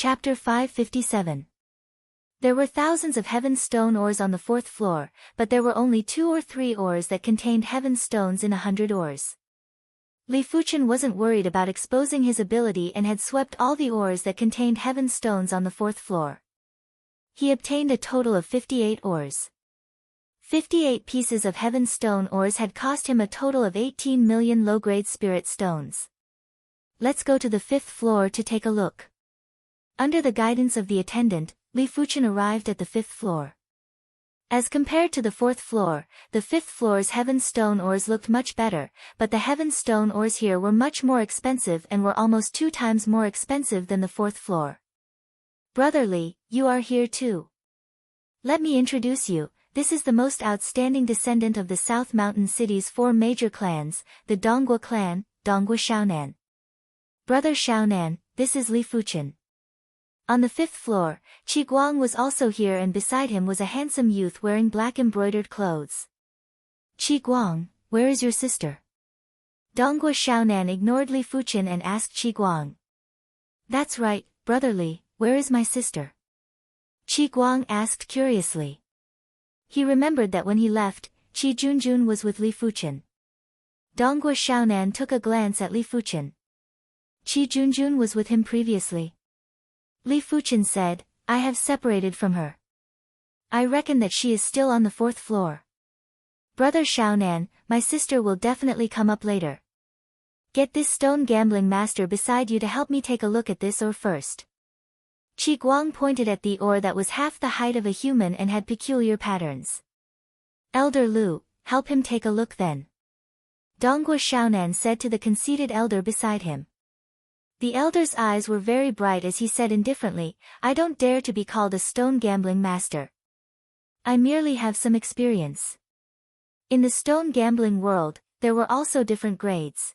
Chapter 557. There were thousands of heaven's stone ores on the fourth floor, but there were only 2 or 3 ores that contained heaven's stones in 100 ores. Li Fuchen wasn't worried about exposing his ability and had swept all the ores that contained heaven's stones on the fourth floor. He obtained a total of 58 ores. 58 pieces of heaven's stone ores had cost him a total of 18 million low-grade spirit stones. Let's go to the 5th floor to take a look. Under the guidance of the attendant, Li Fuchen arrived at the 5th floor. As compared to the 4th floor, the 5th floor's heaven's stone ores looked much better, but the heaven's stone ores here were much more expensive and were almost 2 times more expensive than the 4th floor. Brother Li, you are here too. Let me introduce you. This is the most outstanding descendant of the South Mountain City's 4 major clans, the Donghua clan, Donghua Shaonan. Brother Shaonan, this is Li Fuchen. On the 5th floor, Qi Guang was also here, and beside him was a handsome youth wearing black embroidered clothes. Qi Guang, where is your sister? Donghua Shaonan ignored Li Fuchen and asked Qi Guang. That's right, Brother Li, where is my sister? Qi Guang asked curiously. He remembered that when he left, Qi Junjun was with Li Fuchen. Donghua Shaonan took a glance at Li Fuchen. Qi Junjun was with him previously. Li Fuchen said, I have separated from her. I reckon that she is still on the 4th floor. Brother Shaonan, my sister will definitely come up later. Get this stone gambling master beside you to help me take a look at this ore first. Qi Guang pointed at the ore that was half the height of a human and had peculiar patterns. Elder Lu, help him take a look then. Donghua Shaonan said to the conceited elder beside him. The elder's eyes were very bright as he said indifferently, I don't dare to be called a stone gambling master. I merely have some experience. In the stone gambling world, there were also different grades.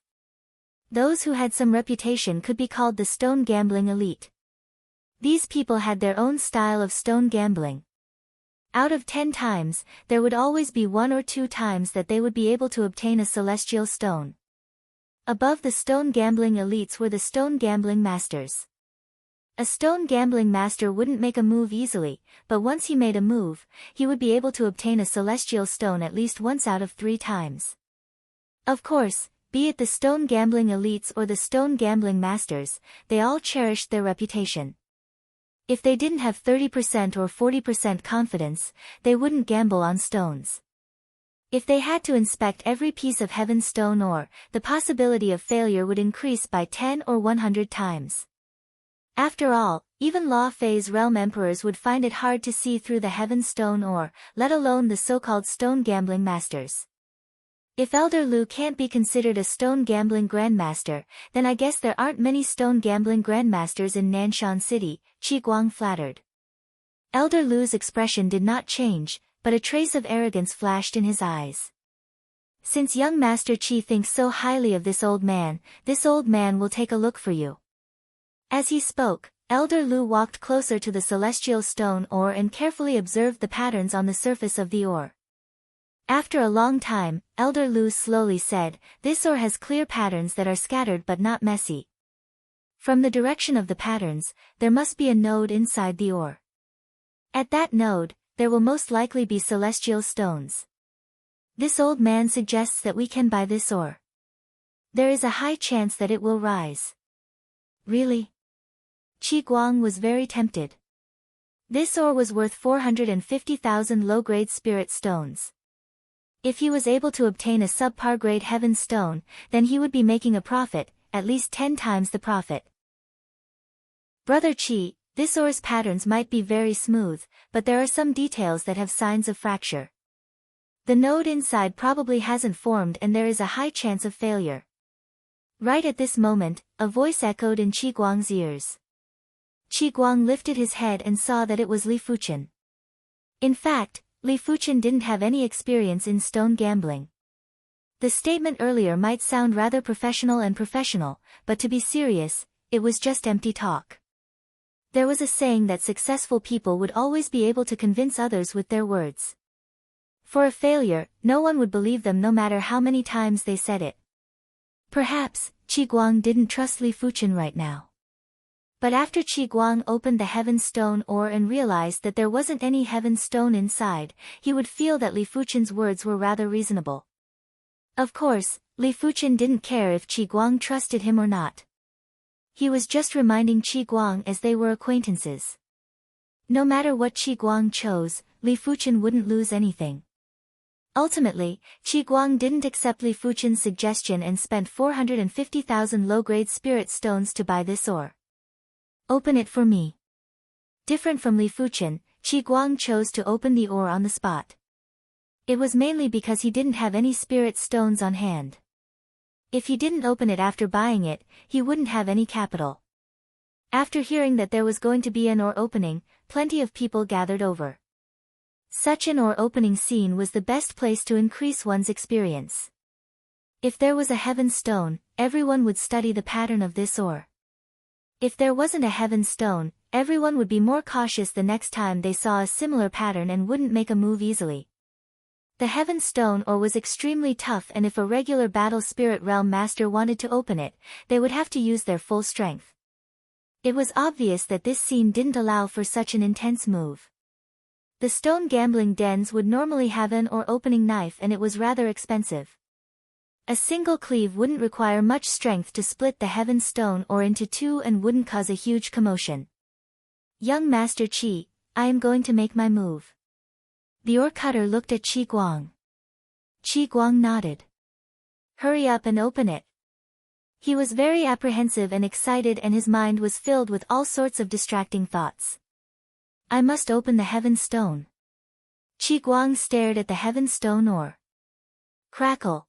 Those who had some reputation could be called the stone gambling elite. These people had their own style of stone gambling. Out of 10 times, there would always be 1 or 2 times that they would be able to obtain a celestial stone. Above the stone gambling elites were the stone gambling masters. A stone gambling master wouldn't make a move easily, but once he made a move, he would be able to obtain a celestial stone at least once out of 3 times. Of course, be it the stone gambling elites or the stone gambling masters, they all cherished their reputation. If they didn't have 30% or 40% confidence, they wouldn't gamble on stones. If they had to inspect every piece of heaven's stone ore, the possibility of failure would increase by 10 or 100 times. After all, even Law Fei's realm emperors would find it hard to see through the heaven's stone ore, let alone the so-called stone gambling masters. If Elder Lu can't be considered a stone gambling grandmaster, then I guess there aren't many stone gambling grandmasters in Nanshan City, Qi Guang flattered. Elder Lu's expression did not change, but a trace of arrogance flashed in his eyes. Since young Master Qi thinks so highly of this old man will take a look for you. As he spoke, Elder Lu walked closer to the celestial stone ore and carefully observed the patterns on the surface of the ore. After a long time, Elder Lu slowly said, this ore has clear patterns that are scattered but not messy. From the direction of the patterns, there must be a node inside the ore. At that node, there will most likely be celestial stones. This old man suggests that we can buy this ore. There is a high chance that it will rise. Really? Qi Guang was very tempted. This ore was worth 450,000 low-grade spirit stones. If he was able to obtain a subpar grade heaven stone, then he would be making a profit, at least 10 times the profit. Brother Qi, this ore's patterns might be very smooth, but there are some details that have signs of fracture. The node inside probably hasn't formed and there is a high chance of failure. Right at this moment, a voice echoed in Qi Guang's ears. Qi Guang lifted his head and saw that it was Li Fuchen. In fact, Li Fuchen didn't have any experience in stone gambling. The statement earlier might sound rather professional, but to be serious, it was just empty talk. There was a saying that successful people would always be able to convince others with their words. For a failure, no one would believe them no matter how many times they said it. Perhaps, Qi Guang didn't trust Li Fuchen right now. But after Qi Guang opened the heaven stone ore and realized that there wasn't any heaven stone inside, he would feel that Li Fuchen's words were rather reasonable. Of course, Li Fuchen didn't care if Qi Guang trusted him or not. He was just reminding Qi Guang as they were acquaintances. No matter what Qi Guang chose, Li Fuchen wouldn't lose anything. Ultimately, Qi Guang didn't accept Li Fuchen's suggestion and spent 450,000 low-grade spirit stones to buy this ore. Open it for me. Different from Li Fuchen, Qi Guang chose to open the ore on the spot. It was mainly because he didn't have any spirit stones on hand. If he didn't open it after buying it, he wouldn't have any capital. After hearing that there was going to be an ore opening, plenty of people gathered over. Such an ore opening scene was the best place to increase one's experience. If there was a heaven stone, everyone would study the pattern of this ore. If there wasn't a heaven stone, everyone would be more cautious the next time they saw a similar pattern and wouldn't make a move easily. The heaven stone ore was extremely tough, and if a regular battle spirit realm master wanted to open it, they would have to use their full strength. It was obvious that this scene didn't allow for such an intense move. The stone gambling dens would normally have an ore opening knife, and it was rather expensive. A single cleave wouldn't require much strength to split the heaven stone ore into two and wouldn't cause a huge commotion. Young Master Qi, I am going to make my move. The ore cutter looked at Qi Guang. Qi Guang nodded. Hurry up and open it. He was very apprehensive and excited, and his mind was filled with all sorts of distracting thoughts. I must open the heaven stone. Qi Guang stared at the heaven stone ore. Crackle.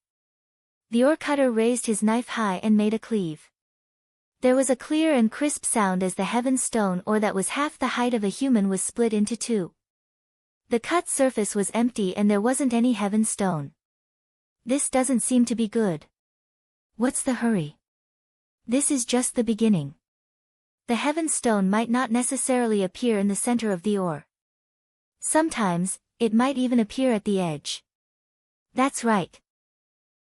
The ore cutter raised his knife high and made a cleave. There was a clear and crisp sound as the heaven stone ore that was half the height of a human was split into two. The cut surface was empty and there wasn't any heaven stone. This doesn't seem to be good. What's the hurry? This is just the beginning. The heaven stone might not necessarily appear in the center of the ore. Sometimes, it might even appear at the edge. That's right.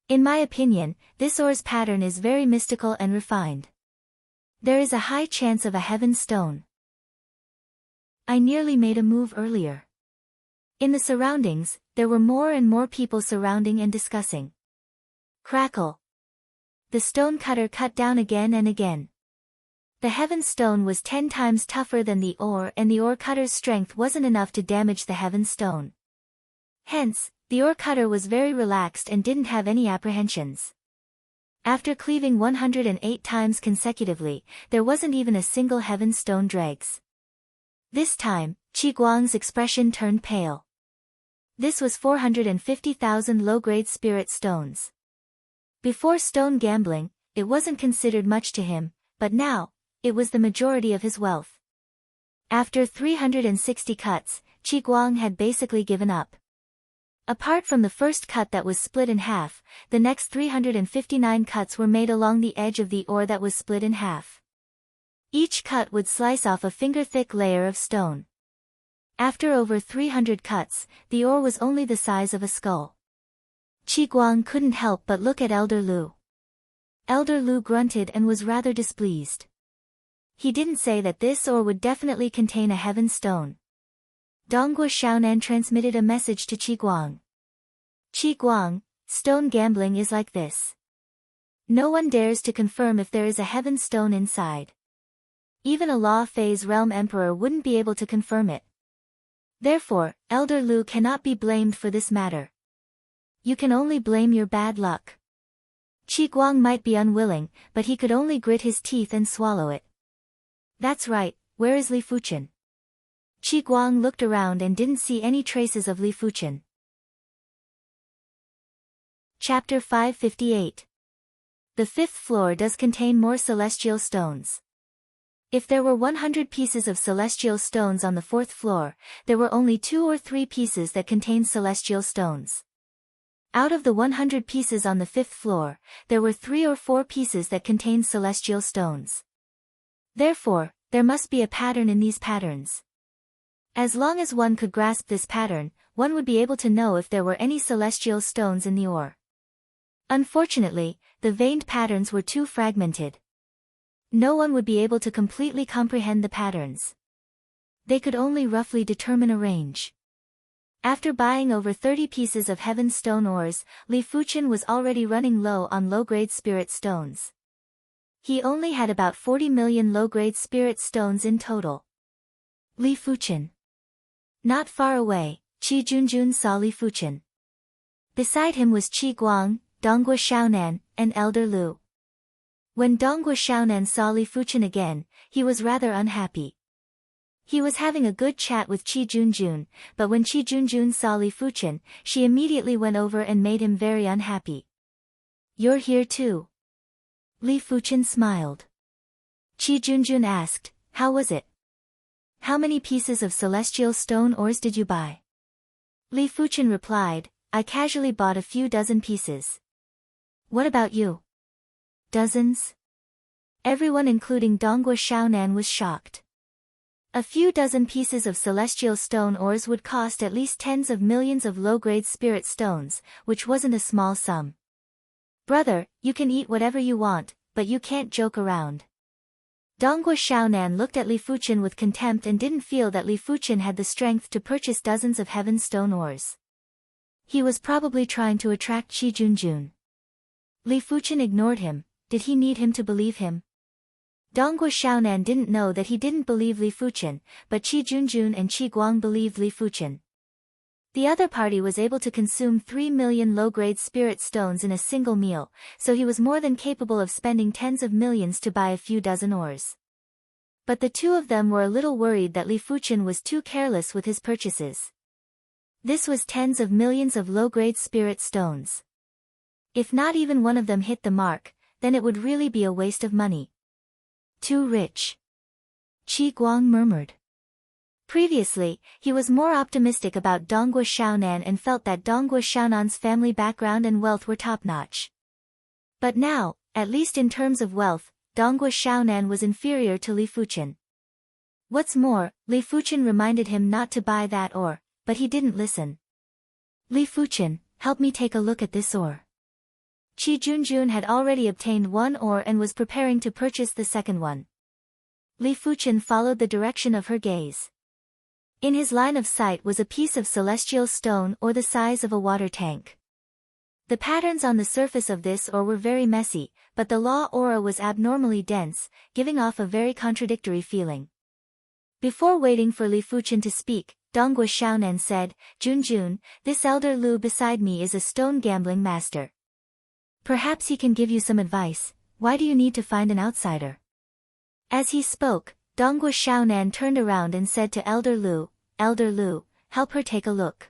In my opinion, this ore's pattern is very mystical and refined. There is a high chance of a heaven stone. I nearly made a move earlier. In the surroundings, there were more and more people surrounding and discussing. Crackle. The stone cutter cut down again and again. The heaven stone was 10 times tougher than the ore, and the ore cutter's strength wasn't enough to damage the heaven stone. Hence, the ore cutter was very relaxed and didn't have any apprehensions. After cleaving 108 times consecutively, there wasn't even a single heaven stone dregs. This time, Qi Guang's expression turned pale. This was 450,000 low-grade spirit stones. Before stone gambling, it wasn't considered much to him, but now, it was the majority of his wealth. After 360 cuts, Qi Guang had basically given up. Apart from the first cut that was split in half, the next 359 cuts were made along the edge of the ore that was split in half. Each cut would slice off a finger-thick layer of stone. After over 300 cuts, the ore was only the size of a skull. Qi Guang couldn't help but look at Elder Lu. Elder Lu grunted and was rather displeased. He didn't say that this ore would definitely contain a heaven stone. Donghua Xiaonan transmitted a message to Qi Guang. Qi Guang, stone gambling is like this. No one dares to confirm if there is a heaven stone inside. Even a Law Phase Realm Emperor wouldn't be able to confirm it. Therefore, Elder Lu cannot be blamed for this matter. You can only blame your bad luck. Qi Guang might be unwilling, but he could only grit his teeth and swallow it. That's right, where is Li Fuchen? Qi Guang looked around and didn't see any traces of Li Fuchen. Chapter 558. The fifth floor does contain more celestial stones. If there were 100 pieces of celestial stones on the fourth floor, there were only 2 or 3 pieces that contained celestial stones. Out of the 100 pieces on the fifth floor, there were 3 or 4 pieces that contained celestial stones. Therefore, there must be a pattern in these patterns. As long as one could grasp this pattern, one would be able to know if there were any celestial stones in the ore. Unfortunately, the veined patterns were too fragmented. no one would be able to completely comprehend the patterns. They could only roughly determine a range. After buying over 30 pieces of heaven stone ores, Li Fuchen was already running low on low-grade spirit stones. He only had about 40 million low-grade spirit stones in total. Li Fuchen. Not far away, Qi Junjun saw Li Fuchen. Beside him was Qi Guang, Donghua Xiaonan, and Elder Lu. When Donghua Xiaonan saw Li Fuchen again, he was rather unhappy. He was having a good chat with Qi Junjun, but when Qi Junjun saw Li Fuchen, she immediately went over and made him very unhappy. "You're here too?" Li Fuchen smiled. Qi Junjun asked, "How was it? How many pieces of celestial stone ores did you buy?" Li Fuchen replied, "I casually bought a few dozen pieces." "What about you? Dozens?" Everyone including Donghua Xiaonan was shocked. A few dozen pieces of celestial stone ores would cost at least tens of millions of low-grade spirit stones, which wasn't a small sum. "Brother, you can eat whatever you want, but you can't joke around." Donghua Xiaonan looked at Li Fuchen with contempt and didn't feel that Li Fuchen had the strength to purchase dozens of heaven stone ores. He was probably trying to attract Qi Junjun. Li Fuchen ignored him. Did he need him to believe him? Donghua Xiaonan didn't know that he didn't believe Li Fuchen, but Qi Junjun and Qi Guang believed Li Fuchen. The other party was able to consume 3 million low-grade spirit stones in a single meal, so he was more than capable of spending tens of millions to buy a few dozen ores. But the two of them were a little worried that Li Fuchen was too careless with his purchases. This was tens of millions of low-grade spirit stones. If not even one of them hit the mark, then it would really be a waste of money. "Too rich," Qi Guang murmured. Previously, he was more optimistic about Donghua Xiaonan and felt that Donghua Xiaonan's family background and wealth were top-notch. But now, at least in terms of wealth, Donghua Xiaonan was inferior to Li Fuchen. What's more, Li Fuchen reminded him not to buy that ore, but he didn't listen. "Li Fuchen, help me take a look at this ore." Qi Junjun had already obtained one ore and was preparing to purchase the second one. Li Fuchen followed the direction of her gaze. In his line of sight was a piece of celestial stone or the size of a water tank. The patterns on the surface of this ore were very messy, but the law aura was abnormally dense, giving off a very contradictory feeling. Before waiting for Li Fuchen to speak, Donghua Xiaonan said, "Junjun, this elder Lu beside me is a stone gambling master. Perhaps he can give you some advice. Why do you need to find an outsider?" As he spoke, Donghua Xiaonan turned around and said to Elder Lu, "Elder Lu, help her take a look.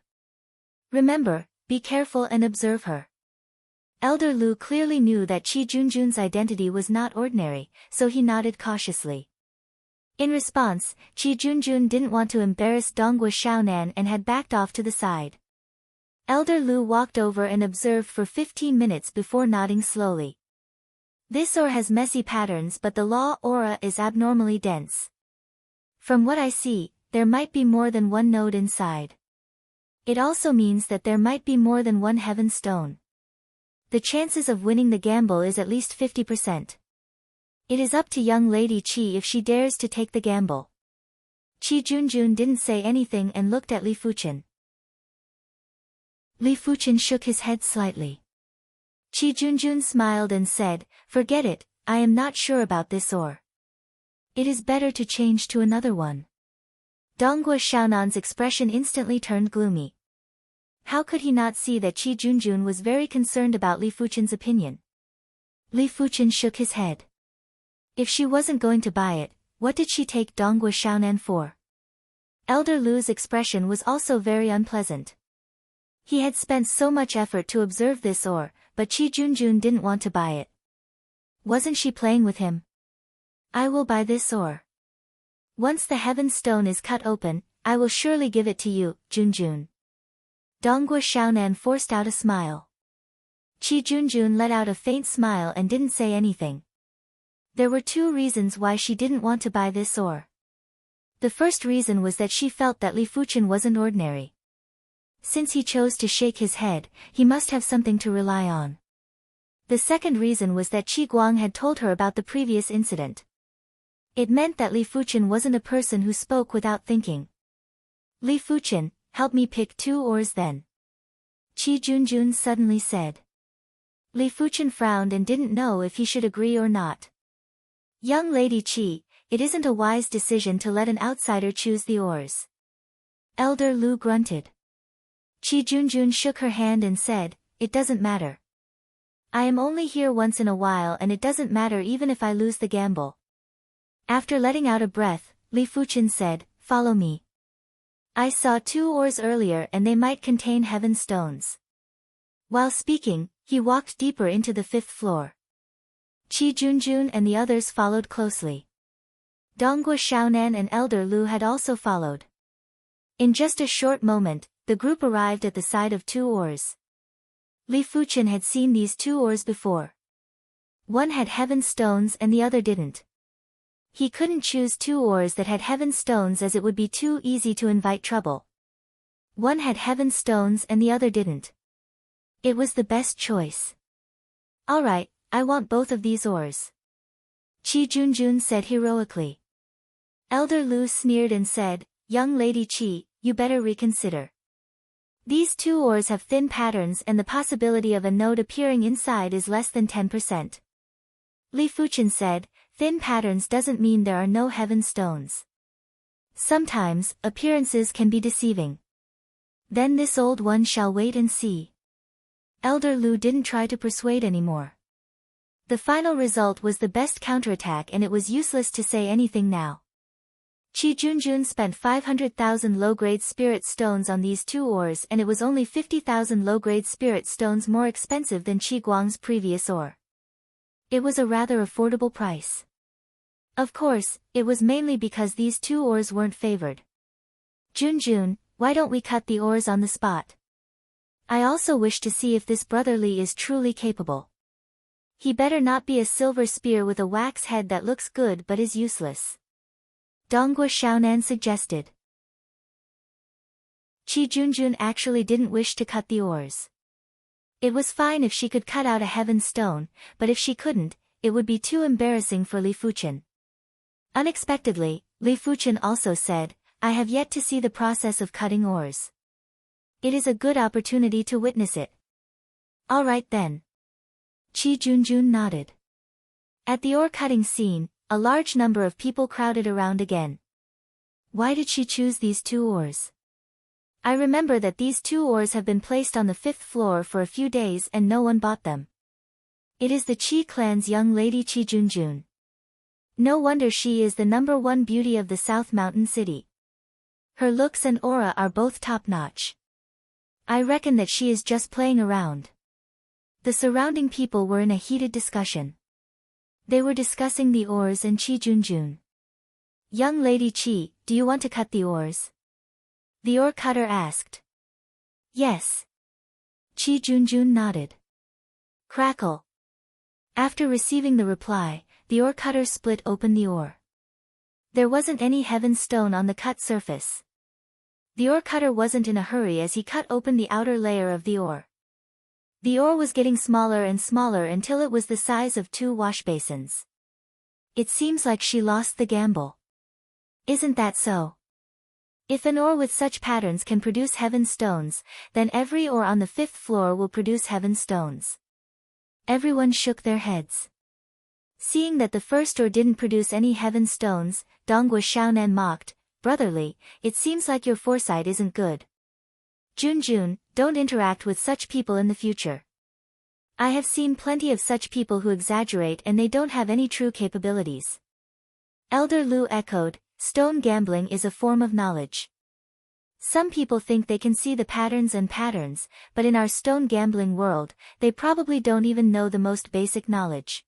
Remember, be careful and observe her." Elder Lu clearly knew that Qi Junjun's identity was not ordinary, so he nodded cautiously. In response, Qi Junjun didn't want to embarrass Donghua Xiaonan and had backed off to the side. Elder Lu walked over and observed for 15 minutes before nodding slowly. "This ore has messy patterns, but the law aura is abnormally dense. From what I see, there might be more than one node inside. It also means that there might be more than one heaven stone. The chances of winning the gamble is at least 50%. It is up to young Lady Qi if she dares to take the gamble." Qi Junjun didn't say anything and looked at Li Fuchen. Li Fuchen shook his head slightly. Qi Junjun smiled and said, "Forget it, I am not sure about this ore. It is better to change to another one." Donghua Xiaonan's expression instantly turned gloomy. How could he not see that Qi Junjun was very concerned about Li Fuchen's opinion? Li Fuchen shook his head. If she wasn't going to buy it, what did she take Donghua Xiaonan for? Elder Lu's expression was also very unpleasant. He had spent so much effort to observe this ore, but Qi Junjun didn't want to buy it. Wasn't she playing with him? "I will buy this ore. Once the heaven stone is cut open, I will surely give it to you, Junjun." Donghua Xiaonan forced out a smile. Qi Junjun let out a faint smile and didn't say anything. There were two reasons why she didn't want to buy this ore. The first reason was that she felt that Li Fuchen wasn't ordinary. Since he chose to shake his head, he must have something to rely on. The second reason was that Qi Guang had told her about the previous incident. It meant that Li Fuchen wasn't a person who spoke without thinking. Li Fuchen, help me pick 2 oars then. Qi Junjun suddenly said. Li Fuchen frowned and didn't know if he should agree or not. Young Lady Qi, it isn't a wise decision to let an outsider choose the oars. Elder Lu grunted. Qi Junjun shook her hand and said, it doesn't matter. I am only here once in a while and it doesn't matter even if I lose the gamble. After letting out a breath, Li Fuchen said, follow me. I saw 2 oars earlier and they might contain heaven stones. While speaking, he walked deeper into the 5th floor. Qi Junjun and the others followed closely. Donghua Xiaonan and Elder Lu had also followed. In just a short moment, the group arrived at the side of 2 oars. Li Fuchen had seen these 2 oars before. One had heaven stones and the other didn't. He couldn't choose 2 oars that had heaven stones as it would be too easy to invite trouble. One had heaven stones and the other didn't. It was the best choice. Alright, I want both of these oars. Qi Junjun said heroically. Elder Lu sneered and said, young Lady Qi, you better reconsider. These 2 oars have thin patterns and the possibility of a node appearing inside is less than 10%. Li Fuchen said, thin patterns doesn't mean there are no heaven stones. Sometimes, appearances can be deceiving. Then this old one shall wait and see. Elder Lu didn't try to persuade anymore. The final result was the best counterattack and it was useless to say anything now. Qi Junjun spent 500,000 low-grade spirit stones on these 2 oars and it was only 50,000 low-grade spirit stones more expensive than Qi Guang's previous oar. It was a rather affordable price. Of course, it was mainly because these 2 oars weren't favored. Junjun, why don't we cut the oars on the spot? I also wish to see if this brother Li is truly capable. He better not be a silver spear with a wax head that looks good but is useless. Donghua Xiaonan suggested. Qi Junjun actually didn't wish to cut the oars. It was fine if she could cut out a heaven stone, but if she couldn't, it would be too embarrassing for Li Fuchen. Unexpectedly, Li Fuchen also said, I have yet to see the process of cutting oars. It is a good opportunity to witness it. All right then. Qi Junjun nodded. At the oar-cutting scene, a large number of people crowded around again. Why did she choose these 2 oars? I remember that these 2 oars have been placed on the 5th floor for a few days and no one bought them. It is the Qi clan's young lady Qi Junjun. No wonder she is the #1 beauty of the South Mountain City. Her looks and aura are both top-notch. I reckon that she is just playing around. The surrounding people were in a heated discussion. They were discussing the oars and Qi Junjun. Young Lady Qi, do you want to cut the oars? The oar cutter asked. Yes. Qi Junjun nodded. Crackle. After receiving the reply, the oar cutter split open the oar. There wasn't any heaven stone on the cut surface. The oar cutter wasn't in a hurry as he cut open the outer layer of the oar. The oar was getting smaller and smaller until it was the size of 2 wash basins. It seems like she lost the gamble. Isn't that so? If an oar with such patterns can produce heaven stones, then every oar on the 5th floor will produce heaven stones. Everyone shook their heads. Seeing that the first oar didn't produce any heaven stones, Donghua Xiaonan mocked, brotherly, it seems like your foresight isn't good. Junjun, don't interact with such people in the future. I have seen plenty of such people who exaggerate and they don't have any true capabilities. Elder Lu echoed, stone gambling is a form of knowledge. Some people think they can see the patterns, but in our stone gambling world, they probably don't even know the most basic knowledge.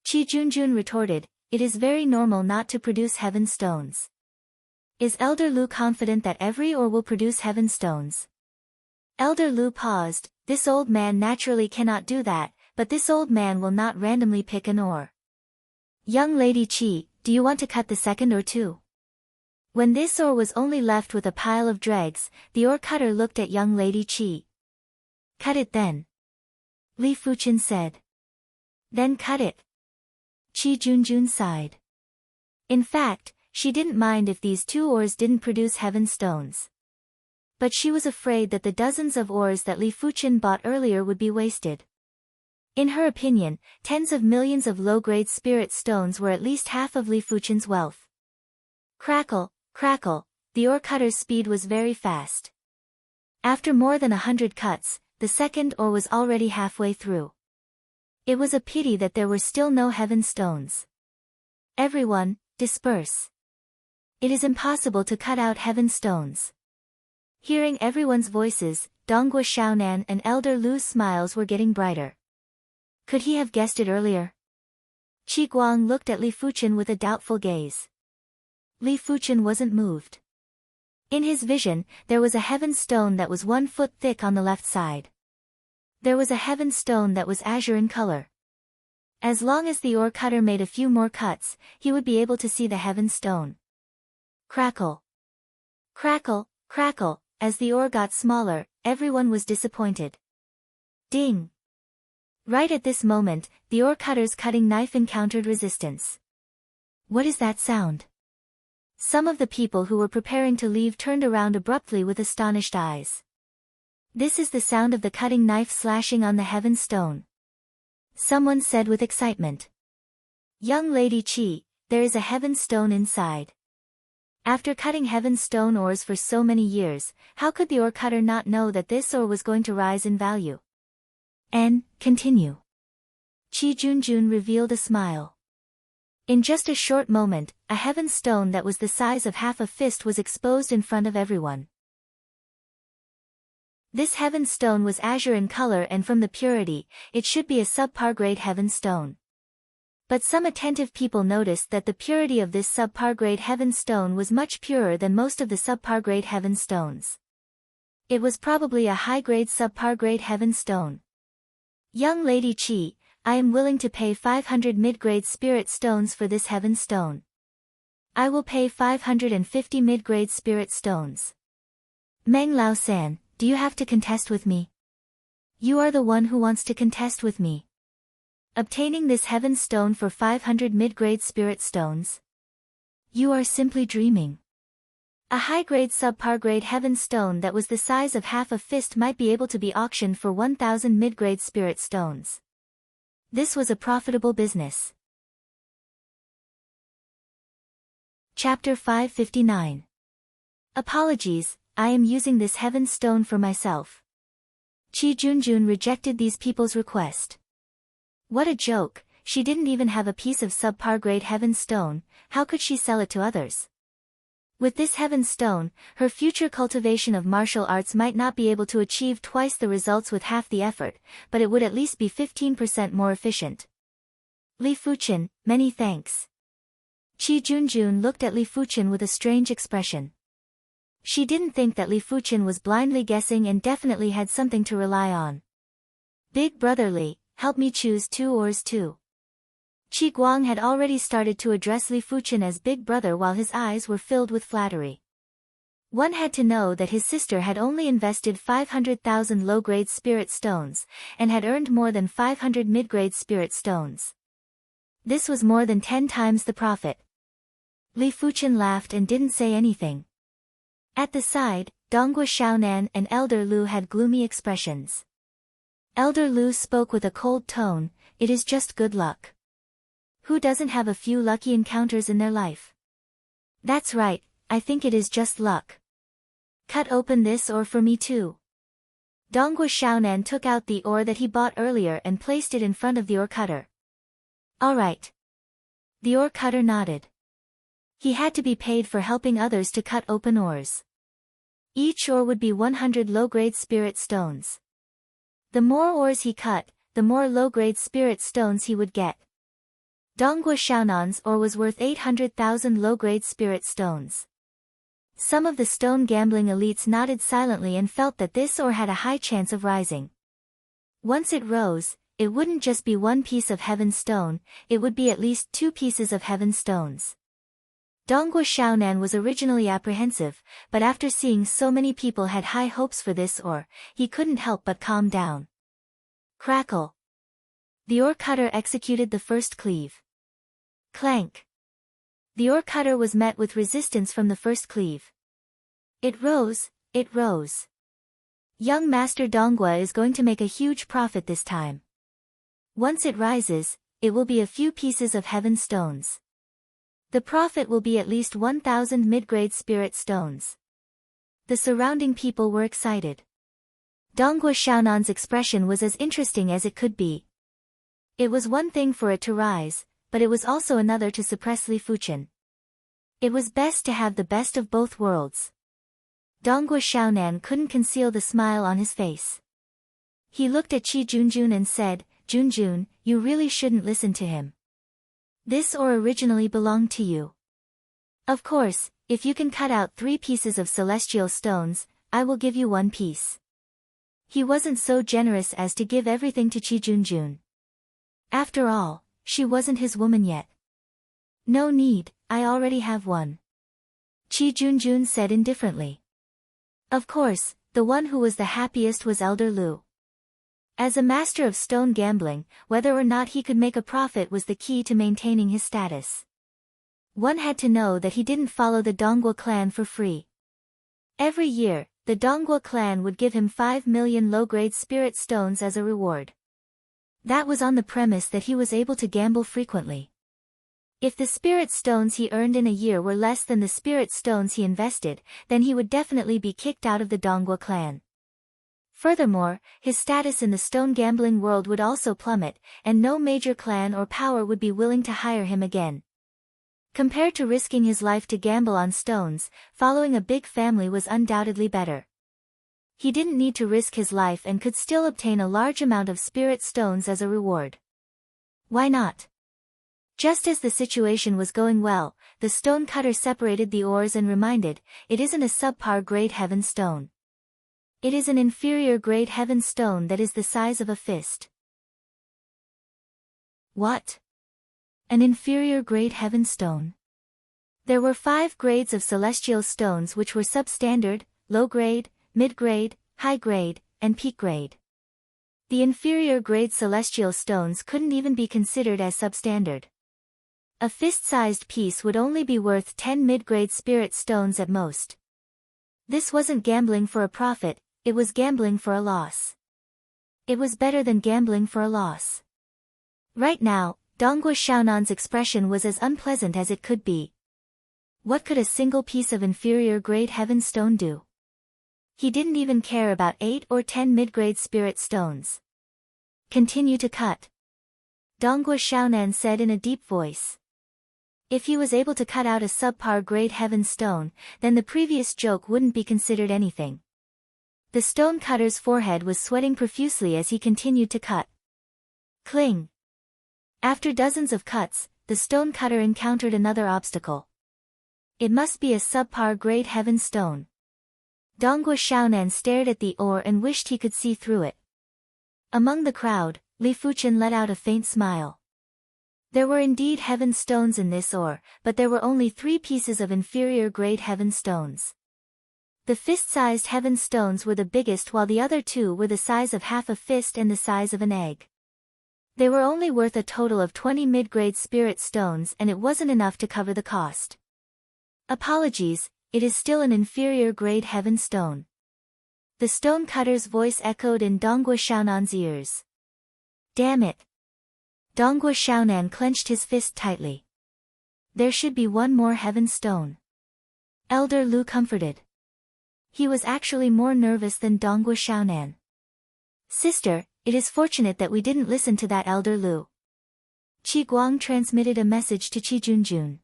Qi Junjun retorted, it is very normal not to produce heaven stones. Is Elder Lu confident that every oar will produce heaven stones? Elder Lu paused, this old man naturally cannot do that, but this old man will not randomly pick an oar. Young Lady Qi, do you want to cut the second oar too? When this oar was only left with a pile of dregs, the oar cutter looked at young Lady Qi. Cut it then. Li Fuchen said. Then cut it. Qi Junjun sighed. In fact, she didn't mind if these 2 ores didn't produce heaven stones. But she was afraid that the dozens of ores that Li Fuchen bought earlier would be wasted. In her opinion, tens of millions of low-grade spirit stones were at least half of Li Fuchen's wealth. Crackle, crackle, the ore cutter's speed was very fast. After more than 100 cuts, the second ore was already halfway through. It was a pity that there were still no heaven stones. Everyone, disperse. It is impossible to cut out heaven stones. Hearing everyone's voices, Donghua Xiaonan and Elder Lu's smiles were getting brighter. Could he have guessed it earlier? Qi Guang looked at Li Fuchen with a doubtful gaze. Li Fuchen wasn't moved. In his vision, there was a heaven stone that was 1 foot thick on the left side. There was a heaven stone that was azure in color. As long as the ore cutter made a few more cuts, he would be able to see the heaven stone. Crackle. Crackle, crackle, as the ore got smaller, everyone was disappointed. Ding! Right at this moment, the ore cutter's cutting knife encountered resistance. What is that sound? Some of the people who were preparing to leave turned around abruptly with astonished eyes. This is the sound of the cutting knife slashing on the heaven stone. Someone said with excitement. Young Lady Qi, there is a heaven stone inside. After cutting heaven stone ores for so many years, how could the ore cutter not know that this ore was going to rise in value? Continue. Qi Junjun revealed a smile. In just a short moment, a heaven stone that was the size of half a fist was exposed in front of everyone. This heaven stone was azure in color, and from the purity, it should be a subpar grade heaven stone. But some attentive people noticed that the purity of this subpar grade heaven stone was much purer than most of the subpar grade heaven stones. It was probably a high-grade subpar grade heaven stone. Young Lady Qi, I am willing to pay 500 mid-grade spirit stones for this heaven stone. I will pay 550 mid-grade spirit stones. Meng Lao San, do you have to contest with me? You are the one who wants to contest with me. Obtaining this heaven stone for 500 mid-grade spirit stones? You are simply dreaming. A high-grade subpar-grade heaven stone that was the size of half a fist might be able to be auctioned for 1,000 mid-grade spirit stones. This was a profitable business. Chapter 559. Apologies, I am using this heaven stone for myself. Qi Junjun rejected these people's request. What a joke, she didn't even have a piece of subpar-grade heaven stone, how could she sell it to others? With this heaven stone, her future cultivation of martial arts might not be able to achieve twice the results with half the effort, but it would at least be 15% more efficient. Li Fuchen, many thanks. Qi Junjun looked at Li Fuchen with a strange expression. She didn't think that Li Fuchen was blindly guessing and definitely had something to rely on. Big brother Li, help me choose 2 ores too. Qi Guang had already started to address Li Fuchen as big brother while his eyes were filled with flattery. One had to know that his sister had only invested 500,000 low-grade spirit stones, and had earned more than 500 mid-grade spirit stones. This was more than 10 times the profit. Li Fuchen laughed and didn't say anything. At the side, Donghua Xiaonan and Elder Lu had gloomy expressions. Elder Lu spoke with a cold tone, it is just good luck. Who doesn't have a few lucky encounters in their life? That's right, I think it is just luck. Cut open this ore for me too. Donghua Xiaonan took out the ore that he bought earlier and placed it in front of the ore cutter. All right. The ore cutter nodded. He had to be paid for helping others to cut open ores. Each ore would be 100 low-grade spirit stones. The more ores he cut, the more low-grade spirit stones he would get. Donghua Xiaonan's ore was worth 800,000 low-grade spirit stones. Some of the stone gambling elites nodded silently and felt that this ore had a high chance of rising. Once it rose, it wouldn't just be 1 piece of heaven stone, it would be at least 2 pieces of heaven stones. Donghua Xiaonan was originally apprehensive, but after seeing so many people had high hopes for this ore, he couldn't help but calm down. Crackle. The ore cutter executed the first cleave. Clank. The ore cutter was met with resistance from the first cleave. It rose, it rose. Young Master Dongua is going to make a huge profit this time. Once it rises, it will be a few pieces of heaven stones. The profit will be at least 1,000 mid-grade spirit stones. The surrounding people were excited. Dongua Xiaonan's expression was as interesting as it could be. It was one thing for it to rise, but it was also another to suppress Li Fuchen. It was best to have the best of both worlds. Dongua Xiaonan couldn't conceal the smile on his face. He looked at Qi Junjun and said, "Junjun, you really shouldn't listen to him. This ore originally belonged to you. Of course, if you can cut out 3 pieces of celestial stones, I will give you 1 piece." He wasn't so generous as to give everything to Qi Junjun. After all, she wasn't his woman yet. "No need, I already have one," Qi Junjun said indifferently. Of course, the one who was the happiest was Elder Lu. As a master of stone gambling, whether or not he could make a profit was the key to maintaining his status. One had to know that he didn't follow the Dongua clan for free. Every year, the Dongua clan would give him 5 million low-grade spirit stones as a reward. That was on the premise that he was able to gamble frequently. If the spirit stones he earned in a year were less than the spirit stones he invested, then he would definitely be kicked out of the Dongua clan. Furthermore, his status in the stone gambling world would also plummet, and no major clan or power would be willing to hire him again. Compared to risking his life to gamble on stones, following a big family was undoubtedly better. He didn't need to risk his life and could still obtain a large amount of spirit stones as a reward. Why not? Just as the situation was going well, the stone cutter separated the ores and reminded, "It isn't a subpar grade heaven stone. It is an inferior grade heaven stone that is the size of a fist." What? An inferior grade heaven stone? There were 5 grades of celestial stones which were substandard, low grade, mid-grade, high grade, and peak grade. The inferior grade celestial stones couldn't even be considered as substandard. A fist-sized piece would only be worth 10 mid-grade spirit stones at most. This wasn't gambling for a profit, it was gambling for a loss. It was better than gambling for a loss. Right now, Dongua Xiaonan's expression was as unpleasant as it could be. What could a single piece of inferior grade heaven stone do? He didn't even care about 8 or 10 mid-grade spirit stones. "Continue to cut," Dongua Xiaonan said in a deep voice. If he was able to cut out a subpar grade heaven stone, then the previous joke wouldn't be considered anything. The stone cutter's forehead was sweating profusely as he continued to cut. Cling. After dozens of cuts, the stone cutter encountered another obstacle. It must be a subpar grade heaven stone. Dongua Xiaonan stared at the ore and wished he could see through it. Among the crowd, Li Fuchen let out a faint smile. There were indeed heaven stones in this ore, but there were only 3 pieces of inferior grade heaven stones. The fist-sized heaven stones were the biggest while the other 2 were the size of half a fist and the size of an egg. They were only worth a total of 20 mid-grade spirit stones and it wasn't enough to cover the cost. Apologies, it is still an inferior grade heaven stone. The stone cutter's voice echoed in Dongua Xiaonan's ears. Damn it. Dongua Xiaonan clenched his fist tightly. There should be 1 more heaven stone. Elder Lu comforted. He was actually more nervous than Dongua Xiaonan. Sister, it is fortunate that we didn't listen to that Elder Lu. Qi Guang transmitted a message to Qi Junjun.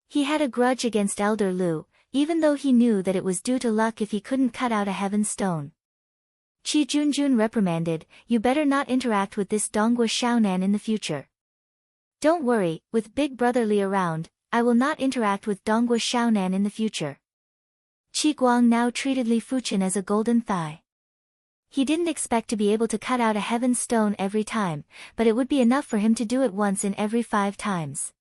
He had a grudge against Elder Lu, even though he knew that it was due to luck if he couldn't cut out a heaven stone. Qi Junjun reprimanded, "You better not interact with this Dongua Xiaonan in the future." "Don't worry, with Big Brother Li around, I will not interact with Dongua Xiaonan in the future." Qi Guang now treated Li Fuchen as a golden thigh. He didn't expect to be able to cut out a heaven stone every time, but it would be enough for him to do it once in every 5 times.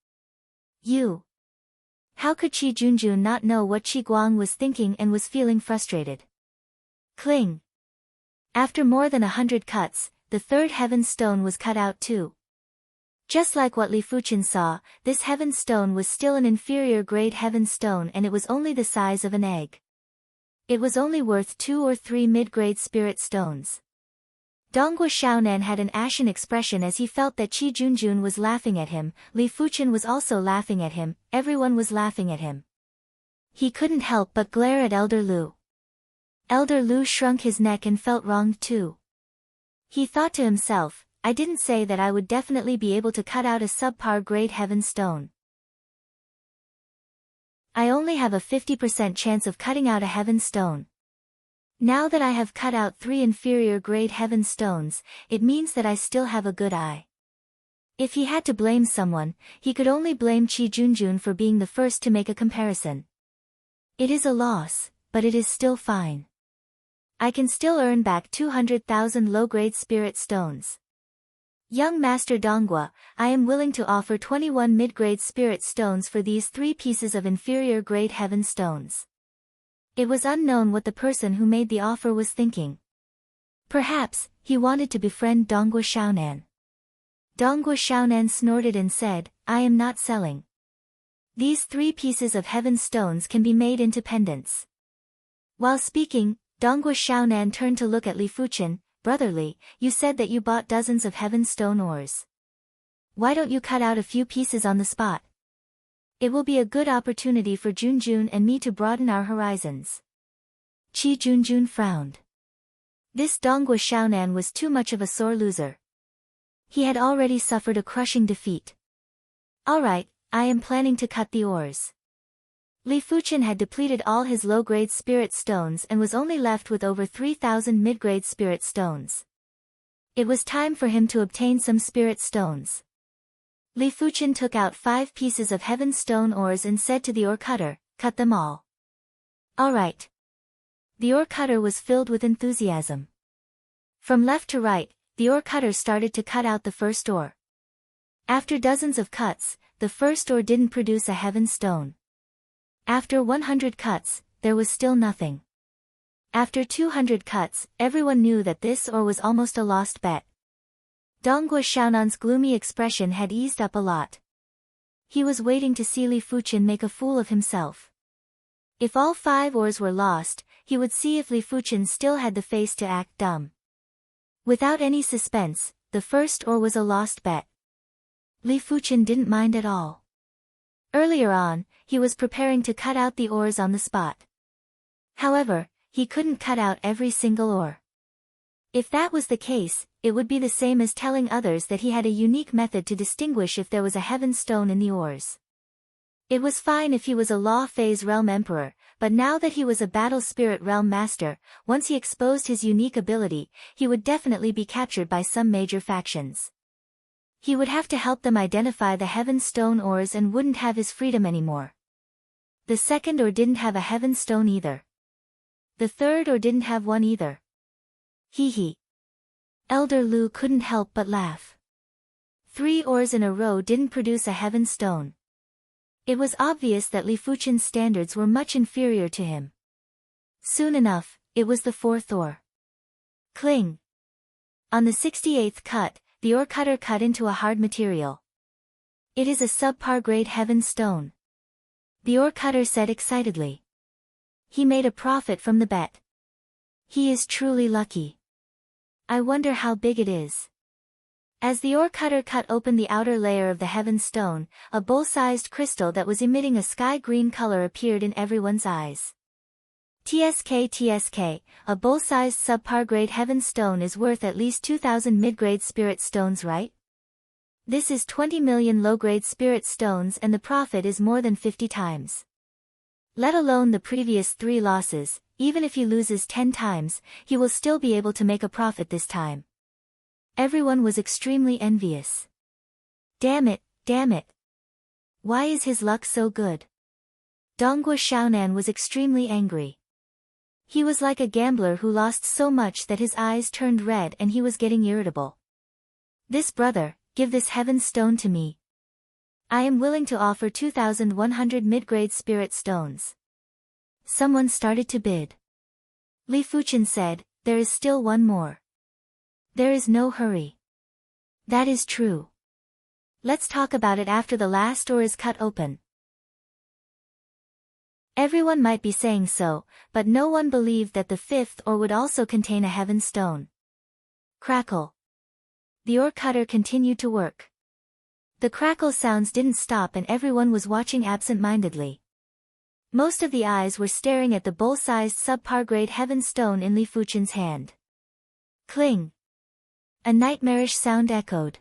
How could Qi Junjun not know what Qi Guang was thinking and was feeling frustrated? Cling. After more than 100 cuts, the 3rd heaven stone was cut out too. Just like what Li Fuchen saw, this heaven stone was still an inferior grade heaven stone, and it was only the size of an egg. It was only worth 2 or 3 mid-grade spirit stones. Donghua Xiaonan had an ashen expression as he felt that Qi Junjun was laughing at him. Li Fuchen was also laughing at him. Everyone was laughing at him. He couldn't help but glare at Elder Lu. Elder Lu shrunk his neck and felt wronged too. He thought to himself, I didn't say that I would definitely be able to cut out a subpar grade heaven stone. I only have a 50% chance of cutting out a heaven stone. Now that I have cut out 3 inferior grade heaven stones, it means that I still have a good eye. If he had to blame someone, he could only blame Qi Junjun for being the first to make a comparison. It is a loss, but it is still fine. I can still earn back 200,000 low-grade spirit stones. Young Master Donghua, I am willing to offer 21 mid-grade spirit stones for these 3 pieces of inferior grade heaven stones. It was unknown what the person who made the offer was thinking. Perhaps, he wanted to befriend Donghua Xiaonan. Donghua Xiaonan snorted and said, I am not selling. These 3 pieces of heaven stones can be made into pendants. While speaking, Donghua Xiaonan turned to look at Li Fuchen. Brother Li, you said that you bought dozens of heaven stone ores. Why don't you cut out a few pieces on the spot? It will be a good opportunity for Junjun and me to broaden our horizons. Qi Junjun frowned. This Donghua Xiaonan was too much of a sore loser. He had already suffered a crushing defeat. Alright, I am planning to cut the ores. Li Fuchen had depleted all his low-grade spirit stones and was only left with over 3,000 mid-grade spirit stones. It was time for him to obtain some spirit stones. Li Fuchen took out 5 pieces of heaven stone ores and said to the ore cutter, cut them all. Alright. The ore cutter was filled with enthusiasm. From left to right, the ore cutter started to cut out the first ore. After dozens of cuts, the first ore didn't produce a heaven stone. After 100 cuts, there was still nothing. After 200 cuts, everyone knew that this ore was almost a lost bet. Donghua Xiaonan's gloomy expression had eased up a lot. He was waiting to see Li Fuchen make a fool of himself. If all 5 ores were lost, he would see if Li Fuchen still had the face to act dumb. Without any suspense, the first ore was a lost bet. Li Fuchen didn't mind at all. Earlier on, he was preparing to cut out the ores on the spot. However, he couldn't cut out every single ore. If that was the case, it would be the same as telling others that he had a unique method to distinguish if there was a heaven stone in the ores. It was fine if he was a Law Phase Realm Emperor, but now that he was a Battle Spirit Realm Master, once he exposed his unique ability, he would definitely be captured by some major factions. He would have to help them identify the heaven stone ores and wouldn't have his freedom anymore. The second ore didn't have a heaven stone either. The third ore didn't have one either. Hee hee. Elder Lu couldn't help but laugh. 3 ores in a row didn't produce a heaven stone. It was obvious that Li Fuchen's standards were much inferior to him. Soon enough, it was the 4th ore. Cling. On the 68th cut, the ore cutter cut into a hard material. It is a subpar grade heaven stone. The ore cutter said excitedly. He made a profit from the bet. He is truly lucky. I wonder how big it is. As the ore cutter cut open the outer layer of the heaven stone, a bowl-sized crystal that was emitting a sky-green color appeared in everyone's eyes. TSK, a bowl-sized subpar grade heaven stone is worth at least 2,000 mid-grade spirit stones, right? This is 20 million low-grade spirit stones and the profit is more than 50 times. Let alone the previous 3 losses, even if he loses 10 times, he will still be able to make a profit this time. Everyone was extremely envious. Damn it, damn it. Why is his luck so good? Donghua Xiaonan was extremely angry. He was like a gambler who lost so much that his eyes turned red and he was getting irritable. This brother, give this heaven stone to me. I am willing to offer 2,100 mid-grade spirit stones. Someone started to bid. Li Fuchen said, there is still one more. There is no hurry. That is true. Let's talk about it after the last ore is cut open. Everyone might be saying so, but no one believed that the fifth ore would also contain a heaven stone. Crackle. The ore cutter continued to work. The crackle sounds didn't stop and everyone was watching absent-mindedly. Most of the eyes were staring at the bowl-sized subpar-grade heaven stone in Li Fuchen's hand. Cling. A nightmarish sound echoed.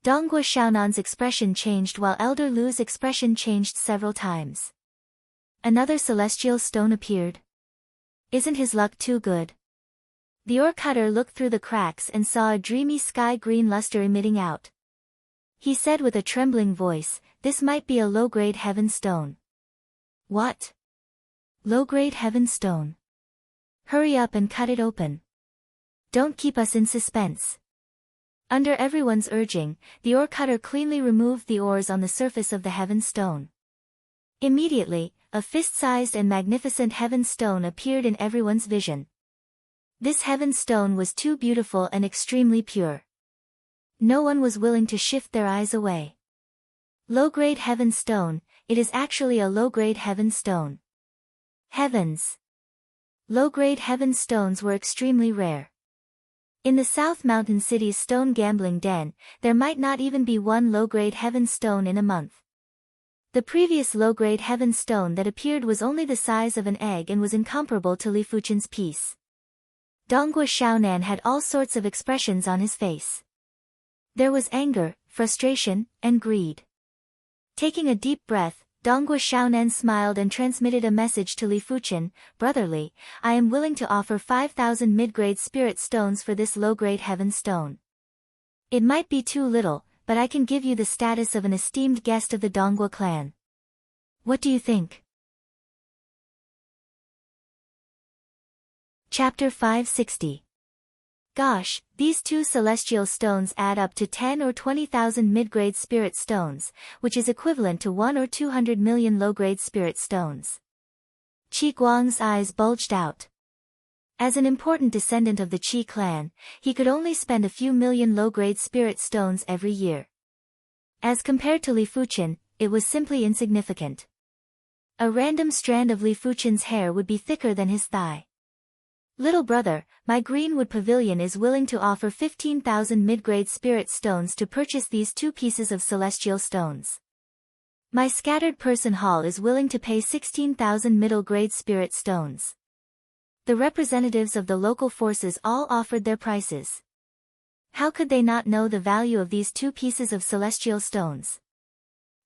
Donghua Xiaonan's expression changed while Elder Lu's expression changed several times. Another celestial stone appeared. Isn't his luck too good? The ore cutter looked through the cracks and saw a dreamy sky-green luster emitting out. He said with a trembling voice, "This might be a low-grade heaven stone." What? Low-grade heaven stone? Hurry up and cut it open. Don't keep us in suspense. Under everyone's urging, the ore cutter cleanly removed the ores on the surface of the heaven stone. Immediately, a fist-sized and magnificent heaven stone appeared in everyone's vision. This heaven stone was too beautiful and extremely pure. No one was willing to shift their eyes away. Low-grade heaven stone, it is actually a low-grade heaven stone. Heavens! Low-grade heaven stones were extremely rare. In the South Mountain City's stone gambling den, there might not even be one low-grade heaven stone in a month. The previous low-grade heaven stone that appeared was only the size of an egg and was incomparable to Li Fuchen's piece. Donghua Xiaonan had all sorts of expressions on his face. There was anger, frustration, and greed. Taking a deep breath, Donghua Xiaonan smiled and transmitted a message to Li Fuchen, "Brotherly, I am willing to offer 5,000 mid-grade spirit stones for this low-grade heaven stone. It might be too little, but I can give you the status of an esteemed guest of the Donghua clan. What do you think?" Chapter 560. Gosh, these two celestial stones add up to 10 or 20,000 mid-grade spirit stones, which is equivalent to 1 or 200 million low-grade spirit stones. Qi Guang's eyes bulged out. As an important descendant of the Qi clan, he could only spend a few million low-grade spirit stones every year. As compared to Li Fuchen, it was simply insignificant. A random strand of Li Fuchen's hair would be thicker than his thigh. "Little brother, my Greenwood Pavilion is willing to offer 15,000 mid-grade spirit stones to purchase these two pieces of celestial stones. My Scattered Person Hall is willing to pay 16,000 middle-grade spirit stones." The representatives of the local forces all offered their prices. How could they not know the value of these two pieces of celestial stones?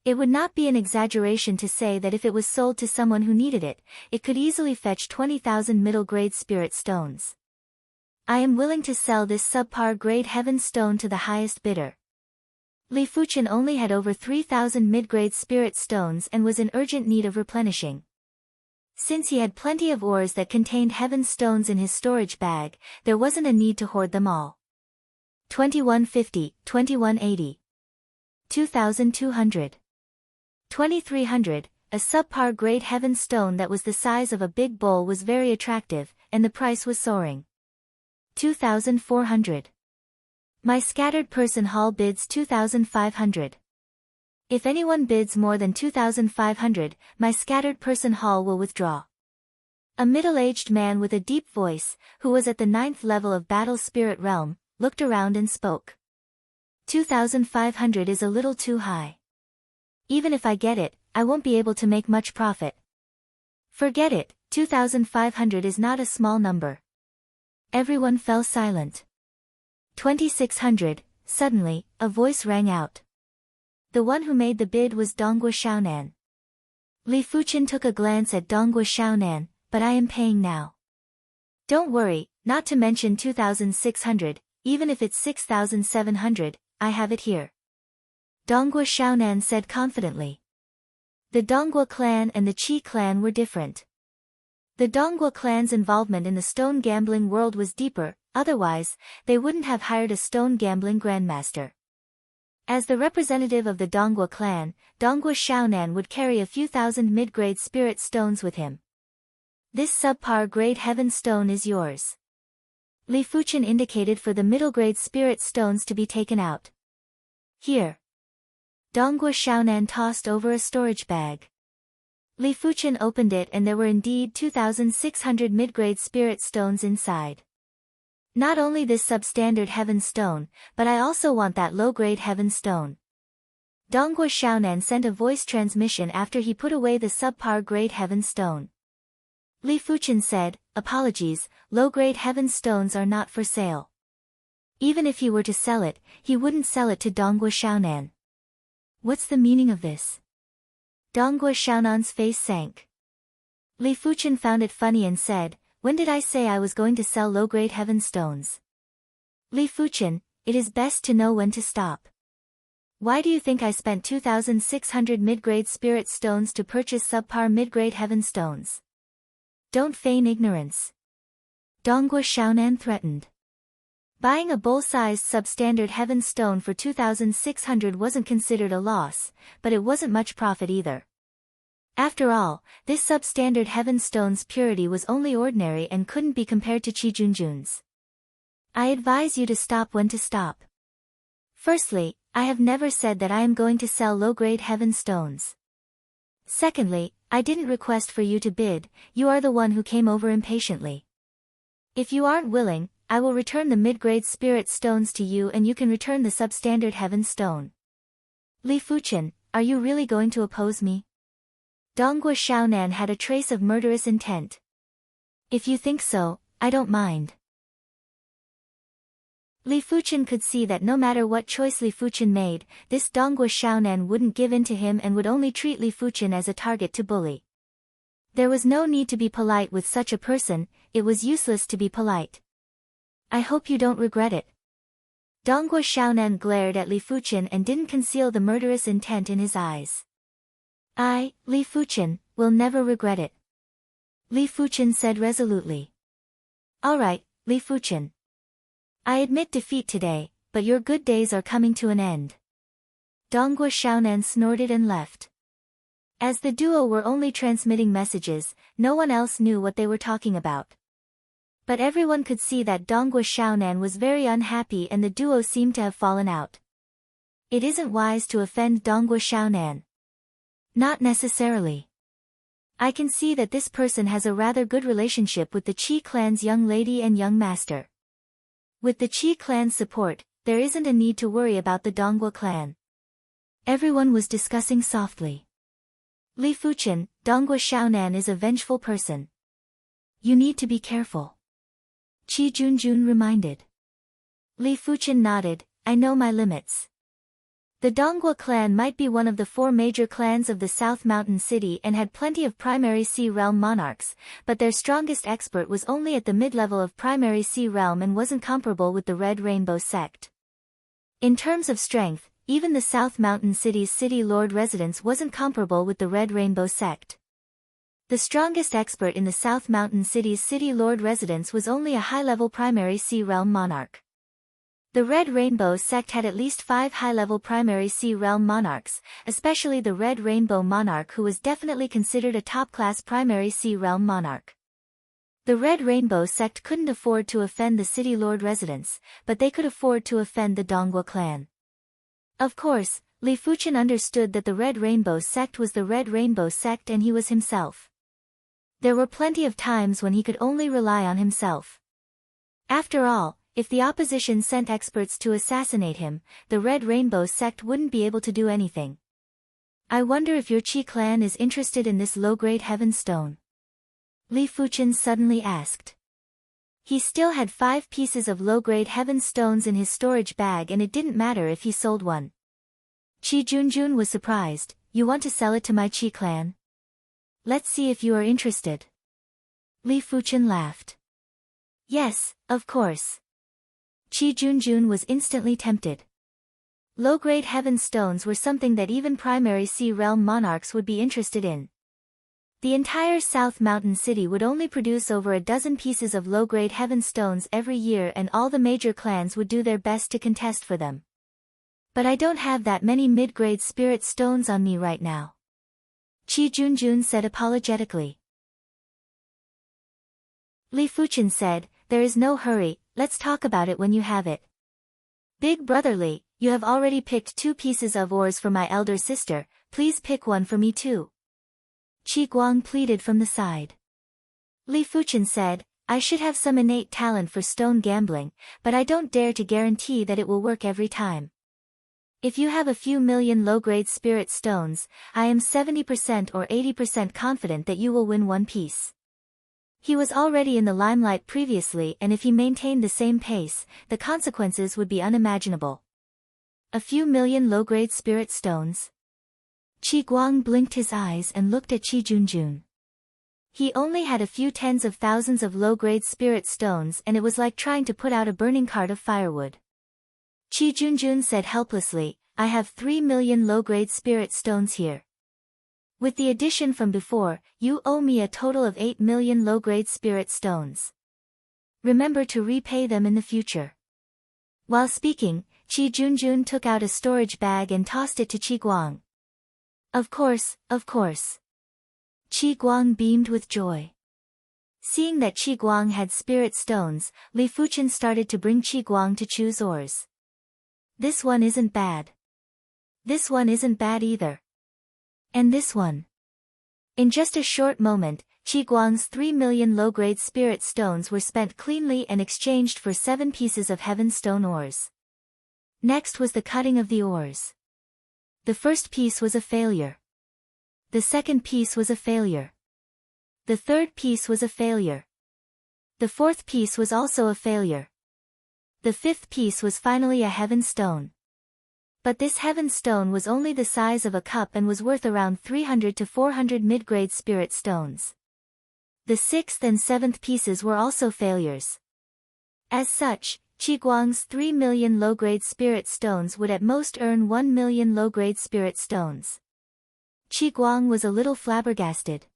It would not be an exaggeration to say that if it was sold to someone who needed it, it could easily fetch 20,000 middle-grade spirit stones. "I am willing to sell this subpar-grade heaven stone to the highest bidder." Li Fuchen only had over 3,000 mid-grade spirit stones and was in urgent need of replenishing. Since he had plenty of ores that contained heaven stones in his storage bag, there wasn't a need to hoard them all. 2150, 2180. 2200. 2300, a subpar grade heaven stone that was the size of a big bowl was very attractive, and the price was soaring. 2400. My Scattered Person Hall bids 2500. If anyone bids more than 2500, my Scattered Person Hall will withdraw. A middle-aged man with a deep voice, who was at the 9th level of Battle Spirit Realm, looked around and spoke. 2500 is a little too high. Even if I get it, I won't be able to make much profit. Forget it, 2500 is not a small number. Everyone fell silent. 2600, suddenly, a voice rang out. The one who made the bid was Donghua Xiaonan. Li Fuchen took a glance at Donghua Xiaonan, "But I am paying now." "Don't worry, not to mention 2600, even if it's 6700, I have it here." Donghua Xiaonan said confidently. The Donghua clan and the Qi clan were different. The Donghua clan's involvement in the stone gambling world was deeper, otherwise, they wouldn't have hired a stone gambling grandmaster. As the representative of the Donghua clan, Donghua Xiaonan would carry a few thousand mid-grade spirit stones with him. "This subpar grade heaven stone is yours." Li Fuchen indicated for the middle grade spirit stones to be taken out. "Here." Donghua Xiaonan tossed over a storage bag. Li Fuchen opened it and there were indeed 2,600 mid-grade spirit stones inside. Not only this substandard heaven stone, but I also want that low-grade heaven stone. Donghua Xiaonan sent a voice transmission after he put away the subpar grade heaven stone. Li Fuchen said, apologies, low-grade heaven stones are not for sale. Even if he were to sell it, he wouldn't sell it to Donghua Xiaonan. What's the meaning of this? Donghua Xiaonan's face sank. Li Fuchen found it funny and said, when did I say I was going to sell low-grade heaven stones? Li Fuchen, it is best to know when to stop. Why do you think I spent 2,600 mid-grade spirit stones to purchase subpar mid-grade heaven stones? Don't feign ignorance. Donghua Xiaonan threatened. Buying a bowl-sized substandard heaven stone for 2,600 wasn't considered a loss, but it wasn't much profit either. After all, this substandard heaven stone's purity was only ordinary and couldn't be compared to Qijunjun's. I advise you to stop when to stop. Firstly, I have never said that I am going to sell low-grade heaven stones. Secondly, I didn't request for you to bid, you are the one who came over impatiently. If you aren't willing, I will return the mid-grade spirit stones to you and you can return the substandard heaven stone. Li Fuchen, are you really going to oppose me? Donghua Xiaonan had a trace of murderous intent. If you think so, I don't mind. Li Fuchen could see that no matter what choice Li Fuchen made, this Donghua Xiaonan wouldn't give in to him and would only treat Li Fuchen as a target to bully. There was no need to be polite with such a person, it was useless to be polite. I hope you don't regret it. Donghua Xiaonan glared at Li Fuchen and didn't conceal the murderous intent in his eyes. I, Li Fuchen, will never regret it. Li Fuchen said resolutely. Alright, Li Fuchen. I admit defeat today, but your good days are coming to an end. Donghua Xiaonan snorted and left. As the duo were only transmitting messages, no one else knew what they were talking about. But everyone could see that Donghua Xiaonan was very unhappy and the duo seemed to have fallen out. It isn't wise to offend Donghua Xiaonan. Not necessarily. I can see that this person has a rather good relationship with the Qi clan's young lady and young master. With the Qi clan's support, there isn't a need to worry about the Donghua clan. Everyone was discussing softly. Li Fuchen, Donghua Xiaonan is a vengeful person. You need to be careful. Qijunjun reminded. Li Fuchen nodded, I know my limits. The Donghua clan might be one of the 4 major clans of the South Mountain City and had plenty of primary Sea Realm monarchs, but their strongest expert was only at the mid-level of primary Sea Realm and wasn't comparable with the Red Rainbow sect. In terms of strength, even the South Mountain City's City Lord residence wasn't comparable with the Red Rainbow sect. The strongest expert in the South Mountain City's City Lord residence was only a high-level primary Sea Realm monarch. The Red Rainbow sect had at least 5 high-level primary Sea Realm monarchs, especially the Red Rainbow monarch who was definitely considered a top-class primary Sea Realm monarch. The Red Rainbow sect couldn't afford to offend the City Lord residence, but they could afford to offend the Donghua clan. Of course, Li Fuchen understood that the Red Rainbow sect was the Red Rainbow sect and he was himself. There were plenty of times when he could only rely on himself. After all, if the opposition sent experts to assassinate him, the Red Rainbow sect wouldn't be able to do anything. I wonder if your Qi clan is interested in this low-grade heaven stone? Li Fuchen suddenly asked. He still had 5 pieces of low-grade heaven stones in his storage bag and it didn't matter if he sold one. Qijunjun was surprised, you want to sell it to my Qi clan? Let's see if you are interested. Li Fuchen laughed. Yes, of course. Qijunjun was instantly tempted. Low-grade heaven stones were something that even primary Sea Realm monarchs would be interested in. The entire South Mountain City would only produce over a dozen pieces of low-grade heaven stones every year and all the major clans would do their best to contest for them. But I don't have that many mid-grade spirit stones on me right now. Qijunjun said apologetically. Li Fuchen said, there is no hurry, let's talk about it when you have it. Big brotherly, You have already picked 2 pieces of ores for my elder sister, please pick one for me too. Qi Guang pleaded from the side. Li Fuchen said, I should have some innate talent for stone gambling, but I don't dare to guarantee that it will work every time. If you have a few million low-grade spirit stones, I am 70% or 80% confident that you will win one piece. He was already in the limelight previously, and if he maintained the same pace, the consequences would be unimaginable. A few million low-grade spirit stones? Qi Guang blinked his eyes and looked at Qi Junjun. He only had a few tens of thousands of low-grade spirit stones, and it was like trying to put out a burning cart of firewood. Qi Junjun said helplessly, I have 3 million low-grade spirit stones here. With the addition from before, you owe me a total of 8 million low-grade spirit stones. Remember to repay them in the future. While speaking, Qi Junjun took out a storage bag and tossed it to Qi Guang. Of course, of course. Qi Guang beamed with joy. Seeing that Qi Guang had spirit stones, Li Fuchen started to bring Qi Guang to choose ores. This one isn't bad. This one isn't bad either. And this one. In just a short moment, Qi Guang's 3 million low-grade spirit stones were spent cleanly and exchanged for 7 pieces of heaven stone ores. Next was the cutting of the ores. The first piece was a failure. The second piece was a failure. The third piece was a failure. The fourth piece was also a failure. The fifth piece was finally a heaven stone. But this heaven stone was only the size of a cup and was worth around 300 to 400 mid-grade spirit stones. The sixth and seventh pieces were also failures. As such, Qi Guang's 3 million low-grade spirit stones would at most earn 1 million low-grade spirit stones. Qi Guang was a little flabbergasted.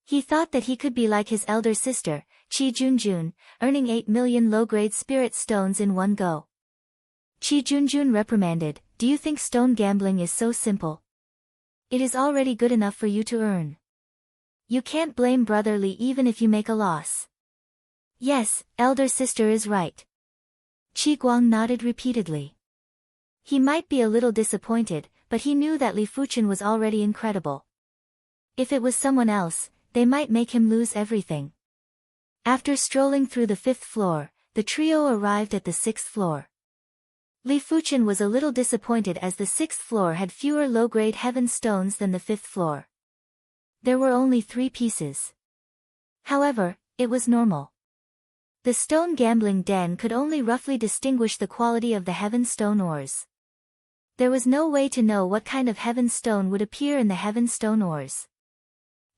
He thought that he could be like his elder sister, Qi Junjun, earning 8 million low-grade spirit stones in one go. Qi Junjun reprimanded, do you think stone gambling is so simple? It is already good enough for you to earn. You can't blame Brother Li even if you make a loss. Yes, elder sister is right. Qi Guang nodded repeatedly. He might be a little disappointed, but he knew that Li Fuchen was already incredible. If it was someone else, they might make him lose everything. After strolling through the 5th floor, the trio arrived at the 6th floor. Li Fuchen was a little disappointed as the 6th floor had fewer low-grade heaven stones than the 5th floor. There were only 3 pieces. However, it was normal. The stone gambling den could only roughly distinguish the quality of the heaven stone ores. There was no way to know what kind of heaven stone would appear in the heaven stone ores.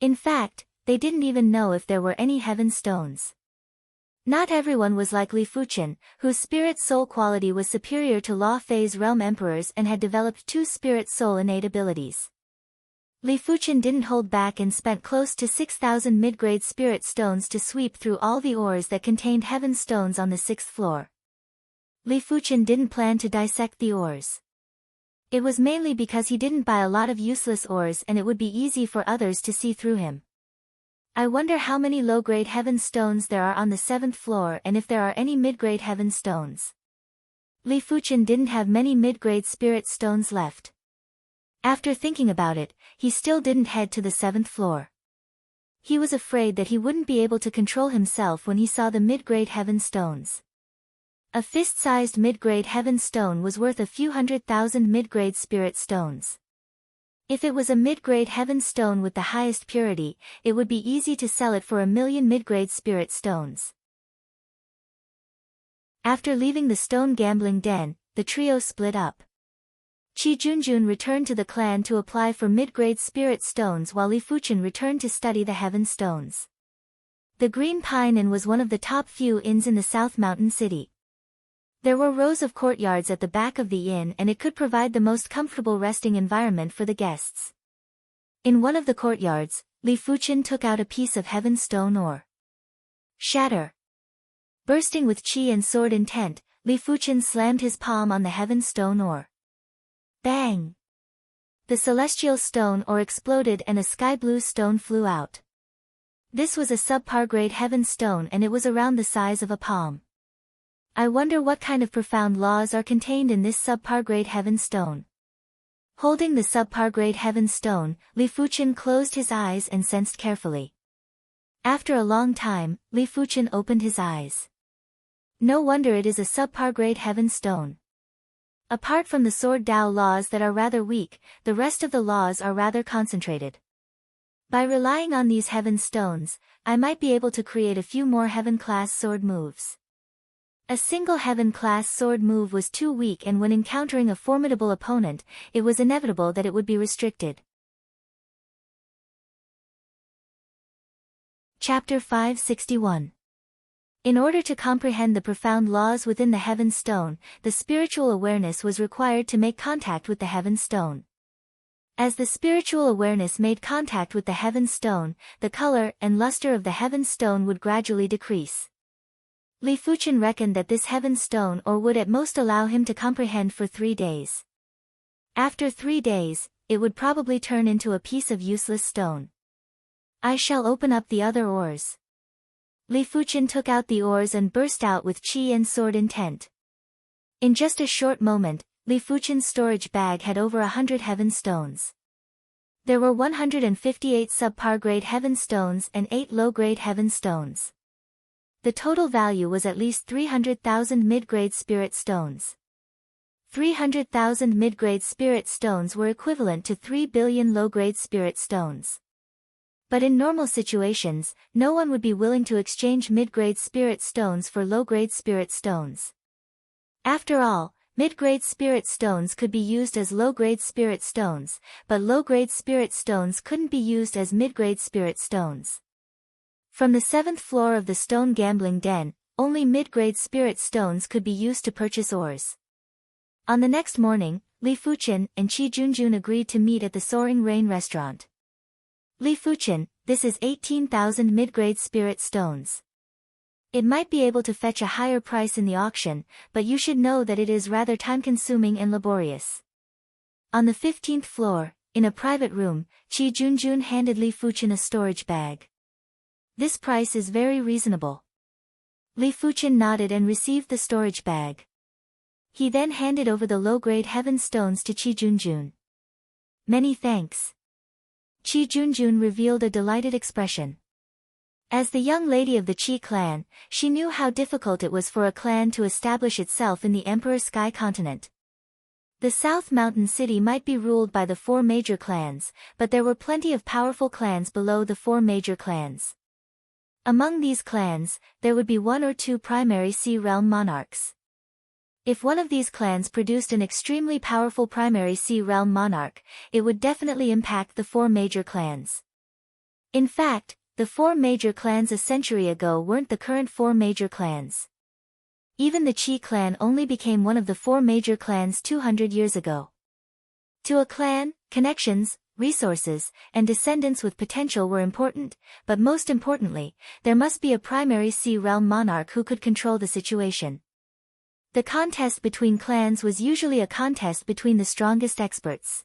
In fact, they didn't even know if there were any heaven stones. Not everyone was like Li Fuchen, whose spirit soul quality was superior to Law Fei's realm emperors and had developed 2 spirit soul innate abilities. Li Fuchen didn't hold back and spent close to 6,000 mid-grade spirit stones to sweep through all the ores that contained heaven stones on the 6th floor. Li Fuchen didn't plan to dissect the ores. It was mainly because he didn't buy a lot of useless ores and it would be easy for others to see through him. I wonder how many low-grade heaven stones there are on the 7th floor and if there are any mid-grade heaven stones. Li Fuchen didn't have many mid-grade spirit stones left. After thinking about it, he still didn't head to the 7th floor. He was afraid that he wouldn't be able to control himself when he saw the mid-grade heaven stones. A fist-sized mid-grade heaven stone was worth a few 100,000 mid-grade spirit stones. If it was a mid-grade heaven stone with the highest purity, it would be easy to sell it for 1 million mid-grade spirit stones. After leaving the stone gambling den, the trio split up. Qi Junjun returned to the clan to apply for mid-grade spirit stones while Li Fuchen returned to study the heaven stones. The Green Pine Inn was one of the top few inns in the South Mountain City. There were rows of courtyards at the back of the inn and it could provide the most comfortable resting environment for the guests. In one of the courtyards, Li Fuchen took out a piece of heaven stone ore. Shatter! Bursting with chi and sword intent, Li Fuchen slammed his palm on the heaven stone ore. Bang! The celestial stone ore exploded and a sky blue stone flew out. This was a subpar grade heaven stone and it was around the size of a palm. I wonder what kind of profound laws are contained in this subpar grade heaven stone. Holding the subpar grade heaven stone, Li Fuqian closed his eyes and sensed carefully. After a long time, Li Fuqian opened his eyes. No wonder it is a subpar grade heaven stone. Apart from the sword Tao laws that are rather weak, the rest of the laws are rather concentrated. By relying on these heaven stones, I might be able to create a few more heaven-class sword moves. A single heaven-class sword move was too weak, and when encountering a formidable opponent, it was inevitable that it would be restricted. Chapter 561. In order to comprehend the profound laws within the heaven stone, the spiritual awareness was required to make contact with the heaven stone. As the spiritual awareness made contact with the heaven stone, the color and luster of the heaven stone would gradually decrease. Li Fuqian reckoned that this heaven stone would at most allow him to comprehend for 3 days. After 3 days, it would probably turn into a piece of useless stone. I shall open up the other ores. Li Fuqian took out the ores and burst out with qi and sword intent. In just a short moment, Li Fuqian's storage bag had over 100 heaven stones. There were 158 subpar grade heaven stones and 8 low-grade heaven stones. The total value was at least 300,000 mid-grade spirit stones. 300,000 mid-grade spirit stones were equivalent to 3 billion low-grade spirit stones. But in normal situations, no one would be willing to exchange mid-grade spirit stones for low-grade spirit stones. After all, mid-grade spirit stones could be used as low-grade spirit stones, but low-grade spirit stones couldn't be used as mid-grade spirit stones. From the 7th floor of the stone gambling den, only mid-grade spirit stones could be used to purchase ores. On the next morning, Li Fuqian and Qi Junjun agreed to meet at the Soaring Rain restaurant. Li Fuqian, this is 18,000 mid-grade spirit stones. It might be able to fetch a higher price in the auction, but you should know that it is rather time-consuming and laborious. On the 15th floor, in a private room, Qi Junjun handed Li Fuqian a storage bag. This price is very reasonable. Li Fuqian nodded and received the storage bag. He then handed over the low-grade heaven stones to Qi Junjun. Many thanks. Qi Junjun revealed a delighted expression. As the young lady of the Qi clan, she knew how difficult it was for a clan to establish itself in the Emperor's Sky Continent. The South Mountain City might be ruled by the 4 major clans, but there were plenty of powerful clans below the 4 major clans. Among these clans, there would be 1 or 2 primary Sea Realm monarchs. If one of these clans produced an extremely powerful primary Sea Realm monarch, it would definitely impact the 4 major clans. In fact, the 4 major clans a century ago weren't the current 4 major clans. Even the Qi clan only became one of the 4 major clans 200 years ago. To a clan, connections, resources, and descendants with potential were important, but most importantly, there must be a primary Sea Realm monarch who could control the situation. The contest between clans was usually a contest between the strongest experts.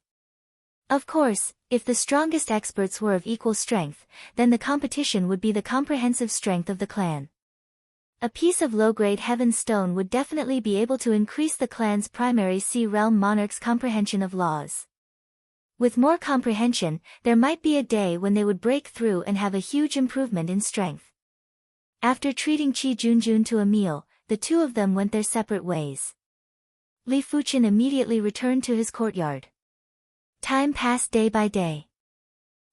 Of course, if the strongest experts were of equal strength, then the competition would be the comprehensive strength of the clan. A piece of low-grade heaven stone would definitely be able to increase the clan's primary Sea Realm monarch's comprehension of laws. With more comprehension, there might be a day when they would break through and have a huge improvement in strength. After treating Qi Junjun to a meal, the 2 of them went their separate ways. Li Fuqian immediately returned to his courtyard. Time passed day by day.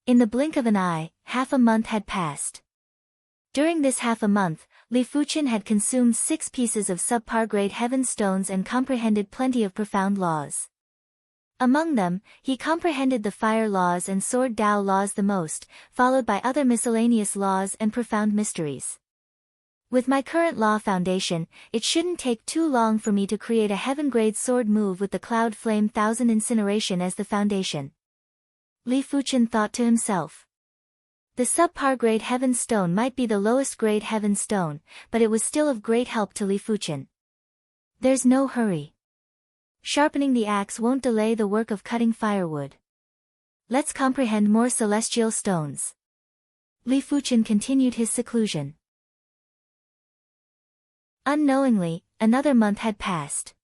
In the blink of an eye, half a month had passed. During this half a month, Li Fuqian had consumed 6 pieces of subpar grade heaven stones and comprehended plenty of profound laws. Among them, he comprehended the fire laws and sword Tao laws the most, followed by other miscellaneous laws and profound mysteries. With my current law foundation, it shouldn't take too long for me to create a heaven-grade sword move with the Cloud Flame 1000 incineration as the foundation. Li Fuqian thought to himself. The subpar grade heaven stone might be the lowest grade heaven stone, but it was still of great help to Li Fuqian. There's no hurry. Sharpening the axe won't delay the work of cutting firewood. Let's comprehend more celestial stones. Li Fuqian continued his seclusion. Unknowingly, another month had passed.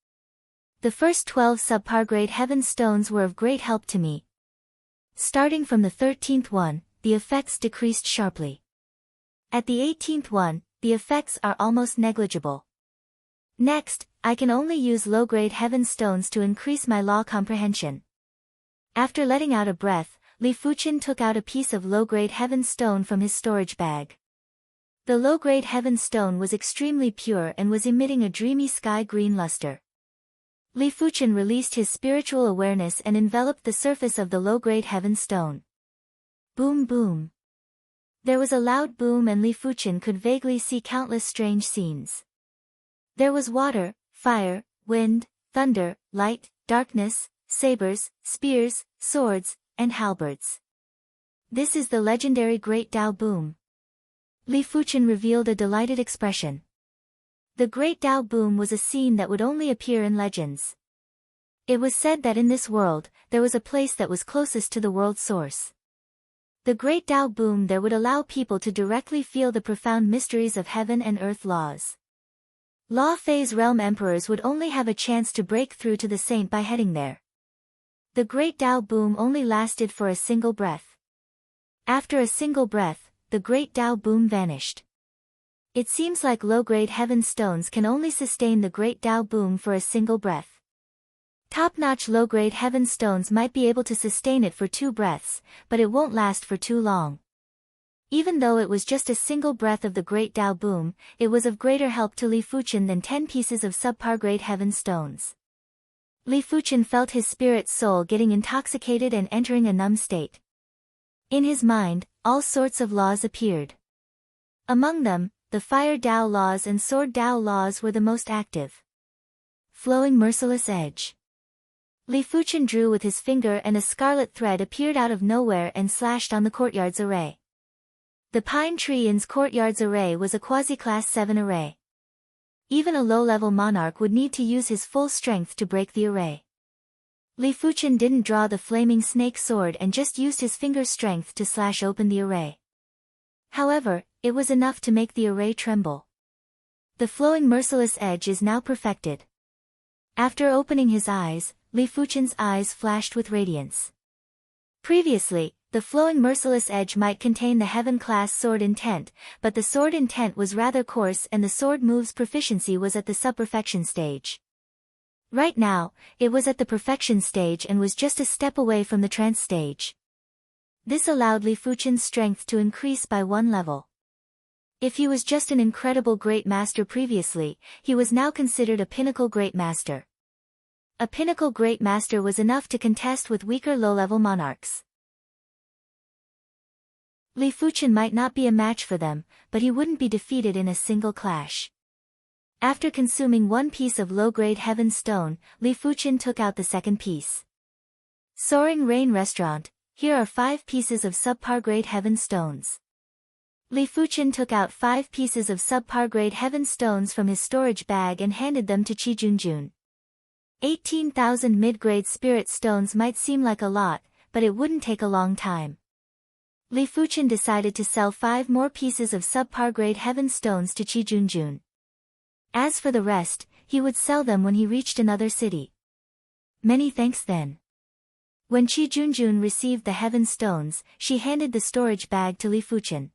The first 12 subpar grade heaven stones were of great help to me. Starting from the 13th one, the effects decreased sharply. At the 18th one, the effects are almost negligible. Next, I can only use low-grade heaven stones to increase my law comprehension. After letting out a breath, Li Fuqian took out a piece of low-grade heaven stone from his storage bag. The low-grade heaven stone was extremely pure and was emitting a dreamy sky-green luster. Li Fuqian released his spiritual awareness and enveloped the surface of the low-grade heaven stone. Boom boom. There was a loud boom and Li Fuqian could vaguely see countless strange scenes. There was water, fire, wind, thunder, light, darkness, sabers, spears, swords, and halberds. This is the legendary Great Tao Boom. Li Fuqian revealed a delighted expression. The Great Tao Boom was a scene that would only appear in legends. It was said that in this world, there was a place that was closest to the world source. The Great Tao Boom there would allow people to directly feel the profound mysteries of heaven and earth laws. Law Phase realm emperors would only have a chance to break through to the saint by heading there. The Great Tao Boom only lasted for a single breath. After a single breath, the Great Tao Boom vanished. It seems like low-grade heaven stones can only sustain the Great Tao Boom for a single breath. Top-notch low-grade heaven stones might be able to sustain it for 2 breaths, but it won't last for too long. Even though it was just a single breath of the Great Tao Boom, it was of greater help to Li Fuqian than 10 pieces of subpar grade heaven stones. Li Fuqian felt his spirit soul getting intoxicated and entering a numb state. In his mind, all sorts of laws appeared. Among them, the Fire Tao laws and Sword Tao laws were the most active. Flowing merciless edge. Li Fuqian drew with his finger and a scarlet thread appeared out of nowhere and slashed on the courtyard's array. The pine tree in's courtyard's array was a quasi-class 7 array. Even a low-level monarch would need to use his full strength to break the array. Li Fuqian didn't draw the flaming snake sword and just used his finger's strength to slash open the array. However, it was enough to make the array tremble. The flowing merciless edge is now perfected. After opening his eyes, Li Fuqian's eyes flashed with radiance. Previously, the flowing merciless edge might contain the heaven-class sword intent, but the sword intent was rather coarse and the sword move's proficiency was at the sub-perfection stage. Right now, it was at the perfection stage and was just a step away from the trance stage. This allowed Li Fuqian's strength to increase by 1 level. If he was just an incredible great master previously, he was now considered a pinnacle great master. A pinnacle great master was enough to contest with weaker low-level monarchs. Li Fuqian might not be a match for them, but he wouldn't be defeated in a single clash. After consuming 1 piece of low-grade heaven stone, Li Fuqian took out the second piece. Soaring Rain Restaurant, here are 5 pieces of subpar grade heaven stones. Li Fuqian took out 5 pieces of subpar grade heaven stones from his storage bag and handed them to Qi Junjun. 18,000 mid-grade spirit stones might seem like a lot, but it wouldn't take a long time. Li Fuqian decided to sell 5 more pieces of subpar grade heaven stones to Qi Junjun. As for the rest, he would sell them when he reached another city. Many thanks then. When Qi Junjun received the heaven stones, she handed the storage bag to Li Fuqian.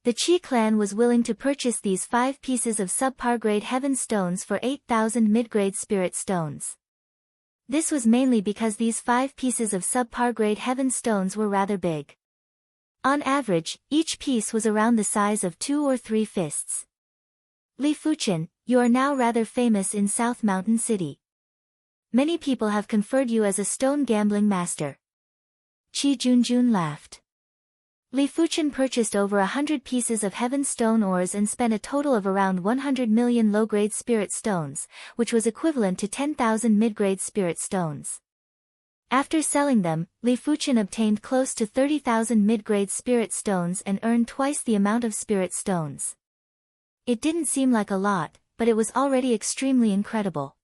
The Qi clan was willing to purchase these 5 pieces of subpar grade heaven stones for 8,000 mid-grade spirit stones. This was mainly because these 5 pieces of subpar grade heaven stones were rather big. On average, each piece was around the size of 2 or 3 fists. Li Fuqian, you are now rather famous in South Mountain City. Many people have conferred you as a stone gambling master. Qi Junjun laughed. Li Fuqian purchased over 100 pieces of heaven stone ores and spent a total of around 100 million low-grade spirit stones, which was equivalent to 10,000 mid-grade spirit stones. After selling them, Li Fuqian obtained close to 30,000 mid-grade spirit stones and earned twice the amount of spirit stones. It didn't seem like a lot, but it was already extremely incredible.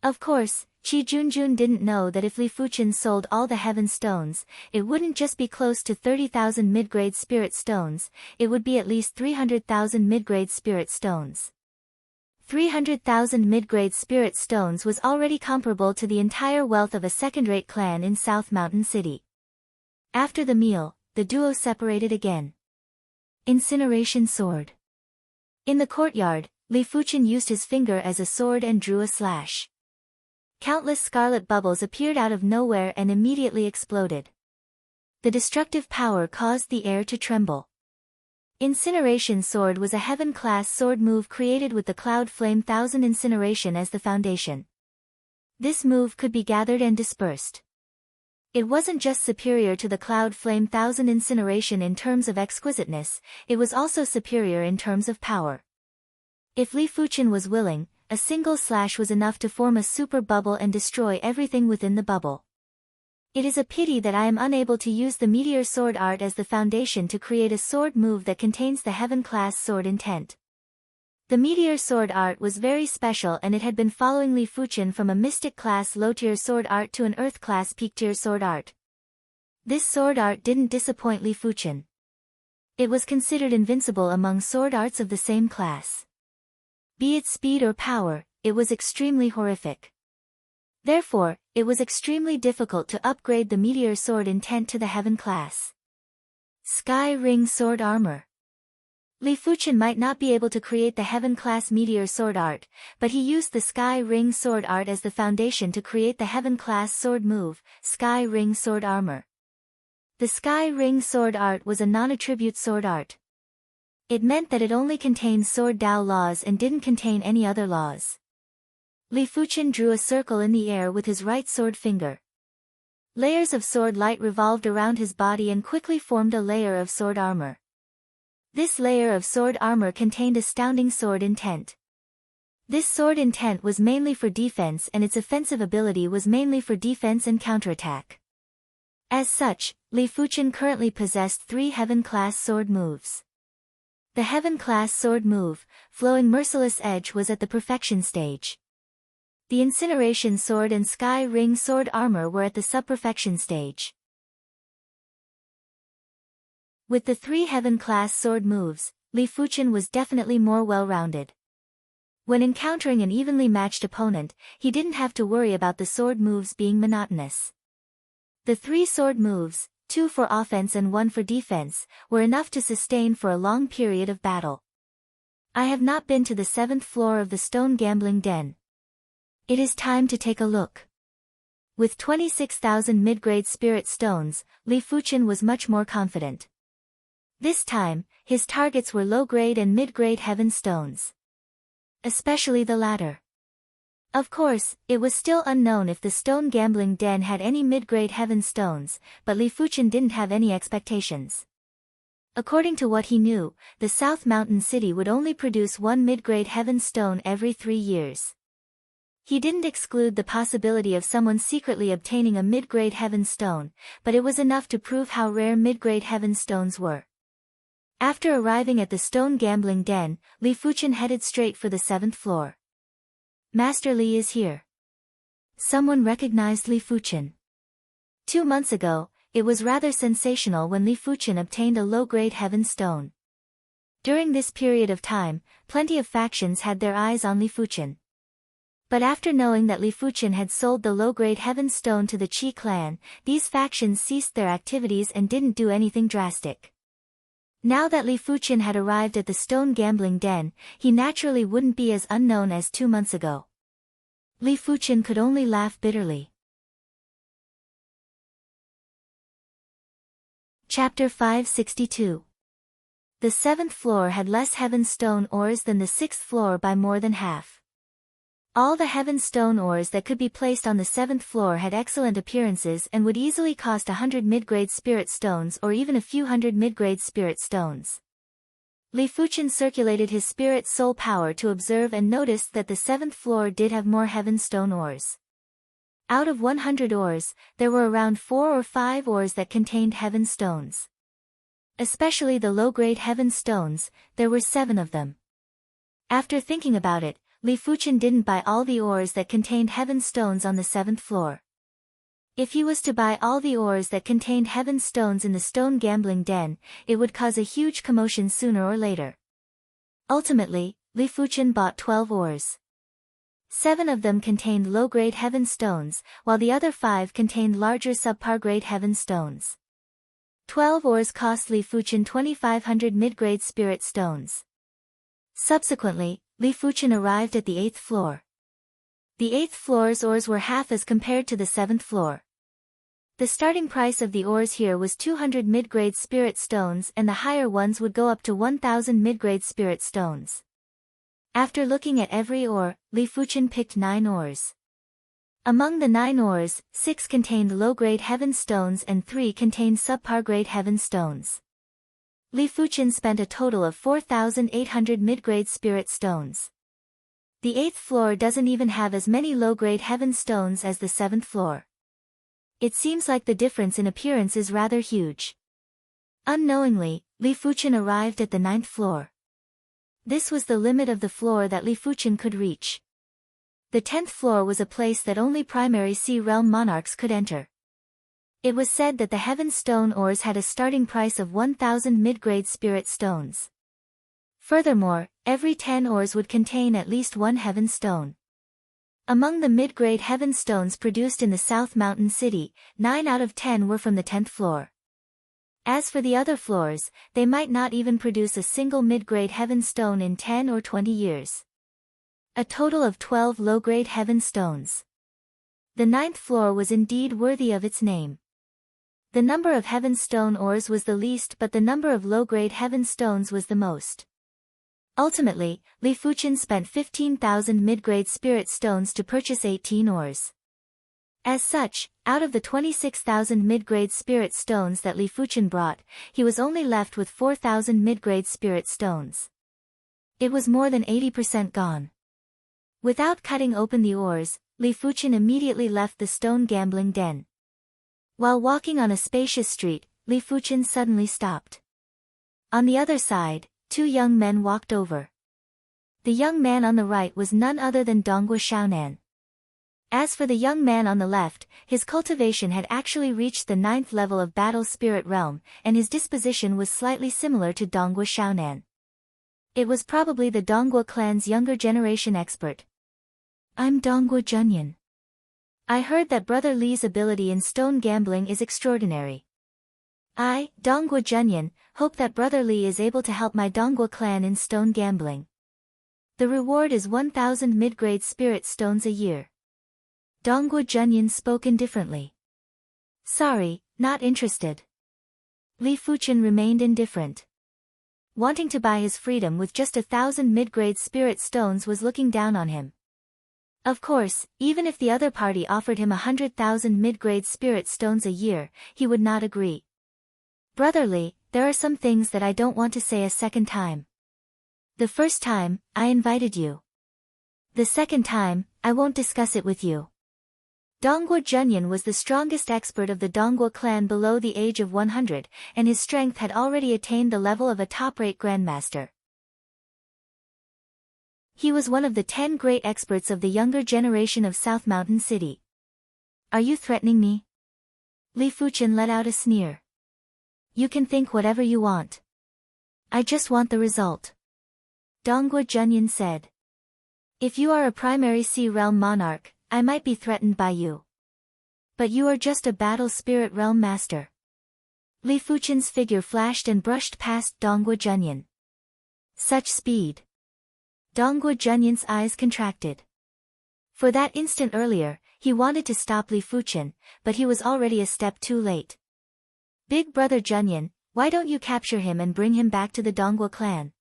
Of course, Qi Junjun didn't know that if Li Fuqian sold all the heaven stones, it wouldn't just be close to 30,000 mid-grade spirit stones, it would be at least 300,000 mid-grade spirit stones. 300,000 mid-grade spirit stones was already comparable to the entire wealth of a second-rate clan in South Mountain City. After the meal, the duo separated again. Incineration sword. In the courtyard, Li Fuchen used his finger as a sword and drew a slash. Countless scarlet bubbles appeared out of nowhere and immediately exploded. The destructive power caused the air to tremble. Incineration Sword was a heaven-class sword move created with the Cloud Flame 1000 Incineration as the foundation. This move could be gathered and dispersed. It wasn't just superior to the Cloud Flame 1000 Incineration in terms of exquisiteness, it was also superior in terms of power. If Li Fuchen was willing, a single slash was enough to form a super bubble and destroy everything within the bubble. It is a pity that I am unable to use the Meteor Sword art as the foundation to create a sword move that contains the Heaven-class sword intent. The Meteor Sword art was very special and it had been following Li Fuchen from a Mystic-class low-tier sword art to an Earth-class peak-tier sword art. This sword art didn't disappoint Li Fuchen. It was considered invincible among sword arts of the same class. Be it speed or power, it was extremely horrific. Therefore, it was extremely difficult to upgrade the Meteor Sword intent to the Heaven class. Sky Ring Sword Armor. Li Fuchen might not be able to create the Heaven class Meteor Sword art, but he used the Sky Ring Sword art as the foundation to create the Heaven class sword move, Sky Ring Sword Armor. The Sky Ring Sword art was a non-attribute sword art. It meant that it only contained Sword Dao laws and didn't contain any other laws. Li Fuchen drew a circle in the air with his right sword finger. Layers of sword light revolved around his body and quickly formed a layer of sword armor. This layer of sword armor contained astounding sword intent. This sword intent was mainly for defense and its offensive ability was mainly for defense and counterattack. As such, Li Fuchen currently possessed 3 Heaven-class sword moves. The Heaven-class sword move, Flowing Merciless Edge, was at the perfection stage. The Incineration Sword and Sky Ring Sword Armor were at the sub-perfection stage. With the 3 Heaven-class sword moves, Li Fuchen was definitely more well-rounded. When encountering an evenly matched opponent, he didn't have to worry about the sword moves being monotonous. The 3 sword moves, 2 for offense and 1 for defense, were enough to sustain for a long period of battle. I have not been to the 7th floor of the Stone Gambling Den. It is time to take a look. With 26,000 mid-grade spirit stones, Li Fuchen was much more confident. This time, his targets were low-grade and mid-grade heaven stones. Especially the latter. Of course, it was still unknown if the Stone Gambling Den had any mid-grade heaven stones, but Li Fuchen didn't have any expectations. According to what he knew, the South Mountain City would only produce 1 mid-grade heaven stone every 3 years. He didn't exclude the possibility of someone secretly obtaining a mid-grade heaven stone, but it was enough to prove how rare mid-grade heaven stones were. After arriving at the Stone Gambling Den, Li Fuchen headed straight for the 7th floor. Master Li is here. Someone recognized Li Fuchen. 2 months ago, it was rather sensational when Li Fuchen obtained a low-grade heaven stone. During this period of time, plenty of factions had their eyes on Li Fuchen. But after knowing that Li Fuchen had sold the low-grade heaven stone to the Qi clan, these factions ceased their activities and didn't do anything drastic. Now that Li Fuchen had arrived at the Stone Gambling Den, he naturally wouldn't be as unknown as 2 months ago. Li Fuchen could only laugh bitterly. Chapter 562. The 7th floor had less heaven stone ores than the 6th floor by more than half. All the heaven stone ores that could be placed on the 7th floor had excellent appearances and would easily cost 100 mid-grade spirit stones or even a few hundred mid-grade spirit stones. Li Fuchen circulated his spirit soul power to observe and noticed that the 7th floor did have more heaven stone ores. Out of 100 ores, there were around 4 or 5 ores that contained heaven stones. Especially the low-grade heaven stones, there were 7 of them. After thinking about it, Li Fuchen didn't buy all the ores that contained heaven stones on the 7th floor. If he was to buy all the ores that contained heaven stones in the Stone Gambling Den, it would cause a huge commotion sooner or later. Ultimately, Li Fuchen bought 12 ores. 7 of them contained low-grade heaven stones, while the other 5 contained larger subpar-grade heaven stones. 12 ores cost Li Fuchen 2,500 mid-grade spirit stones. Subsequently, Li Fuchen arrived at the 8th floor. The 8th floor's ores were half as compared to the 7th floor. The starting price of the ores here was 200 mid-grade spirit stones, and the higher ones would go up to 1,000 mid-grade spirit stones. After looking at every ore, Li Fuchen picked 9 ores. Among the 9 ores, 6 contained low-grade heaven stones and 3 contained subpar-grade heaven stones. Li Fuchen spent a total of 4,800 mid-grade spirit stones. The 8th floor doesn't even have as many low-grade heaven stones as the 7th floor. It seems like the difference in appearance is rather huge. Unknowingly, Li Fuchen arrived at the 9th floor. This was the limit of the floor that Li Fuchen could reach. The 10th floor was a place that only primary Sea Realm monarchs could enter. It was said that the heaven stone ores had a starting price of 1,000 mid-grade spirit stones. Furthermore, every 10 ores would contain at least 1 heaven stone. Among the mid-grade heaven stones produced in the South Mountain City, 9 out of 10 were from the 10th floor. As for the other floors, they might not even produce a single mid-grade heaven stone in 10 or 20 years. A total of 12 low-grade heaven stones. The 9th floor was indeed worthy of its name. The number of heaven stone ores was the least, but the number of low-grade heaven stones was the most. Ultimately, Li Fuchen spent 15,000 mid-grade spirit stones to purchase 18 ores. As such, out of the 26,000 mid-grade spirit stones that Li Fuchen brought, he was only left with 4,000 mid-grade spirit stones. It was more than 80% gone. Without cutting open the ores, Li Fuchen immediately left the stone gambling den. While walking on a spacious street, Li Fuchen suddenly stopped. On the other side, 2 young men walked over. The young man on the right was none other than Donghua Xiaonan. As for the young man on the left, his cultivation had actually reached the 9th level of Battle Spirit Realm, and his disposition was slightly similar to Donghua Xiaonan. It was probably the Donghua clan's younger generation expert. I'm Donghua Junyan. I heard that Brother Li's ability in stone gambling is extraordinary. I, Donghua Junyan, hope that Brother Li is able to help my Donghua clan in stone gambling. The reward is 1,000 mid-grade spirit stones a year. Donghua Junyan spoke indifferently. Sorry, not interested. Li Fuchen remained indifferent. Wanting to buy his freedom with just 1,000 mid-grade spirit stones was looking down on him. Of course, even if the other party offered him 100,000 mid-grade spirit stones a year, he would not agree. Brother Li, there are some things that I don't want to say a second time. The first time, I invited you. The second time, I won't discuss it with you. Donghua Junyan was the strongest expert of the Donghua clan below the age of 100, and his strength had already attained the level of a top-rate grandmaster. He was one of the 10 great experts of the younger generation of South Mountain City. Are you threatening me? Li Fuchen let out a sneer. You can think whatever you want. I just want the result. Donghua Junyan said. If you are a primary Sea Realm monarch, I might be threatened by you. But you are just a Battle Spirit Realm master. Li Fuchen's figure flashed and brushed past Donghua Junyan. Such speed. Donghua Junyan's eyes contracted. For that instant earlier, he wanted to stop Li Fuchen, but he was already a step too late. Big brother Junyan, why don't you capture him and bring him back to the Donghua clan?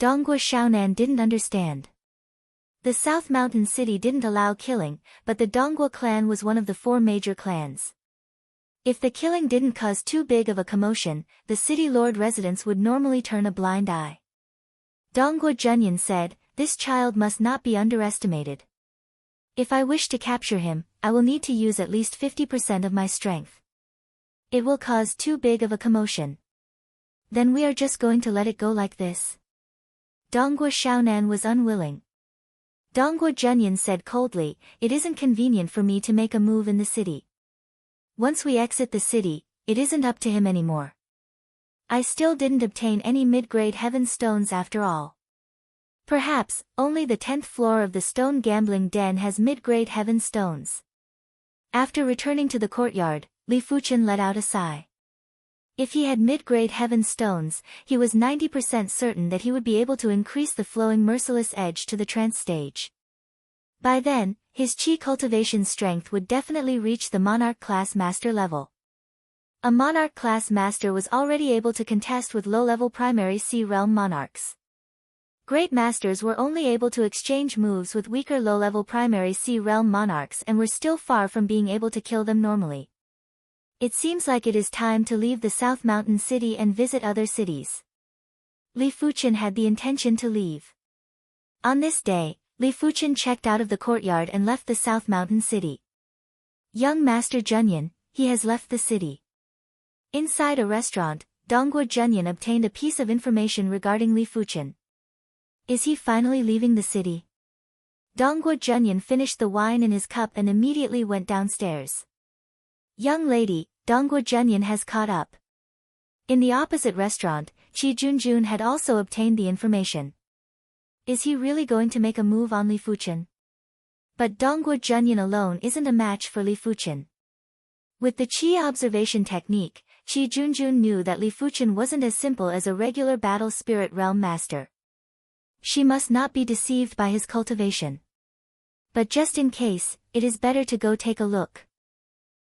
Donghua Xiaonan didn't understand. The South Mountain City didn't allow killing, but the Donghua clan was one of the 4 major clans. If the killing didn't cause too big of a commotion, the city lord residents would normally turn a blind eye. Donghua Junyan said, this child must not be underestimated. If I wish to capture him, I will need to use at least 50% of my strength. It will cause too big of a commotion. Then we are just going to let it go like this. Donghua Xiaonan was unwilling. Donghua Junyan said coldly, it isn't convenient for me to make a move in the city. Once we exit the city, it isn't up to him anymore. I still didn't obtain any mid-grade heaven stones after all. Perhaps, only the 10th floor of the stone gambling den has mid-grade heaven stones. After returning to the courtyard, Li Fuchen let out a sigh. If he had mid-grade heaven stones, he was 90% certain that he would be able to increase the flowing merciless edge to the trance stage. By then, his chi cultivation strength would definitely reach the monarch class master level. A monarch class master was already able to contest with low-level primary sea realm monarchs. Great masters were only able to exchange moves with weaker low-level primary sea realm monarchs and were still far from being able to kill them normally. It seems like it is time to leave the South Mountain City and visit other cities. Li Fuchen had the intention to leave. On this day, Li Fuchen checked out of the courtyard and left the South Mountain City. Young Master Junyan, he has left the city. Inside a restaurant, Dongguo Junyan obtained a piece of information regarding Li Fuchen. Is he finally leaving the city? Dongguo Junyan finished the wine in his cup and immediately went downstairs. Young lady, Dongguo Junyan has caught up. In the opposite restaurant, Qi Junjun had also obtained the information. Is he really going to make a move on Li Fuchen? But Dongguo Junyan alone isn't a match for Li Fuchen. With the Qi observation technique, Qi Junjun knew that Li Fuchen wasn't as simple as a regular battle spirit realm master. She must not be deceived by his cultivation. But just in case, it is better to go take a look.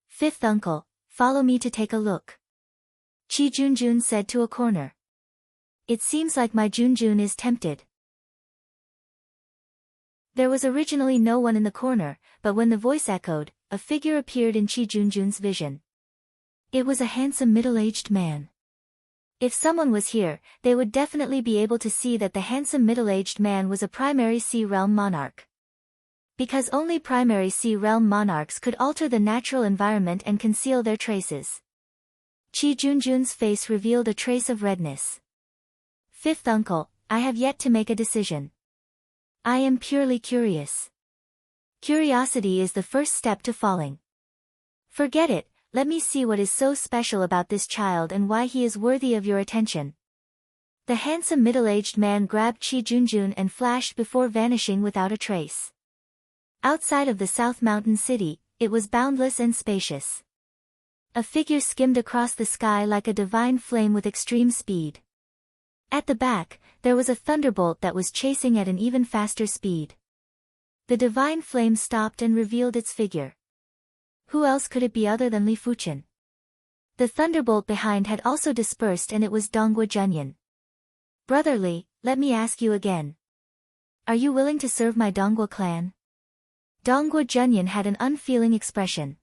Fifth uncle, follow me to take a look. Qi Junjun said to a corner. It seems like my Junjun is tempted. There was originally no one in the corner, but when the voice echoed, a figure appeared in Qi Junjun's vision. It was a handsome middle-aged man. If someone was here, they would definitely be able to see that the handsome middle-aged man was a primary sea realm monarch. Because only primary sea realm monarchs could alter the natural environment and conceal their traces. Qi Junjun's face revealed a trace of redness. Fifth uncle, I have yet to make a decision. I am purely curious. Curiosity is the first step to falling. Forget it, let me see what is so special about this child and why he is worthy of your attention. The handsome middle-aged man grabbed Qi Junjun and flashed before vanishing without a trace. Outside of the South Mountain City, it was boundless and spacious. A figure skimmed across the sky like a divine flame with extreme speed. At the back, there was a thunderbolt that was chasing at an even faster speed. The divine flame stopped and revealed its figure. Who else could it be other than Li Fuchen? The thunderbolt behind had also dispersed and it was Dongguo Junyan. Brotherly, let me ask you again. Are you willing to serve my Dongguo clan? Dongguo Junyan had an unfeeling expression.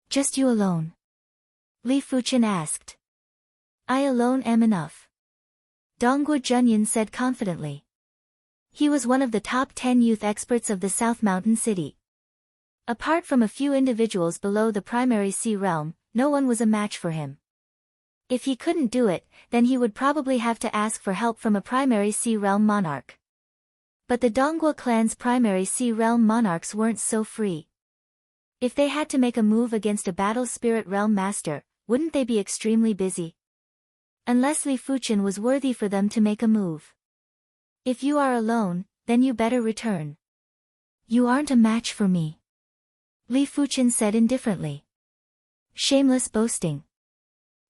Just you alone? Li Fuchen asked. I alone am enough. Dongguo Junyan said confidently. He was one of the top 10 youth experts of the South Mountain City. Apart from a few individuals below the primary sea realm, no one was a match for him. If he couldn't do it, then he would probably have to ask for help from a primary sea realm monarch. But the Dongguo clan's primary sea realm monarchs weren't so free. If they had to make a move against a battle spirit realm master, wouldn't they be extremely busy? Unless Li Fuchen was worthy for them to make a move. If you are alone, then you better return. You aren't a match for me. Li Fuchen said indifferently. Shameless boasting.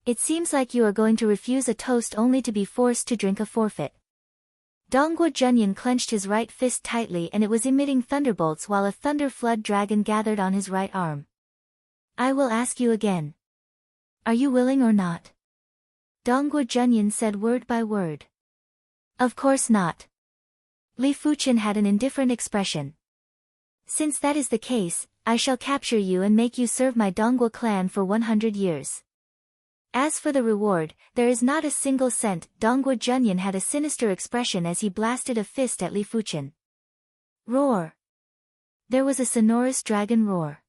It seems like you are going to refuse a toast only to be forced to drink a forfeit. Dongguo Junyan clenched his right fist tightly and it was emitting thunderbolts while a thunder flood dragon gathered on his right arm. I will ask you again. Are you willing or not? Dongguo Junyan said word by word. Of course not. Li Fuchen had an indifferent expression. Since that is the case, I shall capture you and make you serve my Dongguo clan for 100 years. As for the reward, there is not a single cent. Dongguo Junyan had a sinister expression as he blasted a fist at Li Fuchen. Roar! There was a sonorous dragon roar.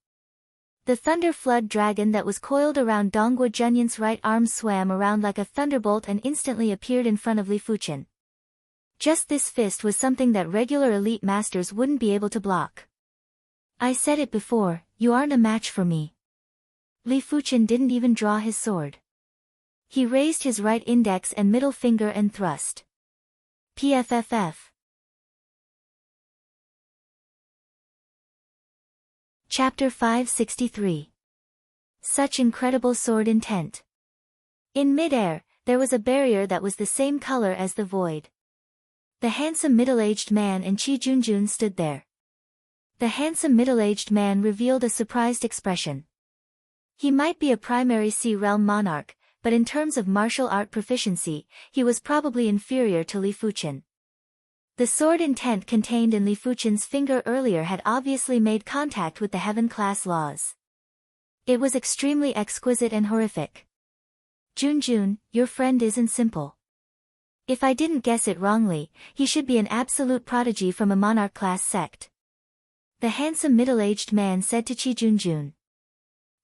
The thunder flood dragon that was coiled around Dongguo Junyan's right arm swam around like a thunderbolt and instantly appeared in front of Li Fuchen. Just this fist was something that regular elite masters wouldn't be able to block. I said it before, you aren't a match for me. Li Fuchen didn't even draw his sword. He raised his right index and middle finger and thrust. PFFF. Chapter 563. Such incredible sword intent. In mid-air, there was a barrier that was the same color as the void. The handsome middle-aged man and Qi Junjun stood there. The handsome middle-aged man revealed a surprised expression. He might be a primary Sea Realm monarch, but in terms of martial art proficiency, he was probably inferior to Li Fuchen. The sword intent contained in Li Fuchen's finger earlier had obviously made contact with the heaven-class laws. It was extremely exquisite and horrific. Junjun, your friend isn't simple. If I didn't guess it wrongly, he should be an absolute prodigy from a monarch-class sect. The handsome middle-aged man said to Qi Junjun.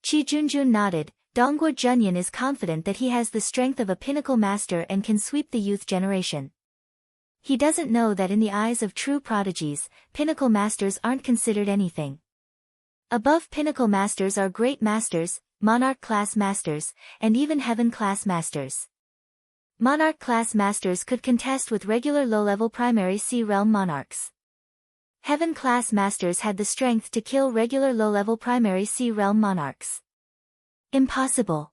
Qi Junjun nodded. Dongguo Junyan is confident that he has the strength of a pinnacle master and can sweep the youth generation. He doesn't know that in the eyes of true prodigies, pinnacle masters aren't considered anything. Above pinnacle masters are great masters, monarch-class masters, and even heaven-class masters. Monarch-class masters could contest with regular low-level primary Sea Realm monarchs. Heaven-class masters had the strength to kill regular low-level primary Sea Realm monarchs. Impossible.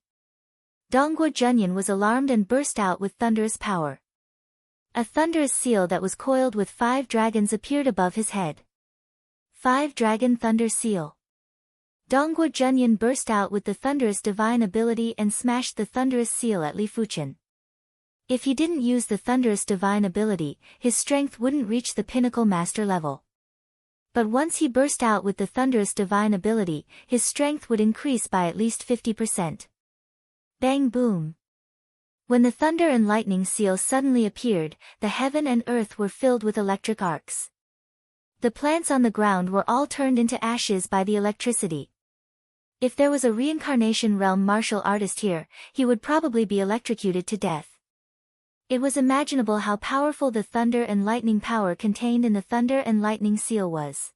Dongguo Junyan was alarmed and burst out with thunderous power. A thunderous seal that was coiled with 5 dragons appeared above his head. 5-dragon thunder seal. Dongguo Junyan burst out with the thunderous divine ability and smashed the thunderous seal at Li Fuchen. If he didn't use the thunderous divine ability, his strength wouldn't reach the pinnacle master level. But once he burst out with the thunderous divine ability, his strength would increase by at least 50%. Bang boom. When the thunder and lightning seal suddenly appeared, the heaven and earth were filled with electric arcs. The plants on the ground were all turned into ashes by the electricity. If there was a reincarnation realm martial artist here, he would probably be electrocuted to death. It was imaginable how powerful the thunder and lightning power contained in the thunder and lightning seal was.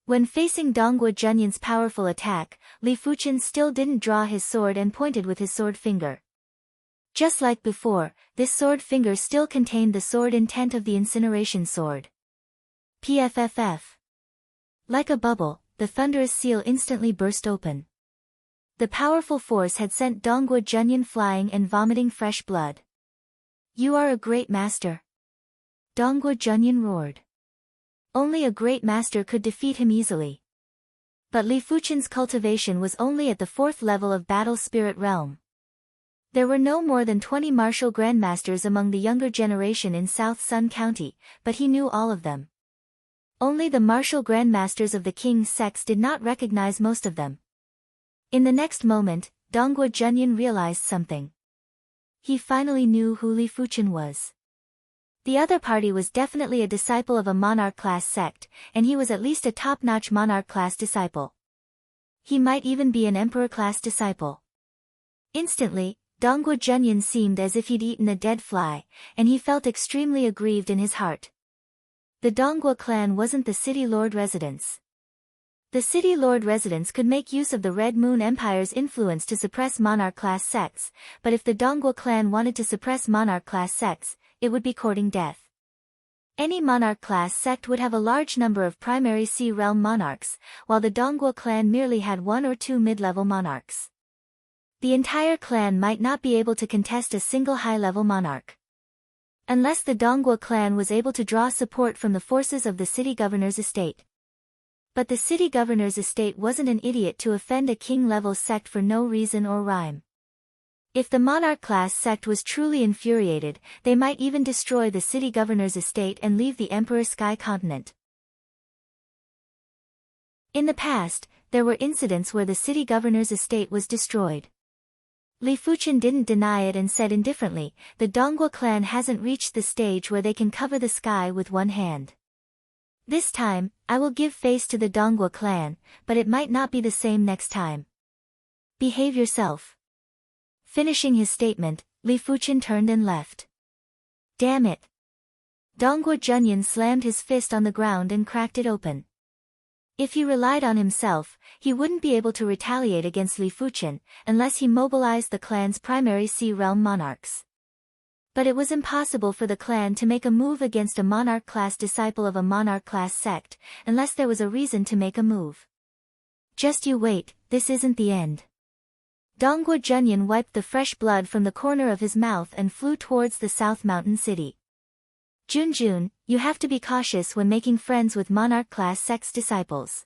When facing Dongguo Junyan's powerful attack, Li Fuchen still didn't draw his sword and pointed with his sword finger. Just like before, this sword finger still contained the sword intent of the incineration sword. PFFF. Like a bubble, the thunderous seal instantly burst open. The powerful force had sent Dongguo Junyan flying and vomiting fresh blood. You are a great master. Dongguo Junyan roared. Only a great master could defeat him easily. But Li Fuchen's cultivation was only at the 4th level of Battle Spirit Realm. There were no more than 20 martial grandmasters among the younger generation in South Sun County, but he knew all of them. Only the martial grandmasters of the king's sects did not recognize most of them. In the next moment, Dongguo Junyan realized something. He finally knew who Li Fuchen was. The other party was definitely a disciple of a monarch-class sect, and he was at least a top-notch monarch-class disciple. He might even be an emperor-class disciple. Instantly, Dongguo Junyan seemed as if he'd eaten a dead fly, and he felt extremely aggrieved in his heart. The Dongguo clan wasn't the city lord residence. The city lord residence could make use of the Red Moon Empire's influence to suppress monarch-class sects, but if the Dongguo clan wanted to suppress monarch-class sects, it would be courting death. Any monarch-class sect would have a large number of primary Sea Realm monarchs, while the Dongguo clan merely had 1 or 2 mid-level monarchs. The entire clan might not be able to contest a single high-level monarch. Unless the Dongguo clan was able to draw support from the forces of the city governor's estate. But the city governor's estate wasn't an idiot to offend a king-level sect for no reason or rhyme. If the monarch-class sect was truly infuriated, they might even destroy the city governor's estate and leave the Emperor Sky Continent. In the past, there were incidents where the city governor's estate was destroyed. Li Fuchen didn't deny it and said indifferently, the Dongguo clan hasn't reached the stage where they can cover the sky with one hand. This time, I will give face to the Dongguo clan, but it might not be the same next time. Behave yourself. Finishing his statement, Li Fuchen turned and left. Damn it. Dongguo Junyan slammed his fist on the ground and cracked it open. If he relied on himself, he wouldn't be able to retaliate against Li Fuchen, unless he mobilized the clan's primary Sea Realm monarchs. But it was impossible for the clan to make a move against a monarch-class disciple of a monarch-class sect, unless there was a reason to make a move. Just you wait, this isn't the end. Dongguo Junyan wiped the fresh blood from the corner of his mouth and flew towards the South Mountain City. Junjun, you have to be cautious when making friends with monarch-class sects disciples.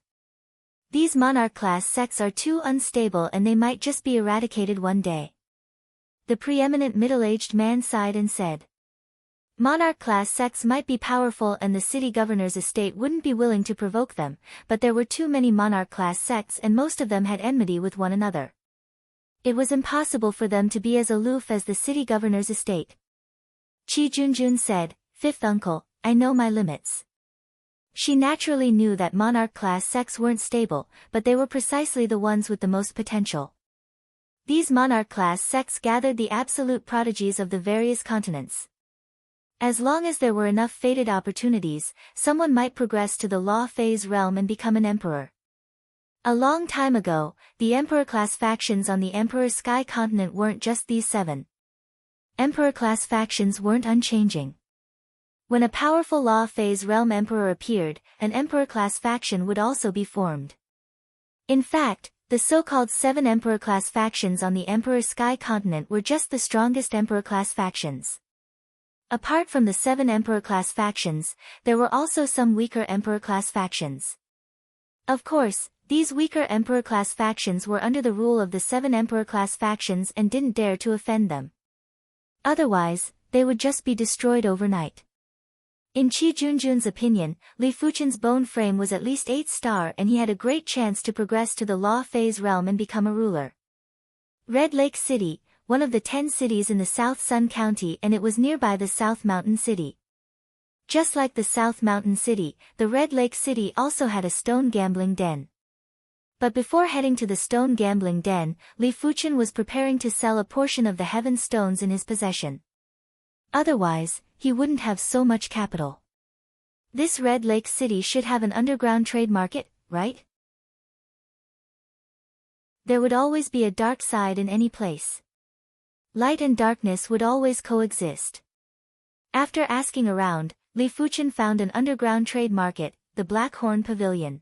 These monarch-class sects are too unstable and they might just be eradicated one day. The preeminent middle-aged man sighed and said. Monarch-class sects might be powerful and the city governor's estate wouldn't be willing to provoke them, but there were too many monarch-class sects and most of them had enmity with one another. It was impossible for them to be as aloof as the city governor's estate. Qi Junjun said, Fifth uncle, I know my limits. She naturally knew that monarch-class sects weren't stable, but they were precisely the ones with the most potential. These monarch-class sects gathered the absolute prodigies of the various continents. As long as there were enough fated opportunities, someone might progress to the law phase realm and become an emperor. A long time ago, the emperor-class factions on the Emperor's Sky continent weren't just these 7. Emperor-class factions weren't unchanging. When a powerful law phase realm emperor appeared, an emperor-class faction would also be formed. In fact, the so-called 7 emperor-class factions on the Emperor's Sky continent were just the strongest emperor-class factions. Apart from the 7 emperor-class factions, there were also some weaker emperor-class factions. Of course, these weaker emperor-class factions were under the rule of the 7 emperor-class factions and didn't dare to offend them. Otherwise, they would just be destroyed overnight. In Qi Junjun's opinion, Li Fuchen's bone frame was at least 8-star and he had a great chance to progress to the law phase realm and become a ruler. Red Lake City, one of the 10 cities in the South Sun County, and it was nearby the South Mountain City. Just like the South Mountain City, the Red Lake City also had a stone gambling den. But before heading to the stone gambling den, Li Fuchen was preparing to sell a portion of the heaven stones in his possession. Otherwise, he wouldn't have so much capital. This Red Lake City should have an underground trade market, right? There would always be a dark side in any place. Light and darkness would always coexist. After asking around, Li Fuchen found an underground trade market, the Blackhorn Pavilion.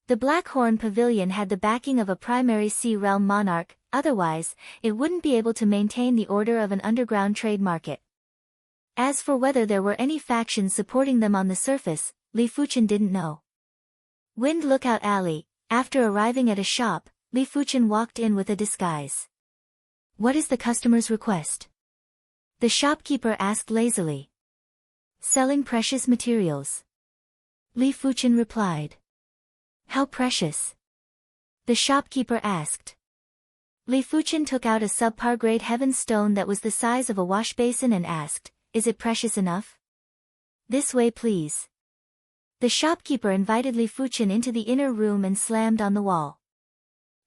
The Blackhorn Pavilion had the backing of a primary sea realm monarch, otherwise, it wouldn't be able to maintain the order of an underground trade market. As for whether there were any factions supporting them on the surface, Li Fuchen didn't know. Wind Lookout Alley. After arriving at a shop, Li Fuchen walked in with a disguise. What is the customer's request? The shopkeeper asked lazily. Selling precious materials. Li Fuchen replied. How precious? The shopkeeper asked. Li Fuchen took out a subpar grade heaven stone that was the size of a wash basin and asked, Is it precious enough? This way please. The shopkeeper invited Li Fuchen into the inner room and slammed on the wall.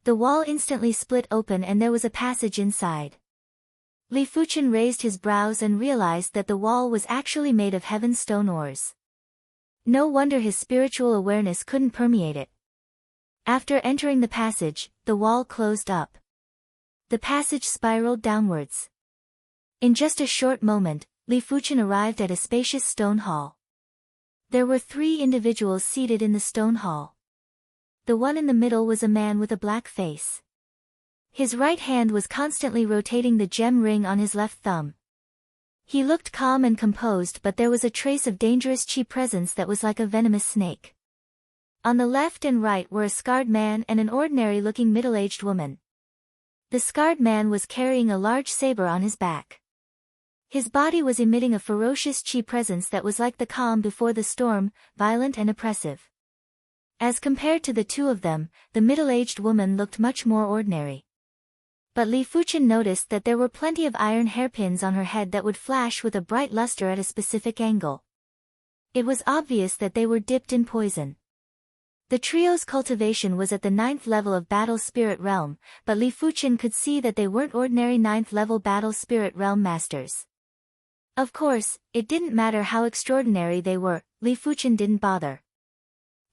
The wall instantly split open and there was a passage inside. Li Fuchen raised his brows and realized that the wall was actually made of heaven stone ores. No wonder his spiritual awareness couldn't permeate it. After entering the passage, the wall closed up. The passage spiraled downwards. In just a short moment, Li Fuchen arrived at a spacious stone hall. There were 3 individuals seated in the stone hall. The one in the middle was a man with a black face. His right hand was constantly rotating the gem ring on his left thumb. He looked calm and composed, but there was a trace of dangerous qi presence that was like a venomous snake. On the left and right were a scarred man and an ordinary-looking middle-aged woman. The scarred man was carrying a large saber on his back. His body was emitting a ferocious qi presence that was like the calm before the storm, violent and oppressive. As compared to the 2 of them, the middle-aged woman looked much more ordinary. But Li Fuchen noticed that there were plenty of iron hairpins on her head that would flash with a bright luster at a specific angle. It was obvious that they were dipped in poison. The trio's cultivation was at the 9th level of Battle Spirit Realm, but Li Fuchen could see that they weren't ordinary 9th level Battle Spirit Realm masters. Of course, it didn't matter how extraordinary they were, Li Fuchen didn't bother.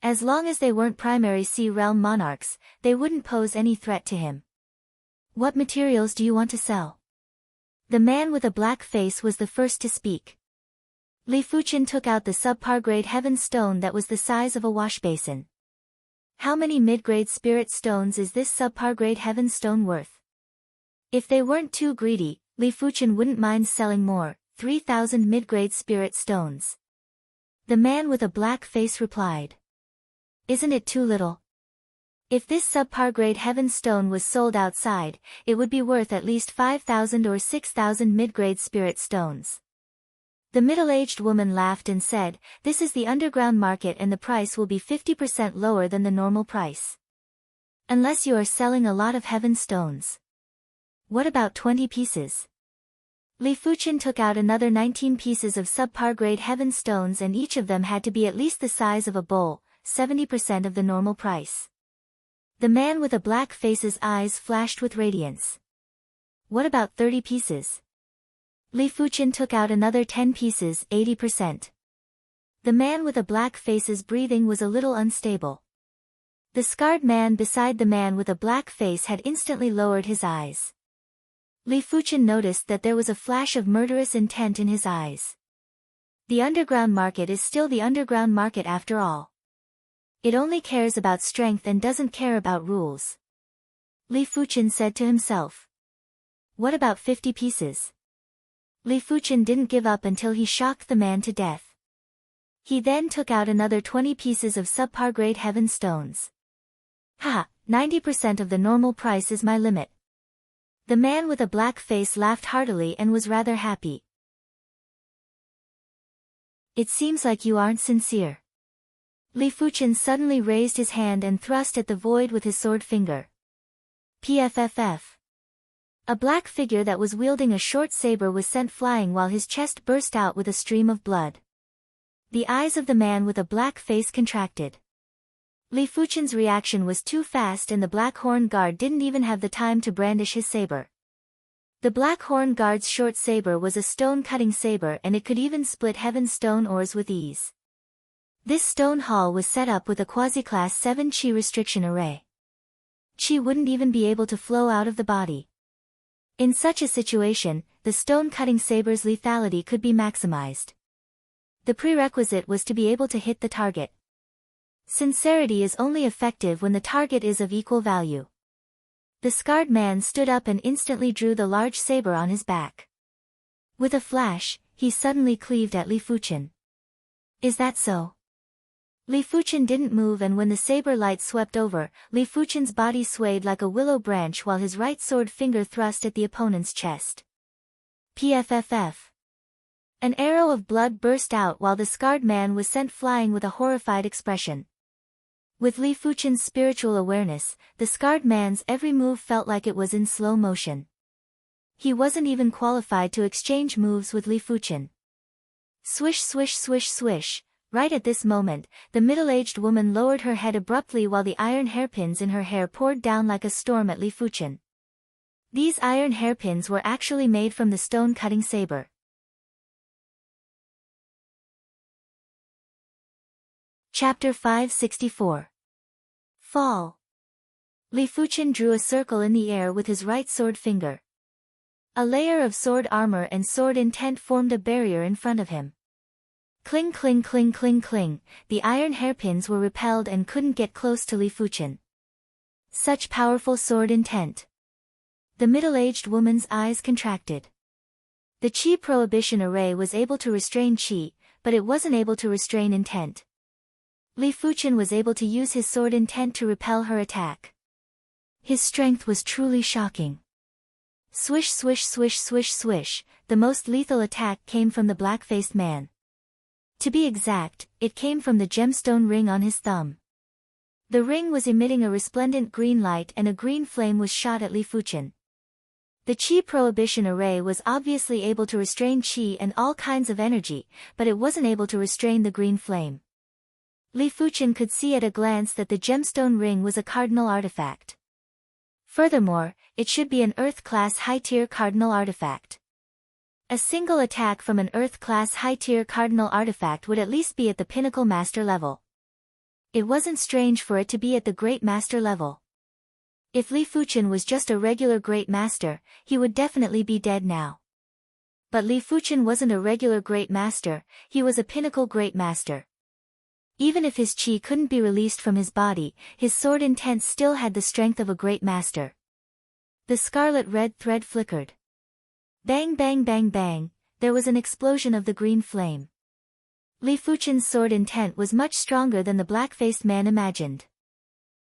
As long as they weren't primary sea realm monarchs, they wouldn't pose any threat to him. What materials do you want to sell? The man with a black face was the first to speak. Li Fuchen took out the subpar grade heaven stone that was the size of a wash basin. How many mid-grade spirit stones is this subpar grade heaven stone worth? If they weren't too greedy, Li Fuchen wouldn't mind selling more, 3,000 mid-grade spirit stones. The man with a black face replied. Isn't it too little? If this subpar grade heaven stone was sold outside, it would be worth at least 5,000 or 6,000 mid-grade spirit stones. The middle-aged woman laughed and said, this is the underground market and the price will be 50% lower than the normal price. Unless you are selling a lot of heaven stones. What about 20 pieces? Li Fuchen took out another 19 pieces of subpar grade heaven stones and each of them had to be at least the size of a bowl, 70% of the normal price. The man with a black face's eyes flashed with radiance. What about 30 pieces? Li Fuchen took out another 10 pieces, 80%. The man with a black face's breathing was a little unstable. The scarred man beside the man with a black face had instantly lowered his eyes. Li Fuchen noticed that there was a flash of murderous intent in his eyes. The underground market is still the underground market after all. It only cares about strength and doesn't care about rules. Li Fuchen said to himself. What about 50 pieces? Li Fuchen didn't give up until he shocked the man to death. He then took out another 20 pieces of subpar grade heaven stones. Ha, 90% of the normal price is my limit. The man with a black face laughed heartily and was rather happy. It seems like you aren't sincere. Li Fuchen suddenly raised his hand and thrust at the void with his sword finger. Pfff. A black figure that was wielding a short saber was sent flying while his chest burst out with a stream of blood. The eyes of the man with a black face contracted. Li Fuchen's reaction was too fast and the Black Horn Guard didn't even have the time to brandish his saber. The Black Horn Guard's short saber was a stone-cutting saber and it could even split heaven stone ores with ease. This stone hall was set up with a quasi-class 7 chi restriction array. Chi wouldn't even be able to flow out of the body. In such a situation, the stone-cutting saber's lethality could be maximized. The prerequisite was to be able to hit the target. Sincerity is only effective when the target is of equal value. The scarred man stood up and instantly drew the large saber on his back. With a flash, he suddenly cleaved at Li Fuchen. Is that so? Li Fuchen didn't move and when the saber light swept over, Li Fuchen's body swayed like a willow branch while his right sword finger thrust at the opponent's chest. Pfff. An arrow of blood burst out while the scarred man was sent flying with a horrified expression. With Li Fuchen's spiritual awareness, the scarred man's every move felt like it was in slow motion. He wasn't even qualified to exchange moves with Li Fuchen. Swish swish swish swish. Right at this moment, the middle-aged woman lowered her head abruptly while the iron hairpins in her hair poured down like a storm at Li Fuchen. These iron hairpins were actually made from the stone-cutting saber. Chapter 564. Fall. Li Fuchen drew a circle in the air with his right sword finger. A layer of sword armor and sword intent formed a barrier in front of him. Cling cling cling cling cling, the iron hairpins were repelled and couldn't get close to Li Fuchen. Such powerful sword intent. The middle-aged woman's eyes contracted. The Qi prohibition array was able to restrain Qi, but it wasn't able to restrain intent. Li Fuchen was able to use his sword intent to repel her attack. His strength was truly shocking. Swish swish swish swish swish, the most lethal attack came from the black-faced man. To be exact, it came from the gemstone ring on his thumb. The ring was emitting a resplendent green light and a green flame was shot at Li Fuchen. The Qi prohibition array was obviously able to restrain Qi and all kinds of energy, but it wasn't able to restrain the green flame. Li Fuchen could see at a glance that the gemstone ring was a cardinal artifact. Furthermore, it should be an Earth-class high-tier cardinal artifact. A single attack from an Earth-class high-tier cardinal artifact would at least be at the pinnacle master level. It wasn't strange for it to be at the great master level. If Li Fuchen was just a regular great master, he would definitely be dead now. But Li Fuchen wasn't a regular great master, he was a pinnacle great master. Even if his chi couldn't be released from his body, his sword intent still had the strength of a great master. The scarlet red thread flickered. Bang bang bang bang, there was an explosion of the green flame. Li Fuchen's sword intent was much stronger than the black-faced man imagined.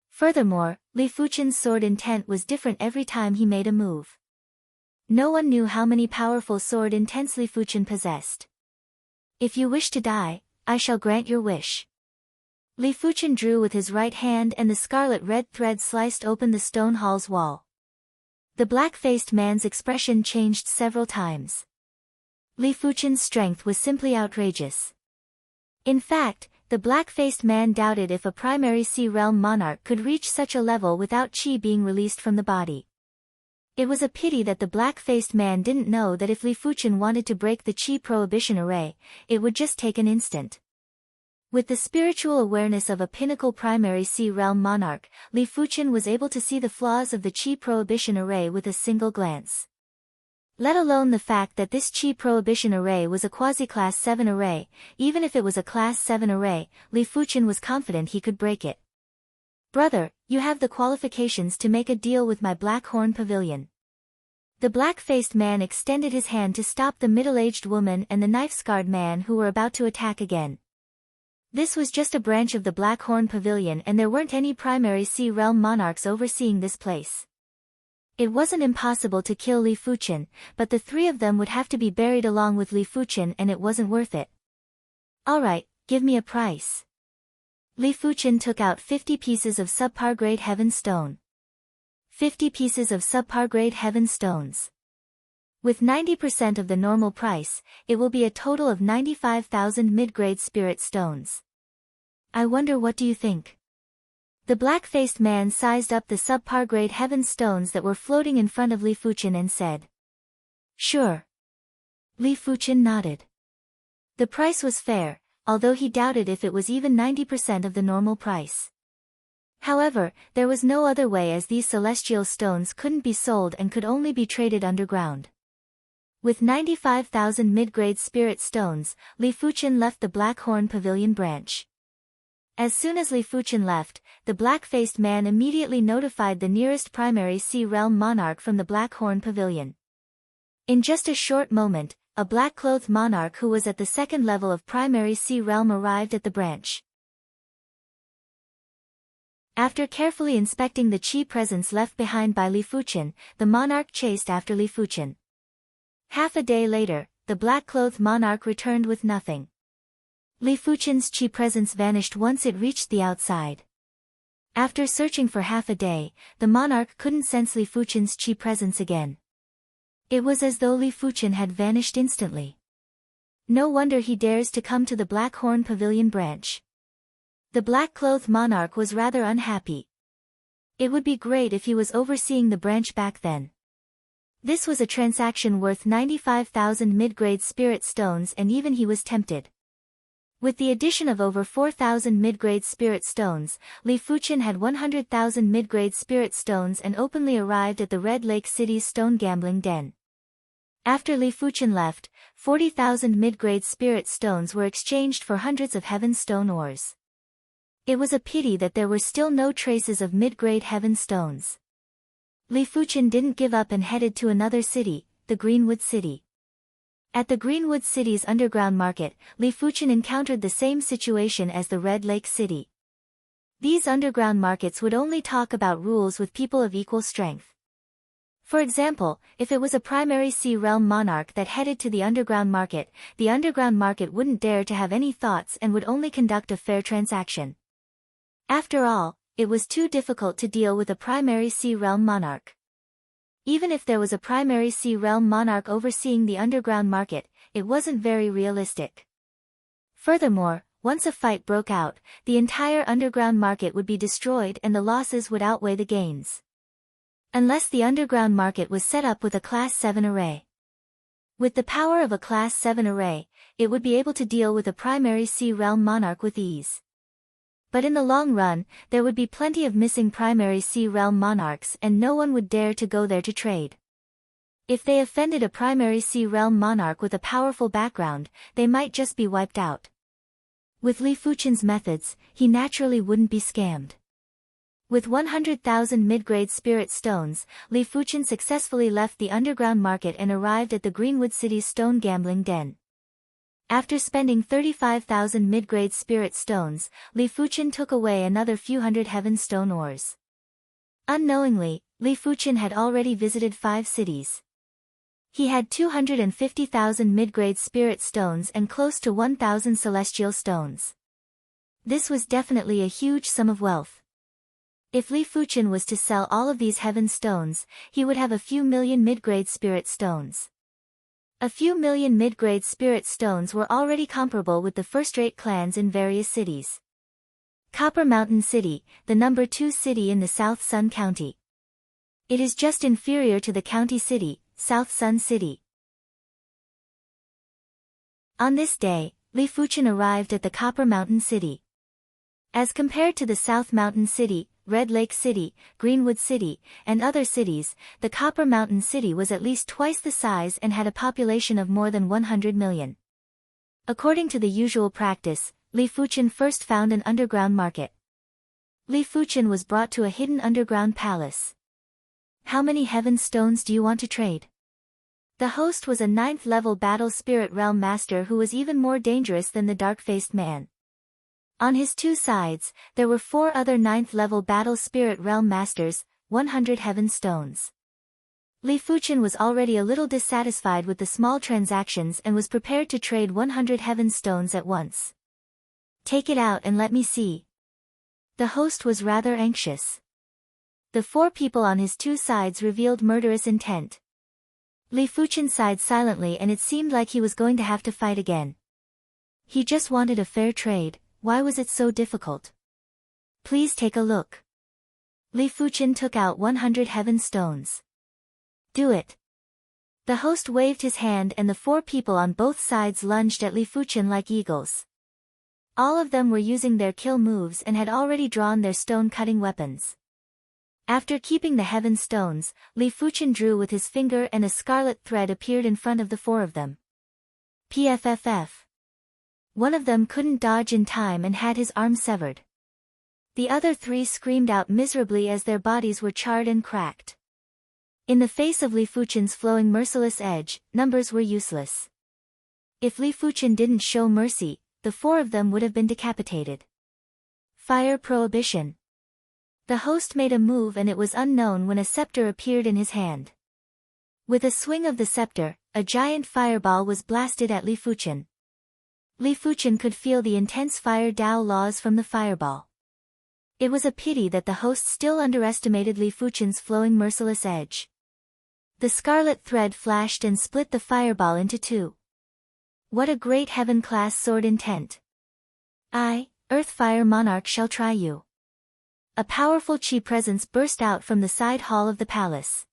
Furthermore, Li Fuchen's sword intent was different every time he made a move. No one knew how many powerful sword intents Li Fuchen possessed. If you wish to die, I shall grant your wish. Li Fuchen drew with his right hand and the scarlet red thread sliced open the stone hall's wall. The black-faced man's expression changed several times. Li Fuchen's strength was simply outrageous. In fact, the black-faced man doubted if a primary sea realm monarch could reach such a level without chi being released from the body. It was a pity that the black-faced man didn't know that if Li Fuchen wanted to break the chi prohibition array, it would just take an instant. With the spiritual awareness of a pinnacle primary sea realm monarch, Li Fuchen was able to see the flaws of the chi prohibition array with a single glance. Let alone the fact that this chi prohibition array was a quasi-class 7 array, even if it was a class 7 array, Li Fuchen was confident he could break it. Brother, you have the qualifications to make a deal with my Black Horn Pavilion. The black-faced man extended his hand to stop the middle-aged woman and the knife-scarred man who were about to attack again. This was just a branch of the Black Horn Pavilion and there weren't any primary sea realm monarchs overseeing this place. It wasn't impossible to kill Li Fuchen, but the three of them would have to be buried along with Li Fuchen and it wasn't worth it. Alright, give me a price. Li Fuchen took out 50 pieces of subpar grade heaven stone. 50 pieces of subpar grade heaven stones. With 90% of the normal price, it will be a total of 95,000 mid-grade spirit stones. I wonder what do you think? The black-faced man sized up the subpar grade heaven stones that were floating in front of Li Fuchen and said. Sure. Li Fuchen nodded. The price was fair, although he doubted if it was even 90% of the normal price. However, there was no other way as these celestial stones couldn't be sold and could only be traded underground. With 95,000 mid-grade spirit stones, Li Fuchen left the Black Horn Pavilion branch. As soon as Li Fuchen left, the black-faced man immediately notified the nearest primary sea realm monarch from the Black Horn Pavilion. In just a short moment, a black-clothed monarch who was at the second level of primary sea realm arrived at the branch. After carefully inspecting the chi presence left behind by Li Fuchen, the monarch chased after Li Fuchen. Half a day later, the black-clothed monarch returned with nothing. Li Fuchen's chi presence vanished once it reached the outside. After searching for half a day, the monarch couldn't sense Li Fuchen's chi presence again. It was as though Li Fuchen had vanished instantly. No wonder he dares to come to the Black Horn Pavilion branch. The black-clothed monarch was rather unhappy. It would be great if he was overseeing the branch back then. This was a transaction worth 95,000 mid-grade spirit stones and even he was tempted. With the addition of over 4,000 mid-grade spirit stones, Li Fuchen had 100,000 mid-grade spirit stones and openly arrived at the Red Lake City's stone gambling den. After Li Fuchen left, 40,000 mid-grade spirit stones were exchanged for hundreds of heaven stone ores. It was a pity that there were still no traces of mid-grade heaven stones. Li Fuchen didn't give up and headed to another city, the Greenwood City. At the Greenwood City's underground market, Li Fuchen encountered the same situation as the Red Lake City. These underground markets would only talk about rules with people of equal strength. For example, if it was a primary sea realm monarch that headed to the underground market wouldn't dare to have any thoughts and would only conduct a fair transaction. After all, it was too difficult to deal with a primary sea realm monarch. Even if there was a primary sea realm monarch overseeing the underground market, it wasn't very realistic. Furthermore, once a fight broke out, the entire underground market would be destroyed and the losses would outweigh the gains. Unless the underground market was set up with a Class 7 array. With the power of a Class 7 array, it would be able to deal with a primary sea realm monarch with ease. But in the long run, there would be plenty of missing primary sea realm monarchs and no one would dare to go there to trade. If they offended a primary sea realm monarch with a powerful background, they might just be wiped out. With Li Fuchen's methods, he naturally wouldn't be scammed. With 100,000 mid-grade spirit stones, Li Fuchen successfully left the underground market and arrived at the Greenwood City's stone gambling den. After spending 35,000 mid-grade spirit stones, Li Fuchen took away another few hundred heaven stone ores. Unknowingly, Li Fuchen had already visited 5 cities. He had 250,000 mid-grade spirit stones and close to 1,000 celestial stones. This was definitely a huge sum of wealth. If Li Fuchen was to sell all of these heaven stones, he would have a few million mid-grade spirit stones. A few million mid-grade spirit stones were already comparable with the first-rate clans in various cities. Copper Mountain City, the number 2 city in the South Sun County. It is just inferior to the county city, South Sun City. On this day, Li Fuchen arrived at the Copper Mountain City. As compared to the South Mountain City, Red Lake City, Greenwood City, and other cities, the Copper Mountain City was at least twice the size and had a population of more than 100 million. According to the usual practice, Li Fuchen first found an underground market. Li Fuchen was brought to a hidden underground palace. How many heaven stones do you want to trade? The host was a 9th-level battle spirit realm master who was even more dangerous than the dark-faced man. On his 2 sides, there were 4 other 9th-level battle spirit realm masters, 100 heaven stones. Li Fuchen was already a little dissatisfied with the small transactions and was prepared to trade 100 heaven stones at once. Take it out and let me see. The host was rather anxious. The 4 people on his 2 sides revealed murderous intent. Li Fuchen sighed silently and it seemed like he was going to have to fight again. He just wanted a fair trade, why was it so difficult? Please take a look. Li Fuchen took out 100 heaven stones. Do it. The host waved his hand and the 4 people on both sides lunged at Li Fuchen like eagles. All of them were using their kill moves and had already drawn their stone-cutting weapons. After keeping the heaven stones, Li Fuchen drew with his finger and a scarlet thread appeared in front of the 4 of them. PFFF. One of them couldn't dodge in time and had his arm severed. The other 3 screamed out miserably as their bodies were charred and cracked. In the face of Li Fuchen's flowing merciless edge, numbers were useless. If Li Fuchen didn't show mercy, the 4 of them would have been decapitated. Fire prohibition. The host made a move and it was unknown when a scepter appeared in his hand. With a swing of the scepter, a giant fireball was blasted at Li Fuchen. Li Fuchen could feel the intense fire Tao laws from the fireball. It was a pity that the host still underestimated Li Fuchen's flowing merciless edge. The scarlet thread flashed and split the fireball into 2. What a great heaven-class sword intent. I, Earthfire Monarch shall try you. A powerful chi presence burst out from the side hall of the palace.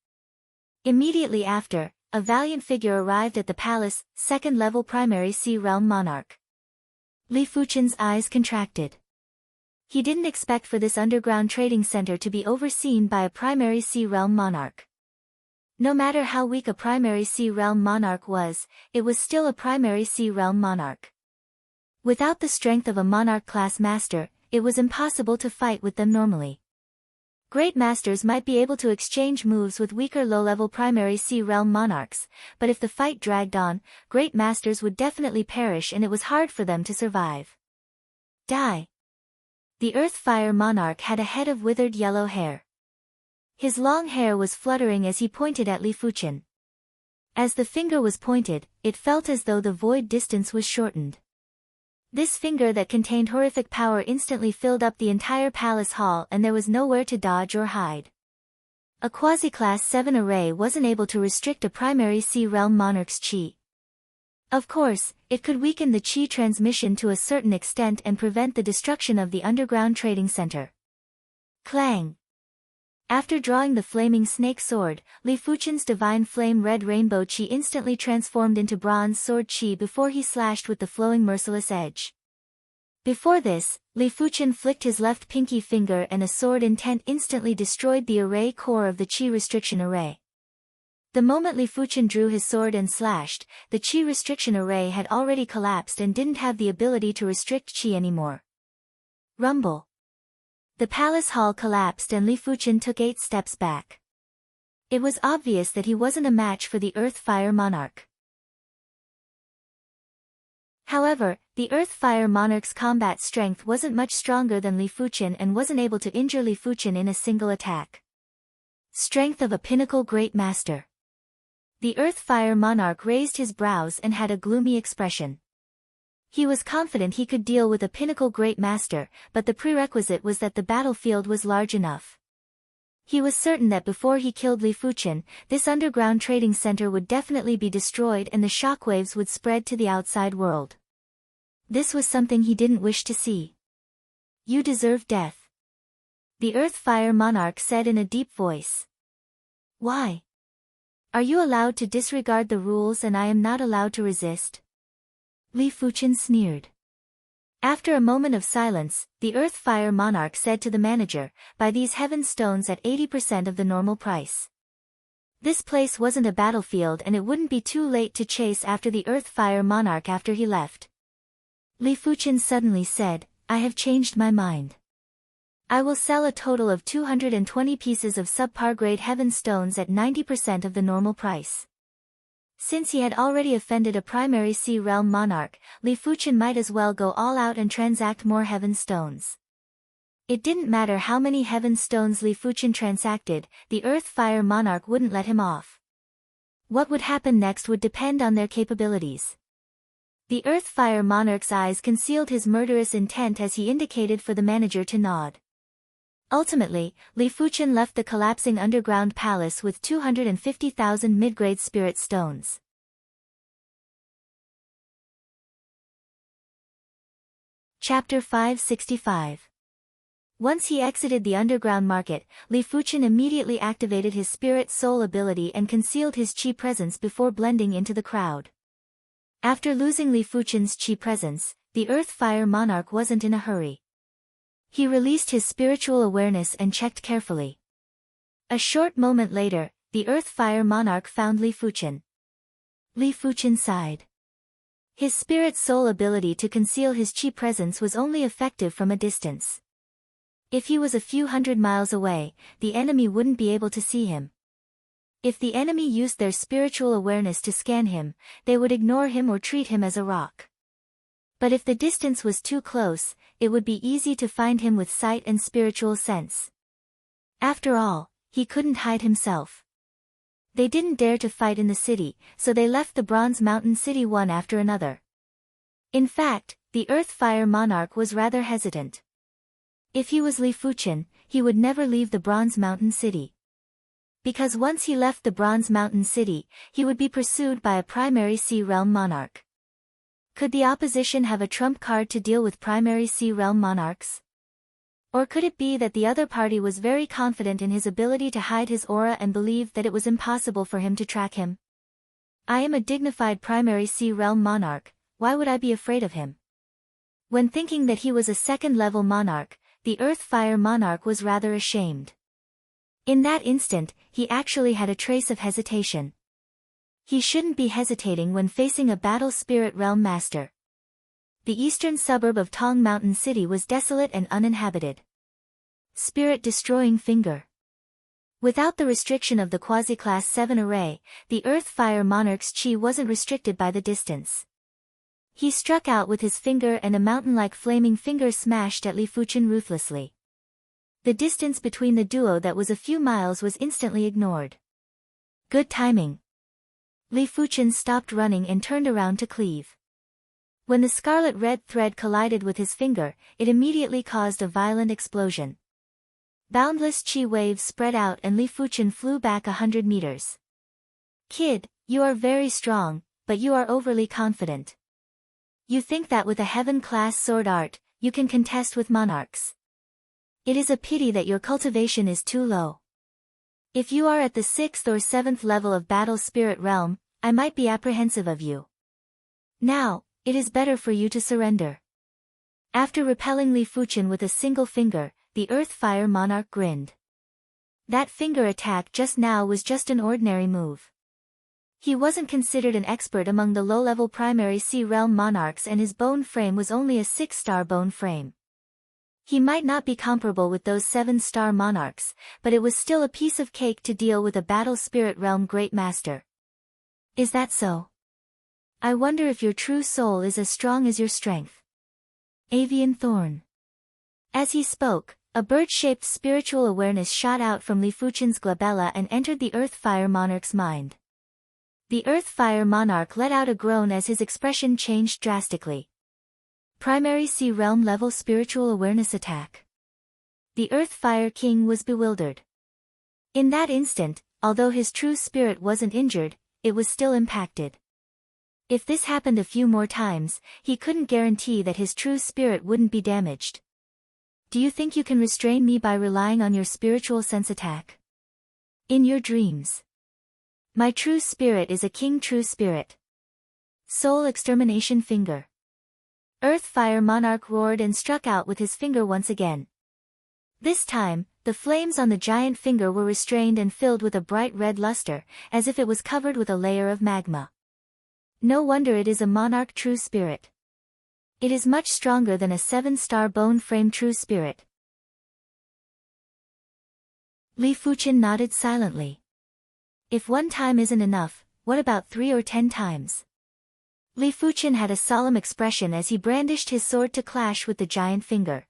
Immediately after, a valiant figure arrived at the palace, 2nd-level primary sea realm monarch. Li Fuchen's eyes contracted. He didn't expect for this underground trading center to be overseen by a primary sea realm monarch. No matter how weak a primary sea realm monarch was, it was still a primary sea realm monarch. Without the strength of a monarch-class master, it was impossible to fight with them normally. Great masters might be able to exchange moves with weaker low-level primary sea realm monarchs, but if the fight dragged on, great masters would definitely perish and it was hard for them to survive. Die. The Earthfire Monarch had a head of withered yellow hair. His long hair was fluttering as he pointed at Li Fuchen. As the finger was pointed, it felt as though the void distance was shortened. This finger that contained horrific power instantly filled up the entire palace hall and there was nowhere to dodge or hide. A quasi-class 7 array wasn't able to restrict a primary sea realm monarch's chi. Of course, it could weaken the chi transmission to a certain extent and prevent the destruction of the underground trading center. Clang! After drawing the flaming snake sword, Li Fuchen's divine flame red rainbow chi instantly transformed into bronze sword chi before he slashed with the flowing merciless edge. Before this, Li Fuchen flicked his left pinky finger and a sword intent instantly destroyed the array core of the chi restriction array. The moment Li Fuchen drew his sword and slashed, the Qi restriction array had already collapsed and didn't have the ability to restrict Qi anymore. Rumble. The palace hall collapsed and Li Fuchen took 8 steps back. It was obvious that he wasn't a match for the Earth-Fire Monarch. However, the Earth-Fire Monarch's combat strength wasn't much stronger than Li Fuchen and wasn't able to injure Li Fuchen in a single attack. Strength of a pinnacle great master. The Earth-Fire Monarch raised his brows and had a gloomy expression. He was confident he could deal with a pinnacle great master, but the prerequisite was that the battlefield was large enough. He was certain that before he killed Li Fuchen, this underground trading center would definitely be destroyed and the shockwaves would spread to the outside world. This was something he didn't wish to see. You deserve death. The Earth-Fire Monarch said in a deep voice. Why? Are you allowed to disregard the rules and I am not allowed to resist? Li Fuchen sneered. After a moment of silence, the Earth-Fire Monarch said to the manager, buy these heaven stones at 80% of the normal price. This place wasn't a battlefield and it wouldn't be too late to chase after the Earth-Fire Monarch after he left. Li Fuchen suddenly said, I have changed my mind. I will sell a total of 220 pieces of subpar grade heaven stones at 90% of the normal price. Since he had already offended a primary sea realm monarch, Li Fuchen might as well go all out and transact more heaven stones. It didn't matter how many heaven stones Li Fuchen transacted, the Earth-Fire Monarch wouldn't let him off. What would happen next would depend on their capabilities. The Earth-Fire Monarch's eyes concealed his murderous intent as he indicated for the manager to nod. Ultimately, Li Fuchen left the collapsing underground palace with 250,000 mid-grade spirit stones. Chapter 565. Once he exited the underground market, Li Fuchen immediately activated his spirit soul ability and concealed his Qi presence before blending into the crowd. After losing Li Fuchen's Qi presence, the Earth-Fire Monarch wasn't in a hurry. He released his spiritual awareness and checked carefully. A short moment later, the Earth-Fire Monarch found Li Fuchen. Li Fuchen sighed. His spirit soul ability to conceal his Qi presence was only effective from a distance. If he was a few hundred miles away, the enemy wouldn't be able to see him. If the enemy used their spiritual awareness to scan him, they would ignore him or treat him as a rock. But if the distance was too close, it would be easy to find him with sight and spiritual sense. After all, he couldn't hide himself. They didn't dare to fight in the city, so they left the Bronze Mountain City one after another. In fact, the Earth-Fire Monarch was rather hesitant. If he was Li Fuchen, he would never leave the Bronze Mountain City. Because once he left the Bronze Mountain City, he would be pursued by a primary sea realm monarch. Could the opposition have a trump card to deal with primary sea realm monarchs? Or could it be that the other party was very confident in his ability to hide his aura and believed that it was impossible for him to track him? I am a dignified primary sea realm monarch, why would I be afraid of him? When thinking that he was a second-level monarch, the Earth-Fire Monarch was rather ashamed. In that instant, he actually had a trace of hesitation. He shouldn't be hesitating when facing a battle spirit realm master. The eastern suburb of Tong Mountain City was desolate and uninhabited. Spirit-destroying finger. Without the restriction of the Quasi-Class 7 array, the Earth-Fire Monarch's Qi wasn't restricted by the distance. He struck out with his finger and a mountain-like flaming finger smashed at Li Fuchen ruthlessly. The distance between the duo that was a few miles was instantly ignored. Good timing. Li Fuchen stopped running and turned around to cleave. When the scarlet-red thread collided with his finger, it immediately caused a violent explosion. Boundless Qi waves spread out and Li Fuchen flew back 100 meters. Kid, you are very strong, but you are overly confident. You think that with a heaven-class sword art, you can contest with monarchs. It is a pity that your cultivation is too low. If you are at the 6th or 7th level of Battle Spirit Realm, I might be apprehensive of you. Now, it is better for you to surrender. After repelling Li Fuchen with a single finger, the Earth-Fire Monarch grinned. That finger attack just now was just an ordinary move. He wasn't considered an expert among the low-level primary sea realm monarchs, and his bone frame was only a 6-star bone frame. He might not be comparable with those 7-star monarchs, but it was still a piece of cake to deal with a battle spirit realm great master. Is that so? I wonder if your true soul is as strong as your strength. Avian Thorn. As he spoke, a bird-shaped spiritual awareness shot out from Lifuchen's glabella and entered the Earth-Fire Monarch's mind. The Earth-Fire Monarch let out a groan as his expression changed drastically. Primary Sea Realm level spiritual awareness attack. The Earth-Fire King was bewildered. In that instant, although his true spirit wasn't injured, it was still impacted. If this happened a few more times, he couldn't guarantee that his true spirit wouldn't be damaged. Do you think you can restrain me by relying on your spiritual sense attack? In your dreams. My true spirit is a king true spirit. Soul extermination finger. Earth-Fire Monarch roared and struck out with his finger once again. This time, the flames on the giant finger were restrained and filled with a bright red luster, as if it was covered with a layer of magma. No wonder it is a monarch true spirit. It is much stronger than a 7-star bone frame true spirit. Lifuchen nodded silently. If 1 time isn't enough, what about 3 or 10 times? Lifuchen had a solemn expression as he brandished his sword to clash with the giant finger.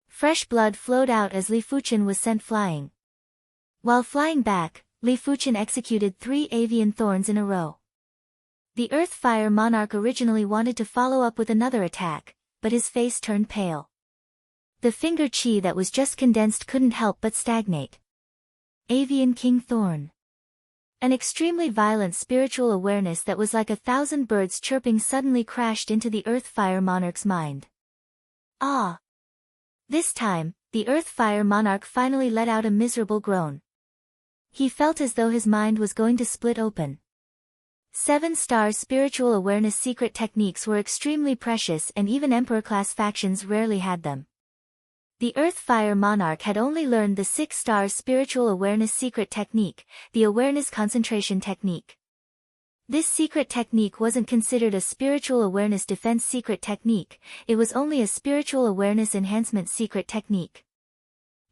Fresh blood flowed out as Lifuchen was sent flying. While flying back, Lifuchen executed 3 avian thorns in a row. The Earth-Fire Monarch originally wanted to follow up with another attack, but his face turned pale. The finger chi that was just condensed couldn't help but stagnate. Avian King Thorn. An extremely violent spiritual awareness that was like 1,000 birds chirping suddenly crashed into the Earth-Fire Monarch's mind. Ah! This time, the Earth-Fire Monarch finally let out a miserable groan. He felt as though his mind was going to split open. 7-star spiritual awareness secret techniques were extremely precious, and even Emperor-class factions rarely had them. The Earth-Fire Monarch had only learned the 6-star spiritual awareness secret technique, the awareness concentration technique. This secret technique wasn't considered a spiritual awareness defense secret technique, it was only a spiritual awareness enhancement secret technique.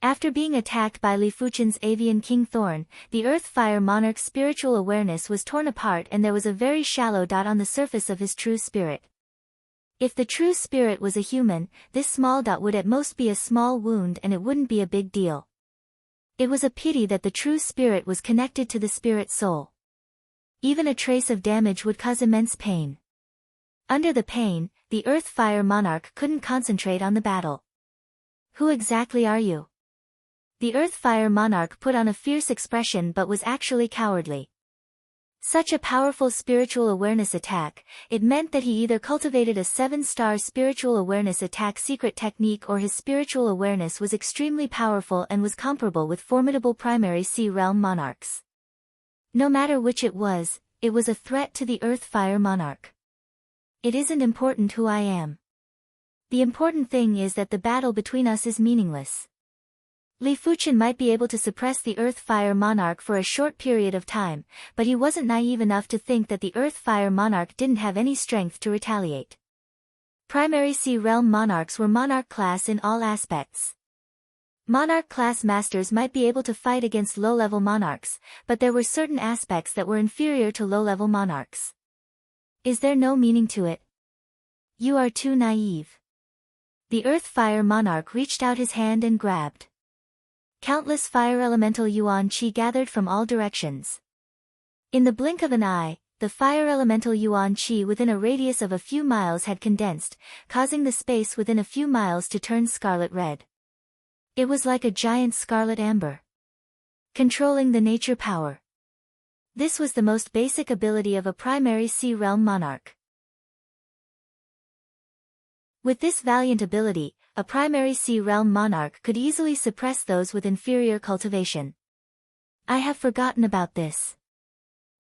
After being attacked by Lifuchen's Avian King Thorn, the Earth-Fire Monarch's spiritual awareness was torn apart and there was a very shallow dot on the surface of his true spirit. If the true spirit was a human, this small dot would at most be a small wound and it wouldn't be a big deal. It was a pity that the true spirit was connected to the spirit soul. Even a trace of damage would cause immense pain. Under the pain, the Earth-Fire Monarch couldn't concentrate on the battle. Who exactly are you? The Earth-Fire Monarch put on a fierce expression but was actually cowardly. Such a powerful spiritual awareness attack, it meant that he either cultivated a 7-star spiritual awareness attack secret technique or his spiritual awareness was extremely powerful and was comparable with formidable primary sea realm monarchs. No matter which it was a threat to the Earth-Fire Monarch. It isn't important who I am. The important thing is that the battle between us is meaningless. Lifuchen might be able to suppress the Earth-Fire Monarch for a short period of time, but he wasn't naive enough to think that the Earth-Fire Monarch didn't have any strength to retaliate. Primary Sea Realm monarchs were monarch class in all aspects. Monarch class masters might be able to fight against low-level monarchs, but there were certain aspects that were inferior to low-level monarchs. Is there no meaning to it? You are too naive. The Earth-Fire Monarch reached out his hand and grabbed. Countless fire elemental yuan qi gathered from all directions. In the blink of an eye, the fire elemental yuan qi within a radius of a few miles had condensed, causing the space within a few miles to turn scarlet red. It was like a giant scarlet amber. Controlling the nature power. This was the most basic ability of a primary sea realm monarch. With this valiant ability, a primary sea realm monarch could easily suppress those with inferior cultivation. I have forgotten about this.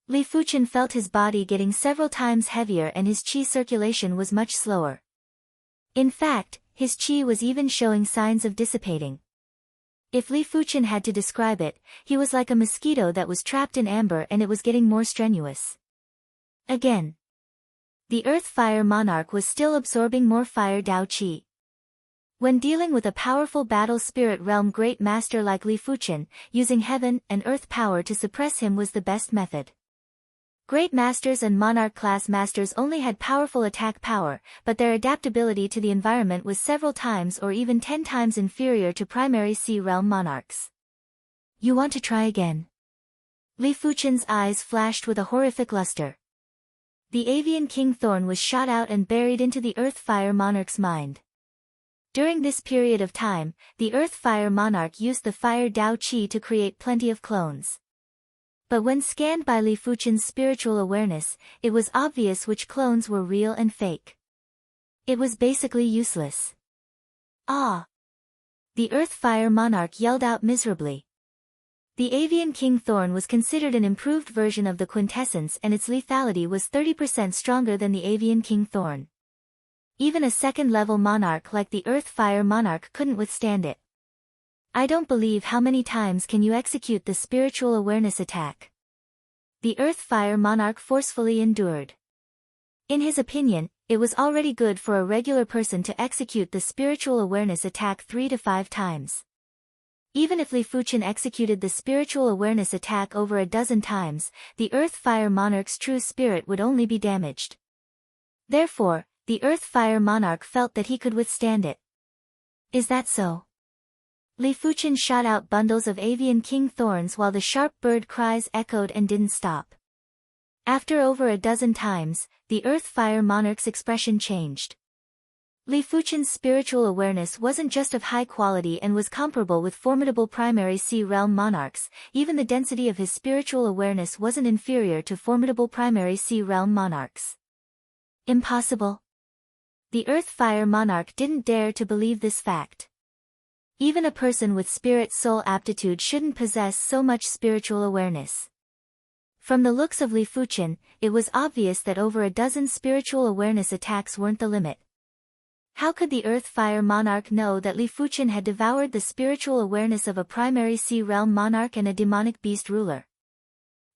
Lifuchen felt his body getting several times heavier and his qi circulation was much slower. In fact, his qi was even showing signs of dissipating. If Li Fuchen had to describe it, he was like a mosquito that was trapped in amber and it was getting more strenuous. Again. The Earth-Fire Monarch was still absorbing more fire Dao Qi. When dealing with a powerful battle spirit realm great master like Li Fuchen, using heaven and earth power to suppress him was the best method. Great masters and monarch class masters only had powerful attack power, but their adaptability to the environment was several times or even 10 times inferior to primary sea realm monarchs. You want to try again? Li Fuchen's eyes flashed with a horrific luster. The avian king thorn was shot out and buried into the Earth-Fire Monarch's mind. During this period of time, the Earth-Fire Monarch used the fire Dao Qi to create plenty of clones. But when scanned by Li Fuchen's spiritual awareness, it was obvious which clones were real and fake. It was basically useless. Ah! The Earth-Fire Monarch yelled out miserably. The avian king thorn was considered an improved version of the quintessence and its lethality was 30% stronger than the avian king thorn. Even a second-level monarch like the Earth-Fire Monarch couldn't withstand it. I don't believe how many times can you execute the spiritual awareness attack. The Earth-Fire Monarch forcefully endured. In his opinion, it was already good for a regular person to execute the spiritual awareness attack 3 to 5 times. Even if Li Fuchen executed the spiritual awareness attack over a dozen times, the Earth-Fire Monarch's true spirit would only be damaged. Therefore, the Earth-Fire Monarch felt that he could withstand it. Is that so? Li Fuchen shot out bundles of avian king thorns while the sharp bird cries echoed and didn't stop. After over a dozen times, the Earth-Fire Monarch's expression changed. Li Fuchen's spiritual awareness wasn't just of high quality and was comparable with formidable primary sea realm monarchs, even the density of his spiritual awareness wasn't inferior to formidable primary sea realm monarchs. Impossible. The Earth-Fire Monarch didn't dare to believe this fact. Even a person with spirit soul aptitude shouldn't possess so much spiritual awareness. From the looks of Li Fuchen, it was obvious that over a dozen spiritual awareness attacks weren't the limit. How could the Earth-Fire Monarch know that Li Fuchen had devoured the spiritual awareness of a primary sea realm monarch and a demonic beast ruler?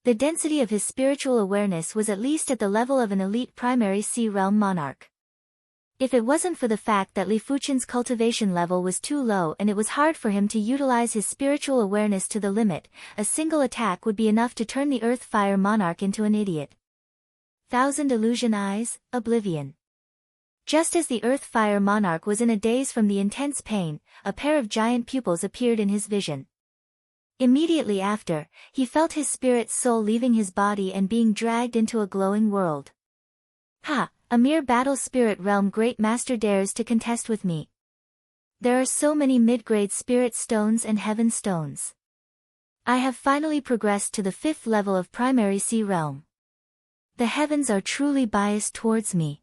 The density of his spiritual awareness was at least at the level of an elite primary sea realm monarch. If it wasn't for the fact that Li Fuchen's cultivation level was too low and it was hard for him to utilize his spiritual awareness to the limit, a single attack would be enough to turn the Earth-Fire Monarch into an idiot. Thousand Illusion Eyes, Oblivion. Just as the Earth-Fire Monarch was in a daze from the intense pain, a pair of giant pupils appeared in his vision. Immediately after, he felt his spirit soul leaving his body and being dragged into a glowing world. Ha! A mere battle spirit realm great master dares to contest with me. There are so many mid-grade spirit stones and heaven stones. I have finally progressed to the 5th level of primary sea realm. The heavens are truly biased towards me.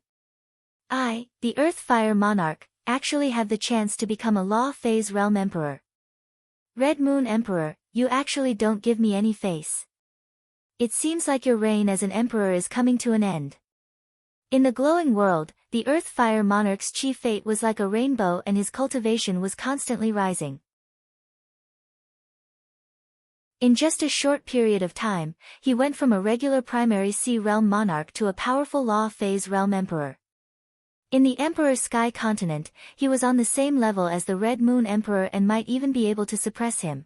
I, the Earth-Fire Monarch, actually have the chance to become a Law Phase Realm Emperor. Red Moon Emperor, you actually don't give me any face. It seems like your reign as an emperor is coming to an end. In the glowing world, the Earth-Fire Monarch's chief fate was like a rainbow and his cultivation was constantly rising. In just a short period of time, he went from a regular primary sea realm monarch to a powerful Law Phase Realm Emperor. In the Emperor Sky continent, he was on the same level as the Red Moon Emperor and might even be able to suppress him.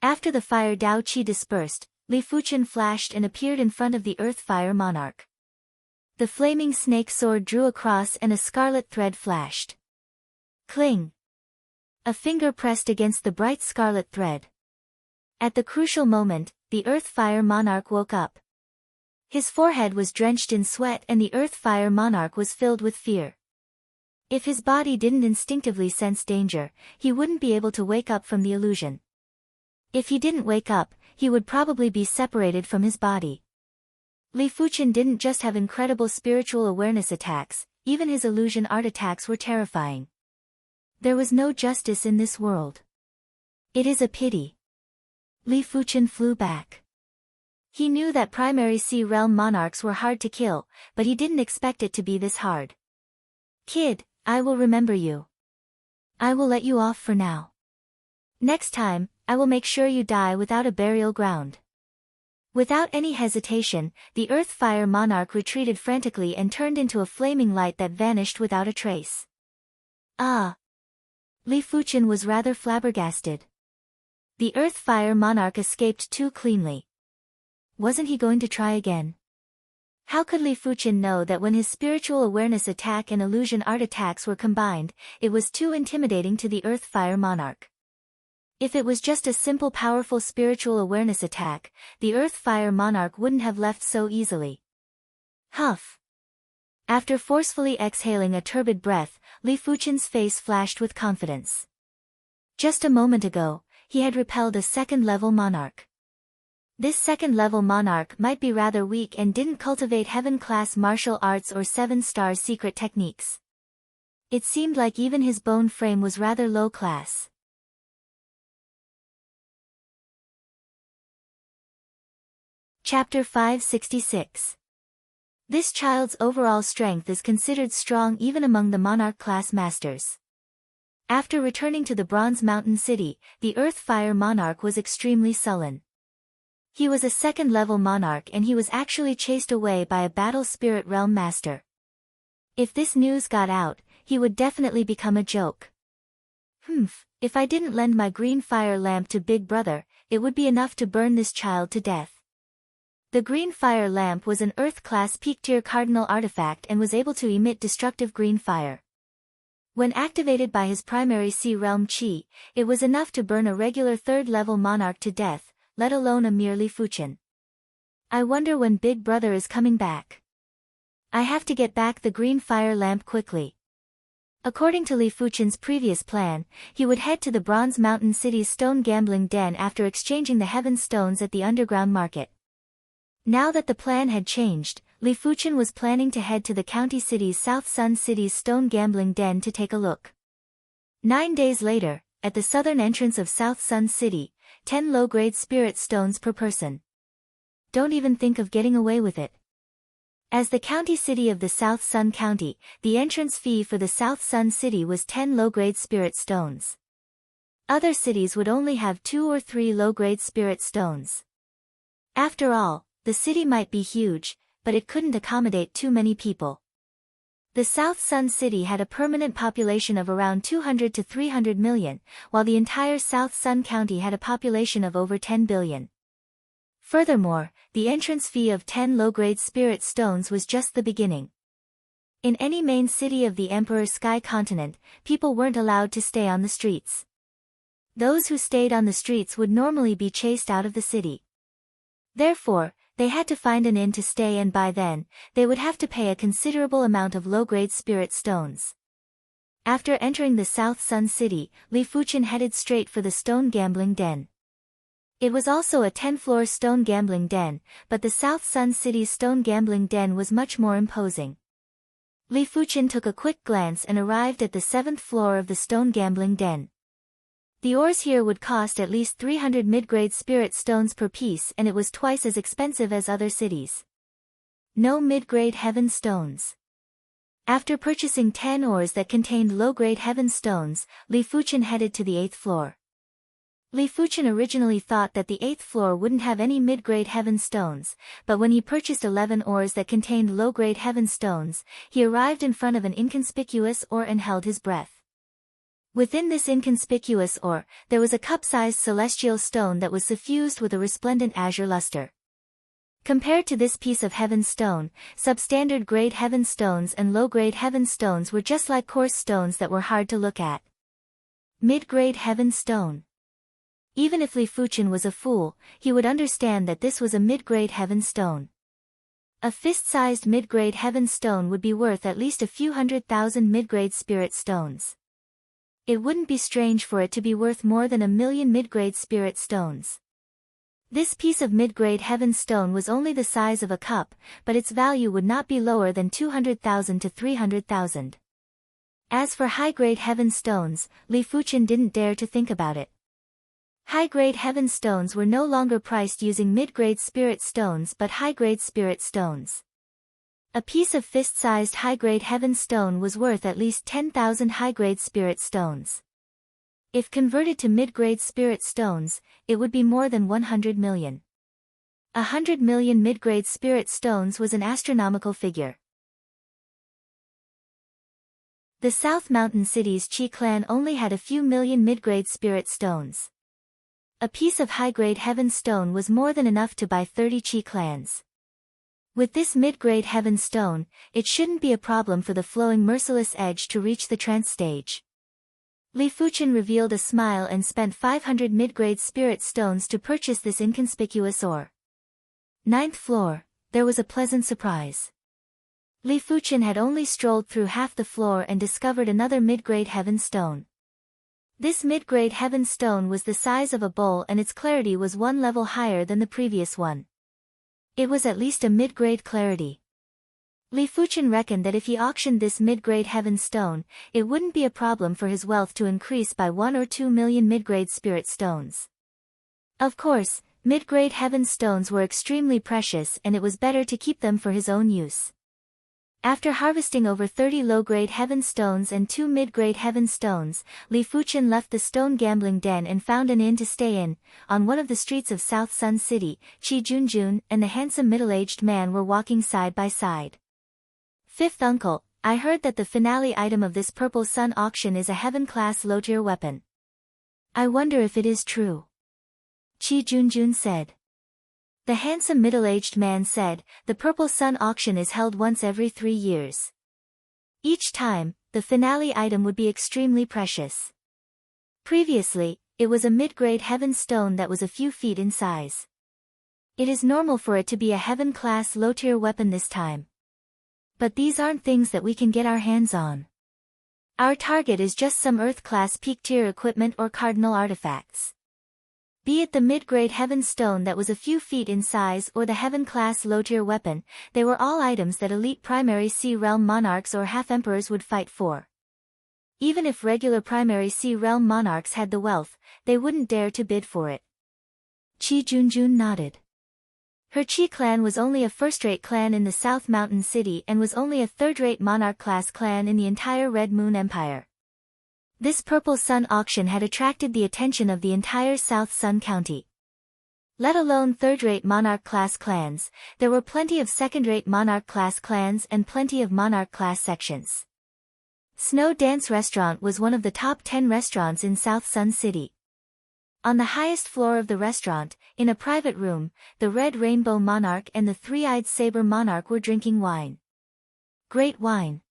After the fire Dao Qi dispersed, Li Fuchen flashed and appeared in front of the Earth-Fire Monarch. The flaming snake sword drew across and a scarlet thread flashed. Cling! A finger pressed against the bright scarlet thread. At the crucial moment, the Earth-Fire Monarch woke up. His forehead was drenched in sweat and the Earth-Fire Monarch was filled with fear. If his body didn't instinctively sense danger, he wouldn't be able to wake up from the illusion. If he didn't wake up, he would probably be separated from his body. Li Fuchen didn't just have incredible spiritual awareness attacks, even his illusion art attacks were terrifying. There was no justice in this world. It is a pity. Li Fuchen flew back. He knew that primary sea realm monarchs were hard to kill, but he didn't expect it to be this hard. Kid, I will remember you. I will let you off for now. Next time, I will make sure you die without a burial ground. Without any hesitation, the Earth Fire Monarch retreated frantically and turned into a flaming light that vanished without a trace. Ah! Li Fuqian was rather flabbergasted. The Earth Fire Monarch escaped too cleanly. Wasn't he going to try again? How could Li Fuqian know that when his spiritual awareness attack and illusion art attacks were combined, it was too intimidating to the Earth Fire Monarch? If it was just a simple powerful spiritual awareness attack, the Earth Fire Monarch wouldn't have left so easily. Huff! After forcefully exhaling a turbid breath, Li Fuqian's face flashed with confidence. Just a moment ago, he had repelled a second-level monarch. This second-level monarch might be rather weak and didn't cultivate heaven-class martial arts or 7-star secret techniques. It seemed like even his bone frame was rather low-class. Chapter 566. This child's overall strength is considered strong even among the monarch-class masters. After returning to the Bronze Mountain City, the Earth Fire Monarch was extremely sullen. He was a second-level monarch and he was actually chased away by a Battle Spirit Realm master. If this news got out, he would definitely become a joke. If I didn't lend my green fire lamp to Big Brother, it would be enough to burn this child to death. The green fire lamp was an Earth-class peak-tier cardinal artifact and was able to emit destructive green fire. When activated by his primary Sea Realm Chi, it was enough to burn a regular third-level monarch to death, let alone a mere Li Fuqian. I wonder when Big Brother is coming back. I have to get back the green fire lamp quickly. According to Li Fuqian's previous plan, he would head to the Bronze Mountain City's stone gambling den after exchanging the heaven stones at the underground market. Now that the plan had changed, Li Fuqian was planning to head to the county city's South Sun City's stone gambling den to take a look. 9 days later, at the southern entrance of South Sun City, 10 low-grade spirit stones per person. Don't even think of getting away with it. As the county city of the South Sun County, the entrance fee for the South Sun City was 10 low-grade spirit stones. Other cities would only have 2 or 3 low-grade spirit stones. After all, the city might be huge, but it couldn't accommodate too many people. The South Sun City had a permanent population of around 200 to 300 million, while the entire South Sun County had a population of over 10 billion. Furthermore, the entrance fee of 10 low-grade spirit stones was just the beginning. In any main city of the Emperor's Sky Continent, people weren't allowed to stay on the streets. Those who stayed on the streets would normally be chased out of the city. Therefore, they had to find an inn to stay, and by then, they would have to pay a considerable amount of low-grade spirit stones. After entering the South Sun City, Li Fuqian headed straight for the stone gambling den. It was also a 10-floor stone gambling den, but the South Sun City's stone gambling den was much more imposing. Li Fuqian took a quick glance and arrived at the 7th floor of the stone gambling den. The ores here would cost at least 300 mid-grade spirit stones per piece, and it was twice as expensive as other cities. No mid-grade heaven stones. After purchasing 10 ores that contained low-grade heaven stones, Li Fuqian headed to the 8th floor. Li Fuqian originally thought that the 8th floor wouldn't have any mid-grade heaven stones, but when he purchased 11 ores that contained low-grade heaven stones, he arrived in front of an inconspicuous ore and held his breath. Within this inconspicuous ore, there was a cup-sized celestial stone that was suffused with a resplendent azure luster. Compared to this piece of heaven stone, substandard grade heaven stones and low-grade heaven stones were just like coarse stones that were hard to look at. Mid-grade heaven stone. Even if Li Fuqian was a fool, he would understand that this was a mid-grade heaven stone. A fist-sized mid-grade heaven stone would be worth at least a few 100,000 mid-grade spirit stones. It wouldn't be strange for it to be worth more than 1 million mid-grade spirit stones. This piece of mid-grade heaven stone was only the size of a cup, but its value would not be lower than 200,000 to 300,000. As for high-grade heaven stones, Li Fuqian didn't dare to think about it. High-grade heaven stones were no longer priced using mid-grade spirit stones but high-grade spirit stones. A piece of fist-sized high-grade heaven stone was worth at least 10,000 high-grade spirit stones. If converted to mid-grade spirit stones, it would be more than 100 million. 100 million mid-grade spirit stones was an astronomical figure. The South Mountain City's Chi clan only had a few million mid-grade spirit stones. A piece of high-grade heaven stone was more than enough to buy 30 Chi clans. With this mid-grade heaven stone, it shouldn't be a problem for the flowing merciless edge to reach the trance stage. Li Fuchen revealed a smile and spent 500 mid-grade spirit stones to purchase this inconspicuous ore. Ninth floor, there was a pleasant surprise. Li Fuchen had only strolled through half the floor and discovered another mid-grade heaven stone. This mid-grade heaven stone was the size of a bowl and its clarity was one level higher than the previous one. It was at least a mid-grade clarity. Li Fuchen reckoned that if he auctioned this mid-grade heaven stone, it wouldn't be a problem for his wealth to increase by 1 or 2 million mid-grade spirit stones. Of course, mid-grade heaven stones were extremely precious and it was better to keep them for his own use. After harvesting over 30 low-grade heaven stones and 2 mid-grade heaven stones, Li Fuchen left the stone gambling den and found an inn to stay in. On one of the streets of South Sun City, Qi Junjun and the handsome middle-aged man were walking side by side. Fifth uncle, I heard that the finale item of this Purple Sun auction is a heaven-class low-tier weapon. I wonder if it is true. Qi Junjun said. The handsome middle-aged man said, the Purple Sun auction is held once every 3 years. Each time, the finale item would be extremely precious. Previously, it was a mid-grade heaven stone that was a few feet in size. It is normal for it to be a heaven-class low-tier weapon this time. But these aren't things that we can get our hands on. Our target is just some Earth-class peak-tier equipment or cardinal artifacts. Be it the mid-grade heaven stone that was a few feet in size or the heaven-class low-tier weapon, they were all items that elite primary sea realm monarchs or half-emperors would fight for. Even if regular primary sea realm monarchs had the wealth, they wouldn't dare to bid for it. Qi Junjun nodded. Her Chi clan was only a first-rate clan in the South Mountain City and was only a third-rate monarch-class clan in the entire Red Moon Empire. This Purple Sun auction had attracted the attention of the entire South Sun County. Let alone third-rate monarch-class clans, there were plenty of second-rate monarch-class clans and plenty of monarch-class sections. Snow Dance Restaurant was one of the top 10 restaurants in South Sun City. On the highest floor of the restaurant, in a private room, the Red Rainbow Monarch and the Three-Eyed Saber Monarch were drinking wine. Great wine.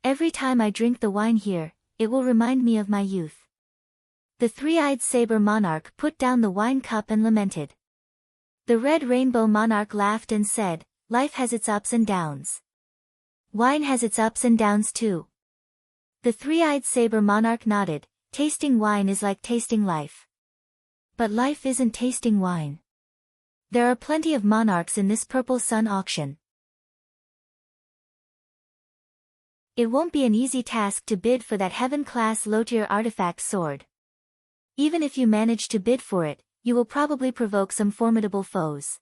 Every time I drink the wine here, it will remind me of my youth. The Three-Eyed Saber Monarch put down the wine cup and lamented. The Red Rainbow Monarch laughed and said, life has its ups and downs. Wine has its ups and downs too. The Three-Eyed Saber Monarch nodded, tasting wine is like tasting life. But life isn't tasting wine. There are plenty of monarchs in this Purple Sun auction. It won't be an easy task to bid for that heaven-class low-tier artifact sword. Even if you manage to bid for it, you will probably provoke some formidable foes.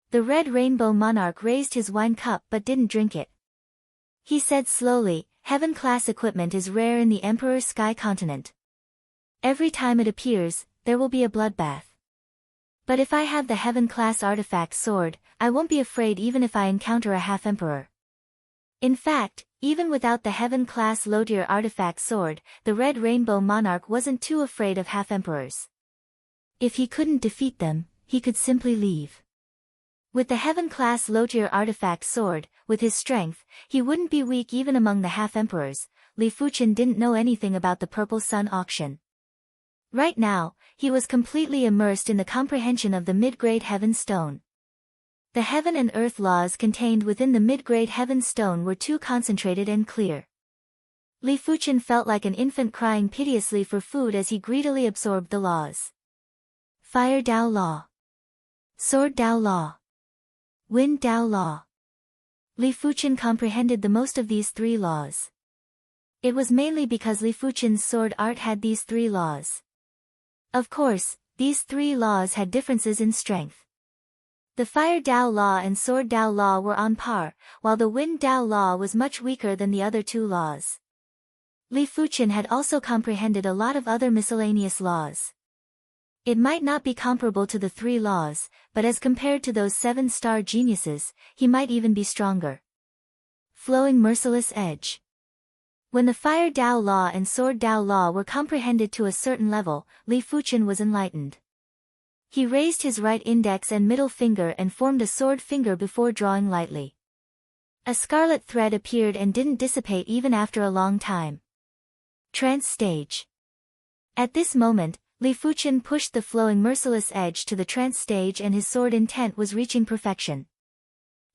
The Red Rainbow Monarch raised his wine cup but didn't drink it. He said slowly, heaven-class equipment is rare in the Emperor's Sky Continent. Every time it appears, there will be a bloodbath. But if I have the heaven-class artifact sword, I won't be afraid even if I encounter a half-emperor. In fact, even without the heaven-class low-tier artifact sword, the Red Rainbow Monarch wasn't too afraid of half-emperors. If he couldn't defeat them, he could simply leave. With the heaven-class low-tier artifact sword, with his strength, he wouldn't be weak even among the half-emperors. Li Fuchen didn't know anything about the Purple Sun auction. Right now, he was completely immersed in the comprehension of the mid-grade heaven stone. The heaven and earth laws contained within the mid-grade heaven stone were too concentrated and clear. Li Fuchen felt like an infant crying piteously for food as he greedily absorbed the laws. Fire Dao Law. Sword Dao Law. Wind Dao Law. Li Fuchen comprehended the most of these 3 laws. It was mainly because Li Fuchen's sword art had these 3 laws. Of course, these 3 laws had differences in strength. The Fire Dao Law and Sword Dao Law were on par, while the Wind Dao Law was much weaker than the other 2 laws. Li Fuqian had also comprehended a lot of other miscellaneous laws. It might not be comparable to the 3 laws, but as compared to those 7-star geniuses, he might even be stronger. Flowing merciless edge. When the Fire Dao Law and Sword Dao Law were comprehended to a certain level, Li Fuqian was enlightened. He raised his right index and middle finger and formed a sword finger before drawing lightly. A scarlet thread appeared and didn't dissipate even after a long time. Trance stage. At this moment, Li Fuqian pushed the flowing merciless edge to the trance stage and his sword intent was reaching perfection.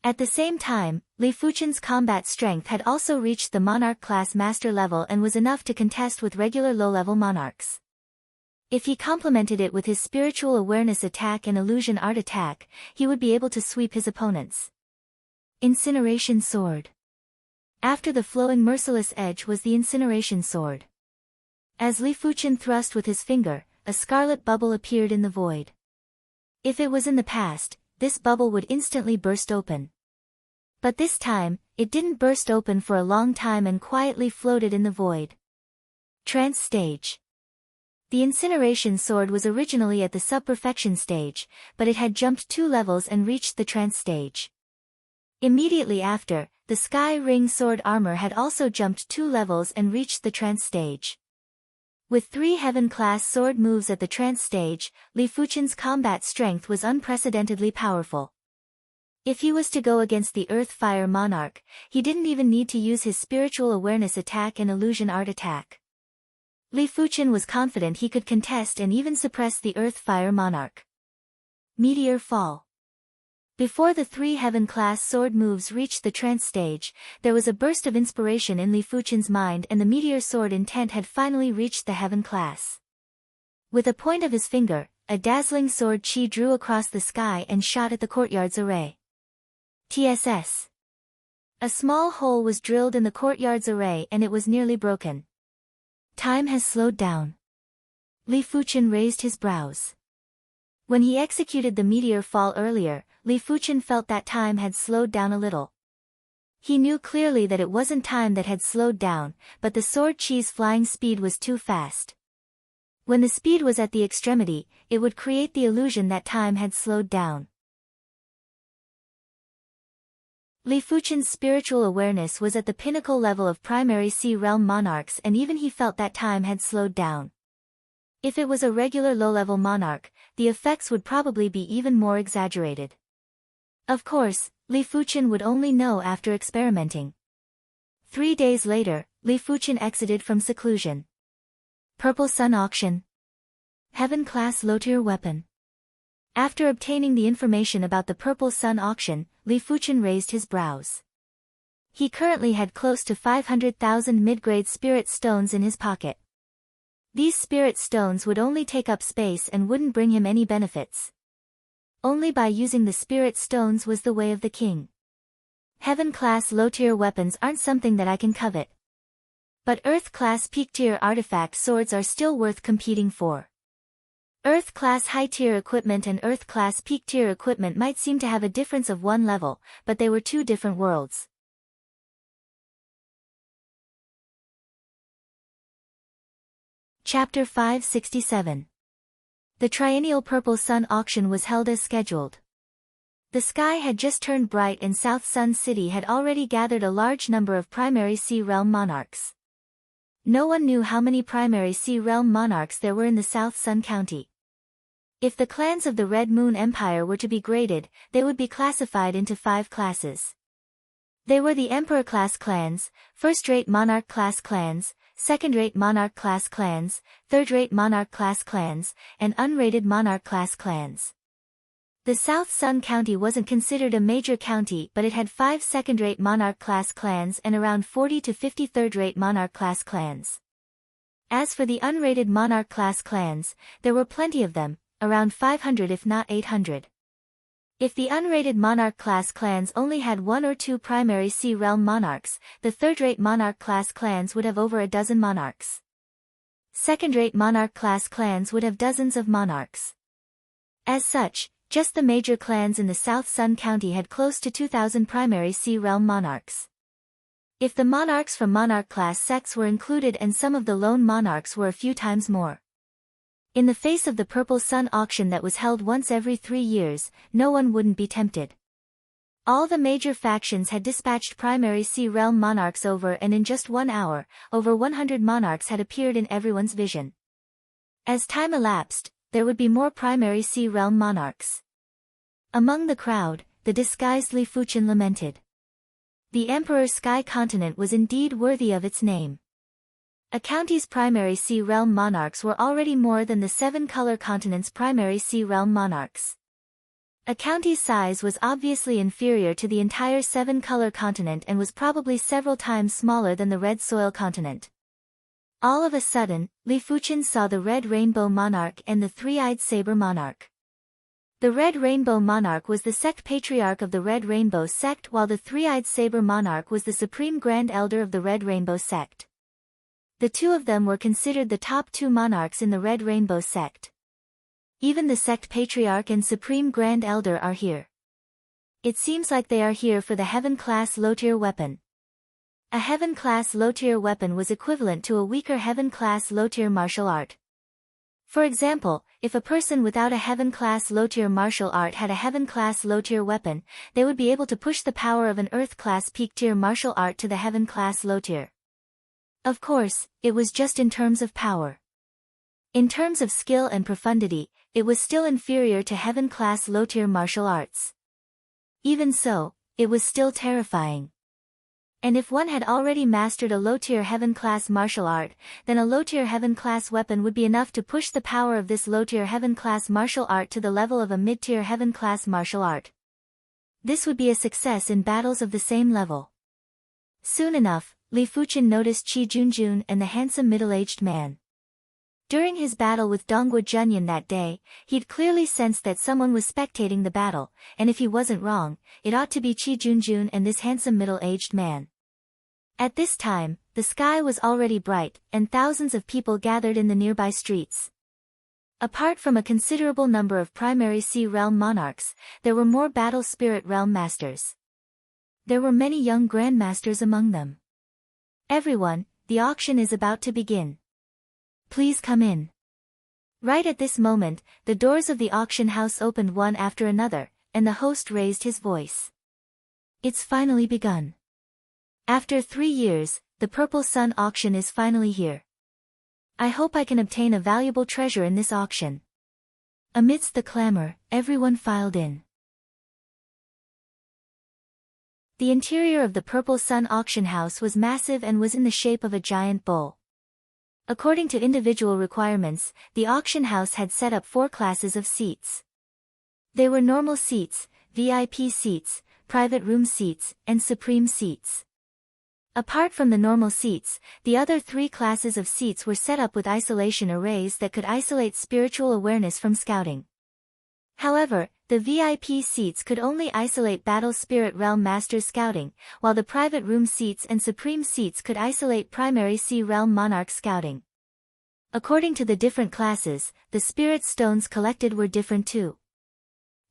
At the same time, Li Fuqian's combat strength had also reached the monarch class master level and was enough to contest with regular low-level monarchs. If he complemented it with his spiritual awareness attack and illusion art attack, he would be able to sweep his opponents. Incineration sword. After the flowing merciless edge was the incineration sword. As Li Fuqian thrust with his finger, a scarlet bubble appeared in the void. If it was in the past, this bubble would instantly burst open. But this time, it didn't burst open for a long time and quietly floated in the void. Trance stage. The incineration sword was originally at the sub-perfection stage, but it had jumped 2 levels and reached the trance stage. Immediately after, the Sky Ring sword armor had also jumped 2 levels and reached the trance stage. With 3 heaven-class sword moves at the trance stage, Li Fuqian's combat strength was unprecedentedly powerful. If he was to go against the Earth-Fire Monarch, he didn't even need to use his spiritual awareness attack and illusion art attack. Li Fuqian was confident he could contest and even suppress the Earth-Fire Monarch. Meteor fall. Before the 3 heaven-class sword moves reached the trance stage, there was a burst of inspiration in Li Fuqian's mind and the meteor sword intent had finally reached the heaven class. With a point of his finger, a dazzling sword chi drew across the sky and shot at the courtyard's array. TSS. A small hole was drilled in the courtyard's array and it was nearly broken. Time has slowed down. Li Fuqian raised his brows. When he executed the meteor fall earlier, Li Fuqian felt that time had slowed down a little. He knew clearly that it wasn't time that had slowed down, but the sword chi's flying speed was too fast. When the speed was at the extremity, it would create the illusion that time had slowed down. Li Fuqian's spiritual awareness was at the pinnacle level of primary Sea Realm monarchs and even he felt that time had slowed down. If it was a regular low-level monarch, the effects would probably be even more exaggerated. Of course, Li Fuqian would only know after experimenting. 3 days later, Li Fuqian exited from seclusion. Purple Sun Auction. Heaven-class low-tier weapon. After obtaining the information about the Purple Sun Auction, Li Fuqian raised his brows. He currently had close to 500,000 mid-grade spirit stones in his pocket. These spirit stones would only take up space and wouldn't bring him any benefits. Only by using the spirit stones was the way of the king. Heaven-class low-tier weapons aren't something that I can covet. But Earth-class peak-tier artifact swords are still worth competing for. Earth-class high-tier equipment and Earth-class peak-tier equipment might seem to have a difference of 1 level, but they were 2 different worlds. Chapter 567. The triennial Purple Sun Auction was held as scheduled. The sky had just turned bright and South Sun City had already gathered a large number of primary Sea Realm monarchs. No one knew how many primary Sea Realm monarchs there were in the South Sun County. If the clans of the Red Moon Empire were to be graded, they would be classified into 5 classes. They were the Emperor-class clans, first-rate Monarch-class clans, second-rate Monarch-class clans, third-rate Monarch-class clans, and unrated Monarch-class clans. The South Sun County wasn't considered a major county but it had 5 second-rate Monarch-class clans and around 40 to 50 third-rate Monarch-class clans. As for the unrated Monarch-class clans, there were plenty of them, around 500 if not 800. If the unrated Monarch-class clans only had 1 or 2 primary Sea Realm monarchs, the third-rate Monarch-class clans would have over a dozen monarchs. Second-rate Monarch-class clans would have dozens of monarchs. As such, just the major clans in the South Sun County had close to 2,000 primary Sea Realm monarchs. If the monarchs from monarch-class sects were included and some of the lone monarchs were a few times more. In the face of the Purple Sun auction that was held once every 3 years, no one wouldn't be tempted. All the major factions had dispatched primary sea realm monarchs over, and in just 1 hour, over 100 monarchs had appeared in everyone's vision. As time elapsed, there would be more primary sea realm monarchs. Among the crowd, the disguised Li Fuchen lamented. The Emperor's sky continent was indeed worthy of its name. A county's primary sea realm monarchs were already more than the 7 color continent's primary sea realm monarchs. A county's size was obviously inferior to the entire 7 color continent and was probably several times smaller than the red soil continent. All of a sudden, Li Fuchen saw the red rainbow monarch and the three-eyed saber monarch. The red rainbow monarch was the sect patriarch of the red rainbow sect, while the three-eyed saber monarch was the supreme grand elder of the red rainbow sect. The two of them were considered the top 2 monarchs in the red rainbow sect. Even the sect patriarch and supreme grand elder are here. It seems like they are here for the heaven-class low-tier weapon. A heaven-class low-tier weapon was equivalent to a weaker heaven-class low-tier martial art. For example, if a person without a heaven-class low-tier martial art had a heaven-class low-tier weapon, they would be able to push the power of an earth-class peak-tier martial art to the heaven-class low-tier. Of course, it was just in terms of power. In terms of skill and profundity, it was still inferior to heaven-class low-tier martial arts. Even so, it was still terrifying. And if one had already mastered a low-tier heaven-class martial art, then a low-tier heaven-class weapon would be enough to push the power of this low-tier heaven-class martial art to the level of a mid-tier heaven-class martial art. This would be a success in battles of the same level. Soon enough, Li Fuchen noticed Qi Junjun and the handsome middle-aged man. During his battle with Dongguo Junyan that day, he'd clearly sensed that someone was spectating the battle, and if he wasn't wrong, it ought to be Qi Junjun and this handsome middle-aged man. At this time, the sky was already bright, and thousands of people gathered in the nearby streets. Apart from a considerable number of primary sea realm monarchs, there were more battle spirit realm masters. There were many young grandmasters among them. Everyone, the auction is about to begin. Please come in. Right at this moment, the doors of the auction house opened one after another, and the host raised his voice. It's finally begun. After 3 years, the Purple Sun auction is finally here. I hope I can obtain a valuable treasure in this auction. Amidst the clamor, everyone filed in. The interior of the Purple Sun auction house was massive and was in the shape of a giant bowl. According to individual requirements, the auction house had set up 4 classes of seats. They were normal seats, VIP seats, private room seats, and supreme seats. Apart from the normal seats, the other 3 classes of seats were set up with isolation arrays that could isolate spiritual awareness from scouting. However, the VIP seats could only isolate Battle Spirit Realm Masters scouting, while the private room seats and supreme seats could isolate Primary Sea Realm Monarch scouting. According to the different classes, the spirit stones collected were different too.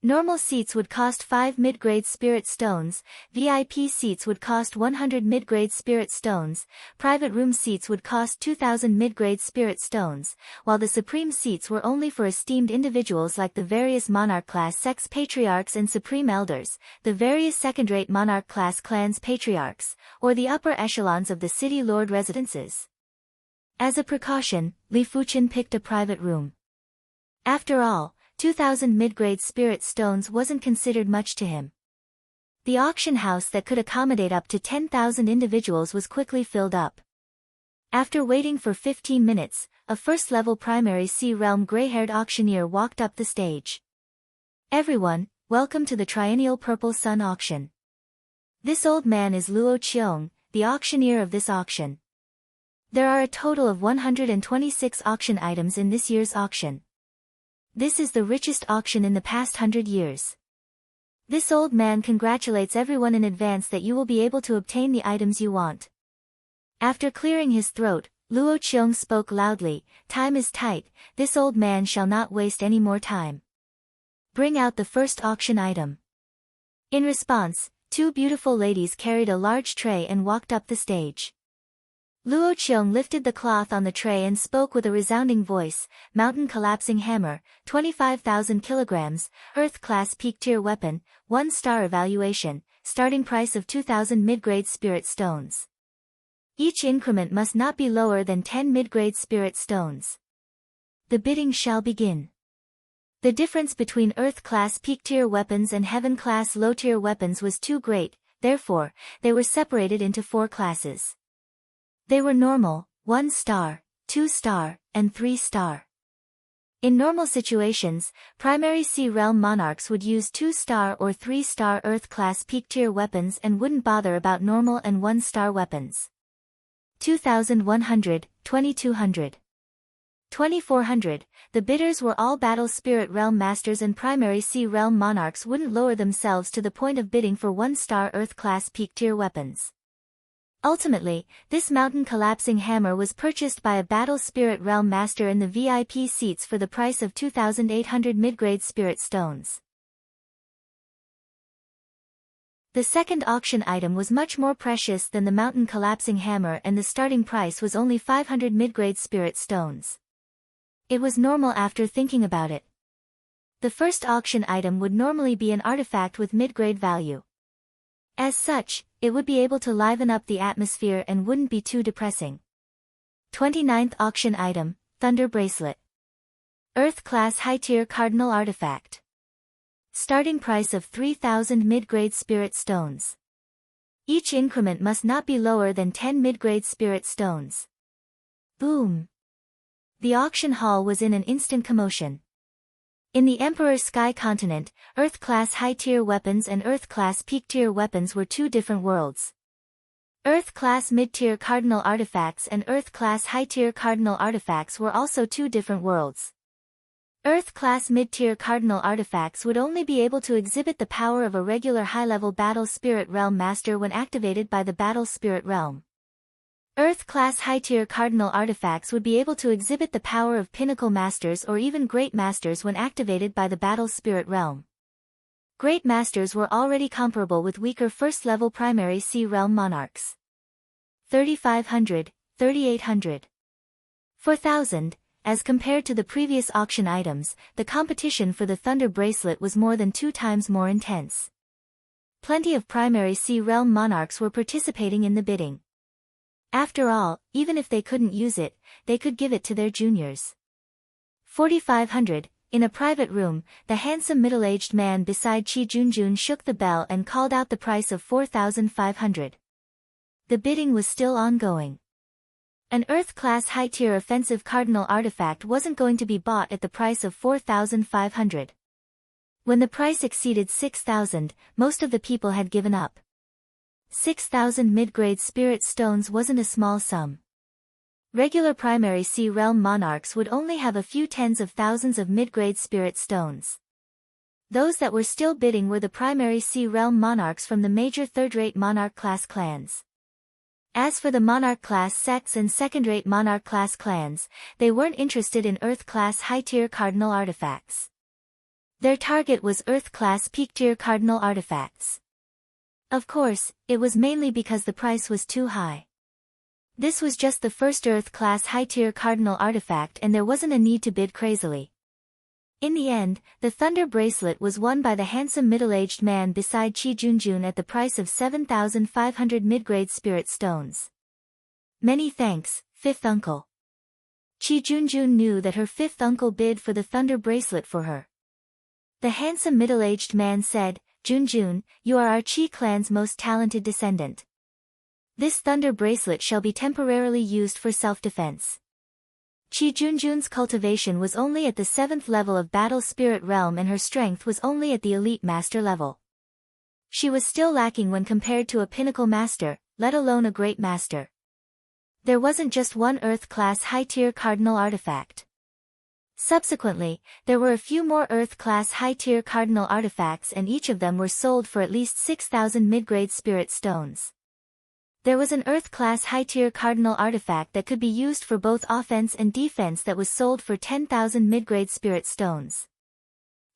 Normal seats would cost 5 mid-grade spirit stones, VIP seats would cost 100 mid-grade spirit stones, private room seats would cost 2,000 mid-grade spirit stones, while the supreme seats were only for esteemed individuals like the various monarch-class sects patriarchs and supreme elders, the various second-rate monarch-class clans patriarchs, or the upper echelons of the city lord residences. As a precaution, Li Fuchen picked a private room. After all, 2,000 mid-grade spirit stones wasn't considered much to him. The auction house that could accommodate up to 10,000 individuals was quickly filled up. After waiting for 15 minutes, a first-level primary sea realm gray-haired auctioneer walked up the stage. Everyone, welcome to the Triennial Purple Sun auction. This old man is Luo Qiong, the auctioneer of this auction. There are a total of 126 auction items in this year's auction. This is the richest auction in the past 100 years. This old man congratulates everyone in advance that you will be able to obtain the items you want. After clearing his throat, Luo Qiong spoke loudly, "Time is tight, this old man shall not waste any more time. Bring out the first auction item." In response, Two beautiful ladies carried a large tray and walked up the stage. Luo Qiong lifted the cloth on the tray and spoke with a resounding voice. Mountain collapsing hammer, 25,000 kilograms, Earth-class peak-tier weapon, 1-star evaluation, starting price of 2,000 mid-grade spirit stones. Each increment must not be lower than 10 mid-grade spirit stones. The bidding shall begin. The difference between Earth-class peak-tier weapons and Heaven-class low-tier weapons was too great, therefore, they were separated into 4 classes. They were normal, 1-star, 2-star, and 3-star. In normal situations, primary Sea Realm monarchs would use 2-star or 3-star Earth-class peak-tier weapons and wouldn't bother about normal and 1-star weapons. 2,100, 2,200. 2,400, the bidders were all Battle Spirit Realm Masters and primary Sea Realm monarchs wouldn't lower themselves to the point of bidding for 1-star Earth-class peak-tier weapons. Ultimately, this mountain collapsing hammer was purchased by a Battle Spirit Realm Master in the VIP seats for the price of 2,800 mid-grade spirit stones. The second auction item was much more precious than the mountain collapsing hammer and the starting price was only 500 mid-grade spirit stones. It was normal after thinking about it. The first auction item would normally be an artifact with mid-grade value. As such, it would be able to liven up the atmosphere and wouldn't be too depressing. 29th auction item, Thunder Bracelet. Earth-class high-tier cardinal artifact. Starting price of 3,000 mid-grade spirit stones. Each increment must not be lower than 10 mid-grade spirit stones. Boom! The auction hall was in an instant commotion. In the Emperor's Sky Continent, Earth-class high-tier weapons and Earth-class peak-tier weapons were two different worlds. Earth-class mid-tier cardinal artifacts and Earth-class high-tier cardinal artifacts were also two different worlds. Earth-class mid-tier cardinal artifacts would only be able to exhibit the power of a regular high-level Battle Spirit Realm Master when activated by the Battle Spirit Realm. Earth-class high-tier cardinal artifacts would be able to exhibit the power of Pinnacle Masters or even Great Masters when activated by the Battle Spirit Realm. Great Masters were already comparable with weaker first-level primary Sea Realm monarchs. 3,500, 3,800. 4,000, as compared to the previous auction items, the competition for the Thunder Bracelet was more than 2 times more intense. Plenty of primary Sea Realm monarchs were participating in the bidding. After all, even if they couldn't use it, they could give it to their juniors. 4,500, in a private room, the handsome middle-aged man beside Qi Junjun shook the bell and called out the price of 4,500. The bidding was still ongoing. An Earth-class high-tier offensive cardinal artifact wasn't going to be bought at the price of 4,500. When the price exceeded 6,000, most of the people had given up. 6,000 mid-grade spirit stones wasn't a small sum. Regular primary Sea Realm monarchs would only have a few tens of thousands of mid-grade spirit stones. Those that were still bidding were the primary Sea Realm monarchs from the major third-rate monarch class clans. As for the monarch class sects and second-rate monarch class clans, they weren't interested in Earth-class high-tier cardinal artifacts. Their target was Earth-class peak-tier cardinal artifacts. Of course, it was mainly because the price was too high. This was just the first Earth-class high-tier cardinal artifact and there wasn't a need to bid crazily. In the end, the Thunder Bracelet was won by the handsome middle-aged man beside Qi Junjun at the price of 7,500 mid-grade spirit stones. Many thanks, fifth uncle. Qi Junjun knew that her fifth uncle bid for the Thunder Bracelet for her. The handsome middle-aged man said, Junjun, you are our Qi clan's most talented descendant. This Thunder Bracelet shall be temporarily used for self-defense. Qi Junjun's cultivation was only at the 7th level of Battle Spirit Realm and her strength was only at the Elite Master level. She was still lacking when compared to a Pinnacle Master, let alone a Great Master. There wasn't just one Earth-class high-tier cardinal artifact. Subsequently, there were a few more Earth-class high-tier cardinal artifacts and each of them were sold for at least 6,000 mid-grade spirit stones. There was an Earth-class high-tier cardinal artifact that could be used for both offense and defense that was sold for 10,000 mid-grade spirit stones.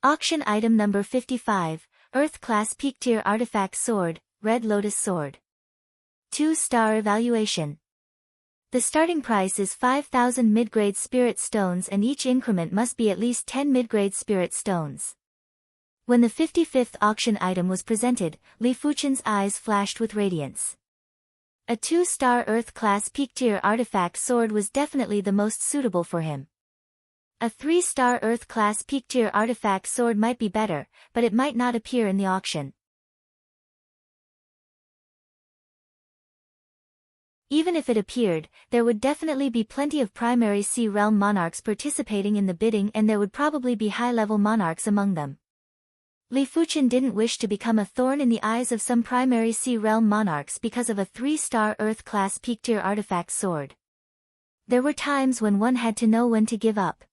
Auction item number 55, Earth-class peak-tier artifact sword, Red Lotus Sword. 2-star evaluation. The starting price is 5,000 mid-grade spirit stones and each increment must be at least 10 mid-grade spirit stones. When the 55th auction item was presented, Li Fuchen's eyes flashed with radiance. A 2-star Earth-class peak-tier artifact sword was definitely the most suitable for him. A 3-star Earth-class peak-tier artifact sword might be better, but it might not appear in the auction. Even if it appeared, there would definitely be plenty of primary Sea Realm monarchs participating in the bidding and there would probably be high-level monarchs among them. Li Fuchen didn't wish to become a thorn in the eyes of some primary Sea Realm monarchs because of a 3-star Earth-class peak-tier artifact sword. There were times when one had to know when to give up.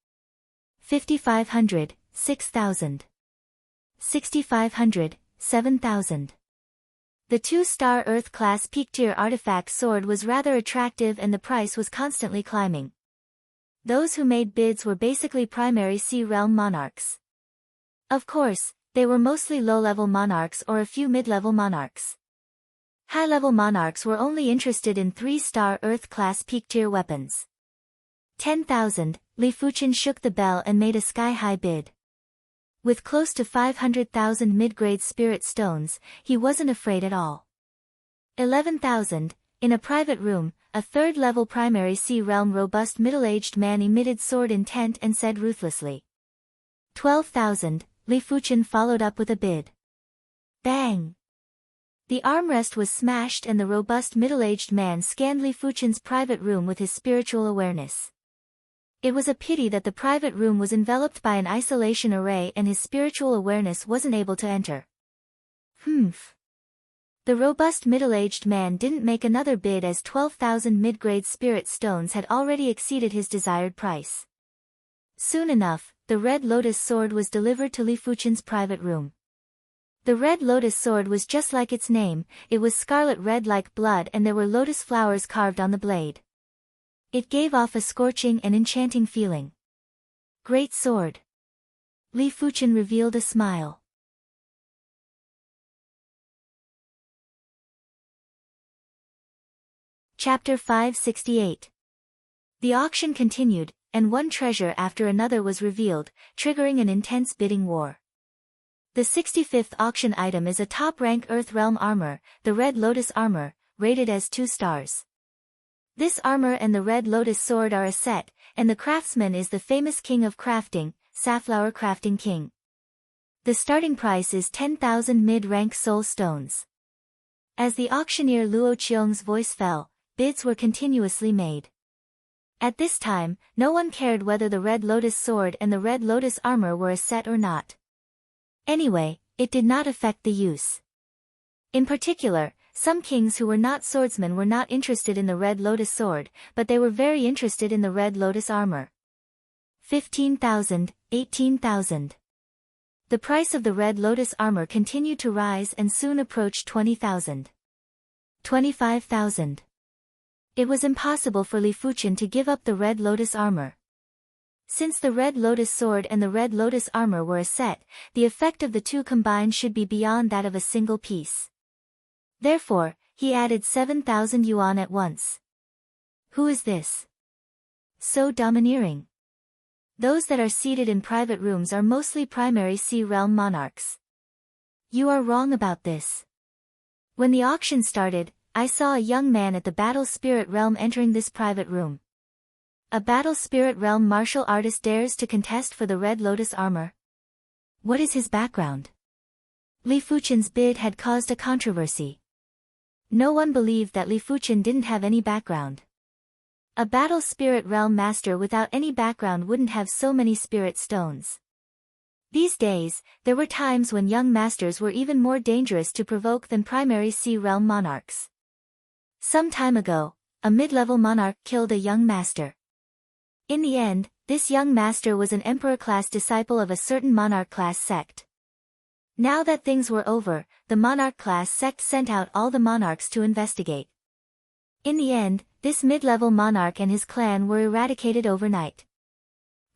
5,500, 6,000. 6,500, 7,000. The 2-star Earth-class peak-tier artifact sword was rather attractive and the price was constantly climbing. Those who made bids were basically primary Sea Realm monarchs. Of course, they were mostly low-level monarchs or a few mid-level monarchs. High-level monarchs were only interested in 3-star Earth-class peak-tier weapons. 10,000, Li Fuchen shook the bell and made a sky-high bid. With close to 500,000 mid-grade spirit stones, he wasn't afraid at all. 11,000, in a private room, a 3rd-level primary Sea Realm robust middle-aged man emitted sword intent and said ruthlessly. 12,000, Li Fuchen followed up with a bid. Bang! The armrest was smashed and the robust middle-aged man scanned Li Fuchen's private room with his spiritual awareness. It was a pity that the private room was enveloped by an isolation array and his spiritual awareness wasn't able to enter. Humph. The robust middle-aged man didn't make another bid as 12,000 mid-grade spirit stones had already exceeded his desired price. Soon enough, the Red Lotus sword was delivered to Li Fuchen's private room. The Red Lotus sword was just like its name, it was scarlet red like blood and there were lotus flowers carved on the blade. It gave off a scorching and enchanting feeling. Great sword. Li Fuchen revealed a smile. Chapter 568. The auction continued, and one treasure after another was revealed, triggering an intense bidding war. The 65th auction item is a top-rank Earth Realm armor, the Red Lotus armor, rated as 2 stars. This armor and the Red Lotus sword are a set, and the craftsman is the famous king of crafting, Safflower Crafting King. The starting price is 10,000 mid-rank soul stones. As the auctioneer Luo Qiong's voice fell, bids were continuously made. At this time, no one cared whether the Red Lotus sword and the Red Lotus armor were a set or not. Anyway, it did not affect the use. In particular, some kings who were not swordsmen were not interested in the Red Lotus sword, but they were very interested in the Red Lotus armor. 15,000, 18,000. The price of the Red Lotus armor continued to rise and soon approached 20,000. 25,000. It was impossible for Li Fuchen to give up the Red Lotus armor. Since the Red Lotus sword and the Red Lotus armor were a set, the effect of the two combined should be beyond that of a single piece. Therefore, he added 7,000 yuan at once. Who is this? So domineering. Those that are seated in private rooms are mostly primary Sea Realm monarchs. You are wrong about this. When the auction started, I saw a young man at the Battle Spirit Realm entering this private room. A Battle Spirit Realm martial artist dares to contest for the Red Lotus armor. What is his background? Li Fuchen's bid had caused a controversy. No one believed that Li Fuchen didn't have any background. A Battle Spirit Realm master without any background wouldn't have so many spirit stones. These days, there were times when young masters were even more dangerous to provoke than primary Sea Realm monarchs. Some time ago, a mid-level monarch killed a young master. In the end, this young master was an emperor-class disciple of a certain monarch-class sect. Now that things were over, the monarch-class sect sent out all the monarchs to investigate. In the end, this mid-level monarch and his clan were eradicated overnight.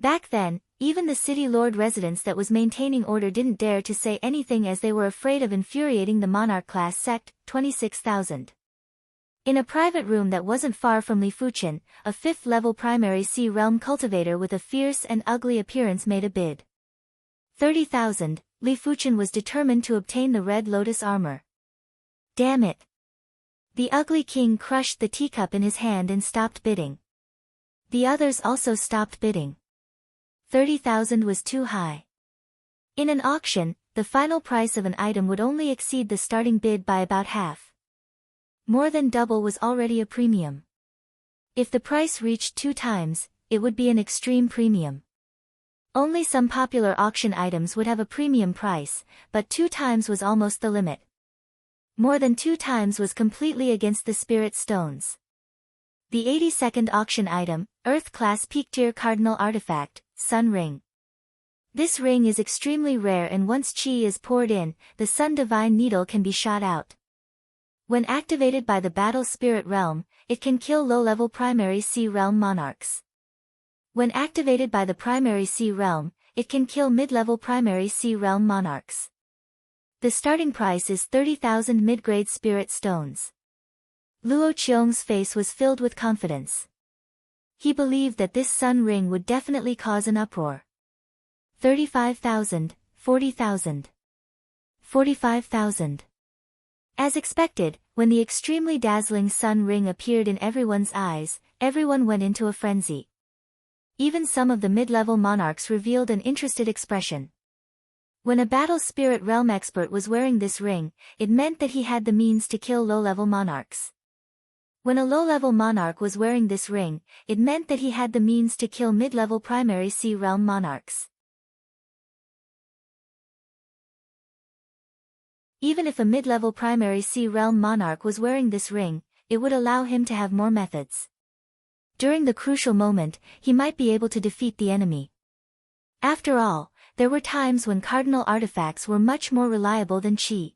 Back then, even the city lord residence that was maintaining order didn't dare to say anything as they were afraid of infuriating the monarch-class sect. 26,000. In a private room that wasn't far from Li Fuchen, a 5th-level primary sea realm cultivator with a fierce and ugly appearance made a bid. 30,000. Li Fuchen was determined to obtain the Red Lotus armor. Damn it! The ugly king crushed the teacup in his hand and stopped bidding. The others also stopped bidding. 30,000 was too high. In an auction, the final price of an item would only exceed the starting bid by about half. More than double was already a premium. If the price reached 2 times, it would be an extreme premium. Only some popular auction items would have a premium price, but 2 times was almost the limit. More than 2 times was completely against the spirit stones. The 82nd auction item, Earth-class peak-tier cardinal artifact, Sun Ring. This ring is extremely rare and once chi is poured in, the Sun Divine Needle can be shot out. When activated by the Battle Spirit Realm, it can kill low-level Primary Sea Realm monarchs. When activated by the Primary Sea Realm, it can kill mid-level Primary Sea Realm monarchs. The starting price is 30,000 mid-grade spirit stones. Luo Qiong's face was filled with confidence. He believed that this sun ring would definitely cause an uproar. 35,000, 40,000. 45,000. As expected, when the extremely dazzling sun ring appeared in everyone's eyes, everyone went into a frenzy. Even some of the mid-level monarchs revealed an interested expression. When a battle spirit realm expert was wearing this ring, it meant that he had the means to kill low-level monarchs. When a low-level monarch was wearing this ring, it meant that he had the means to kill mid-level primary sea realm monarchs. Even if a mid-level primary sea realm monarch was wearing this ring, it would allow him to have more methods. During the crucial moment, he might be able to defeat the enemy. After all, there were times when cardinal artifacts were much more reliable than chi.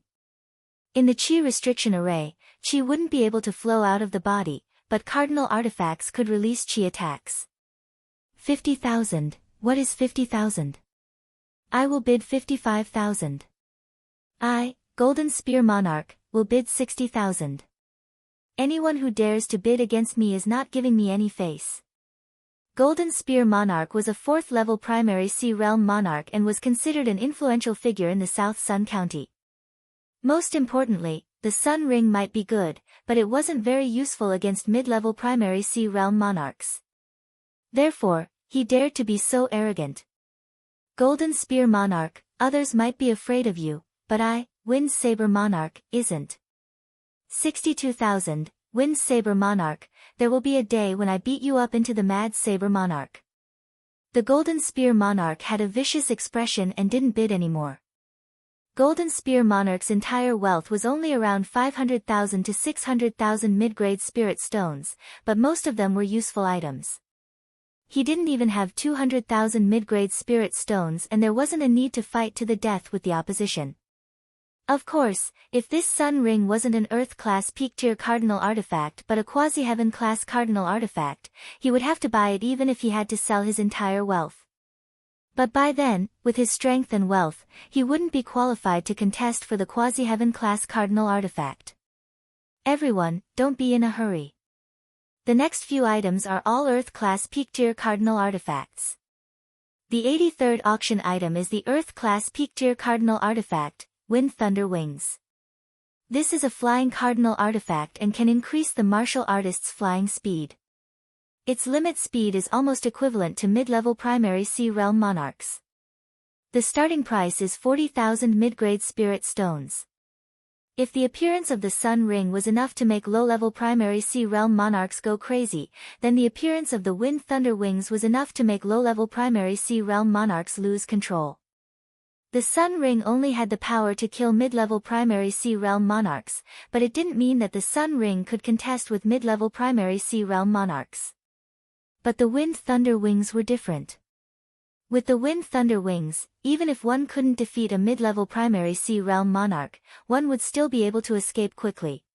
In the chi restriction array, chi wouldn't be able to flow out of the body, but cardinal artifacts could release chi attacks. 50,000, what is 50,000? I will bid 55,000. I, Golden Spear Monarch, will bid 60,000. Anyone who dares to bid against me is not giving me any face. Golden Spear Monarch was a 4th-level primary sea realm monarch and was considered an influential figure in the South Sun County. Most importantly, the Sun Ring might be good, but it wasn't very useful against mid-level primary sea realm monarchs. Therefore, he dared to be so arrogant. Golden Spear Monarch, others might be afraid of you, but I, Wind Saber Monarch, isn't. 62,000, Wind Saber Monarch, there will be a day when I beat you up into the Mad Saber Monarch. The Golden Spear Monarch had a vicious expression and didn't bid anymore. Golden Spear Monarch's entire wealth was only around 500,000 to 600,000 mid-grade spirit stones, but most of them were useful items. He didn't even have 200,000 mid-grade spirit stones and there wasn't a need to fight to the death with the opposition. Of course, if this Sun Ring wasn't an Earth-class peak-tier cardinal artifact but a quasi-heaven-class cardinal artifact, he would have to buy it even if he had to sell his entire wealth. But by then, with his strength and wealth, he wouldn't be qualified to contest for the quasi-heaven-class cardinal artifact. Everyone, don't be in a hurry. The next few items are all Earth-class peak-tier cardinal artifacts. The 83rd auction item is the Earth-class peak-tier cardinal artifact, Wind Thunder Wings. This is a flying cardinal artifact and can increase the martial artist's flying speed. Its limit speed is almost equivalent to mid-level primary sea realm monarchs. The starting price is 40,000 mid-grade spirit stones. If the appearance of the Sun Ring was enough to make low-level primary sea realm monarchs go crazy, then the appearance of the Wind Thunder Wings was enough to make low-level primary sea realm monarchs lose control. The Sun Ring only had the power to kill mid-level primary sea realm monarchs, but it didn't mean that the Sun Ring could contest with mid-level primary sea realm monarchs. But the Wind Thunder Wings were different. With the Wind Thunder Wings, even if one couldn't defeat a mid-level primary sea realm monarch, one would still be able to escape quickly.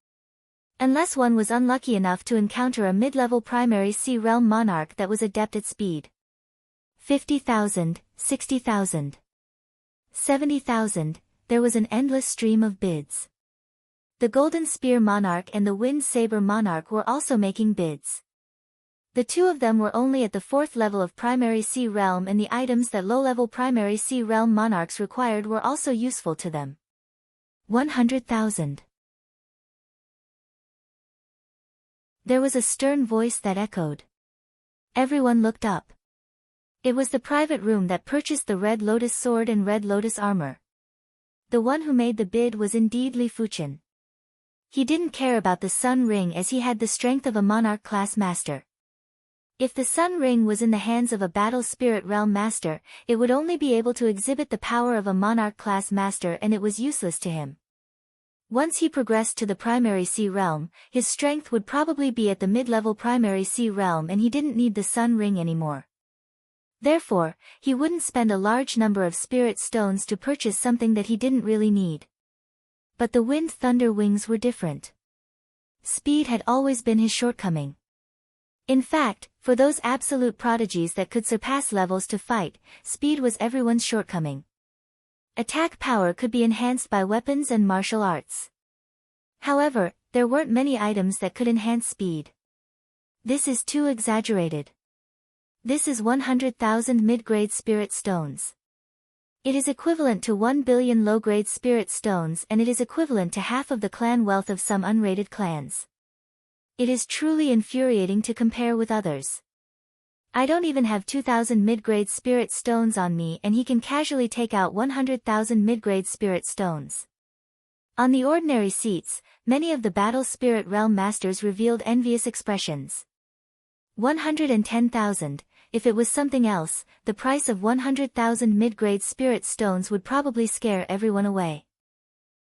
Unless one was unlucky enough to encounter a mid-level primary sea realm monarch that was adept at speed. 50,000, 60,000. 70,000, there was an endless stream of bids. The Golden Spear Monarch and the Wind Saber Monarch were also making bids. The two of them were only at the 4th level of Primary Sea Realm, and the items that low-level Primary Sea Realm monarchs required were also useful to them. 100,000. There was a stern voice that echoed. Everyone looked up. It was the private room that purchased the Red Lotus sword and Red Lotus armor. The one who made the bid was indeed Li Fuchen. He didn't care about the Sun Ring as he had the strength of a Monarch-class master. If the Sun Ring was in the hands of a Battle Spirit Realm master, it would only be able to exhibit the power of a Monarch-class master, and it was useless to him. Once he progressed to the Primary Sea Realm, his strength would probably be at the mid-level Primary Sea Realm, and he didn't need the Sun Ring anymore. Therefore, he wouldn't spend a large number of spirit stones to purchase something that he didn't really need. But the Wind Thunder Wings were different. Speed had always been his shortcoming. In fact, for those absolute prodigies that could surpass levels to fight, speed was everyone's shortcoming. Attack power could be enhanced by weapons and martial arts. However, there weren't many items that could enhance speed. This is too exaggerated. This is 100,000 mid-grade spirit stones. It is equivalent to 1 billion low-grade spirit stones, and it is equivalent to half of the clan wealth of some unrated clans. It is truly infuriating to compare with others. I don't even have 2,000 mid-grade spirit stones on me, and he can casually take out 100,000 mid-grade spirit stones. On the ordinary seats, many of the Battle Spirit Realm masters revealed envious expressions. 110,000. If it was something else, the price of 100,000 mid-grade spirit stones would probably scare everyone away.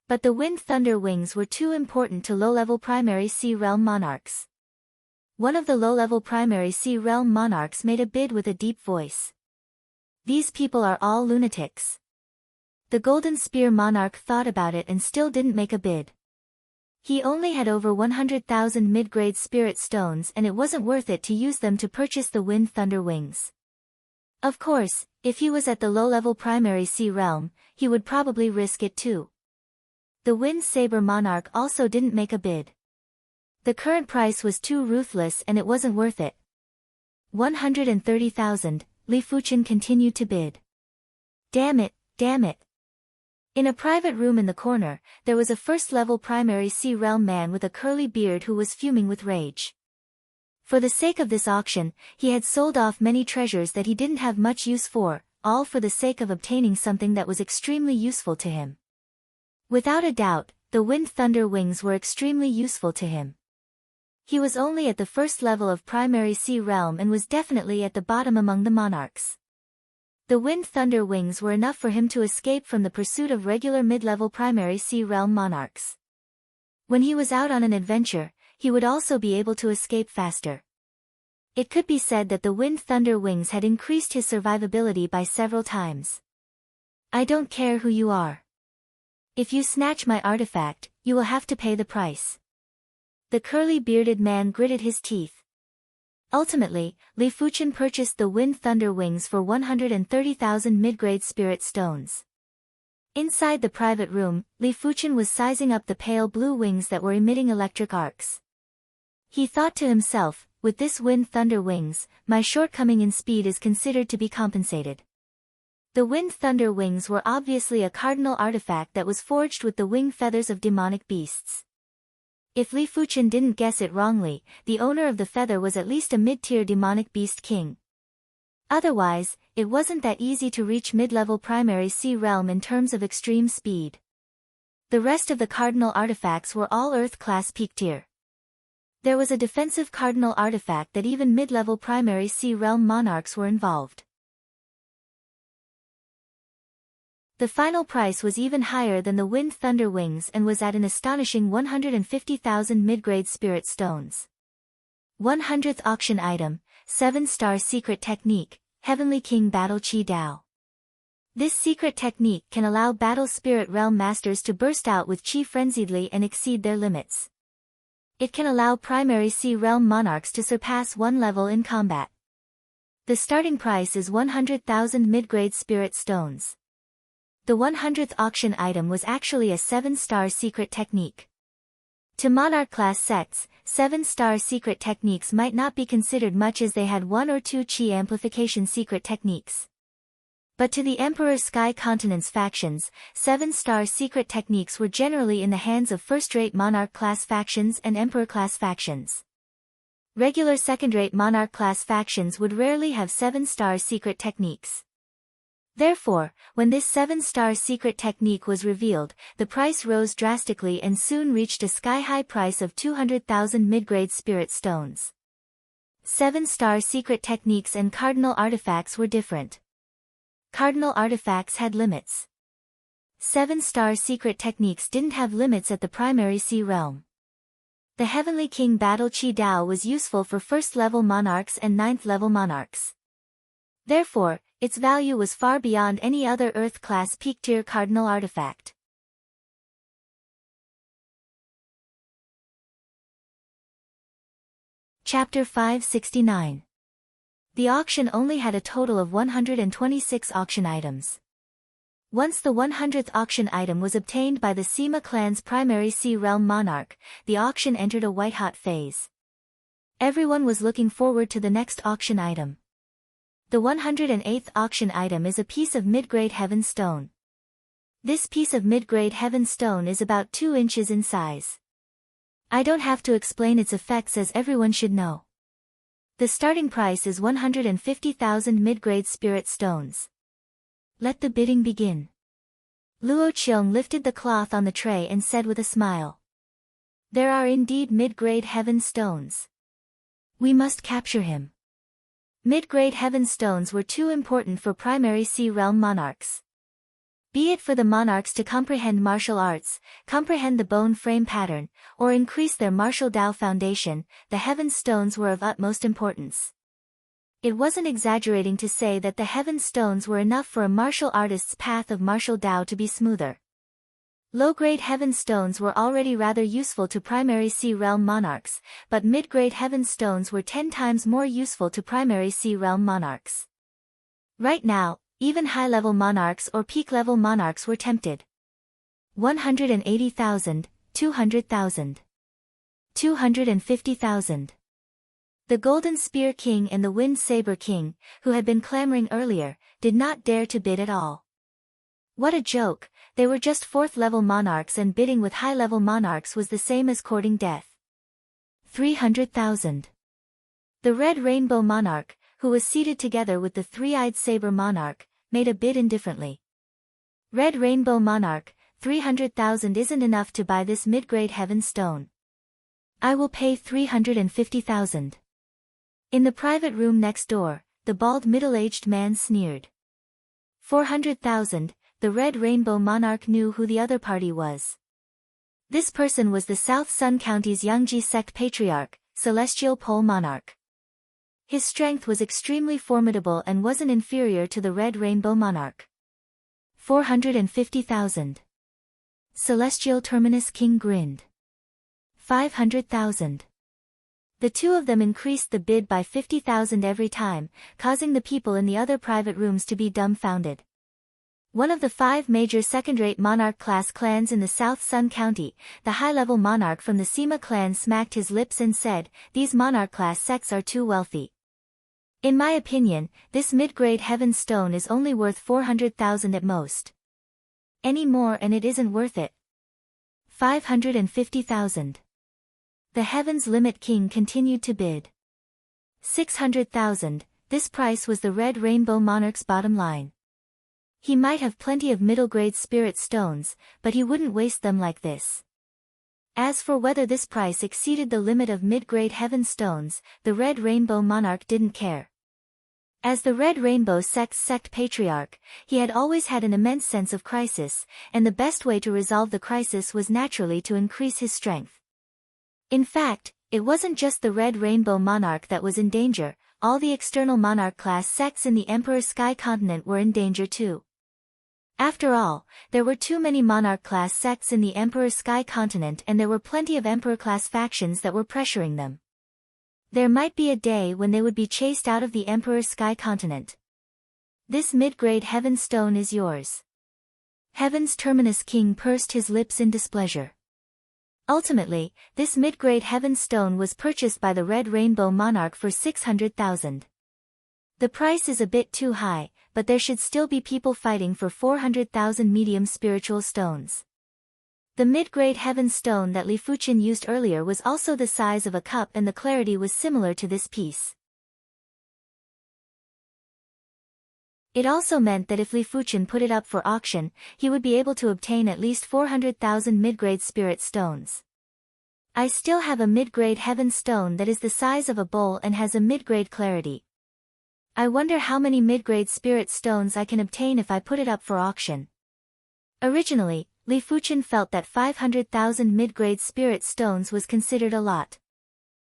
But the Wind Thunder Wings were too important to low-level Primary Sea Realm monarchs. One of the low-level Primary Sea Realm monarchs made a bid with a deep voice. These people are all lunatics. The Golden Spear Monarch thought about it and still didn't make a bid. He only had over 100,000 mid-grade spirit stones, and it wasn't worth it to use them to purchase the Wind Thunder Wings. Of course, if he was at the low-level Primary Sea Realm, he would probably risk it too. The Wind Saber Monarch also didn't make a bid. The current price was too ruthless and it wasn't worth it. 130,000, Li Fuchen continued to bid. Damn it, damn it. In a private room in the corner, there was a first-level Primary Sea Realm man with a curly beard who was fuming with rage. For the sake of this auction, he had sold off many treasures that he didn't have much use for, all for the sake of obtaining something that was extremely useful to him. Without a doubt, the Wind Thunder Wings were extremely useful to him. He was only at the first level of Primary Sea Realm and was definitely at the bottom among the monarchs. The Wind Thunder Wings were enough for him to escape from the pursuit of regular mid-level Primary Sea Realm monarchs. When he was out on an adventure, he would also be able to escape faster. It could be said that the Wind Thunder Wings had increased his survivability by several times. I don't care who you are. If you snatch my artifact, you will have to pay the price. The curly-bearded man gritted his teeth. Ultimately, Li Fuchen purchased the Wind Thunder Wings for 130,000 mid-grade spirit stones. Inside the private room, Li Fuchen was sizing up the pale blue wings that were emitting electric arcs. He thought to himself, with this Wind Thunder Wings, my shortcoming in speed is considered to be compensated. The Wind Thunder Wings were obviously a cardinal artifact that was forged with the wing feathers of demonic beasts. If Li Fuchen didn't guess it wrongly, the owner of the feather was at least a mid-tier demonic beast king. Otherwise, it wasn't that easy to reach mid-level Primary Sea Realm in terms of extreme speed. The rest of the cardinal artifacts were all Earth-class peak tier. There was a defensive cardinal artifact that even mid-level Primary Sea Realm monarchs were involved. The final price was even higher than the Wind Thunder Wings and was at an astonishing 150,000 mid-grade spirit stones. 100th auction item, 7-star secret technique, Heavenly King Battle Chi Dao. This secret technique can allow Battle Spirit Realm masters to burst out with chi frenziedly and exceed their limits. It can allow Primary Sea Realm monarchs to surpass one level in combat. The starting price is 100,000 mid-grade spirit stones. The 100th auction item was actually a 7-star secret technique. To monarch class sects, 7-star secret techniques might not be considered much as they had 1 or 2 chi amplification secret techniques. But to the Emperor's Sky Continent's factions, 7-star secret techniques were generally in the hands of first-rate monarch class factions and emperor class factions. Regular second-rate monarch class factions would rarely have 7-star secret techniques. Therefore, when this 7-star secret technique was revealed, the price rose drastically and soon reached a sky-high price of 200,000 mid-grade spirit stones. 7-star secret techniques and cardinal artifacts were different. Cardinal artifacts had limits. 7-star secret techniques didn't have limits at the primary sea realm. The Heavenly King Battle Chi Dao was useful for 1st-level monarchs and 9th-level monarchs. Therefore, its value was far beyond any other Earth-class peak-tier cardinal artifact. Chapter 569. The auction only had a total of 126 auction items. Once the 100th auction item was obtained by the Sima clan's primary sea realm monarch, the auction entered a white-hot phase. Everyone was looking forward to the next auction item. The 108th auction item is a piece of mid-grade heaven stone. This piece of mid-grade heaven stone is about 2 inches in size. I don't have to explain its effects as everyone should know. The starting price is 150,000 mid-grade spirit stones. Let the bidding begin. Luo Qiong lifted the cloth on the tray and said with a smile. There are indeed mid-grade heaven stones. We must capture him. Mid-grade heaven stones were too important for primary sea realm monarchs. Be it for the monarchs to comprehend martial arts, comprehend the bone frame pattern, or increase their martial Dao foundation, the heaven stones were of utmost importance. It wasn't exaggerating to say that the heaven stones were enough for a martial artist's path of martial Dao to be smoother. Low-grade heaven stones were already rather useful to primary sea realm monarchs, but mid-grade heaven stones were 10 times more useful to primary sea realm monarchs. Right now, even high-level monarchs or peak-level monarchs were tempted. 180,000, 200,000. 250,000. The Golden Spear King and the Wind Saber King, who had been clamoring earlier, did not dare to bid at all. What a joke, they were just 4th-level monarchs and bidding with high-level monarchs was the same as courting death. 300,000. The Red Rainbow Monarch, who was seated together with the Three-Eyed Saber Monarch, made a bid indifferently. Red Rainbow Monarch, 300,000 isn't enough to buy this mid-grade heaven stone. I will pay 350,000. In the private room next door, the bald middle-aged man sneered. 400,000. The Red Rainbow Monarch knew who the other party was. This person was the South Sun County's Yangji sect patriarch, Celestial Pole Monarch. His strength was extremely formidable and wasn't inferior to the Red Rainbow Monarch. 450,000. Celestial Terminus King grinned. 500,000. The two of them increased the bid by 50,000 every time, causing the people in the other private rooms to be dumbfounded. One of the 5 major second-rate monarch-class clans in the South Sun County, the high-level monarch from the Sima clan smacked his lips and said, "These monarch-class sects are too wealthy. In my opinion, this mid-grade heaven stone is only worth 400,000 at most. Any more and it isn't worth it." 550,000. The Heavens Limit King continued to bid. 600,000, this price was the Red Rainbow Monarch's bottom line. He might have plenty of middle-grade spirit stones, but he wouldn't waste them like this. As for whether this price exceeded the limit of mid-grade heaven stones, the Red Rainbow Monarch didn't care. As the Red Rainbow sect's sect patriarch, he had always had an immense sense of crisis, and the best way to resolve the crisis was naturally to increase his strength. In fact, it wasn't just the Red Rainbow Monarch that was in danger, all the external monarch-class sects in the Emperor's Sky Continent were in danger too. After all, there were too many monarch-class sects in the Emperor's Sky Continent and there were plenty of Emperor-class factions that were pressuring them. There might be a day when they would be chased out of the Emperor's sky continent. This mid-grade heaven stone is yours. Heaven's terminus king pursed his lips in displeasure. Ultimately, this mid-grade heaven stone was purchased by the Red Rainbow Monarch for 600,000. The price is a bit too high, but there should still be people fighting for 400,000 medium spiritual stones. The mid-grade heaven stone that Li Fuchen used earlier was also the size of a cup and the clarity was similar to this piece. It also meant that if Li Fuchen put it up for auction, he would be able to obtain at least 400,000 mid-grade spirit stones. I still have a mid-grade heaven stone that is the size of a bowl and has a mid-grade clarity. I wonder how many mid-grade spirit stones I can obtain if I put it up for auction. Originally, Li Fuchen felt that 500,000 mid-grade spirit stones was considered a lot.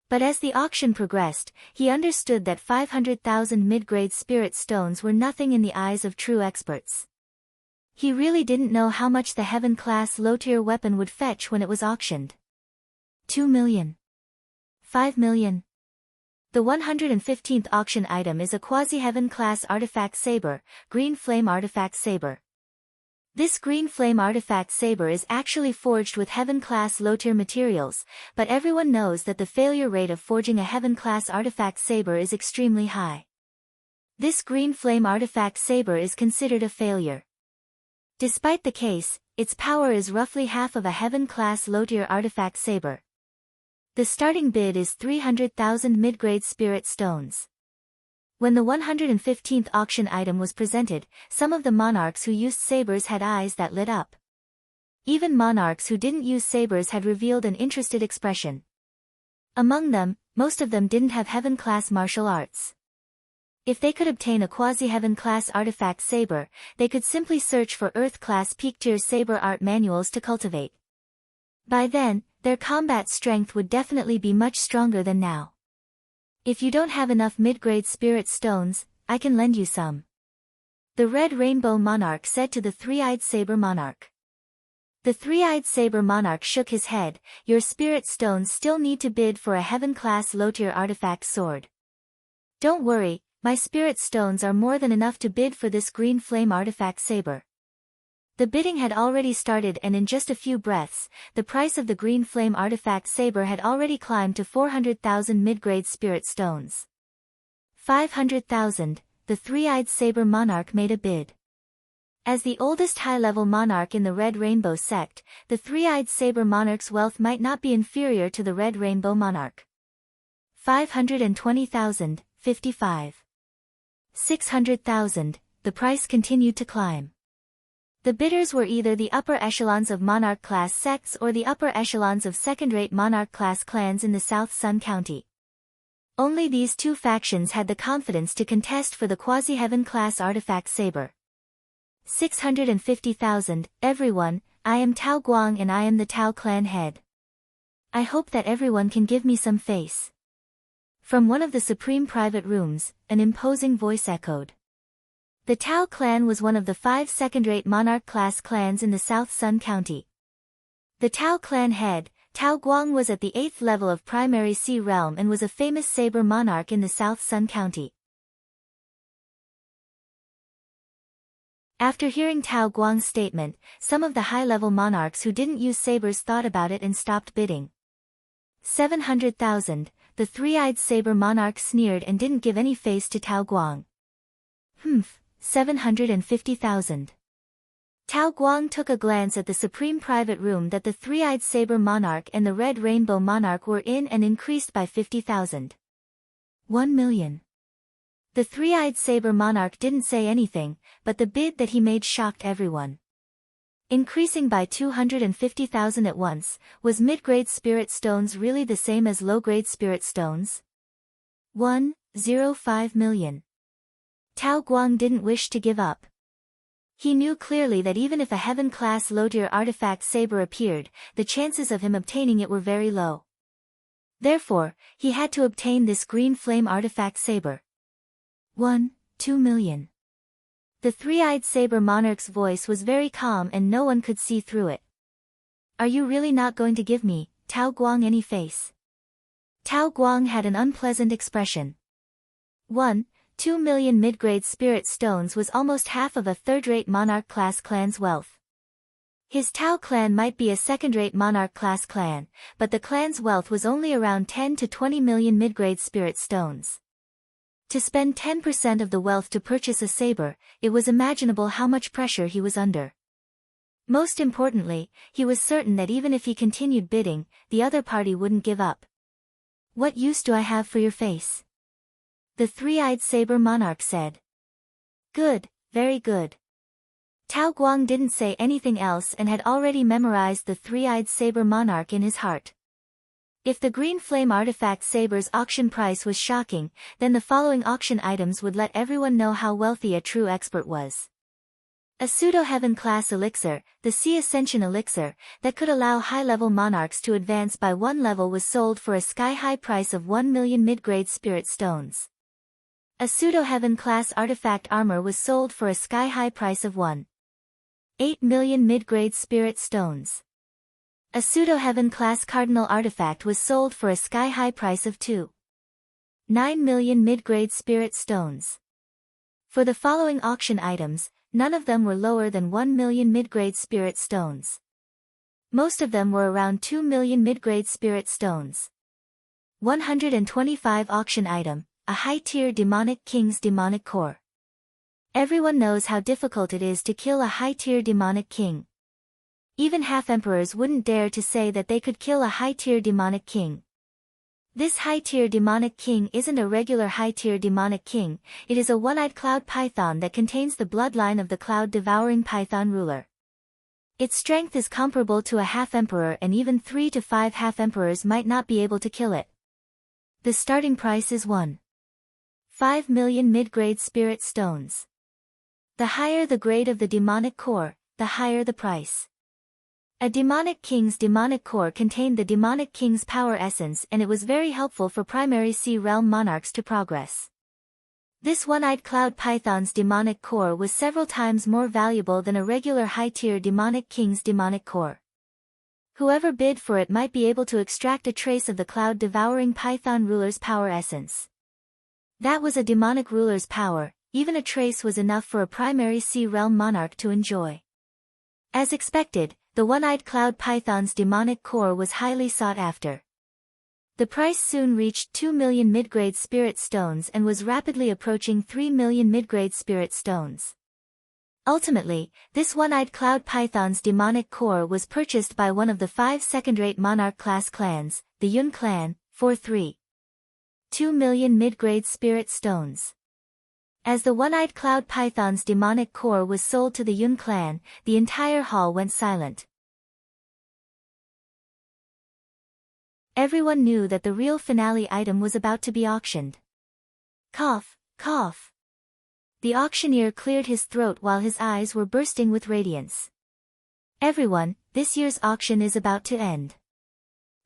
But as the auction progressed, he understood that 500,000 mid-grade spirit stones were nothing in the eyes of true experts. He really didn't know how much the heaven-class low-tier weapon would fetch when it was auctioned. 2 million. 5 million. The 115th auction item is a quasi-heaven class artifact saber, green flame artifact saber. This green flame artifact saber is actually forged with heaven-class low-tier materials, but everyone knows that the failure rate of forging a heaven-class artifact saber is extremely high. This green flame artifact saber is considered a failure. Despite the case, its power is roughly half of a heaven-class low-tier artifact saber. The starting bid is 300,000 mid-grade spirit stones. When the 115th auction item was presented, some of the monarchs who used sabers had eyes that lit up. Even monarchs who didn't use sabers had revealed an interested expression. Among them, most of them didn't have heaven-class martial arts. If they could obtain a quasi-heaven-class artifact saber, they could simply search for Earth-class peak-tier saber art manuals to cultivate. By then, their combat strength would definitely be much stronger than now. If you don't have enough mid-grade spirit stones, I can lend you some. The Red Rainbow Monarch said to the Three-Eyed Saber Monarch. The Three-Eyed Saber Monarch shook his head. Your spirit stones still need to bid for a heaven-class low-tier artifact sword. Don't worry, my spirit stones are more than enough to bid for this green flame artifact saber. The bidding had already started and in just a few breaths, the price of the green flame artifact saber had already climbed to 400,000 mid-grade spirit stones. 500,000, the Three-Eyed Saber Monarch made a bid. As the oldest high-level monarch in the Red Rainbow sect, the Three-Eyed Saber Monarch's wealth might not be inferior to the Red Rainbow Monarch. 520,000, 55. 600,000, the price continued to climb. The bidders were either the upper echelons of monarch-class sects or the upper echelons of second-rate monarch-class clans in the South Sun County. Only these two factions had the confidence to contest for the quasi-heaven-class artifact saber. 650,000, everyone, I am Tao Guang and I am the Tao clan head. I hope that everyone can give me some face. From one of the supreme private rooms, an imposing voice echoed. The Tao clan was one of the 5 second-rate monarch-class clans in the South Sun County. The Tao clan head, Tao Guang, was at the 8th level of Primary Sea Realm and was a famous saber monarch in the South Sun County. After hearing Tao Guang's statement, some of the high-level monarchs who didn't use sabers thought about it and stopped bidding. 700,000, the Three-Eyed Saber Monarch sneered and didn't give any face to Tao Guang. 750,000. Tao Guang took a glance at the supreme private room that the Three-Eyed Saber Monarch and the Red Rainbow Monarch were in and increased by 50,000. 1 million. The Three-Eyed Saber Monarch didn't say anything, but the bid that he made shocked everyone. Increasing by 250,000 at once, was mid-grade spirit stones really the same as low-grade spirit stones? 1.05 million. Tao Guang didn't wish to give up. He knew clearly that even if a heaven-class low-tier artifact saber appeared, the chances of him obtaining it were very low. Therefore, he had to obtain this green flame artifact saber. 1.2 million. The Three-Eyed Saber Monarch's voice was very calm and no one could see through it. Are you really not going to give me, Tao Guang, any face? Tao Guang had an unpleasant expression. 1. 2 million mid-grade spirit stones was almost half of a third-rate monarch class clan's wealth. His Tao clan might be a second-rate monarch class clan, but the clan's wealth was only around 10 to 20 million mid-grade spirit stones. To spend 10% of the wealth to purchase a saber, it was imaginable how much pressure he was under. Most importantly, he was certain that even if he continued bidding, the other party wouldn't give up. "What use do I have for your face?" the three-eyed saber monarch said. "Good, very good." Tao Guang didn't say anything else and had already memorized the three-eyed saber monarch in his heart. If the green flame artifact saber's auction price was shocking, then the following auction items would let everyone know how wealthy a true expert was. A pseudo-heaven class elixir, the Sea Ascension elixir, that could allow high-level monarchs to advance by one level was sold for a sky-high price of 1 million mid-grade spirit stones. A pseudo-heaven class artifact armor was sold for a sky-high price of 1.8 million mid-grade spirit stones. A pseudo-heaven class cardinal artifact was sold for a sky-high price of 2.9 million mid-grade spirit stones. For the following auction items, none of them were lower than 1 million mid-grade spirit stones. Most of them were around 2 million mid-grade spirit stones. 125 auction item, a high-tier demonic king's demonic core. Everyone knows how difficult it is to kill a high-tier demonic king. Even half-emperors wouldn't dare to say that they could kill a high-tier demonic king. This high-tier demonic king isn't a regular high-tier demonic king, it is a one-eyed cloud python that contains the bloodline of the cloud-devouring python ruler. Its strength is comparable to a half-emperor, and even 3 to 5 half-emperors might not be able to kill it. The starting price is 1.5 million mid-grade spirit stones. The higher the grade of the demonic core, the higher the price. A demonic king's demonic core contained the demonic king's power essence, and it was very helpful for primary sea realm monarchs to progress. This one-eyed cloud python's demonic core was several times more valuable than a regular high-tier demonic king's demonic core. Whoever bid for it might be able to extract a trace of the cloud-devouring python ruler's power essence. That was a demonic ruler's power, even a trace was enough for a primary sea realm monarch to enjoy. As expected, the one-eyed cloud python's demonic core was highly sought after. The price soon reached 2 million mid-grade spirit stones and was rapidly approaching 3 million mid-grade spirit stones. Ultimately, this one-eyed cloud python's demonic core was purchased by one of the 5 second-rate monarch class clans, the Yun clan, for 3.2 million mid-grade spirit stones. As the one-eyed cloud python's demonic core was sold to the Yun clan, the entire hall went silent. Everyone knew that the real finale item was about to be auctioned. Cough, cough. The auctioneer cleared his throat while his eyes were bursting with radiance. Everyone, this year's auction is about to end.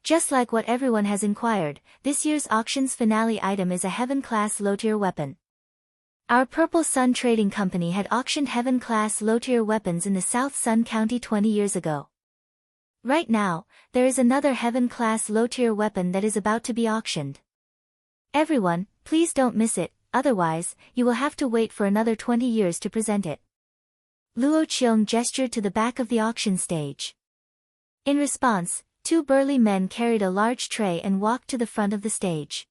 Just like what everyone has inquired, this year's auction's finale item is a heaven-class low-tier weapon. Our Purple Sun Trading Company had auctioned heaven-class low-tier weapons in the South Sun County 20 years ago. Right now, there is another heaven-class low-tier weapon that is about to be auctioned. Everyone, please don't miss it, otherwise, you will have to wait for another 20 years to present it. Luo Qiong gestured to the back of the auction stage. In response, 2 burly men carried a large tray and walked to the front of the stage.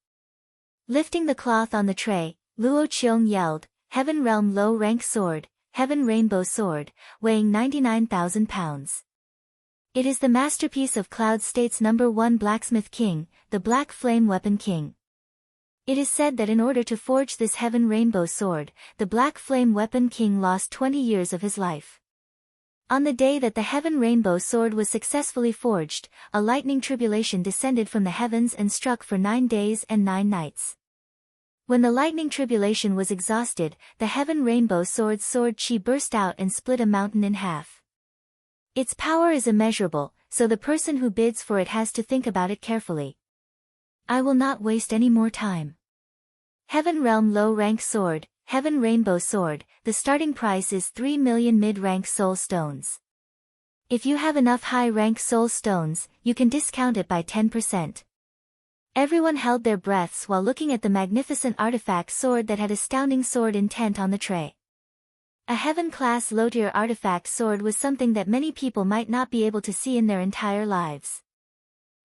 Lifting the cloth on the tray, Luo Qiong yelled, "Heaven Realm Low-Rank Sword, Heaven Rainbow Sword, weighing 99,000 pounds. It is the masterpiece of Cloud State's #1 Blacksmith King, the Black Flame Weapon King. It is said that in order to forge this Heaven Rainbow Sword, the Black Flame Weapon King lost 20 years of his life. On the day that the Heaven Rainbow Sword was successfully forged, a lightning tribulation descended from the heavens and struck for 9 days and 9 nights. When the lightning tribulation was exhausted, the Heaven Rainbow Sword's sword chi burst out and split a mountain in half. Its power is immeasurable, so the person who bids for it has to think about it carefully. I will not waste any more time. Heaven Realm Low-Rank Sword, Heaven Rainbow Sword, the starting price is 3 million mid-rank soul stones. If you have enough high-rank soul stones, you can discount it by 10%. Everyone held their breaths while looking at the magnificent artifact sword that had astounding sword intent on the tray. A heaven-class low-tier artifact sword was something that many people might not be able to see in their entire lives.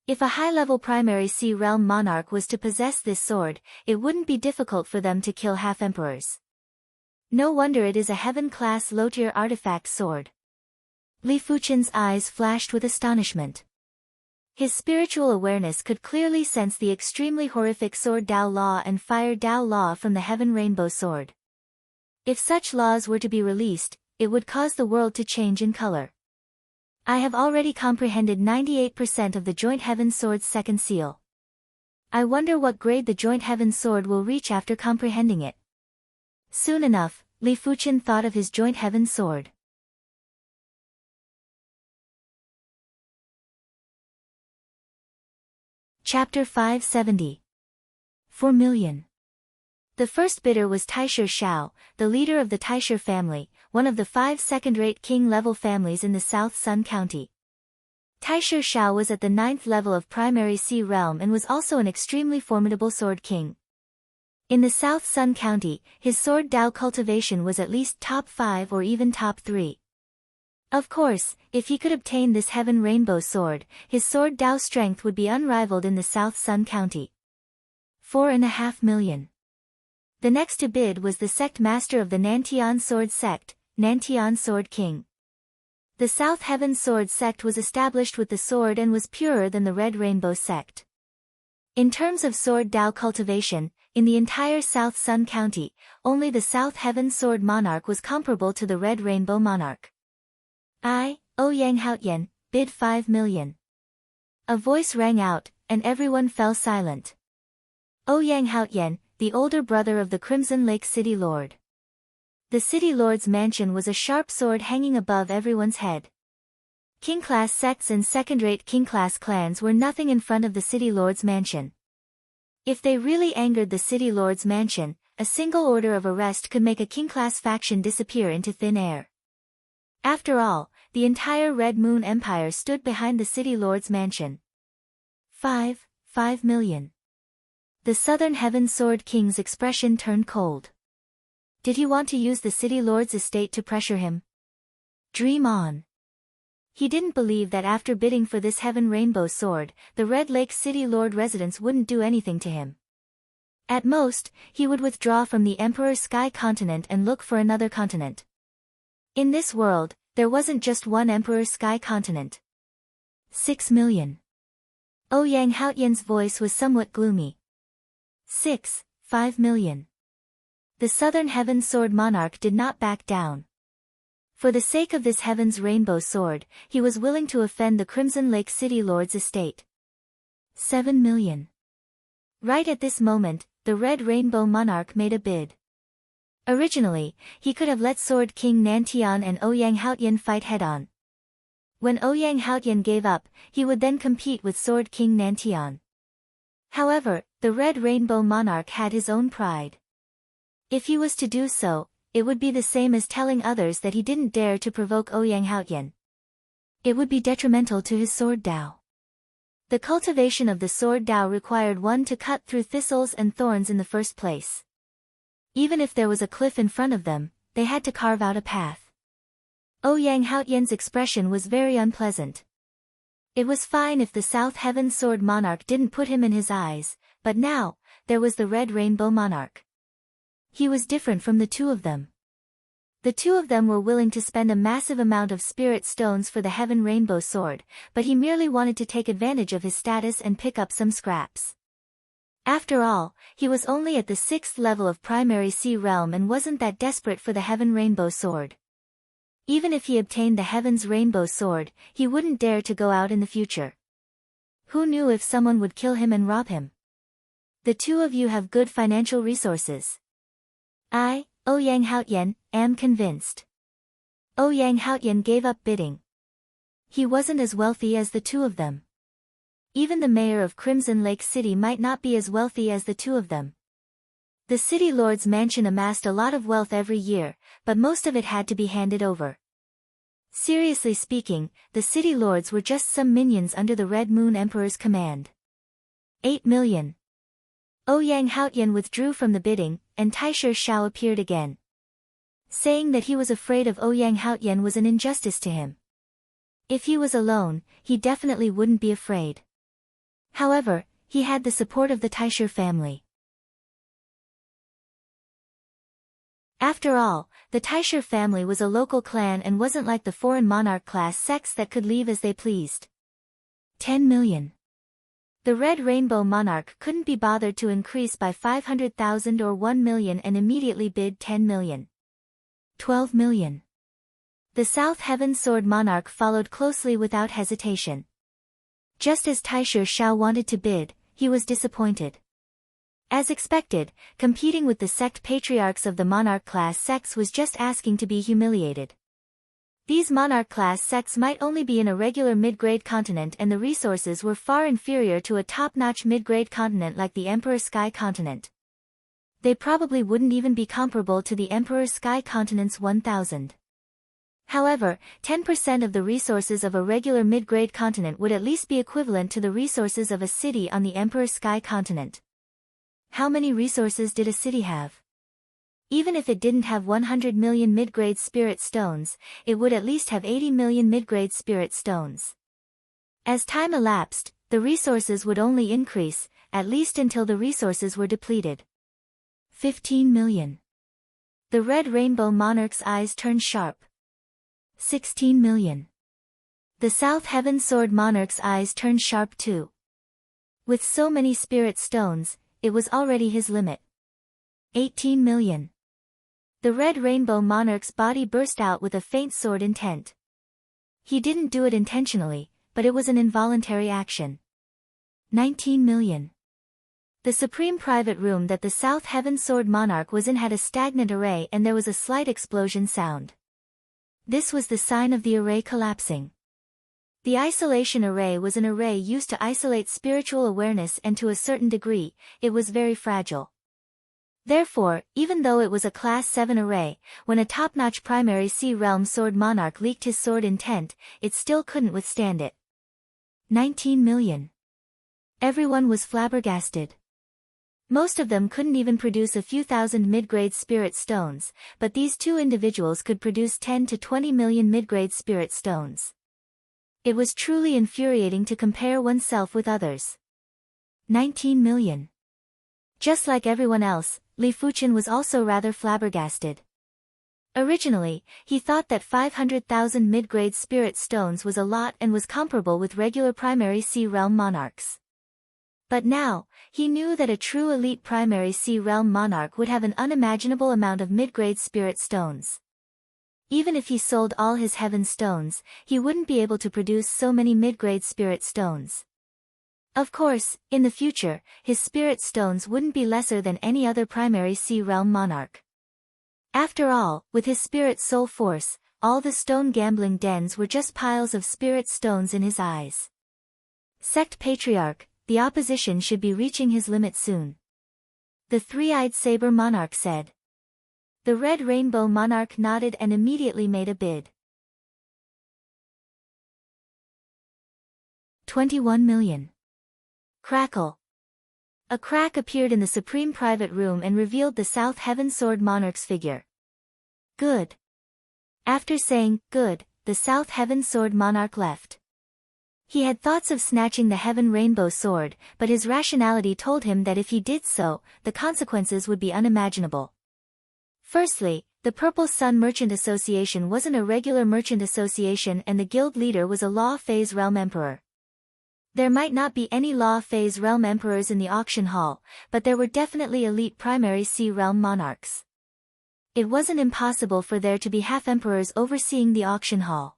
If a high-level primary sea realm monarch was to possess this sword, it wouldn't be difficult for them to kill half-emperors. No wonder it is a heaven-class low-tier artifact sword. Li Fuchen's eyes flashed with astonishment. His spiritual awareness could clearly sense the extremely horrific sword Dao law and fire Dao law from the heaven rainbow sword. If such laws were to be released, it would cause the world to change in color. I have already comprehended 98% of the Joint Heaven Sword's second seal. I wonder what grade the Joint Heaven Sword will reach after comprehending it. Soon enough, Li Fuchen thought of his Joint Heaven Sword. Chapter 570. 4 million. The first bidder was Taisher Shao, the leader of the Taisher family, one of the 5 second-rate king-level families in the South Sun County. Taisher Shao was at the 9th level of primary sea realm and was also an extremely formidable sword king. In the South Sun County, his sword Dao cultivation was at least top 5 or even top 3. Of course, if he could obtain this heaven rainbow sword, his sword Dao strength would be unrivaled in the South Sun County. 4.5 million. The next to bid was the sect master of the Nantian Sword Sect, Nantian Sword King. The South Heaven Sword Sect was established with the sword and was purer than the Red Rainbow Sect. In terms of sword Dao cultivation, in the entire South Sun County, only the South Heaven Sword Monarch was comparable to the Red Rainbow Monarch. Yang Haotian, bid 5 million. A voice rang out, and everyone fell silent. Yang Haotian, the older brother of the Crimson Lake City Lord. The City Lord's mansion was a sharp sword hanging above everyone's head. King-class sects and second-rate king-class clans were nothing in front of the City Lord's mansion. If they really angered the City Lord's mansion, a single order of arrest could make a king-class faction disappear into thin air. After all, the entire Red Moon Empire stood behind the City Lord's mansion. 5 million. The Southern Heaven Sword King's expression turned cold. Did he want to use the City Lord's estate to pressure him? Dream on. He didn't believe that after bidding for this Heaven Rainbow Sword, the Red Lake City Lord residents wouldn't do anything to him. At most, he would withdraw from the Emperor's Sky Continent and look for another continent. In this world, there wasn't just one Emperor's Sky Continent. 6 million. Yang Haotian's voice was somewhat gloomy. 5 million. The Southern Heaven Sword Monarch did not back down. For the sake of this Heaven's Rainbow Sword, he was willing to offend the Crimson Lake City Lord's estate. 7 million. Right at this moment, the Red Rainbow Monarch made a bid. Originally, he could have let Sword King Nantian and Yang Haotian fight head-on. When Yang Haotian gave up, he would then compete with Sword King Nantian. However, the Red Rainbow Monarch had his own pride. If he was to do so, it would be the same as telling others that he didn't dare to provoke Yang Haotian. It would be detrimental to his sword Dao. The cultivation of the sword Dao required one to cut through thistles and thorns in the first place. Even if there was a cliff in front of them, they had to carve out a path. Yang Haotian's expression was very unpleasant. It was fine if the South Heaven Sword Monarch didn't put him in his eyes, but now, there was the Red Rainbow Monarch. He was different from the two of them. The two of them were willing to spend a massive amount of spirit stones for the Heaven Rainbow Sword, but he merely wanted to take advantage of his status and pick up some scraps. After all, he was only at the 6th level of primary sea realm and wasn't that desperate for the Heaven Rainbow Sword. Even if he obtained the Heaven's Rainbow Sword, he wouldn't dare to go out in the future. Who knew if someone would kill him and rob him? The two of you have good financial resources. Yang Haotian, am convinced. Yang Haotian gave up bidding. He wasn't as wealthy as the two of them. Even the mayor of Crimson Lake City might not be as wealthy as the two of them. The City Lord's mansion amassed a lot of wealth every year, but most of it had to be handed over. Seriously speaking, the City Lords were just some minions under the Red Moon Emperor's command. 8 million. Ouyang Haotian withdrew from the bidding, and Taisher Shao appeared again. Saying that he was afraid of Ouyang Haotian was an injustice to him. If he was alone, he definitely wouldn't be afraid. However, he had the support of the Taisher family. After all, the Taisher family was a local clan and wasn't like the foreign monarch class sects that could leave as they pleased. 10 million. The Red Rainbow Monarch couldn't be bothered to increase by 500,000 or 1 million and immediately bid 10 million. 12 million. The South Heaven Sword Monarch followed closely without hesitation. Just as Taisher Shao wanted to bid, he was disappointed. As expected, competing with the sect patriarchs of the monarch class sects was just asking to be humiliated. These monarch class sects might only be in a regular mid-grade continent and the resources were far inferior to a top-notch mid-grade continent like the Emperor Sky Continent. They probably wouldn't even be comparable to the Emperor Sky Continent's 1,000. However, 10% of the resources of a regular mid-grade continent would at least be equivalent to the resources of a city on the Emperor Sky Continent. How many resources did a city have? Even if it didn't have 100 million mid-grade spirit stones, it would at least have 80 million mid-grade spirit stones. As time elapsed, the resources would only increase, at least until the resources were depleted. 15 million. The Red Rainbow Monarch's eyes turned sharp. 16 million. The South Heaven Sword Monarch's eyes turned sharp too. With so many spirit stones, it was already his limit. 18 million. The Red Rainbow Monarch's body burst out with a faint sword intent. He didn't do it intentionally, but it was an involuntary action. 19 million. The supreme private room that the South Heaven Sword Monarch was in had a stagnant array and there was a slight explosion sound. This was the sign of the array collapsing. The isolation array was an array used to isolate spiritual awareness and to a certain degree, it was very fragile. Therefore, even though it was a Class 7 array, when a top-notch primary Sea Realm Sword Monarch leaked his sword intent, it still couldn't withstand it. 19 million. Everyone was flabbergasted. Most of them couldn't even produce a few thousand mid-grade spirit stones, but these two individuals could produce 10 to 20 million mid-grade spirit stones. It was truly infuriating to compare oneself with others. 19 million. Just like everyone else, Li Fuchen was also rather flabbergasted. Originally, he thought that 500,000 mid-grade spirit stones was a lot and was comparable with regular primary Sea Realm monarchs. But now, he knew that a true elite primary Sea Realm monarch would have an unimaginable amount of mid-grade spirit stones. Even if he sold all his heaven stones, he wouldn't be able to produce so many mid-grade spirit stones. Of course, in the future, his spirit stones wouldn't be lesser than any other primary Sea Realm monarch. After all, with his spirit soul force, all the stone gambling dens were just piles of spirit stones in his eyes. Sect Patriarch, the opposition should be reaching his limit soon. The three-eyed saber monarch said. The Red Rainbow Monarch nodded and immediately made a bid. 21 million. Crackle. A crack appeared in the supreme private room and revealed the South Heaven Sword Monarch's figure. Good. After saying, good, the South Heaven Sword Monarch left. He had thoughts of snatching the Heaven Rainbow Sword, but his rationality told him that if he did so, the consequences would be unimaginable. Firstly, the Purple Sun Merchant Association wasn't a regular merchant association and the guild leader was a Law Phase Realm Emperor. There might not be any Law Phase Realm Emperors in the auction hall, but there were definitely elite primary Sea Realm monarchs. It wasn't impossible for there to be half-emperors overseeing the auction hall.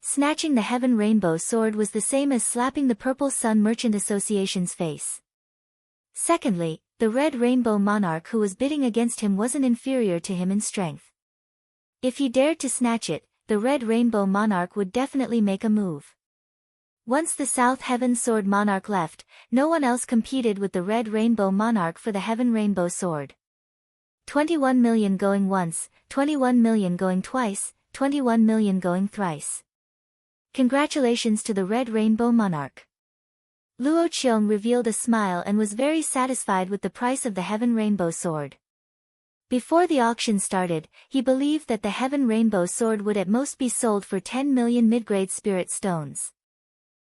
Snatching the Heaven Rainbow Sword was the same as slapping the Purple Sun Merchant Association's face. Secondly, the Red Rainbow Monarch who was bidding against him wasn't inferior to him in strength. If he dared to snatch it, the Red Rainbow Monarch would definitely make a move. Once the South Heaven Sword Monarch left, no one else competed with the Red Rainbow Monarch for the Heaven Rainbow Sword. 21 million going once, 21 million going twice, 21 million going thrice. Congratulations to the Red Rainbow Monarch. Luo Qiong revealed a smile and was very satisfied with the price of the Heaven Rainbow Sword. Before the auction started, he believed that the Heaven Rainbow Sword would at most be sold for 10 million mid-grade spirit stones.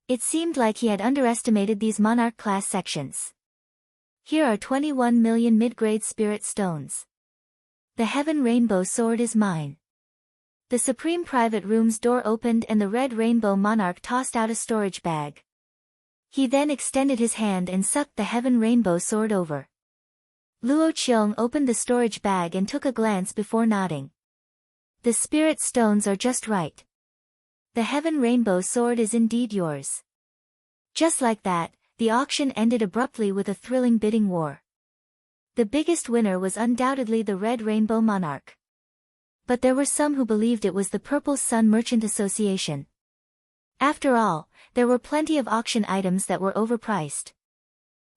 It seemed like he had underestimated these monarch class sections. Here are 21 million mid-grade spirit stones. The Heaven Rainbow Sword is mine. The Supreme Private Room's door opened and the Red Rainbow Monarch tossed out a storage bag. He then extended his hand and sucked the Heaven Rainbow Sword over. Luo Qiong opened the storage bag and took a glance before nodding. The spirit stones are just right. The Heaven Rainbow Sword is indeed yours. Just like that, the auction ended abruptly with a thrilling bidding war. The biggest winner was undoubtedly the Red Rainbow Monarch. But there were some who believed it was the Purple Sun Merchant Association. After all, there were plenty of auction items that were overpriced.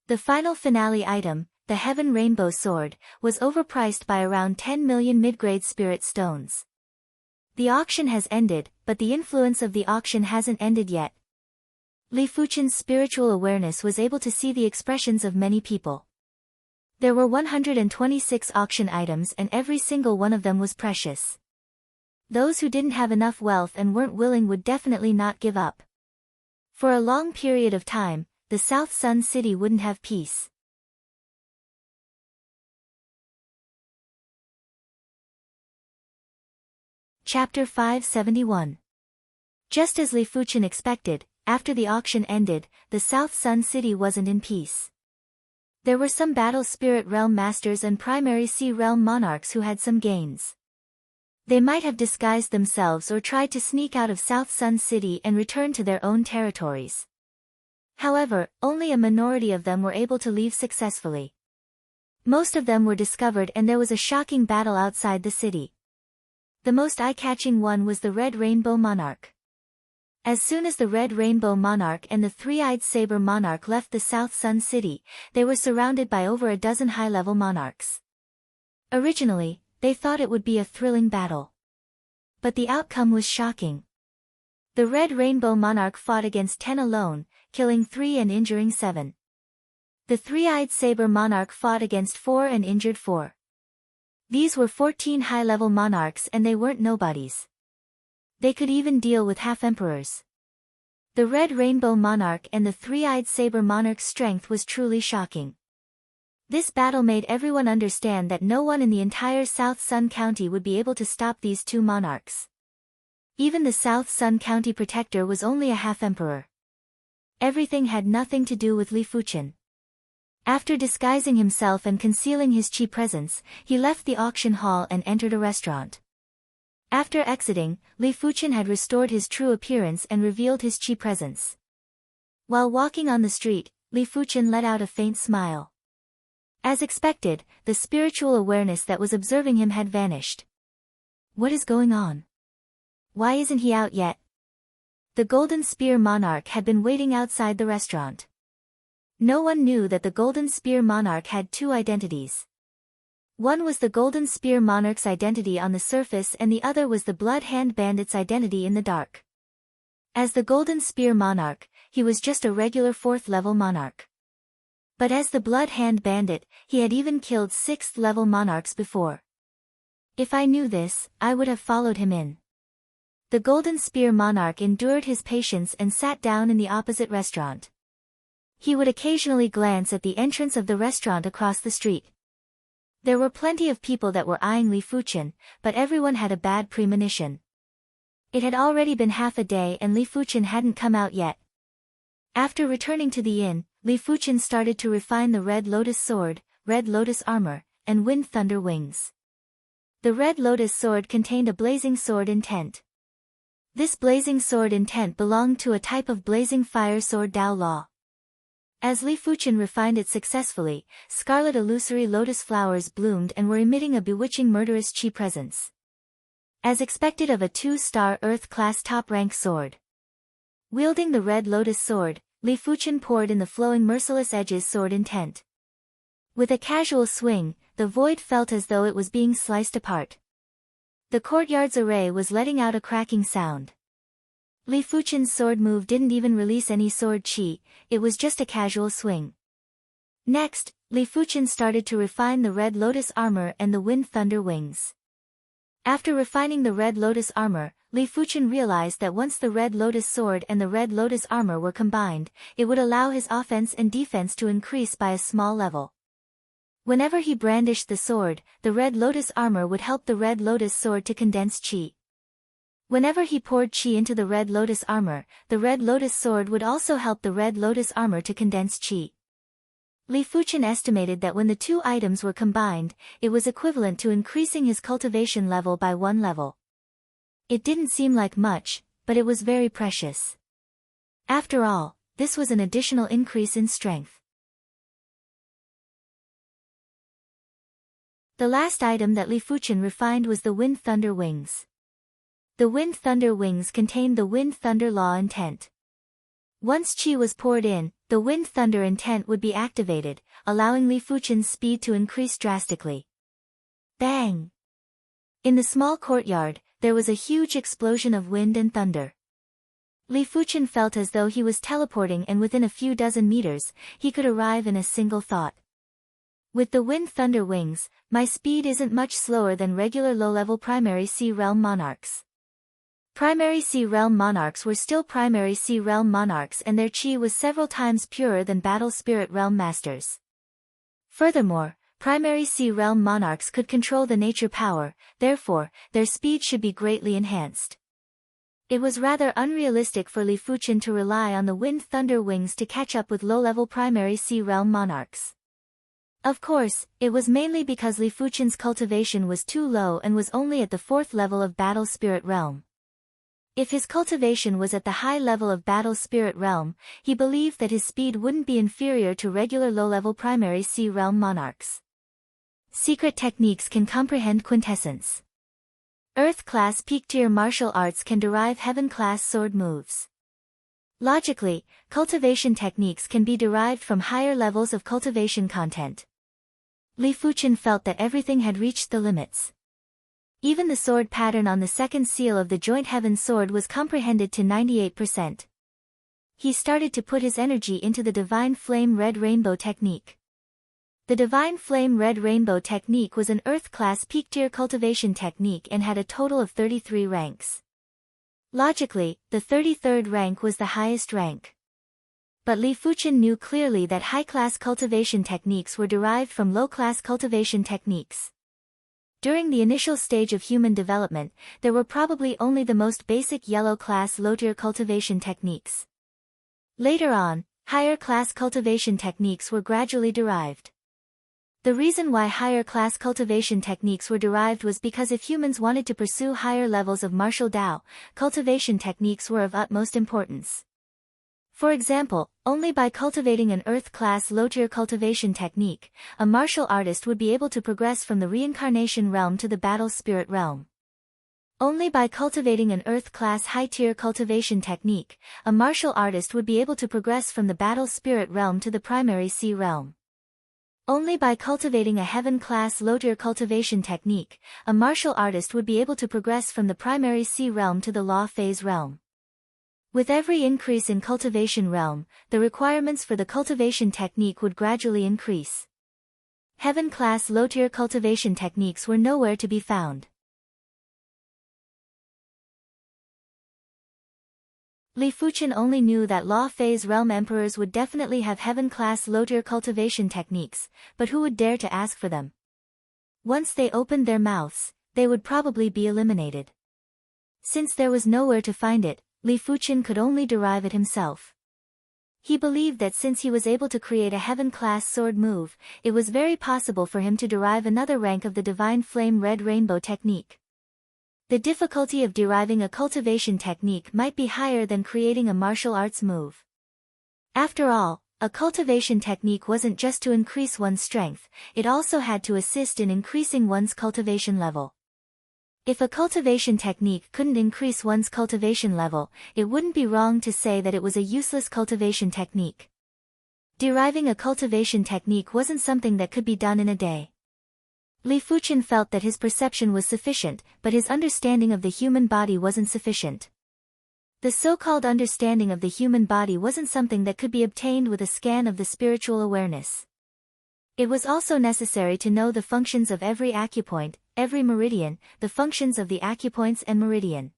The final finale item, the Heaven Rainbow Sword, was overpriced by around 10 million mid-grade spirit stones. The auction has ended, but the influence of the auction hasn't ended yet. Li Fuchen's spiritual awareness was able to see the expressions of many people. There were 126 auction items and every single one of them was precious. Those who didn't have enough wealth and weren't willing would definitely not give up. For a long period of time, the South Sun City wouldn't have peace. Chapter 571. Just as Li Fuchen expected, after the auction ended, the South Sun City wasn't in peace. There were some Battle Spirit Realm Masters and Primary Sea Realm Monarchs who had some gains. They might have disguised themselves or tried to sneak out of South Sun City and return to their own territories. However, only a minority of them were able to leave successfully. Most of them were discovered and there was a shocking battle outside the city. The most eye-catching one was the Red Rainbow Monarch. As soon as the Red Rainbow Monarch and the Three-Eyed Saber Monarch left the South Sun City, they were surrounded by over a dozen high-level monarchs. Originally, they thought it would be a thrilling battle. But the outcome was shocking. The Red Rainbow Monarch fought against 10 alone, killing 3 and injuring 7. The Three-Eyed Saber Monarch fought against 4 and injured 4. These were 14 high-level monarchs and they weren't nobodies. They could even deal with half-emperors. The Red Rainbow Monarch and the Three-Eyed Saber Monarch's strength was truly shocking. This battle made everyone understand that no one in the entire South Sun County would be able to stop these two monarchs. Even the South Sun County Protector was only a half-emperor. Everything had nothing to do with Li Fuchen. After disguising himself and concealing his chi presence, he left the auction hall and entered a restaurant. After exiting, Li Fuchen had restored his true appearance and revealed his chi presence. While walking on the street, Li Fuchen let out a faint smile. As expected, the spiritual awareness that was observing him had vanished. What is going on? Why isn't he out yet? The Golden Spear Monarch had been waiting outside the restaurant. No one knew that the Golden Spear Monarch had two identities. One was the Golden Spear Monarch's identity on the surface and the other was the Blood Hand Bandit's identity in the dark. As the Golden Spear Monarch, he was just a regular 4th-level monarch. But as the Blood Hand Bandit, he had even killed 6th-level monarchs before. If I knew this, I would have followed him in. The Golden Spear Monarch endured his patience and sat down in the opposite restaurant. He would occasionally glance at the entrance of the restaurant across the street. There were plenty of people that were eyeing Li Fuchen, but everyone had a bad premonition. It had already been half a day and Li Fuchen hadn't come out yet. After returning to the inn, Li Fuchen started to refine the Red Lotus Sword, Red Lotus Armor, and Wind Thunder Wings. The Red Lotus Sword contained a blazing sword intent. This blazing sword intent belonged to a type of blazing fire sword Dao Law. As Li Fuchen refined it successfully, scarlet illusory lotus flowers bloomed and were emitting a bewitching murderous chi presence. As expected of a 2-star Earth-class top-rank sword. Wielding the Red Lotus Sword, Li Fuchen poured in the flowing merciless edges sword intent. With a casual swing, the void felt as though it was being sliced apart. The courtyard's array was letting out a cracking sound. Li Fuchen's sword move didn't even release any sword chi, it was just a casual swing. Next, Li Fuchen started to refine the Red Lotus armor and the Wind Thunder wings. After refining the Red Lotus armor, Li Fuchen realized that once the Red Lotus sword and the Red Lotus armor were combined, it would allow his offense and defense to increase by a small level. Whenever he brandished the sword, the Red Lotus armor would help the Red Lotus sword to condense chi. Whenever he poured chi into the Red Lotus armor, the Red Lotus sword would also help the Red Lotus armor to condense chi. Li Fuchen estimated that when the two items were combined, it was equivalent to increasing his cultivation level by 1 level. It didn't seem like much, but it was very precious. After all, this was an additional increase in strength. The last item that Li Fuchen refined was the Wind Thunder wings. The Wind Thunder wings contained the Wind Thunder Law intent. Once chi was poured in, the Wind Thunder intent would be activated, allowing Li Fuchen's speed to increase drastically. Bang! In the small courtyard, there was a huge explosion of wind and thunder. Li Fuchen felt as though he was teleporting, and within a few dozen meters, he could arrive in a single thought. With the Wind Thunder wings, my speed isn't much slower than regular low-level Primary Sea Realm monarchs. Primary Sea Realm monarchs were still Primary Sea Realm monarchs, and their chi was several times purer than Battle Spirit Realm masters. Furthermore, Primary Sea Realm monarchs could control the nature power, therefore, their speed should be greatly enhanced. It was rather unrealistic for Li Fuchen to rely on the Wind Thunder wings to catch up with low-level Primary Sea Realm monarchs. Of course, it was mainly because Li Fuchen's cultivation was too low and was only at the 4th level of Battle Spirit Realm. If his cultivation was at the high level of Battle Spirit Realm, he believed that his speed wouldn't be inferior to regular low-level Primary Sea Realm monarchs. Secret techniques can comprehend quintessence. Earth-class peak-tier martial arts can derive heaven-class sword moves. Logically, cultivation techniques can be derived from higher levels of cultivation content. Li Fuchen felt that everything had reached the limits. Even the sword pattern on the second seal of the Joint Heaven sword was comprehended to 98%. He started to put his energy into the Divine Flame Red Rainbow technique. The Divine Flame Red Rainbow technique was an Earth-class peak-tier cultivation technique and had a total of 33 ranks. Logically, the 33rd rank was the highest rank. But Li Fuchen knew clearly that high-class cultivation techniques were derived from low-class cultivation techniques. During the initial stage of human development, there were probably only the most basic yellow-class low-tier cultivation techniques. Later on, higher-class cultivation techniques were gradually derived. The reason why higher-class cultivation techniques were derived was because if humans wanted to pursue higher levels of martial Tao, cultivation techniques were of utmost importance. For example, only by cultivating an Earth-class low-tier cultivation technique, a martial artist would be able to progress from the reincarnation realm to the battle spirit realm. Only by cultivating an Earth-class high-tier cultivation technique, a martial artist would be able to progress from the battle spirit realm to the primary sea realm. Only by cultivating a heaven-class low-tier cultivation technique, a martial artist would be able to progress from the primary sea realm to the law phase realm. With every increase in cultivation realm, the requirements for the cultivation technique would gradually increase. Heaven-class low-tier cultivation techniques were nowhere to be found. Li Fuchen only knew that law phase realm emperors would definitely have heaven-class low-tier cultivation techniques, but who would dare to ask for them? Once they opened their mouths, they would probably be eliminated. Since there was nowhere to find it, Li Fuchen could only derive it himself. He believed that since he was able to create a heaven-class sword move, it was very possible for him to derive another rank of the Divine Flame Red Rainbow technique. The difficulty of deriving a cultivation technique might be higher than creating a martial arts move. After all, a cultivation technique wasn't just to increase one's strength, it also had to assist in increasing one's cultivation level. If a cultivation technique couldn't increase one's cultivation level, it wouldn't be wrong to say that it was a useless cultivation technique. Deriving a cultivation technique wasn't something that could be done in a day. Li Fuchen felt that his perception was sufficient, but his understanding of the human body wasn't sufficient. The so-called understanding of the human body wasn't something that could be obtained with a scan of the spiritual awareness. It was also necessary to know the functions of every acupoint, every meridian, the functions of the acupoints and meridian.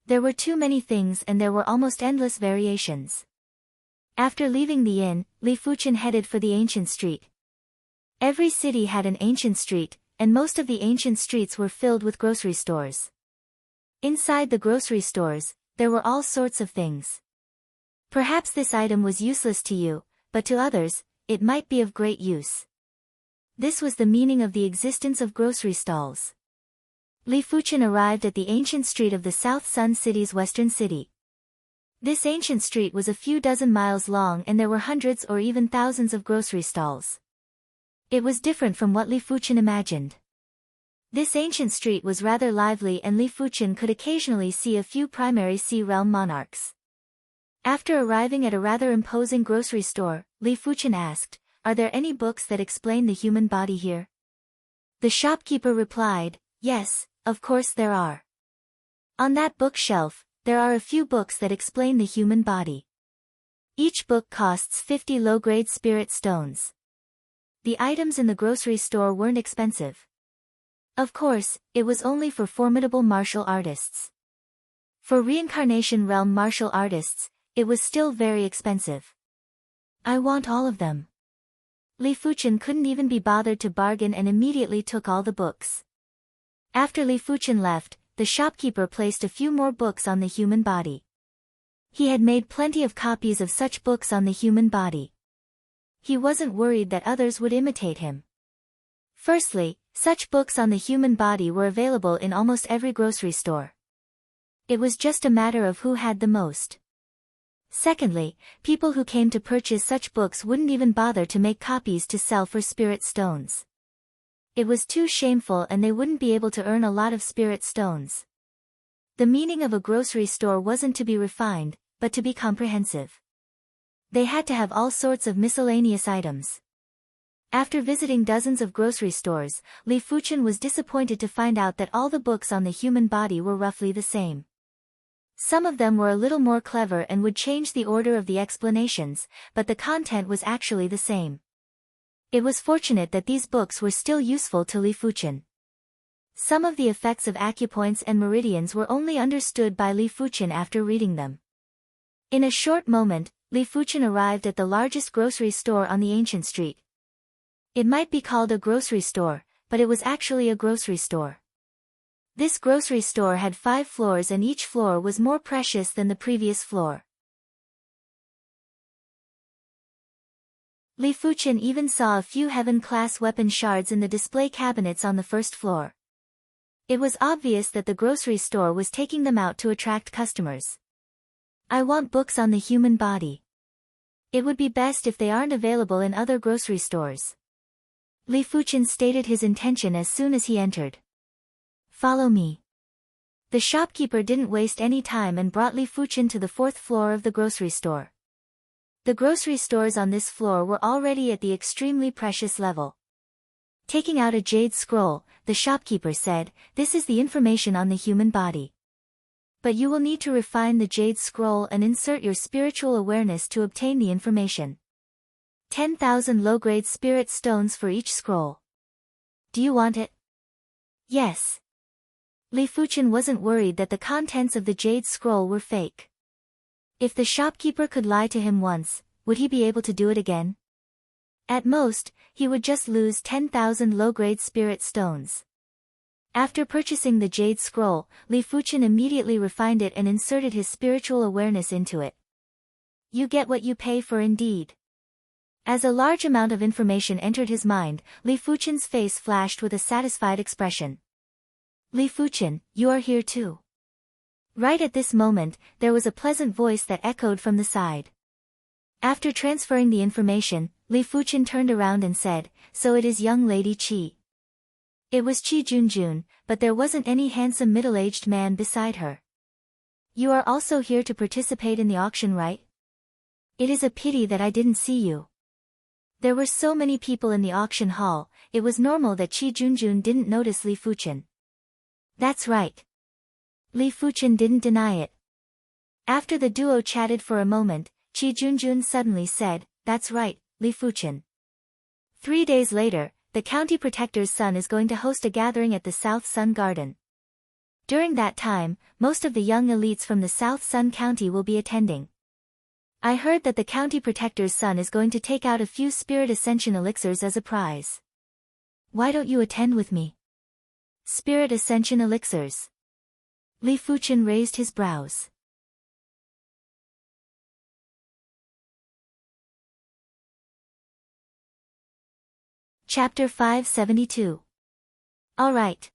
There were too many things and there were almost endless variations. After leaving the inn, Li Fuchen headed for the ancient street. Every city had an ancient street, and most of the ancient streets were filled with grocery stores. Inside the grocery stores, there were all sorts of things. Perhaps this item was useless to you, but to others, it might be of great use. This was the meaning of the existence of grocery stalls. Li Fuchen arrived at the ancient street of the South Sun City's western city. This ancient street was a few dozen miles long and there were hundreds or even thousands of grocery stalls. It was different from what Li Fuchen imagined. This ancient street was rather lively and Li Fuchen could occasionally see a few primary sea realm monarchs. After arriving at a rather imposing grocery store, Li Fuchen asked, "Are there any books that explain the human body here?" The shopkeeper replied, "Yes, of course there are. On that bookshelf, there are a few books that explain the human body. Each book costs 50 low-grade spirit stones." The items in the grocery store weren't expensive. Of course, it was only for formidable martial artists. For reincarnation realm martial artists, it was still very expensive. "I want all of them." Li Fuchen couldn't even be bothered to bargain and immediately took all the books. After Li Fuchen left, the shopkeeper placed a few more books on the human body. He had made plenty of copies of such books on the human body. He wasn't worried that others would imitate him. Firstly, such books on the human body were available in almost every grocery store. It was just a matter of who had the most. Secondly, people who came to purchase such books wouldn't even bother to make copies to sell for spirit stones. It was too shameful and they wouldn't be able to earn a lot of spirit stones. The meaning of a grocery store wasn't to be refined, but to be comprehensive. They had to have all sorts of miscellaneous items. After visiting dozens of grocery stores, Li Fuchen was disappointed to find out that all the books on the human body were roughly the same. Some of them were a little more clever and would change the order of the explanations, but the content was actually the same. It was fortunate that these books were still useful to Li Fuchen. Some of the effects of acupoints and meridians were only understood by Li Fuchen after reading them. In a short moment, Li Fuchen arrived at the largest grocery store on the ancient street. It might be called a grocery store, but it was actually a grocery store. This grocery store had 5 floors and each floor was more precious than the previous floor. Li Fuchen even saw a few heaven-class weapon shards in the display cabinets on the first floor. It was obvious that the grocery store was taking them out to attract customers. "I want books on the human body. It would be best if they aren't available in other grocery stores." Li Fuchen stated his intention as soon as he entered. "Follow me." The shopkeeper didn't waste any time and brought Li Fuchen to the 4th floor of the grocery store. The grocery stores on this floor were already at the extremely precious level. Taking out a jade scroll, the shopkeeper said, "This is the information on the human body. But you will need to refine the jade scroll and insert your spiritual awareness to obtain the information. 10,000 low-grade spirit stones for each scroll. Do you want it?" "Yes." Li Fuchen wasn't worried that the contents of the jade scroll were fake. If the shopkeeper could lie to him once, would he be able to do it again? At most, he would just lose 10,000 low-grade spirit stones. After purchasing the jade scroll, Li Fuchen immediately refined it and inserted his spiritual awareness into it. You get what you pay for indeed. As a large amount of information entered his mind, Li Fuchen's face flashed with a satisfied expression. "Li Fuchen, you are here too." Right at this moment, there was a pleasant voice that echoed from the side. After transferring the information, Li Fuchen turned around and said, "So it is young lady Qi." It was Qi Junjun, but there wasn't any handsome middle-aged man beside her. "You are also here to participate in the auction, right? It is a pity that I didn't see you." There were so many people in the auction hall, it was normal that Qi Junjun didn't notice Li Fuchen. "That's right." Li Fuchen didn't deny it. After the duo chatted for a moment, Qi Junjun suddenly said, "That's right, Li Fuchen. 3 days later, the county protector's son is going to host a gathering at the South Sun Garden. During that time, most of the young elites from the South Sun County will be attending. I heard that the county protector's son is going to take out a few spirit ascension elixirs as a prize. Why don't you attend with me?" Spirit ascension elixirs. Li Fuchen raised his brows. Chapter 572. All right.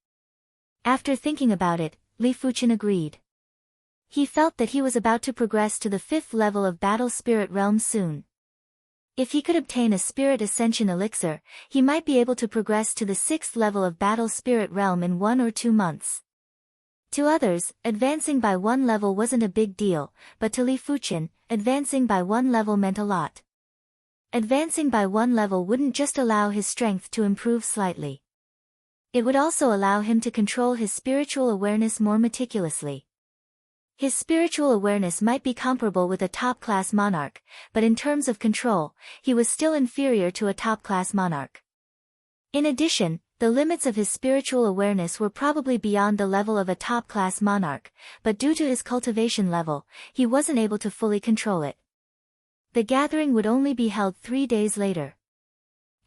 After thinking about it, Li Fuchen agreed. He felt that he was about to progress to the 5th level of Battle Spirit Realm soon. If he could obtain a Spirit Ascension Elixir, he might be able to progress to the 6th level of Battle Spirit Realm in 1 or 2 months. To others, advancing by 1 level wasn't a big deal, but to Li Fuchen, advancing by 1 level meant a lot. Advancing by 1 level wouldn't just allow his strength to improve slightly. It would also allow him to control his spiritual awareness more meticulously. His spiritual awareness might be comparable with a top-class monarch, but in terms of control, he was still inferior to a top-class monarch. In addition, the limits of his spiritual awareness were probably beyond the level of a top-class monarch, but due to his cultivation level, he wasn't able to fully control it. The gathering would only be held 3 days later.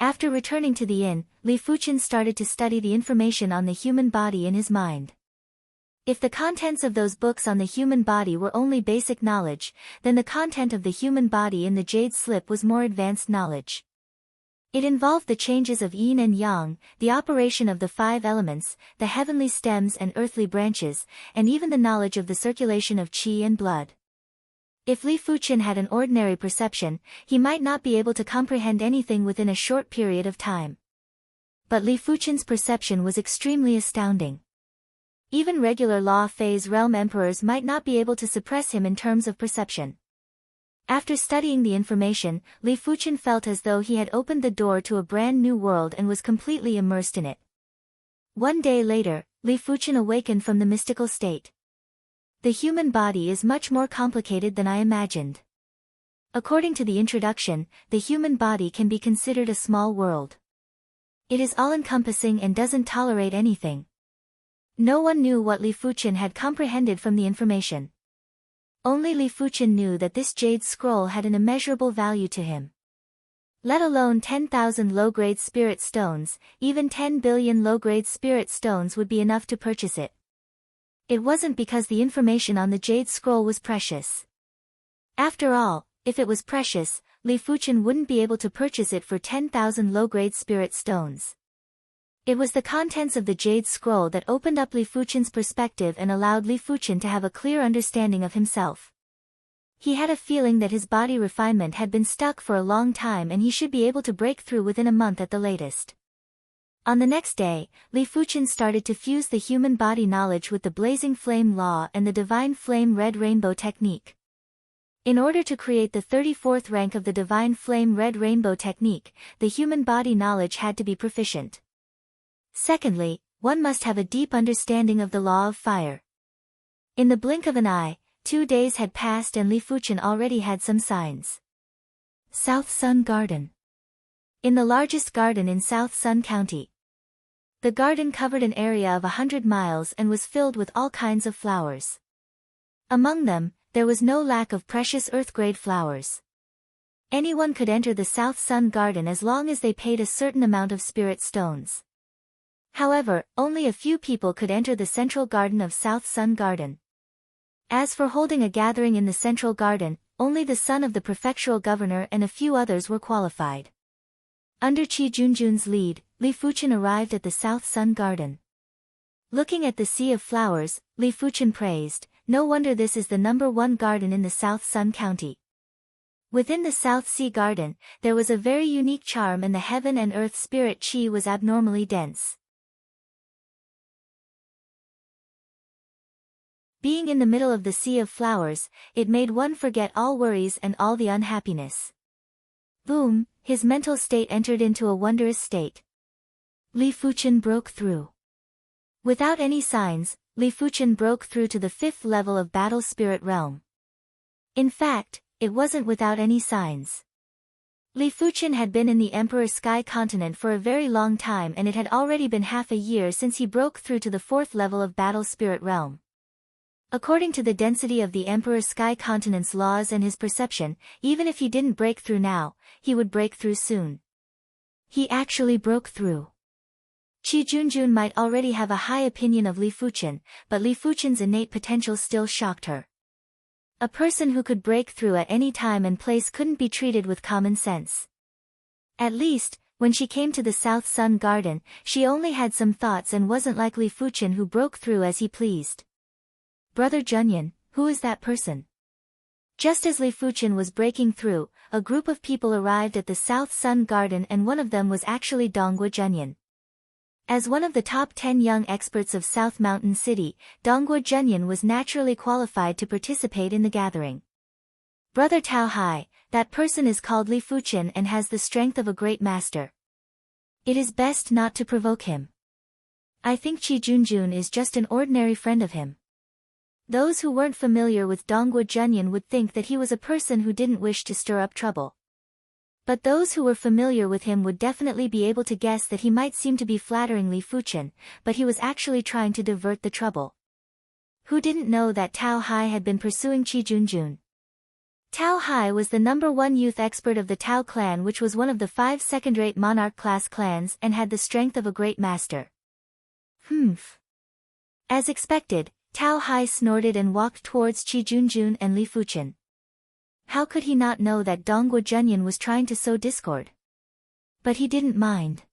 After returning to the inn, Li Fuchen started to study the information on the human body in his mind. If the contents of those books on the human body were only basic knowledge, then the content of the human body in the Jade Slip was more advanced knowledge. It involved the changes of yin and yang, the operation of the 5 elements, the heavenly stems and earthly branches, and even the knowledge of the circulation of qi and blood. If Li Fuchen had an ordinary perception, he might not be able to comprehend anything within a short period of time. But Li Fuchen's perception was extremely astounding. Even regular law phase realm emperors might not be able to suppress him in terms of perception. After studying the information, Li Fuchen felt as though he had opened the door to a brand new world and was completely immersed in it. 1 day later, Li Fuchen awakened from the mystical state. The human body is much more complicated than I imagined. According to the introduction, the human body can be considered a small world. It is all-encompassing and doesn't tolerate anything. No one knew what Li Fuchen had comprehended from the information. Only Li Fuchen knew that this jade scroll had an immeasurable value to him. Let alone 10,000 low-grade spirit stones, even 10 billion low-grade spirit stones would be enough to purchase it. It wasn't because the information on the Jade Scroll was precious. After all, if it was precious, Li Fuchen wouldn't be able to purchase it for 10,000 low-grade spirit stones. It was the contents of the Jade Scroll that opened up Li Fuchen's perspective and allowed Li Fuchen to have a clear understanding of himself. He had a feeling that his body refinement had been stuck for a long time and he should be able to break through within a month at the latest. On the next day, Li Fuchen started to fuse the human body knowledge with the Blazing Flame Law and the Divine Flame Red Rainbow Technique. In order to create the 34th rank of the Divine Flame Red Rainbow Technique, the human body knowledge had to be proficient. Secondly, one must have a deep understanding of the law of fire. In the blink of an eye, 2 days had passed and Li Fuchen already had some signs. South Sun Garden. In the largest garden in South Sun County. The garden covered an area of 100 miles and was filled with all kinds of flowers. Among them, there was no lack of precious earth-grade flowers. Anyone could enter the South Sun Garden as long as they paid a certain amount of spirit stones. However, only a few people could enter the central garden of South Sun Garden. As for holding a gathering in the central garden, only the son of the prefectural governor and a few others were qualified. Under Qi Junjun's lead, Li Fuchen arrived at the South Sun Garden. Looking at the sea of flowers, Li Fuchen praised, "No wonder this is the #1 garden in the South Sun County." Within the South Sea Garden, there was a very unique charm and the heaven and earth spirit qi was abnormally dense. Being in the middle of the sea of flowers, it made one forget all worries and all the unhappiness. Boom, his mental state entered into a wondrous state. Li Fuchen broke through. Without any signs, Li Fuchen broke through to the 5th level of Battle Spirit Realm. In fact, it wasn't without any signs. Li Fuchen had been in the Emperor's Sky Continent for a very long time, and it had already been half a year since he broke through to the 4th level of Battle Spirit Realm. According to the density of the Emperor's Sky Continent's laws and his perception, even if he didn't break through now, he would break through soon. He actually broke through. Qi Junjun might already have a high opinion of Li Fuchen, but Li Fuchen's innate potential still shocked her. A person who could break through at any time and place couldn't be treated with common sense. At least, when she came to the South Sun Garden, she only had some thoughts and wasn't like Li Fuchen who broke through as he pleased. Brother Junyan, who is that person? Just as Li Fuchen was breaking through, a group of people arrived at the South Sun Garden, and one of them was actually Dongguo Junyan. As one of the top 10 young experts of South Mountain City, Dongguo Junyan was naturally qualified to participate in the gathering. Brother Tao Hai, that person is called Li Fuchen and has the strength of a great master. It is best not to provoke him. I think Qi Junjun is just an ordinary friend of him. Those who weren't familiar with Dongguo Junyan would think that he was a person who didn't wish to stir up trouble. But those who were familiar with him would definitely be able to guess that he might seem to be flattering Li Fuchen, but he was actually trying to divert the trouble. Who didn't know that Tao Hai had been pursuing Qi Junjun? Tao Hai was the #1 youth expert of the Tao clan, which was one of the 5 second-rate monarch-class clans and had the strength of a great master. Humph. As expected, Tao Hai snorted and walked towards Qi Junjun and Li Fuchen. How could he not know that Dongguo Junyan was trying to sow discord? But he didn't mind.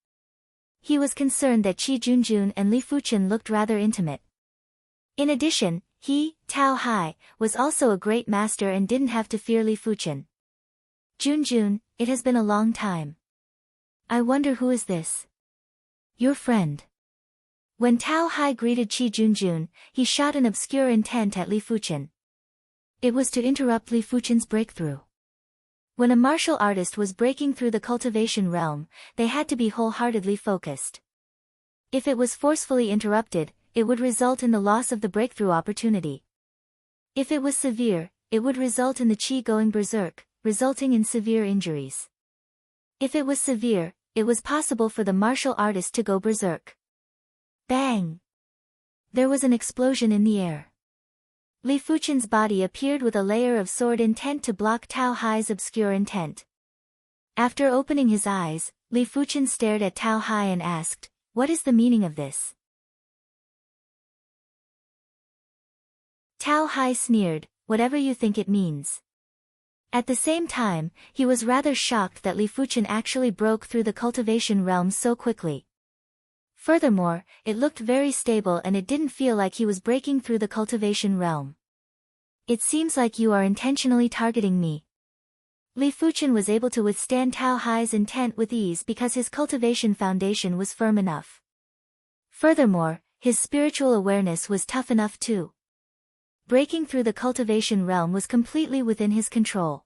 He was concerned that Qi Junjun and Li Fuchen looked rather intimate. In addition, he, Tao Hai, was also a great master and didn't have to fear Li Fuchen. Junjun, it has been a long time. I wonder who is this? Your friend. When Tao Hai greeted Qi Junjun, he shot an obscure intent at Li Fuchen. It was to interrupt Li Fuchen's breakthrough. When a martial artist was breaking through the cultivation realm, they had to be wholeheartedly focused. If it was forcefully interrupted, it would result in the loss of the breakthrough opportunity. If it was severe, it would result in the qi going berserk, resulting in severe injuries. If it was severe, it was possible for the martial artist to go berserk. Bang! There was an explosion in the air. Li Fuchen's body appeared with a layer of sword intent to block Tao Hai's obscure intent. After opening his eyes, Li Fuchen stared at Tao Hai and asked, "What is the meaning of this?" Tao Hai sneered, "Whatever you think it means." At the same time, he was rather shocked that Li Fuchen actually broke through the cultivation realm so quickly. Furthermore, it looked very stable and it didn't feel like he was breaking through the cultivation realm. "It seems like you are intentionally targeting me." Li Fuchen was able to withstand Tao Hai's intent with ease because his cultivation foundation was firm enough. Furthermore, his spiritual awareness was tough enough too. Breaking through the cultivation realm was completely within his control.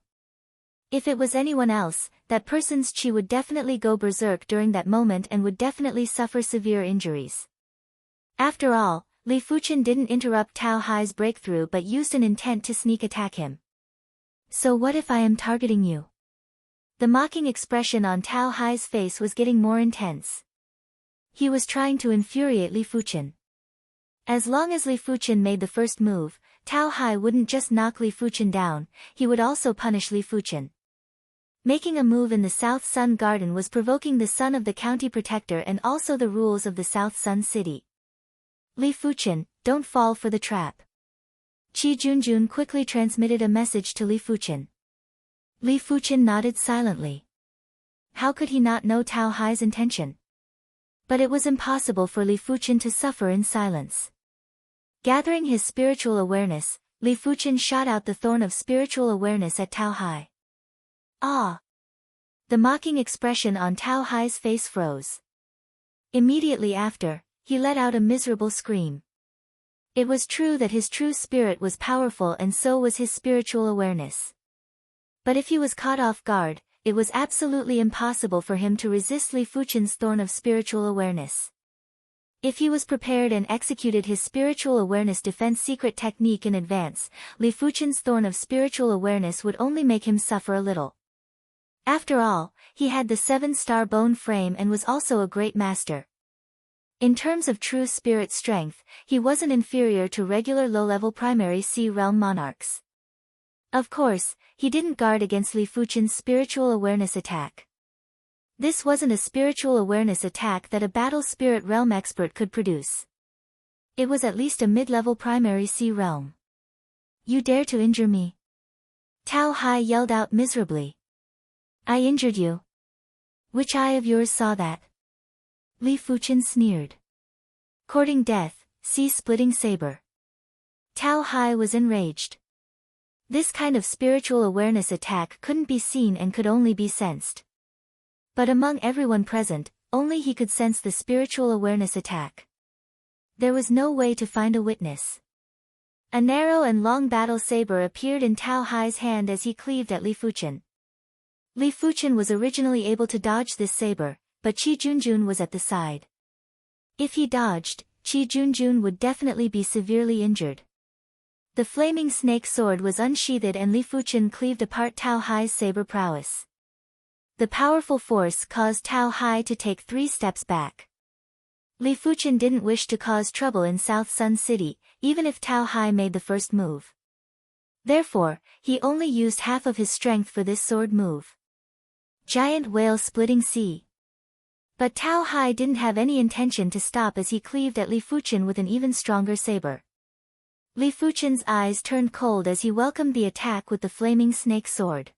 If it was anyone else, that person's qi would definitely go berserk during that moment and would definitely suffer severe injuries. After all, Li Fuchen didn't interrupt Tao Hai's breakthrough but used an intent to sneak attack him. "So what if I am targeting you?" The mocking expression on Tao Hai's face was getting more intense. He was trying to infuriate Li Fuchen. As long as Li Fuchen made the first move, Tao Hai wouldn't just knock Li Fuchen down, he would also punish Li Fuchen. Making a move in the South Sun Garden was provoking the son of the county protector and also the rules of the South Sun City. "Li Fuchen, don't fall for the trap." Qi Junjun quickly transmitted a message to Li Fuchen. Li Fuchen nodded silently. How could he not know Tao Hai's intention? But it was impossible for Li Fuchen to suffer in silence. Gathering his spiritual awareness, Li Fuchen shot out the thorn of spiritual awareness at Tao Hai. "Ah!" The mocking expression on Tao Hai's face froze. Immediately after, he let out a miserable scream. It was true that his true spirit was powerful and so was his spiritual awareness. But if he was caught off guard, it was absolutely impossible for him to resist Li Fuchen's thorn of spiritual awareness. If he was prepared and executed his spiritual awareness defense secret technique in advance, Li Fuchen's thorn of spiritual awareness would only make him suffer a little. After all, he had the 7-star bone frame and was also a great master. In terms of true spirit strength, he wasn't inferior to regular low-level primary C realm monarchs. Of course, he didn't guard against Li Fuchen's spiritual awareness attack. This wasn't a spiritual awareness attack that a battle spirit realm expert could produce. It was at least a mid-level primary C realm. You dare to injure me? Tao Hai yelled out miserably. I injured you. Which eye of yours saw that? Li Fuchen sneered. Courting death, see splitting saber. Tao Hai was enraged. This kind of spiritual awareness attack couldn't be seen and could only be sensed. But among everyone present, only he could sense the spiritual awareness attack. There was no way to find a witness. A narrow and long battle saber appeared in Tao Hai's hand as he cleaved at Li Fuchen. Li Fuchen was originally able to dodge this saber, but Qi Junjun was at the side. If he dodged, Qi Junjun would definitely be severely injured. The flaming snake sword was unsheathed and Li Fuchen cleaved apart Tao Hai's saber prowess. The powerful force caused Tao Hai to take 3 steps back. Li Fuchen didn't wish to cause trouble in South Sun City, even if Tao Hai made the first move. Therefore, he only used half of his strength for this sword move. Giant whale splitting sea. But Tao Hai didn't have any intention to stop as he cleaved at Li Fuchen with an even stronger saber. Li Fuchen's eyes turned cold as he welcomed the attack with the flaming snake sword.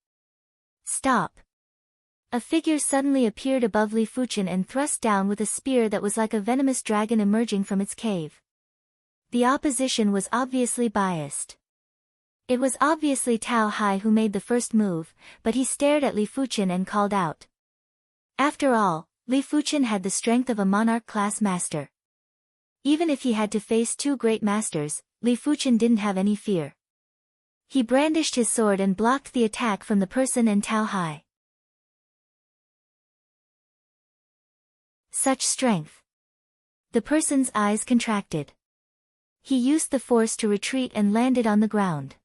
Stop. A figure suddenly appeared above Li Fuchen and thrust down with a spear that was like a venomous dragon emerging from its cave. The opposition was obviously biased. It was obviously Tao Hai who made the first move, but he stared at Li Fuchen and called out. After all, Li Fuchen had the strength of a monarch-class master. Even if he had to face 2 great masters, Li Fuchen didn't have any fear. He brandished his sword and blocked the attack from the person and Tao Hai. Such strength. The person's eyes contracted. He used the force to retreat and landed on the ground.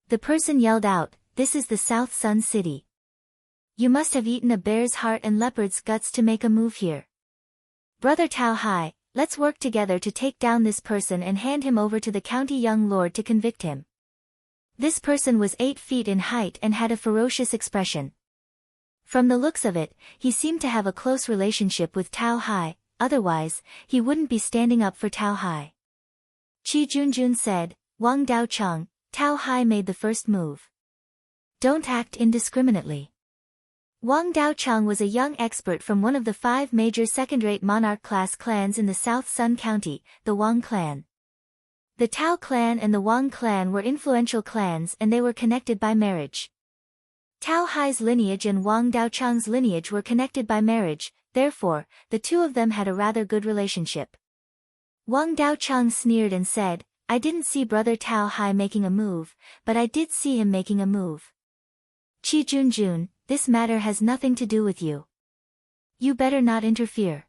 The person yelled out, "This is the South Sun City. You must have eaten a bear's heart and leopard's guts to make a move here. Brother Tao Hai, let's work together to take down this person and hand him over to the county young lord to convict him." This person was 8 feet in height and had a ferocious expression. From the looks of it, he seemed to have a close relationship with Tao Hai, otherwise, he wouldn't be standing up for Tao Hai. Qi Junjun said, "Wang Daocheng." Tao Hai made the first move. Don't act indiscriminately. Wang Daocheng was a young expert from one of the 5 major second-rate monarch-class clans in the South Sun County, the Wang clan. The Tao clan and the Wang clan were influential clans and they were connected by marriage. Tao Hai's lineage and Wang Daocheng's lineage were connected by marriage, therefore, the 2 of them had a rather good relationship. Wang Daocheng sneered and said, "I didn't see Brother Tao Hai making a move, but I did see him making a move. Qi Junjun, this matter has nothing to do with you. You better not interfere."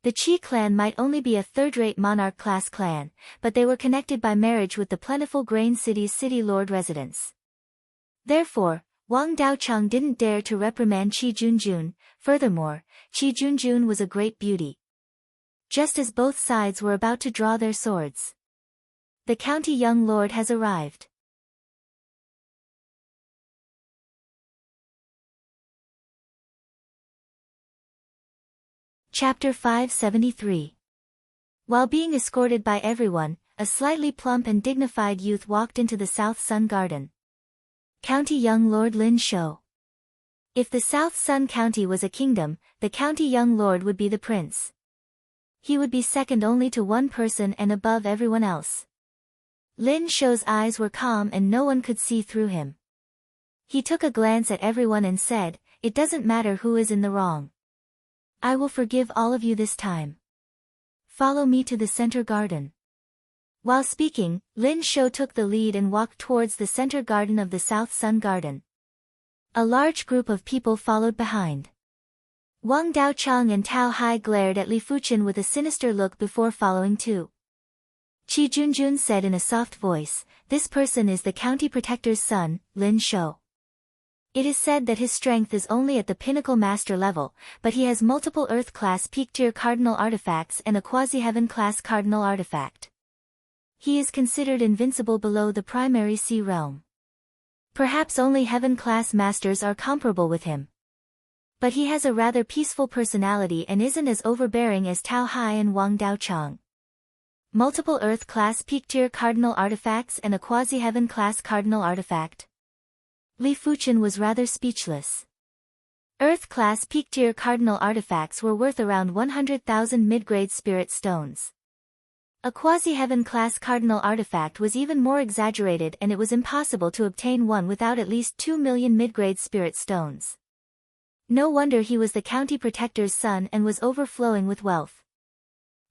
The Qi clan might only be a 3rd-rate monarch-class clan, but they were connected by marriage with the plentiful Grain City's city lord residents. Therefore, Wang Daocheng didn't dare to reprimand Qi Junjun. Furthermore, Qi Junjun was a great beauty. Just as both sides were about to draw their swords. The county young lord has arrived. Chapter 573. While being escorted by everyone, a slightly plump and dignified youth walked into the South Sun Garden. County young lord Lin Shou. If the South Sun County was a kingdom, the county young lord would be the prince. He would be second only to one person and above everyone else. Lin Shou's eyes were calm and no one could see through him. He took a glance at everyone and said, "It doesn't matter who is in the wrong. I will forgive all of you this time. Follow me to the center garden." While speaking, Lin Shou took the lead and walked towards the center garden of the South Sun Garden. A large group of people followed behind. Wang Daochang and Tao Hai glared at Li Fuchen with a sinister look before following too. Qi Junjun said in a soft voice, "This person is the county protector's son, Lin Shou. It is said that his strength is only at the pinnacle master level, but he has multiple Earth-class peak-tier cardinal artifacts and a quasi-heaven-class cardinal artifact. He is considered invincible below the primary sea realm. Perhaps only heaven-class masters are comparable with him. But he has a rather peaceful personality and isn't as overbearing as Tao Hai and Wang Daochang. Multiple Earth-class peak-tier cardinal artifacts and a quasi-heaven-class cardinal artifact." Li Fuchen was rather speechless. Earth-class peak-tier cardinal artifacts were worth around 100,000 mid-grade spirit stones. A quasi-heaven-class cardinal artifact was even more exaggerated, and it was impossible to obtain one without at least 2 million mid-grade spirit stones. No wonder he was the county protector's son and was overflowing with wealth.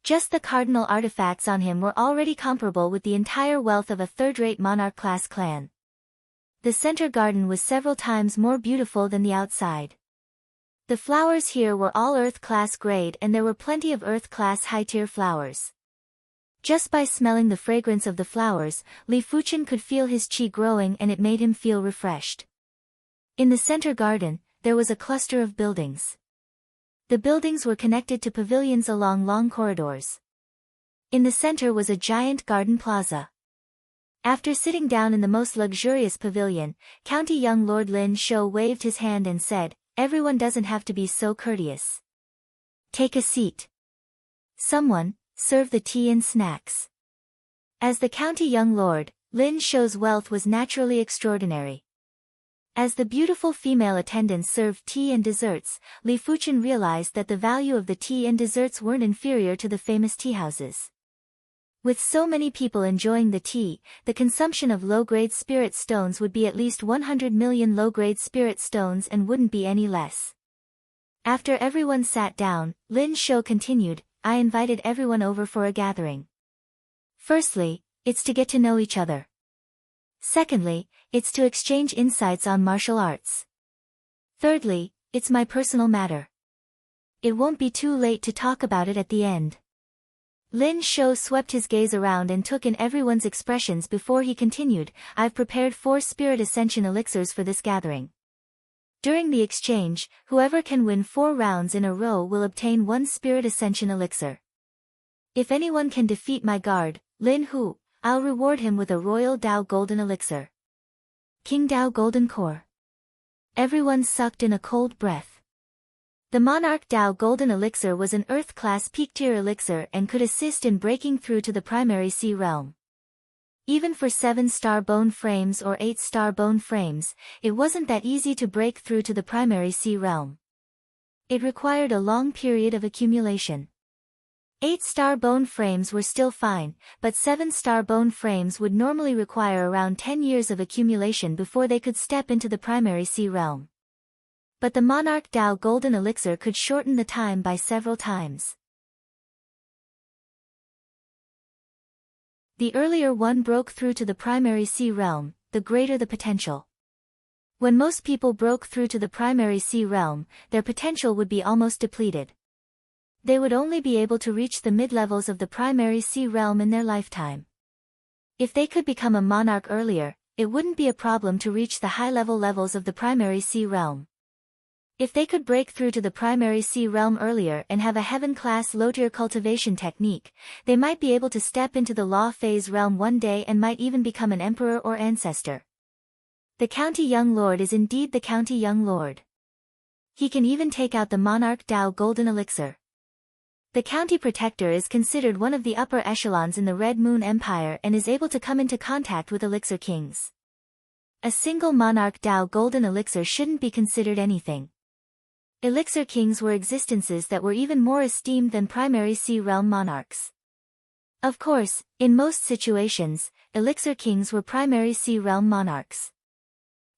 Just the cardinal artifacts on him were already comparable with the entire wealth of a third-rate monarch-class clan. The center garden was several times more beautiful than the outside. The flowers here were all Earth-class grade, and there were plenty of Earth-class high-tier flowers. Just by smelling the fragrance of the flowers, Li Fuchen could feel his qi growing, and it made him feel refreshed. In the center garden, there was a cluster of buildings. The buildings were connected to pavilions along long corridors. In the center was a giant garden plaza. After sitting down in the most luxurious pavilion, County Young Lord Lin Shou waved his hand and said, "Everyone doesn't have to be so courteous. Take a seat. Someone, serve the tea and snacks." As the County Young Lord, Lin Shou's wealth was naturally extraordinary. As the beautiful female attendants served tea and desserts, Li Fuchen realized that the value of the tea and desserts weren't inferior to the famous teahouses. With so many people enjoying the tea, the consumption of low-grade spirit stones would be at least 100 million low-grade spirit stones and wouldn't be any less. After everyone sat down, Lin Shou continued, "I invited everyone over for a gathering. Firstly, it's to get to know each other. Secondly, it's to exchange insights on martial arts. Thirdly, it's my personal matter. It won't be too late to talk about it at the end." Lin Shou swept his gaze around and took in everyone's expressions before he continued, "I've prepared 4 spirit ascension elixirs for this gathering. During the exchange, whoever can win 4 rounds in a row will obtain 1 spirit ascension elixir. If anyone can defeat my guard, Lin Hu, I'll reward him with a royal Dao golden elixir." King Dao golden core. Everyone sucked in a cold breath. The Monarch Dao Golden Elixir was an Earth-class peak-tier elixir and could assist in breaking through to the primary sea realm. Even for 7-star bone frames or 8-star bone frames, it wasn't that easy to break through to the primary sea realm. It required a long period of accumulation. 8-star bone frames were still fine, but 7-star bone frames would normally require around 10 years of accumulation before they could step into the primary sea realm. But the Monarch Dao Golden Elixir could shorten the time by several times. The earlier one broke through to the primary sea realm, the greater the potential. When most people broke through to the primary sea realm, their potential would be almost depleted. They would only be able to reach the mid-levels of the primary sea realm in their lifetime. If they could become a monarch earlier, it wouldn't be a problem to reach the high-level levels of the primary sea realm. If they could break through to the primary sea realm earlier and have a heaven-class low-tier cultivation technique, they might be able to step into the law phase realm one day and might even become an emperor or ancestor. The County Young Lord is indeed the County Young Lord. He can even take out the Monarch Dao Golden Elixir. The County Protector is considered one of the upper echelons in the Red Moon Empire and is able to come into contact with Elixir Kings. A single Monarch Dao Golden Elixir shouldn't be considered anything. Elixir Kings were existences that were even more esteemed than primary sea realm monarchs. Of course, in most situations, Elixir Kings were primary sea realm monarchs.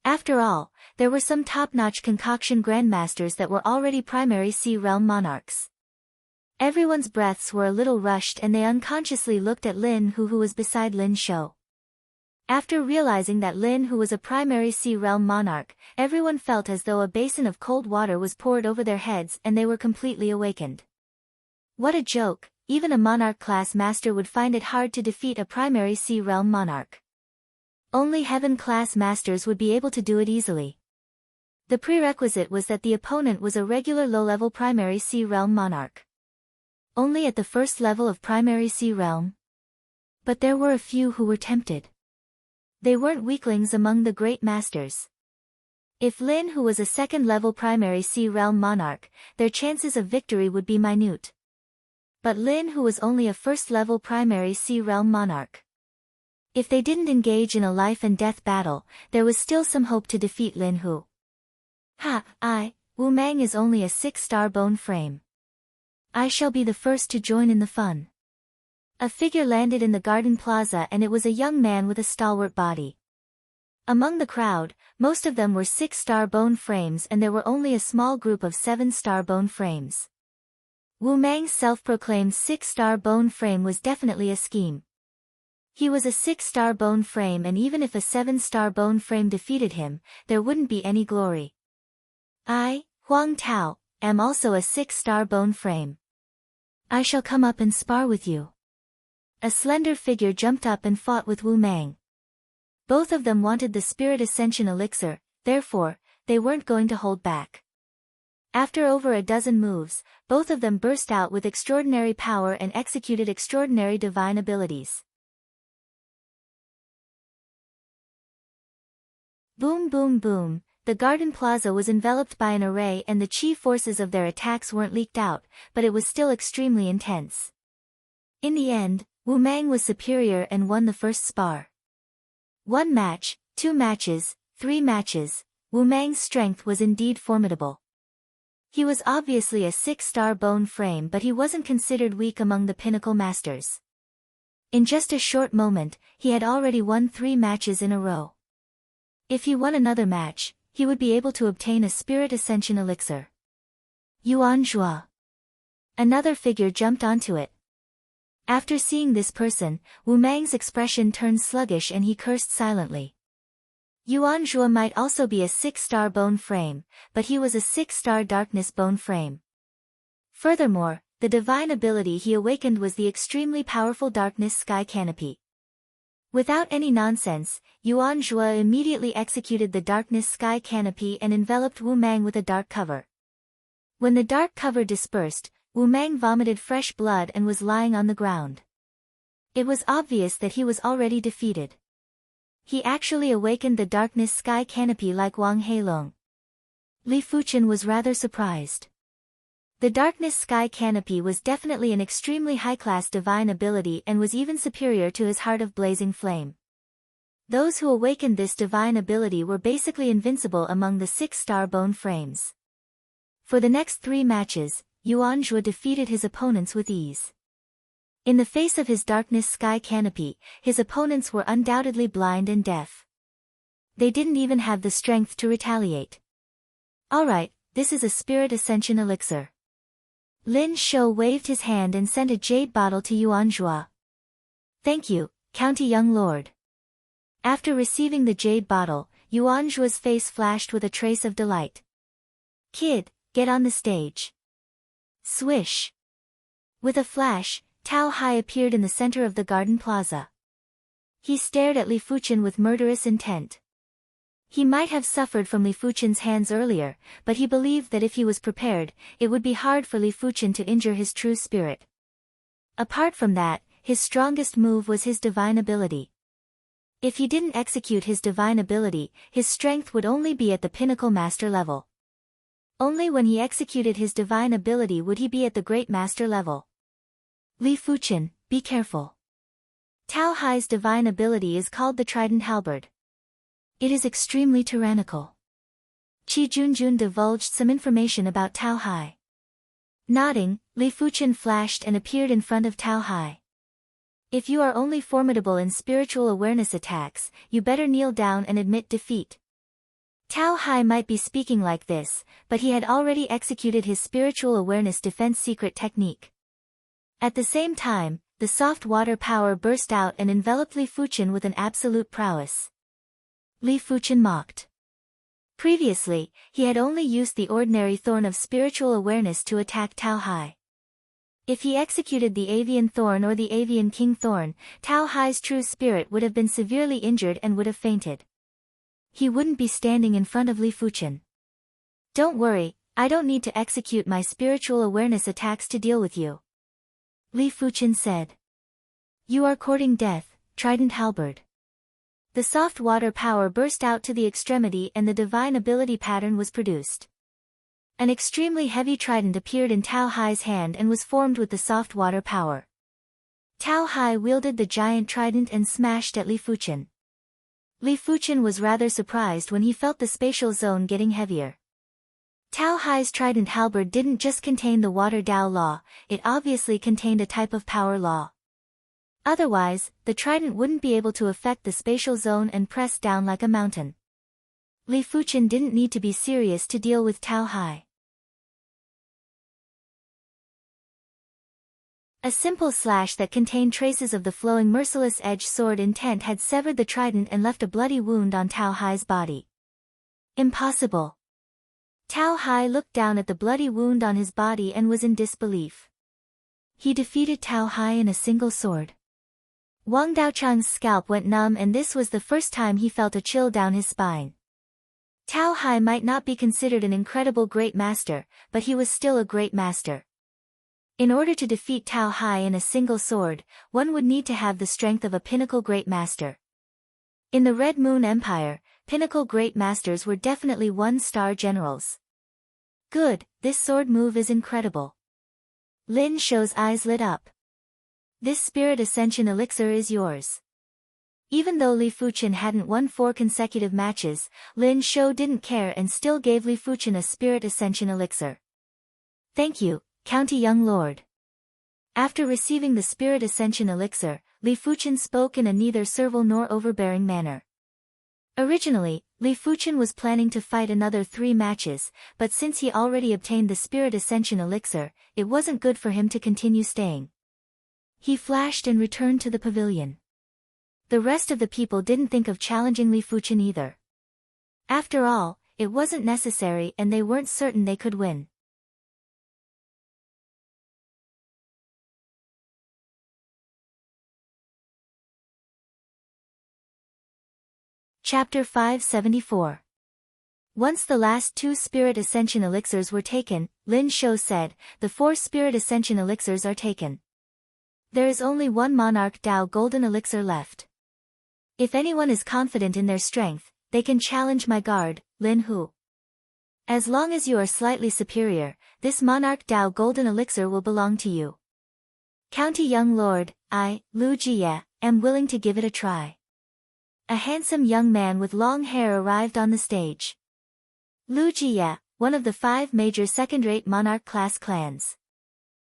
After all, there were some top-notch concoction grandmasters that were already primary sea realm monarchs. Everyone's breaths were a little rushed and they unconsciously looked at Lin Hu, who was beside Lin Shou. After realizing that Lin Hu was a primary sea realm monarch, everyone felt as though a basin of cold water was poured over their heads and they were completely awakened. What a joke, even a monarch-class master would find it hard to defeat a primary sea realm monarch. Only heaven-class masters would be able to do it easily. The prerequisite was that the opponent was a regular low-level primary sea realm monarch. Only at the first level of primary sea realm. But there were a few who were tempted. They weren't weaklings among the great masters. If Lin Hu was a second-level primary sea realm monarch, their chances of victory would be minute. But Lin Hu was only a first-level primary sea realm monarch. If they didn't engage in a life-and-death battle, there was still some hope to defeat Lin Hu. Wu Mang is only a 6-star bone frame. I shall be the first to join in the fun. A figure landed in the garden plaza and it was a young man with a stalwart body. Among the crowd, most of them were 6-star bone frames and there were only a small group of 7-star bone frames. Wu Mang's self-proclaimed 6-star bone frame was definitely a scheme. He was a 6-star bone frame and even if a 7-star bone frame defeated him, there wouldn't be any glory. I, Huang Tao, am also a 6-star bone frame. I shall come up and spar with you. A slender figure jumped up and fought with Wu Mang. Both of them wanted the Spirit Ascension Elixir, therefore, they weren't going to hold back. After over a dozen moves, both of them burst out with extraordinary power and executed extraordinary divine abilities. Boom boom boom, the garden plaza was enveloped by an array and the chi forces of their attacks weren't leaked out, but it was still extremely intense. In the end, Wu Mang was superior and won the first spar. 1 match, 2 matches, 3 matches, Wu Mang's strength was indeed formidable. He was obviously a 6-star bone frame but he wasn't considered weak among the pinnacle masters. In just a short moment, he had already won 3 matches in a row. If he won another match, he would be able to obtain a Spirit Ascension Elixir. Yuan Zhua. Another figure jumped onto it. After seeing this person, Wu Mang's expression turned sluggish and he cursed silently. Yuan Zhua might also be a 6-star bone frame, but he was a 6-star darkness bone frame. Furthermore, the divine ability he awakened was the extremely powerful darkness sky canopy. Without any nonsense, Yuan Zhua immediately executed the darkness sky canopy and enveloped Wu Mang with a dark cover. When the dark cover dispersed, Wu Mang vomited fresh blood and was lying on the ground. It was obvious that he was already defeated. He actually awakened the darkness sky canopy like Wang Heilong. Li Fuchen was rather surprised. The darkness sky canopy was definitely an extremely high-class divine ability and was even superior to his heart of blazing flame. Those who awakened this divine ability were basically invincible among the 6-star bone frames. For the next 3 matches, Yuan Zhua defeated his opponents with ease. In the face of his darkness sky canopy, his opponents were undoubtedly blind and deaf. They didn't even have the strength to retaliate. Alright, this is a Spirit Ascension Elixir. Lin Shou waved his hand and sent a jade bottle to Yuan Zhua. Thank you, County Young Lord. After receiving the jade bottle, Yuan Zhua's face flashed with a trace of delight. Kid, get on the stage. Swish. With a flash, Tao Hai appeared in the center of the garden plaza. He stared at Li Fuchen with murderous intent. He might have suffered from Li Fuchen's hands earlier, but he believed that if he was prepared, it would be hard for Li Fuchen to injure his true spirit. Apart from that, his strongest move was his divine ability. If he didn't execute his divine ability, his strength would only be at the pinnacle master level. Only when he executed his divine ability would he be at the great master level. Li Fuchen, be careful. Tao Hai's divine ability is called the Trident Halberd. It is extremely tyrannical. Qi Junjun divulged some information about Tao Hai. Nodding, Li Fuchen flashed and appeared in front of Tao Hai. If you are only formidable in spiritual awareness attacks, you better kneel down and admit defeat. Tao Hai might be speaking like this, but he had already executed his spiritual awareness defense secret technique. At the same time, the the soft water power burst out and enveloped Li Fuchen with an absolute prowess. Li Fuchen mocked. Previously, he had only used the ordinary thorn of spiritual awareness to attack Tao Hai. If he executed the avian thorn or the avian king thorn, Tao Hai's true spirit would have been severely injured and would have fainted. He wouldn't be standing in front of Li Fuchen. Don't worry, I don't need to execute my spiritual awareness attacks to deal with you. Li Fuchen said. You are courting death, trident halberd. The soft water power burst out to the extremity and the divine ability pattern was produced. An extremely heavy trident appeared in Tao Hai's hand and was formed with the soft water power. Tao Hai wielded the giant trident and smashed at Li Fuchen. Li Fuchen was rather surprised when he felt the spatial zone getting heavier. Tao Hai's trident halberd didn't just contain the water Dao law, it obviously contained a type of power law. Otherwise, the trident wouldn't be able to affect the spatial zone and press down like a mountain. Li Fuchen didn't need to be serious to deal with Tao Hai. A simple slash that contained traces of the flowing merciless edge sword intent had severed the trident and left a bloody wound on Tao Hai's body. Impossible. Tao Hai looked down at the bloody wound on his body and was in disbelief. He defeated Tao Hai in a single sword. Wang Daochang's scalp went numb and this was the first time he felt a chill down his spine. Tao Hai might not be considered an incredible great master, but he was still a great master. In order to defeat Tao Hai in a single sword, one would need to have the strength of a pinnacle great master. In the Red Moon Empire, pinnacle great masters were definitely one-star generals. Good, this sword move is incredible. Lin Shou's eyes lit up. This spirit ascension elixir is yours. Even though Li Fuchen hadn't won 4 consecutive matches, Lin Shou didn't care and still gave Li Fuchen a spirit ascension elixir. Thank you, County Young Lord. After receiving the spirit ascension elixir, Li Fuchen spoke in a neither servile nor overbearing manner. Originally, Li Fuchen was planning to fight another 3 matches, but since he already obtained the spirit ascension elixir, it wasn't good for him to continue staying. He flashed and returned to the pavilion. The rest of the people didn't think of challenging Li Fuchen either. After all, it wasn't necessary and they weren't certain they could win. Chapter 574. Once the last 2 Spirit Ascension Elixirs were taken, Lin Shou said, the 4 Spirit Ascension Elixirs are taken. There is only 1 Monarch Dao Golden Elixir left. If anyone is confident in their strength, they can challenge my guard, Lin Hu. As long as you are slightly superior, this Monarch Dao Golden Elixir will belong to you. County Young Lord, I, Lu Jie, am willing to give it a try. A handsome young man with long hair arrived on the stage. Lu Jie, one of the 5 major second-rate monarch class clans.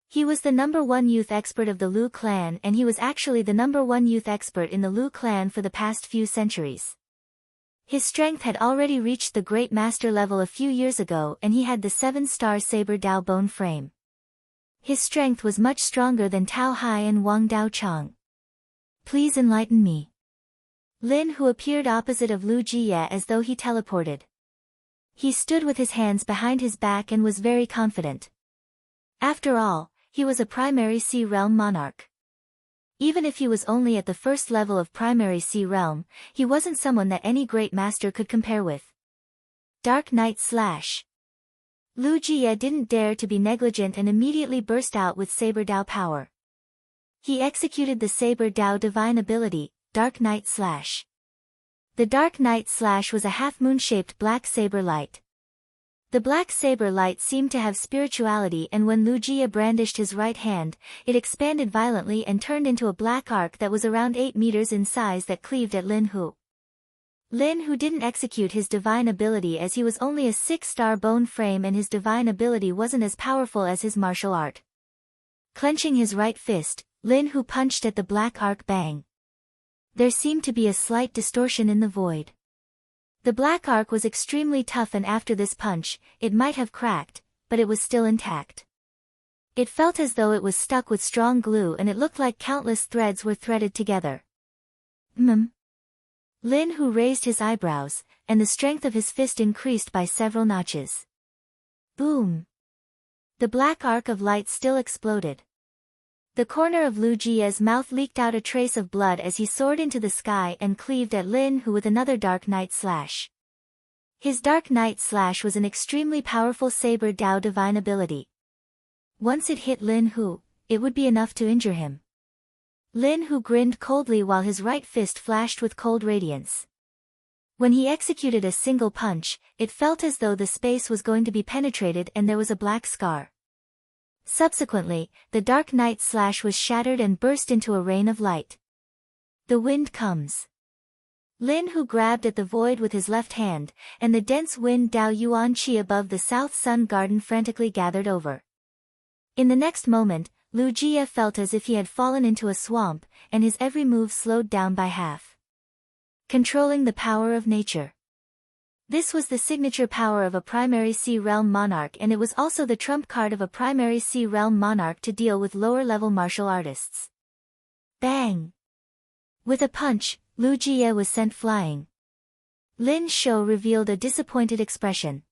He was the #1 youth expert of the Lu clan and he was actually the #1 youth expert in the Lu clan for the past few centuries. His strength had already reached the great master level a few years ago and he had the 7-star saber Dao bone frame. His strength was much stronger than Tao Hai and Wang Daochang. Please enlighten me. Lin Hu appeared opposite of Lu Jie as though he teleported. He stood with his hands behind his back and was very confident. After all, he was a primary Sea Realm monarch. Even if he was only at the first level of primary Sea Realm, he wasn't someone that any great master could compare with. Dark Knight Slash. Lu Jie didn't dare to be negligent and immediately burst out with Saber Dao power. He executed the Saber Dao divine ability, Dark Knight Slash. The Dark Knight Slash was a half-moon-shaped black saber light. The black saber light seemed to have spirituality and when Lu Jie brandished his right hand, it expanded violently and turned into a black arc that was around 8 meters in size that cleaved at Lin Hu. Lin Hu didn't execute his divine ability as he was only a 6-star bone frame and his divine ability wasn't as powerful as his martial art. Clenching his right fist, Lin Hu punched at the black arc bang. There seemed to be a slight distortion in the void. The black arc was extremely tough and after this punch, it might have cracked, but it was still intact. It felt as though it was stuck with strong glue and it looked like countless threads were threaded together. Lin Hu raised his eyebrows, and the strength of his fist increased by several notches. Boom! The black arc of light still exploded. The corner of Lu Jie's mouth leaked out a trace of blood as he soared into the sky and cleaved at Lin Hu with another Dark Night Slash. His Dark Night Slash was an extremely powerful Saber Dao divine ability. Once it hit Lin Hu, it would be enough to injure him. Lin Hu grinned coldly while his right fist flashed with cold radiance. When he executed a single punch, it felt as though the space was going to be penetrated and there was a black scar. Subsequently, the Dark Night Slash was shattered and burst into a rain of light. The wind comes. Lin Hu grabbed at the void with his left hand, and the dense wind Dao Yuan Qi above the South Sun Garden frantically gathered over. In the next moment, Lu Jie felt as if he had fallen into a swamp, and his every move slowed down by half. Controlling the power of nature. This was the signature power of a primary Sea Realm monarch, and it was also the trump card of a primary Sea Realm monarch to deal with lower-level martial artists. Bang! With a punch, Lu Jie was sent flying. Lin Shou revealed a disappointed expression.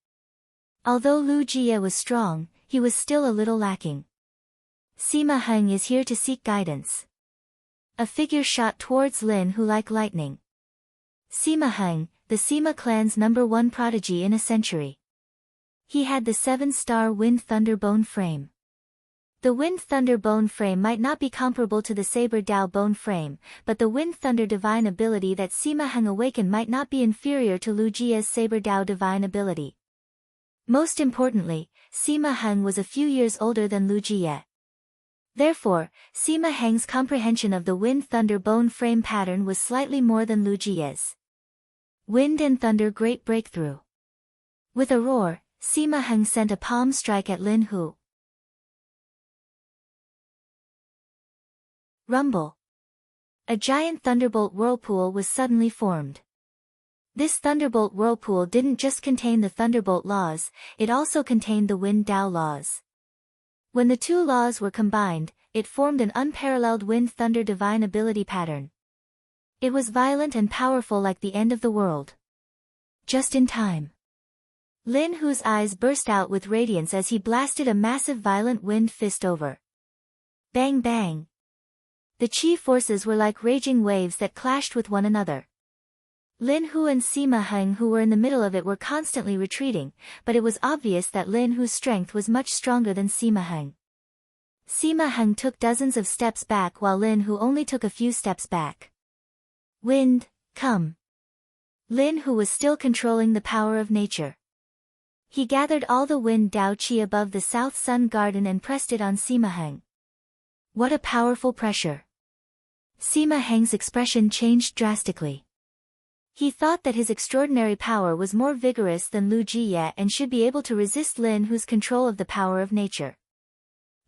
Although Lu Jie was strong, he was still a little lacking. Sima Heng is here to seek guidance. A figure shot towards Lin Hu like lightning. Sima Heng, the Sima clan's #1 prodigy in a century. He had the 7-star Wind Thunder Bone frame. The Wind Thunder Bone frame might not be comparable to the Saber Dao Bone frame, but the Wind Thunder divine ability that Sima Heng awakened might not be inferior to Lu Jie's Saber Dao divine ability. Most importantly, Sima Heng was a few years older than Lu Jie. Therefore, Sima Heng's comprehension of the Wind Thunder Bone frame pattern was slightly more than Lu Jie's. Wind and Thunder Great Breakthrough. With a roar, Sima Heng sent a palm strike at Lin Hu. Rumble. A giant thunderbolt whirlpool was suddenly formed. This thunderbolt whirlpool didn't just contain the thunderbolt laws, it also contained the Wind Dao laws. When the two laws were combined, it formed an unparalleled Wind Thunder divine ability pattern. It was violent and powerful like the end of the world. Just in time. Lin Hu's eyes burst out with radiance as he blasted a massive violent wind fist over. Bang bang. The chi forces were like raging waves that clashed with one another. Lin Hu and Sima Heng, who were in the middle of it, were constantly retreating, but it was obvious that Lin Hu's strength was much stronger than Sima Heng. Sima Heng took dozens of steps back while Lin Hu only took a few steps back. Wind, come. Lin Hu was still controlling the power of nature. He gathered all the wind Dao Qi above the South Sun Garden and pressed it on Sima Heng. What a powerful pressure. Sima Heng's expression changed drastically. He thought that his extraordinary power was more vigorous than Lu Jie and should be able to resist Lin Hu's control of the power of nature.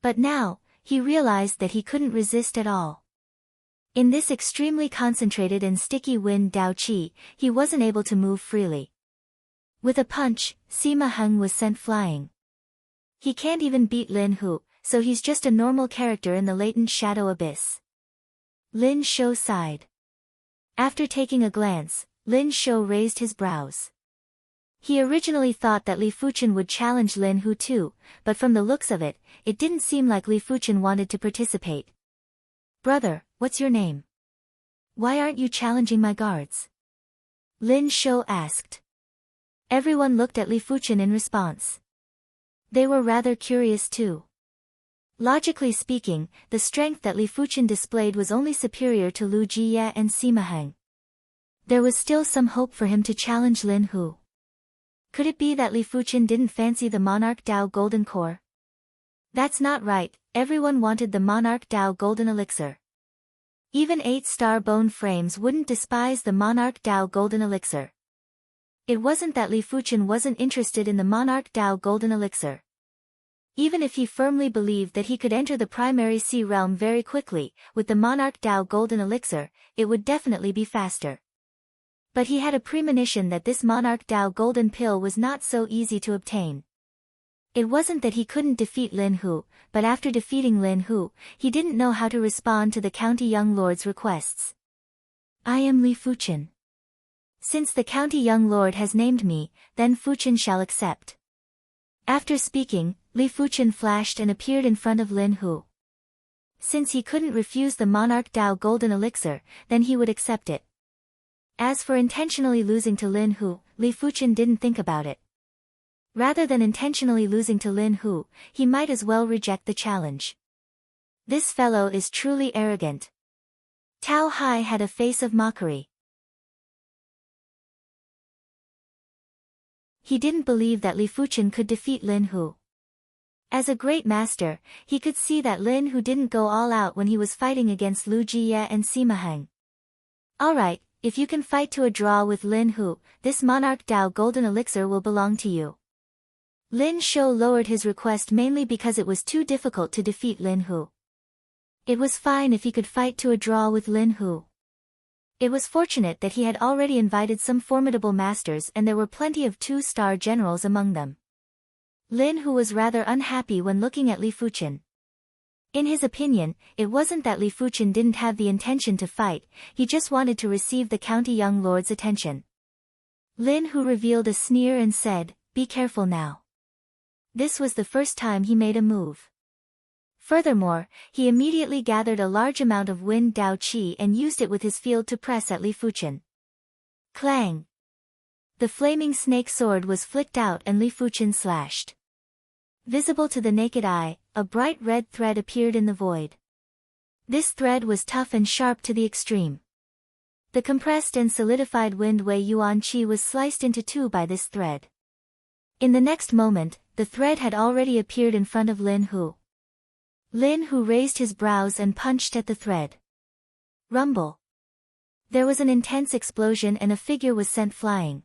But now, he realized that he couldn't resist at all. In this extremely concentrated and sticky wind Dao Qi, he wasn't able to move freely. With a punch, Sima Heng was sent flying. He can't even beat Lin Hu, so he's just a normal character in the latent shadow abyss. Lin Shou sighed. After taking a glance, Lin Shou raised his brows. He originally thought that Li Fuchen would challenge Lin Hu too, but from the looks of it, it didn't seem like Li Fuchen wanted to participate. Brother, what's your name? Why aren't you challenging my guards? Lin Shou asked. Everyone looked at Li Fuchen in response. They were rather curious too. Logically speaking, the strength that Li Fuchen displayed was only superior to Lu Jie and Sima Heng. There was still some hope for him to challenge Lin Hu. Could it be that Li Fuchen didn't fancy the Monarch Dao Golden Core? That's not right, everyone wanted the Monarch Dao Golden Elixir. Even 8-star bone frames wouldn't despise the Monarch Dao Golden Elixir. It wasn't that Li Fuchen wasn't interested in the Monarch Dao Golden Elixir. Even if he firmly believed that he could enter the primary Sea Realm very quickly, with the Monarch Dao Golden Elixir, it would definitely be faster. But he had a premonition that this Monarch Dao Golden Pill was not so easy to obtain. It wasn't that he couldn't defeat Lin Hu, but after defeating Lin Hu, he didn't know how to respond to the county young lord's requests. I am Li Fuchen. Since the county young lord has named me, then Fuchen shall accept. After speaking, Li Fuchen flashed and appeared in front of Lin Hu. Since he couldn't refuse the monarch Dao golden elixir, then he would accept it. As for intentionally losing to Lin Hu, Li Fuchen didn't think about it. Rather than intentionally losing to Lin Hu, he might as well reject the challenge. This fellow is truly arrogant. Tao Hai had a face of mockery. He didn't believe that Li Fuchen could defeat Lin Hu. As a great master, he could see that Lin Hu didn't go all out when he was fighting against Lu Jie and Sima Heng. Alright, if you can fight to a draw with Lin Hu, this monarch Dao golden elixir will belong to you. Lin Shou lowered his request mainly because it was too difficult to defeat Lin Hu. It was fine if he could fight to a draw with Lin Hu. It was fortunate that he had already invited some formidable masters and there were plenty of 2-star generals among them. Lin Hu was rather unhappy when looking at Li Fuchen. In his opinion, it wasn't that Li Fuchen didn't have the intention to fight, he just wanted to receive the county young lord's attention. Lin Hu revealed a sneer and said, "Be careful now." This was the first time he made a move. Furthermore, he immediately gathered a large amount of wind Dao Qi and used it with his field to press at Li Fuchen. Clang! The flaming snake sword was flicked out and Li Fuchen slashed. Visible to the naked eye, a bright red thread appeared in the void. This thread was tough and sharp to the extreme. The compressed and solidified wind Wei Yuan Qi was sliced into two by this thread. In the next moment, the thread had already appeared in front of Lin Hu. Lin Hu raised his brows and punched at the thread. Rumble. There was an intense explosion and a figure was sent flying.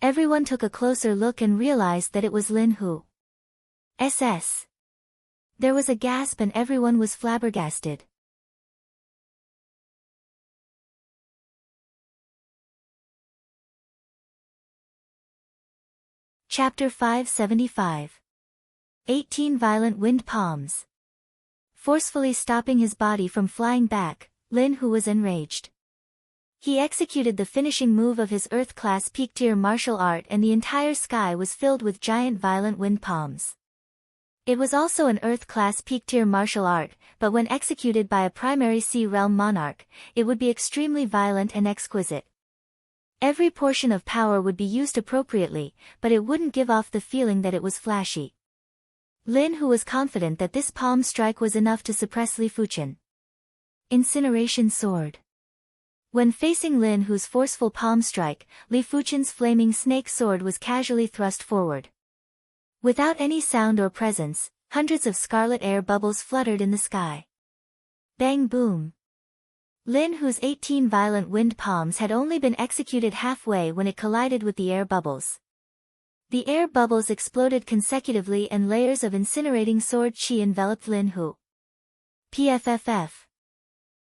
Everyone took a closer look and realized that it was Lin Hu. SS. There was a gasp and everyone was flabbergasted. Chapter 575. 18 Violent Wind Palms. Forcefully stopping his body from flying back, Lin Hu was enraged. He executed the finishing move of his Earth-class peak-tier martial art and the entire sky was filled with giant violent wind palms. It was also an Earth-class peak-tier martial art, but when executed by a primary Sea Realm monarch, it would be extremely violent and exquisite. Every portion of power would be used appropriately, but it wouldn't give off the feeling that it was flashy. Lin Hu was confident that this palm strike was enough to suppress Li Fuchen. Incineration Sword. When facing Lin Hu's forceful palm strike, Li Fuchen's flaming snake sword was casually thrust forward. Without any sound or presence, hundreds of scarlet air bubbles fluttered in the sky. Bang boom! Lin Hu's 18 violent wind palms had only been executed halfway when it collided with the air bubbles. The air bubbles exploded consecutively and layers of incinerating sword chi enveloped Lin Hu. PFFF.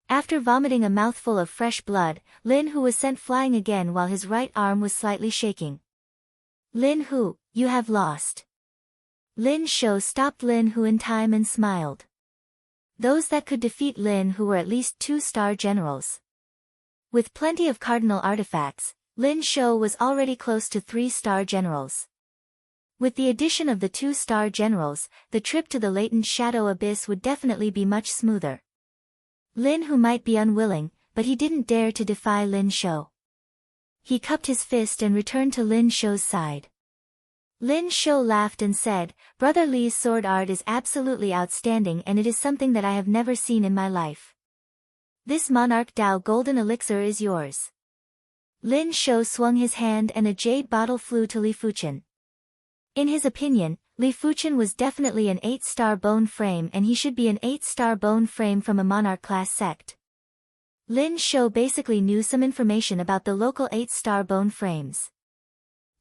After vomiting a mouthful of fresh blood, Lin Hu was sent flying again while his right arm was slightly shaking. Lin Hu, you have lost. Lin Shou stopped Lin Hu in time and smiled. Those that could defeat Lin Hu were at least 2-star generals. With plenty of cardinal artifacts, Lin Shou was already close to 3-star generals. With the addition of the 2-star generals, the trip to the latent shadow abyss would definitely be much smoother. Lin Hu might be unwilling, but he didn't dare to defy Lin Shou. He cupped his fist and returned to Lin Shou's side. Lin Shou laughed and said, "Brother Li's sword art is absolutely outstanding and it is something that I have never seen in my life. This monarch Dao golden elixir is yours." Lin Shou swung his hand and a jade bottle flew to Li Fuchen. In his opinion, Li Fuchen was definitely an 8-star bone frame and he should be an 8-star bone frame from a monarch-class sect. Lin Shou basically knew some information about the local 8-star bone frames.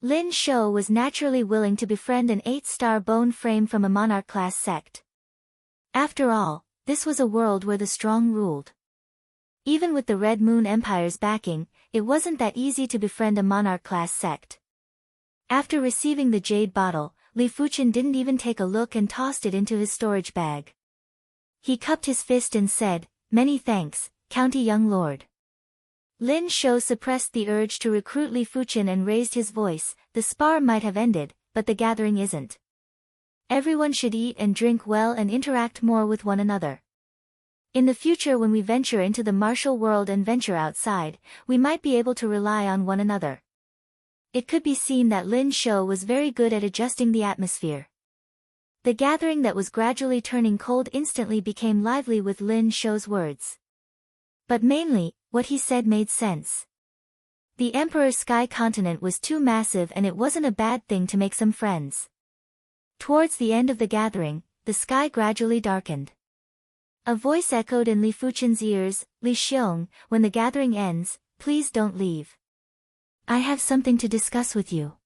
Lin Shou was naturally willing to befriend an 8-star bone frame from a monarch-class sect. After all, this was a world where the strong ruled. Even with the Red Moon Empire's backing, it wasn't that easy to befriend a monarch-class sect. After receiving the jade bottle, Li Fuchen didn't even take a look and tossed it into his storage bag. He cupped his fist and said, "Many thanks, County Young Lord." Lin Shou suppressed the urge to recruit Li Fuchen and raised his voice. "The spar might have ended, but the gathering isn't. Everyone should eat and drink well and interact more with one another. In the future, when we venture into the martial world and venture outside, we might be able to rely on one another." It could be seen that Lin Shou was very good at adjusting the atmosphere. The gathering that was gradually turning cold instantly became lively with Lin Shou's words. But mainly, what he said made sense. The Emperor's sky continent was too massive, and it wasn't a bad thing to make some friends. Towards the end of the gathering, the sky gradually darkened. A voice echoed in Li Fuchen's ears, "Li Xiong, when the gathering ends, please don't leave. I have something to discuss with you."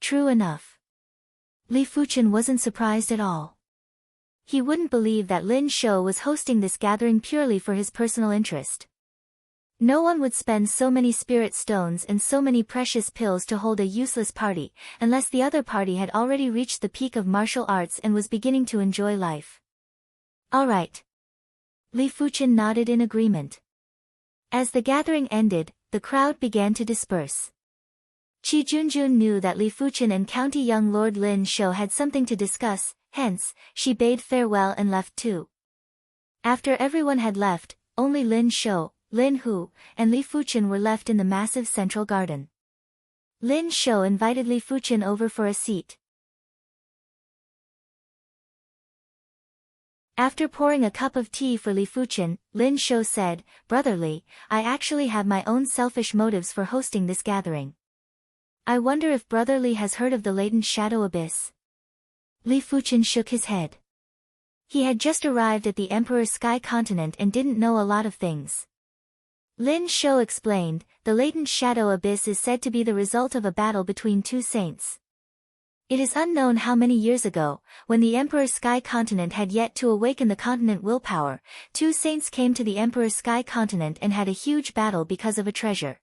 True enough. Li Fuchen wasn't surprised at all. He wouldn't believe that Lin Shou was hosting this gathering purely for his personal interest. No one would spend so many spirit stones and so many precious pills to hold a useless party, unless the other party had already reached the peak of martial arts and was beginning to enjoy life. All right. Li Fuchen nodded in agreement. As the gathering ended, the crowd began to disperse. Qi Junjun knew that Li Fuchen and County Young Lord Lin Shou had something to discuss, hence, she bade farewell and left too. After everyone had left, only Lin Shou, Lin Hu, and Li Fuchen were left in the massive central garden. Lin Shou invited Li Fuchen over for a seat. After pouring a cup of tea for Li Fuchen, Lin Shou said, "Brother Li, I actually have my own selfish motives for hosting this gathering. I wonder if Brother Li has heard of the latent shadow abyss." Li Fuchen shook his head. He had just arrived at the Emperor's sky continent and didn't know a lot of things. Lin Shou explained, "The latent shadow abyss is said to be the result of a battle between two saints. It is unknown how many years ago, when the Emperor's sky continent had yet to awaken the continent willpower, two saints came to the Emperor's sky continent and had a huge battle because of a treasure.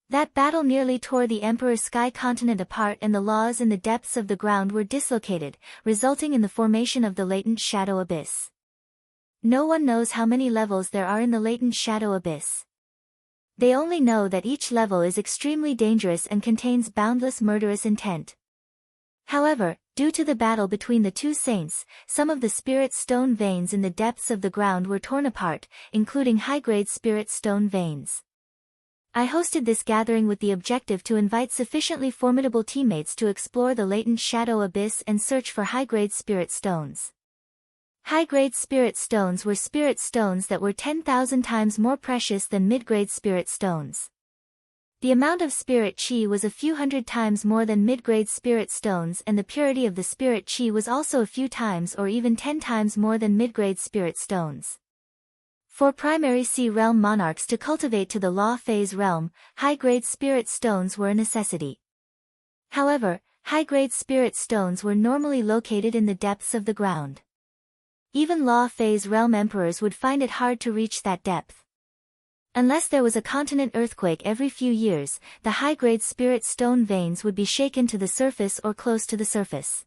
That battle nearly tore the Emperor's sky continent apart, and the laws in the depths of the ground were dislocated, resulting in the formation of the latent shadow abyss. No one knows how many levels there are in the latent shadow abyss. They only know that each level is extremely dangerous and contains boundless murderous intent. However, due to the battle between the two saints, some of the spirit stone veins in the depths of the ground were torn apart, including high-grade spirit stone veins. I hosted this gathering with the objective to invite sufficiently formidable teammates to explore the latent shadow abyss and search for high-grade spirit stones. High-grade spirit stones were spirit stones that were 10,000 times more precious than mid-grade spirit stones. The amount of spirit chi was a few hundred times more than mid-grade spirit stones, and the purity of the spirit chi was also a few times or even 10 times more than mid-grade spirit stones. For primary sea realm monarchs to cultivate to the law phase realm, high-grade spirit stones were a necessity. However, high-grade spirit stones were normally located in the depths of the ground. Even law phase realm emperors would find it hard to reach that depth. Unless there was a continent earthquake every few years, the high-grade spirit stone veins would be shaken to the surface or close to the surface.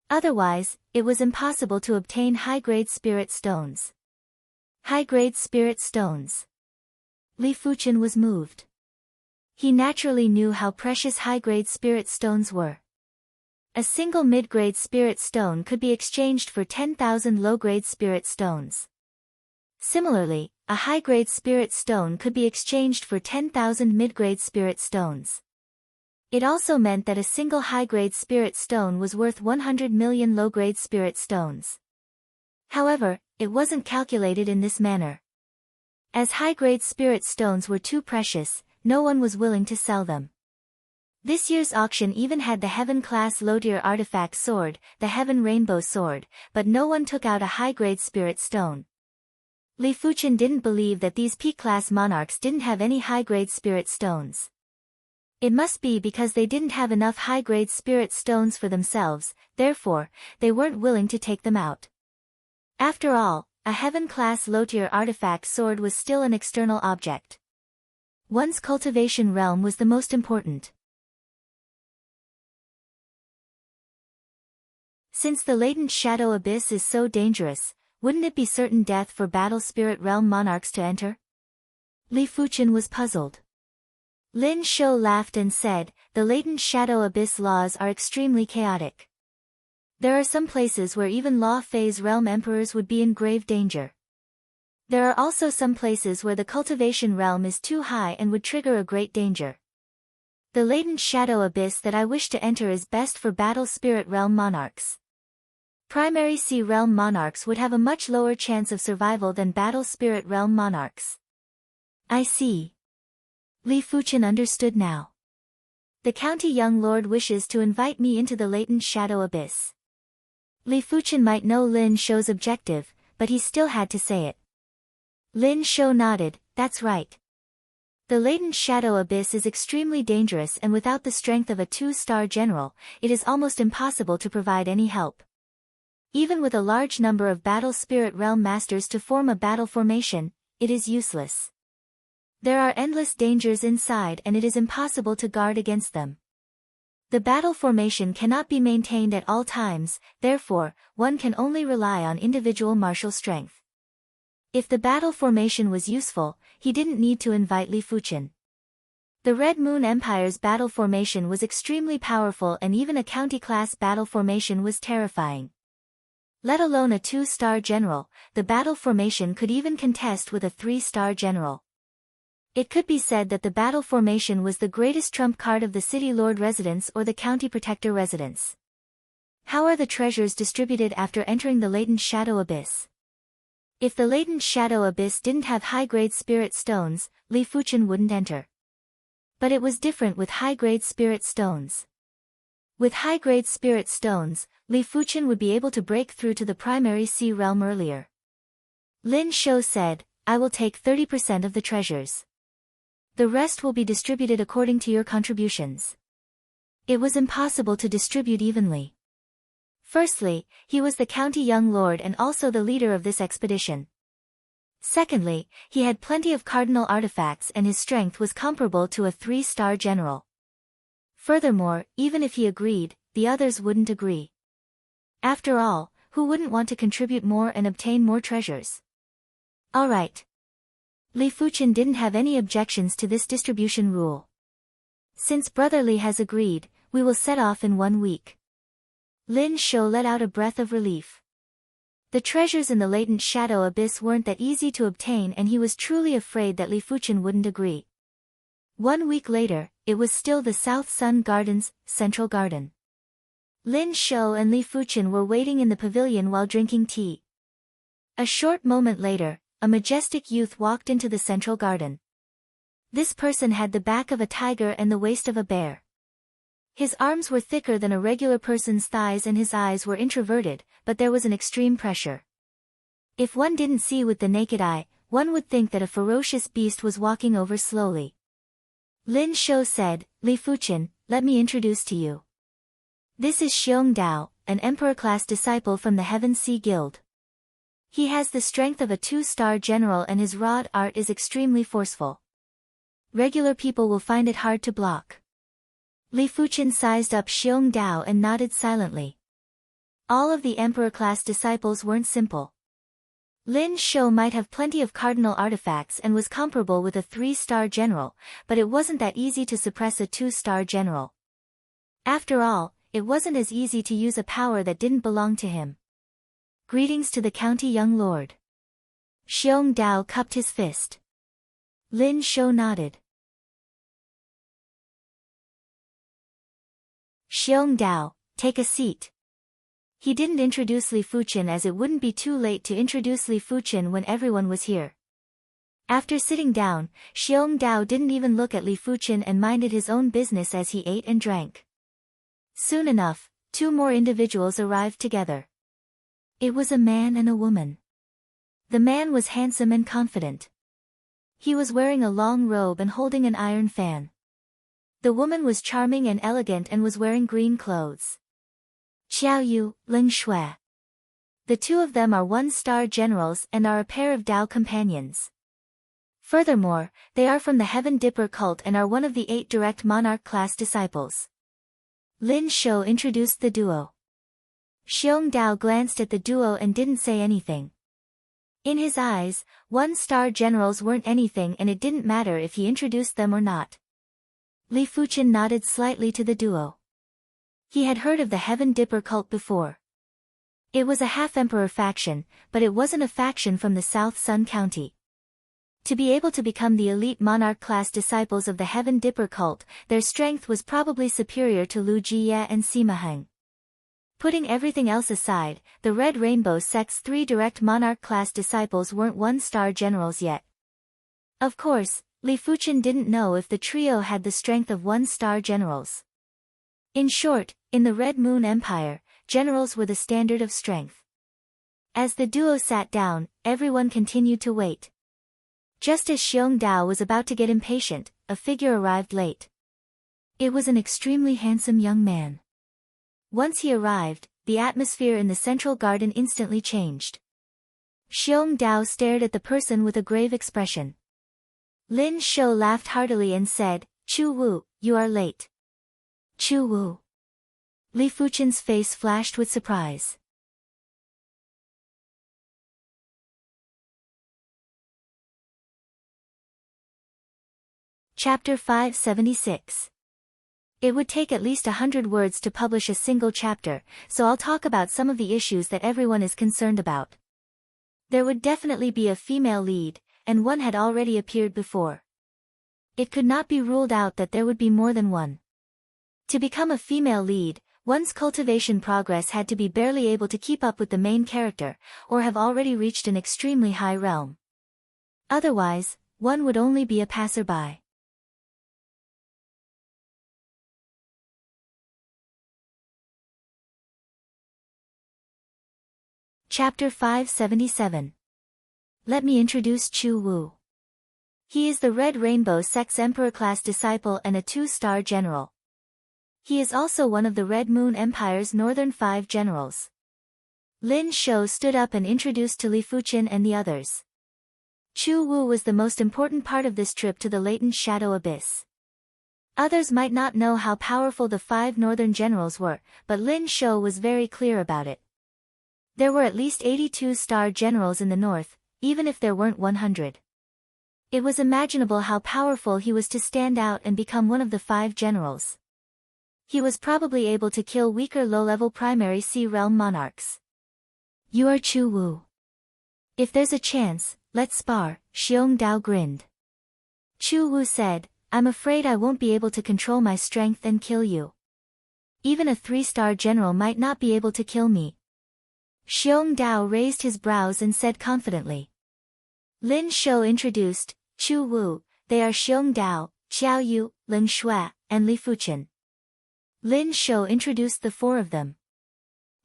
Otherwise, it was impossible to obtain high-grade spirit stones. High-grade spirit stones. Li Fuchen was moved. He naturally knew how precious high-grade spirit stones were. A single mid-grade spirit stone could be exchanged for 10,000 low-grade spirit stones. Similarly, a high-grade spirit stone could be exchanged for 10,000 mid-grade spirit stones. It also meant that a single high-grade spirit stone was worth 100 million low-grade spirit stones. However, it wasn't calculated in this manner. As high-grade spirit stones were too precious, no one was willing to sell them. This year's auction even had the Heaven-class low-tier artifact sword, the Heaven Rainbow Sword, but no one took out a high-grade spirit stone. Li Fuchen didn't believe that these P-class monarchs didn't have any high-grade spirit stones. It must be because they didn't have enough high-grade spirit stones for themselves, therefore, they weren't willing to take them out. After all, a Heaven-class low-tier artifact sword was still an external object. One's cultivation realm was the most important. Since the latent shadow abyss is so dangerous, wouldn't it be certain death for battle spirit realm monarchs to enter? Li Fuchen was puzzled. Lin Shou laughed and said, the latent shadow abyss laws are extremely chaotic. There are some places where even law phase realm emperors would be in grave danger. There are also some places where the cultivation realm is too high and would trigger a great danger. The latent shadow abyss that I wish to enter is best for battle spirit realm monarchs. Primary sea realm monarchs would have a much lower chance of survival than battle spirit realm monarchs. I see. Li Fuchen understood now. The county young lord wishes to invite me into the latent shadow abyss. Li Fuchen might know Lin Shou's objective, but he still had to say it. Lin Shou nodded, that's right. The latent shadow abyss is extremely dangerous, and without the strength of a 2-star general, it is almost impossible to provide any help. Even with a large number of battle spirit realm masters to form a battle formation, it is useless. There are endless dangers inside and it is impossible to guard against them. The battle formation cannot be maintained at all times, therefore, one can only rely on individual martial strength. If the battle formation was useful, he didn't need to invite Li Fuchen. The Red Moon Empire's battle formation was extremely powerful, and even a county-class battle formation was terrifying. Let alone a 2-star general, the battle formation could even contest with a 3-star general. It could be said that the battle formation was the greatest trump card of the city lord residence or the county protector residence. How are the treasures distributed after entering the latent shadow abyss? If the latent shadow abyss didn't have high-grade spirit stones, Li Fuchen wouldn't enter. But it was different with high-grade spirit stones. With high-grade spirit stones, Li Fuchen would be able to break through to the primary sea realm earlier. Lin Shou said, I will take 30% of the treasures. The rest will be distributed according to your contributions. It was impossible to distribute evenly. Firstly, he was the county young lord and also the leader of this expedition. Secondly, he had plenty of cardinal artifacts and his strength was comparable to a 3-star general. Furthermore, even if he agreed, the others wouldn't agree. After all, who wouldn't want to contribute more and obtain more treasures? All right. Li Fuchen didn't have any objections to this distribution rule. Since Brother Li has agreed, we will set off in 1 week. Lin Shou let out a breath of relief. The treasures in the latent shadow abyss weren't that easy to obtain, and he was truly afraid that Li Fuchen wouldn't agree. 1 week later, it was still the South Sun Gardens, Central Garden. Lin Shou and Li Fuchen were waiting in the pavilion while drinking tea. A short moment later, a majestic youth walked into the central garden. This person had the back of a tiger and the waist of a bear. His arms were thicker than a regular person's thighs and his eyes were introverted, but there was an extreme pressure. If one didn't see with the naked eye, one would think that a ferocious beast was walking over slowly. Lin Shou said, Li Fuchen, let me introduce to you. This is Xiong Dao, an emperor-class disciple from the Heaven Sea Guild. He has the strength of a 2-star general and his rod art is extremely forceful. Regular people will find it hard to block. Li Fuchen sized up Xiong Dao and nodded silently. All of the emperor-class disciples weren't simple. Lin Shou might have plenty of cardinal artifacts and was comparable with a 3-star general, but it wasn't that easy to suppress a 2-star general. After all, it wasn't as easy to use a power that didn't belong to him. Greetings to the county young lord. Xiong Dao cupped his fist. Lin Shou nodded. Xiong Dao, take a seat. He didn't introduce Li Fuchen as it wouldn't be too late to introduce Li Fuchen when everyone was here. After sitting down, Xiong Dao didn't even look at Li Fuchen and minded his own business as he ate and drank. Soon enough, 2 more individuals arrived together. It was a man and a woman. The man was handsome and confident. He was wearing a long robe and holding an iron fan. The woman was charming and elegant and was wearing green clothes. Xiao Yu, Ling Shui. The 2 of them are 1-star generals and are a pair of Dao companions. Furthermore, they are from the Heaven Dipper cult and are one of the 8 direct monarch class disciples. Lin Shou introduced the duo. Xiong Dao glanced at the duo and didn't say anything. In his eyes, 1-star generals weren't anything and it didn't matter if he introduced them or not. Li Fuchen nodded slightly to the duo. He had heard of the Heaven Dipper cult before. It was a half-emperor faction, but it wasn't a faction from the South Sun County. To be able to become the elite monarch-class disciples of the Heaven Dipper cult, their strength was probably superior to Lu Jie and Sima Heng. Putting everything else aside, the Red Rainbow sect's 3 direct monarch-class disciples weren't 1-star generals yet. Of course, Li Fuchen didn't know if the trio had the strength of 1-star generals. In short, in the Red Moon Empire, generals were the standard of strength. As the duo sat down, everyone continued to wait. Just as Xiong Dao was about to get impatient, a figure arrived late. It was an extremely handsome young man. Once he arrived, the atmosphere in the central garden instantly changed. Xiong Dao stared at the person with a grave expression. Lin Shou laughed heartily and said, "Chu Wu, you are late." Chu Wu. Li Fuchen's face flashed with surprise. Chapter 576. It would take at least 100 words to publish a single chapter, so I'll talk about some of the issues that everyone is concerned about. There would definitely be a female lead, and one had already appeared before. It could not be ruled out that there would be more than one. To become a female lead, one's cultivation progress had to be barely able to keep up with the main character, or have already reached an extremely high realm. Otherwise, one would only be a passerby. Chapter 577. Let me introduce Chu Wu. He is the Red Rainbow sect's Emperor-class disciple and a 2-star general. He is also one of the Red Moon Empire's Northern 5 generals. Lin Shou stood up and introduced to Li Fuchen and the others. Chu Wu was the most important part of this trip to the latent shadow abyss. Others might not know how powerful the 5 northern generals were, but Lin Shou was very clear about it. There were at least 82-star generals in the north, even if there weren't 100. It was imaginable how powerful he was to stand out and become one of the 5 generals. He was probably able to kill weaker low-level primary Sea Realm monarchs. You are Chu Wu. If there's a chance, let's spar, Xiong Dao grinned. Chu Wu said, I'm afraid I won't be able to control my strength and kill you. Even a 3-star general might not be able to kill me. Xiong Dao raised his brows and said confidently. Lin Shou introduced, Chu Wu, they are Xiong Dao, Xiao Yu, Ling Shui, and Li Fuchen. Lin Shou introduced the 4 of them.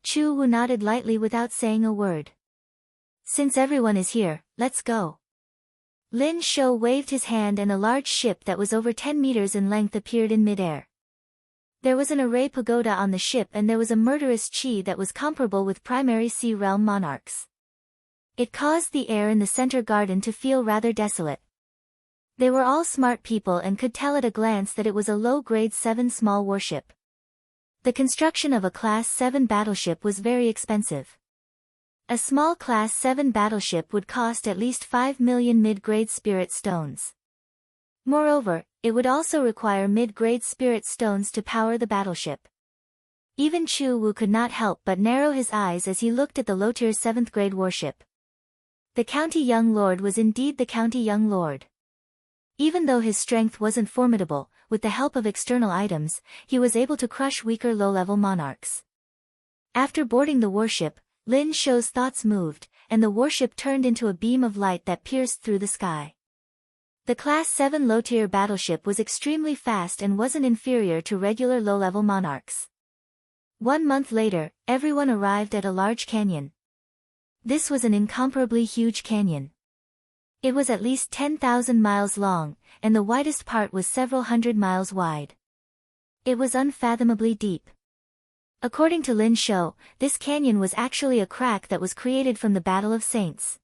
Chu Wu nodded lightly without saying a word. Since everyone is here, let's go. Lin Shou waved his hand and a large ship that was over 10 meters in length appeared in midair. There was an array pagoda on the ship and there was a murderous chi that was comparable with primary Sea Realm monarchs. It caused the air in the center garden to feel rather desolate. They were all smart people and could tell at a glance that it was a low-grade 7 small warship. The construction of a Class 7 battleship was very expensive. A small Class 7 battleship would cost at least 5 million mid-grade spirit stones. Moreover, it would also require mid-grade spirit stones to power the battleship. Even Chu Wu could not help but narrow his eyes as he looked at the low-tier 7th-grade warship. The County Young Lord was indeed the County Young Lord. Even though his strength wasn't formidable, with the help of external items, he was able to crush weaker low-level monarchs. After boarding the warship, Lin Shou's thoughts moved, and the warship turned into a beam of light that pierced through the sky. The Class 7 low-tier battleship was extremely fast and wasn't inferior to regular low-level monarchs. 1 month later, everyone arrived at a large canyon. This was an incomparably huge canyon. It was at least 10,000 miles long, and the widest part was several hundred miles wide. It was unfathomably deep. According to Lin Shou, this canyon was actually a crack that was created from the Battle of Saints.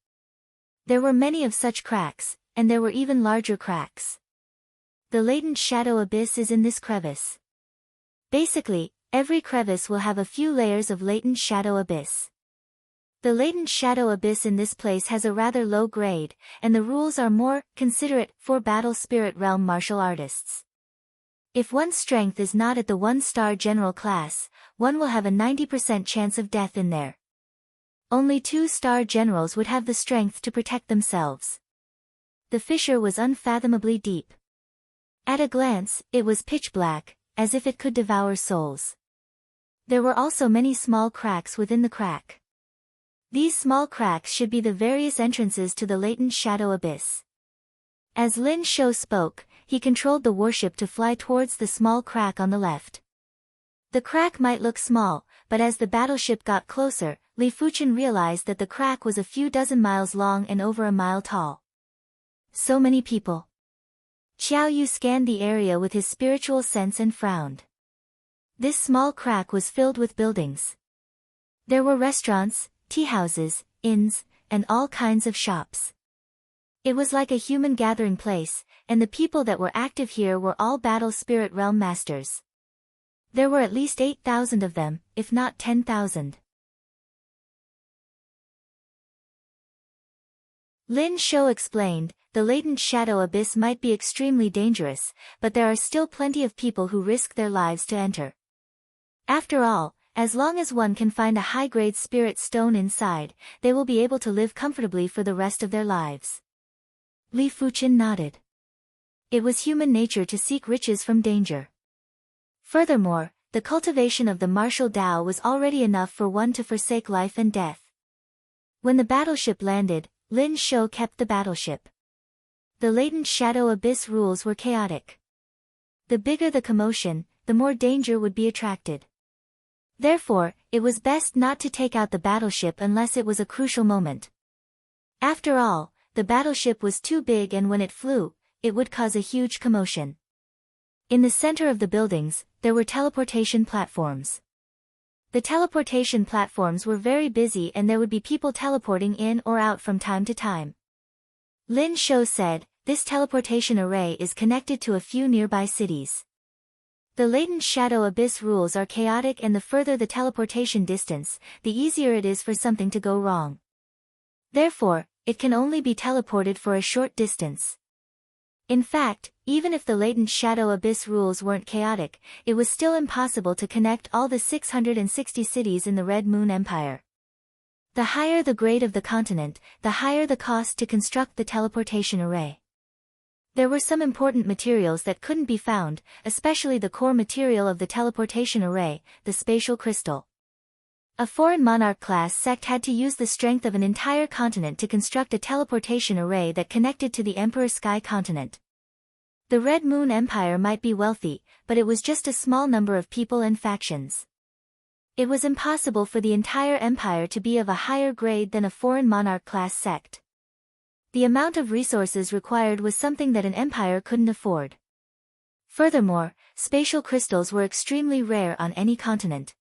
There were many of such cracks, and there were even larger cracks. The latent shadow abyss is in this crevice. Basically, every crevice will have a few layers of latent shadow abyss. The latent shadow abyss in this place has a rather low grade, and the rules are more considerate for battle spirit realm martial artists. If one's strength is not at the 1-star general class, one will have a 90% chance of death in there. Only 2-star generals would have the strength to protect themselves. The fissure was unfathomably deep. At a glance, it was pitch black, as if it could devour souls. There were also many small cracks within the crack. These small cracks should be the various entrances to the latent shadow abyss. As Lin Shou spoke, he controlled the warship to fly towards the small crack on the left. The crack might look small, but as the battleship got closer, Li Fuchen realized that the crack was a few dozen miles long and over a mile tall. So many people. Qiao Yu scanned the area with his spiritual sense and frowned. This small crack was filled with buildings. There were restaurants, tea houses, inns, and all kinds of shops. It was like a human gathering place, and the people that were active here were all battle spirit realm masters. There were at least 8,000 of them, if not 10,000. Lin Shou explained, the latent shadow abyss might be extremely dangerous, but there are still plenty of people who risk their lives to enter. After all, as long as one can find a high-grade spirit stone inside, they will be able to live comfortably for the rest of their lives. Li Fuchen nodded. It was human nature to seek riches from danger. Furthermore, the cultivation of the martial Tao was already enough for one to forsake life and death. When the battleship landed, Lin Shou kept the battleship. The latent shadow abyss rules were chaotic. The bigger the commotion, the more danger would be attracted. Therefore, it was best not to take out the battleship unless it was a crucial moment. After all, the battleship was too big and when it flew, it would cause a huge commotion. In the center of the buildings, there were teleportation platforms. The teleportation platforms were very busy and there would be people teleporting in or out from time to time. Lin Shou said, this teleportation array is connected to a few nearby cities. The latent shadow abyss rules are chaotic and the further the teleportation distance, the easier it is for something to go wrong. Therefore, it can only be teleported for a short distance. In fact, even if the latent shadow abyss rules weren't chaotic, it was still impossible to connect all the 660 cities in the Red Moon Empire. The higher the grade of the continent, the higher the cost to construct the teleportation array. There were some important materials that couldn't be found, especially the core material of the teleportation array, the spatial crystal. A foreign monarch-class sect had to use the strength of an entire continent to construct a teleportation array that connected to the Emperor Sky continent. The Red Moon Empire might be wealthy, but it was just a small number of people and factions. It was impossible for the entire empire to be of a higher grade than a foreign monarch-class sect. The amount of resources required was something that an empire couldn't afford. Furthermore, spatial crystals were extremely rare on any continent.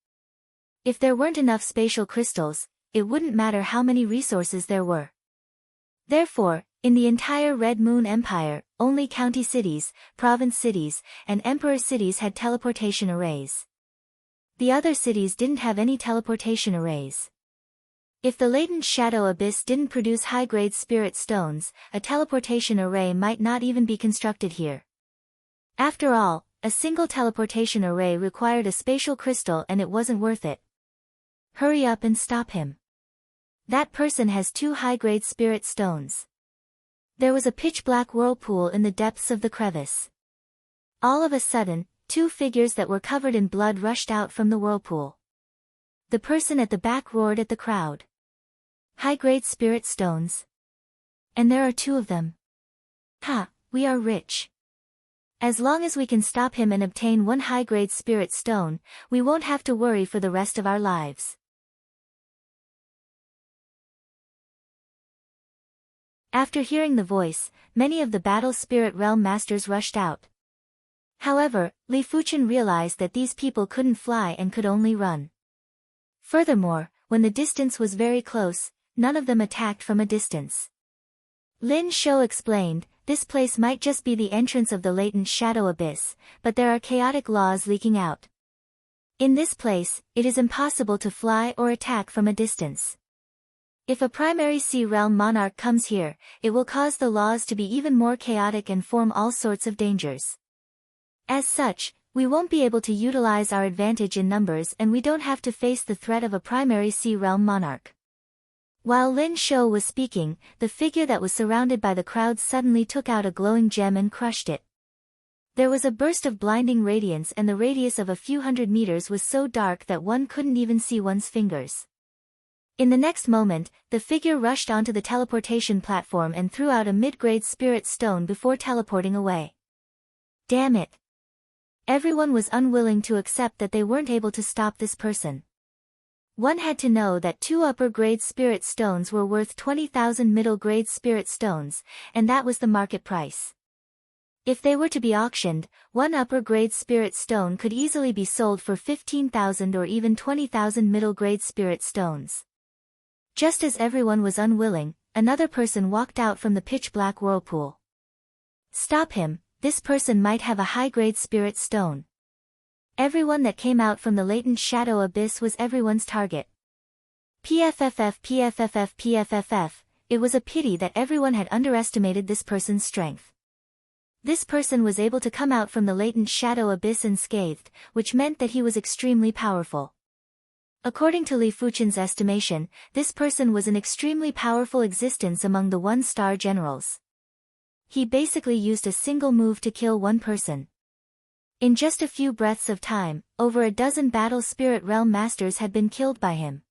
If there weren't enough spatial crystals, it wouldn't matter how many resources there were. Therefore, in the entire Red Moon Empire, only county cities, province cities, and emperor cities had teleportation arrays. The other cities didn't have any teleportation arrays. If the latent shadow abyss didn't produce high-grade spirit stones, a teleportation array might not even be constructed here. After all, a single teleportation array required a spatial crystal and it wasn't worth it. Hurry up and stop him. That person has 2 high-grade spirit stones. There was a pitch-black whirlpool in the depths of the crevice. All of a sudden, 2 figures that were covered in blood rushed out from the whirlpool. The person at the back roared at the crowd. High-grade spirit stones. And there are 2 of them. Ha, we are rich. As long as we can stop him and obtain 1 high-grade spirit stone, we won't have to worry for the rest of our lives. After hearing the voice, many of the battle spirit realm masters rushed out. However, Li Fuchen realized that these people couldn't fly and could only run. Furthermore, when the distance was very close, none of them attacked from a distance. Lin Shou explained, this place might just be the entrance of the latent shadow abyss, but there are chaotic laws leaking out. In this place, it is impossible to fly or attack from a distance. If a primary sea realm monarch comes here, it will cause the laws to be even more chaotic and form all sorts of dangers. As such, we won't be able to utilize our advantage in numbers and we don't have to face the threat of a primary sea realm monarch. While Lin Shou was speaking, the figure that was surrounded by the crowd suddenly took out a glowing gem and crushed it. There was a burst of blinding radiance and the radius of a few hundred meters was so dark that one couldn't even see one's fingers. In the next moment, the figure rushed onto the teleportation platform and threw out a mid-grade spirit stone before teleporting away. Damn it! Everyone was unwilling to accept that they weren't able to stop this person. One had to know that 2 upper-grade spirit stones were worth 20,000 middle-grade spirit stones, and that was the market price. If they were to be auctioned, 1 upper-grade spirit stone could easily be sold for 15,000 or even 20,000 middle-grade spirit stones. Just as everyone was unwilling, another person walked out from the pitch-black whirlpool. Stop him, this person might have a high-grade spirit stone. Everyone that came out from the latent shadow abyss was everyone's target. PFFF PFFF PFFF, it was a pity that everyone had underestimated this person's strength. This person was able to come out from the latent shadow abyss unscathed, which meant that he was extremely powerful. According to Li Fuchen's estimation, this person was an extremely powerful existence among the one-star generals. He basically used a single move to kill one person. In just a few breaths of time, over a dozen battle spirit realm masters had been killed by him.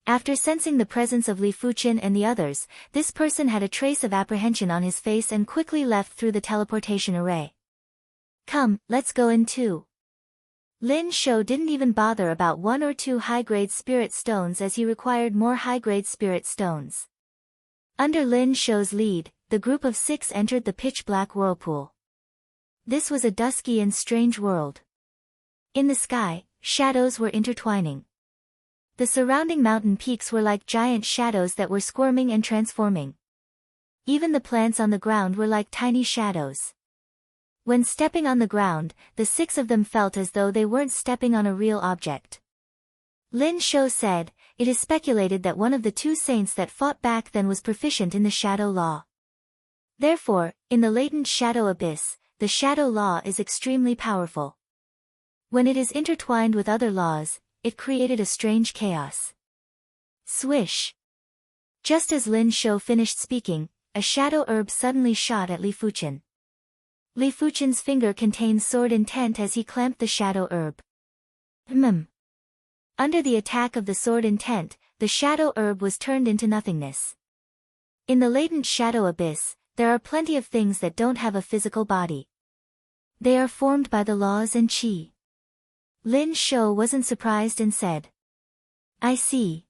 After sensing the presence of Li Fuchen and the others, this person had a trace of apprehension on his face and quickly left through the teleportation array. Come, let's go in too. Lin Shou didn't even bother about 1 or 2 high-grade spirit stones as he required more high-grade spirit stones. Under Lin Shou's lead, the group of 6 entered the pitch-black whirlpool. This was a dusky and strange world. In the sky, shadows were intertwining. The surrounding mountain peaks were like giant shadows that were squirming and transforming. Even the plants on the ground were like tiny shadows. When stepping on the ground, the 6 of them felt as though they weren't stepping on a real object. Lin Shou said, it is speculated that one of the 2 saints that fought back then was proficient in the shadow law. Therefore, in the latent shadow abyss, the shadow law is extremely powerful. When it is intertwined with other laws, it created a strange chaos. Swish! Just as Lin Shou finished speaking, a shadow herb suddenly shot at Li Fuchen. Li Fuchen's finger contained sword intent as he clamped the shadow herb. Under the attack of the sword intent, the shadow herb was turned into nothingness. In the latent shadow abyss, there are plenty of things that don't have a physical body. They are formed by the laws and qi. Lin Shou wasn't surprised and said, I see.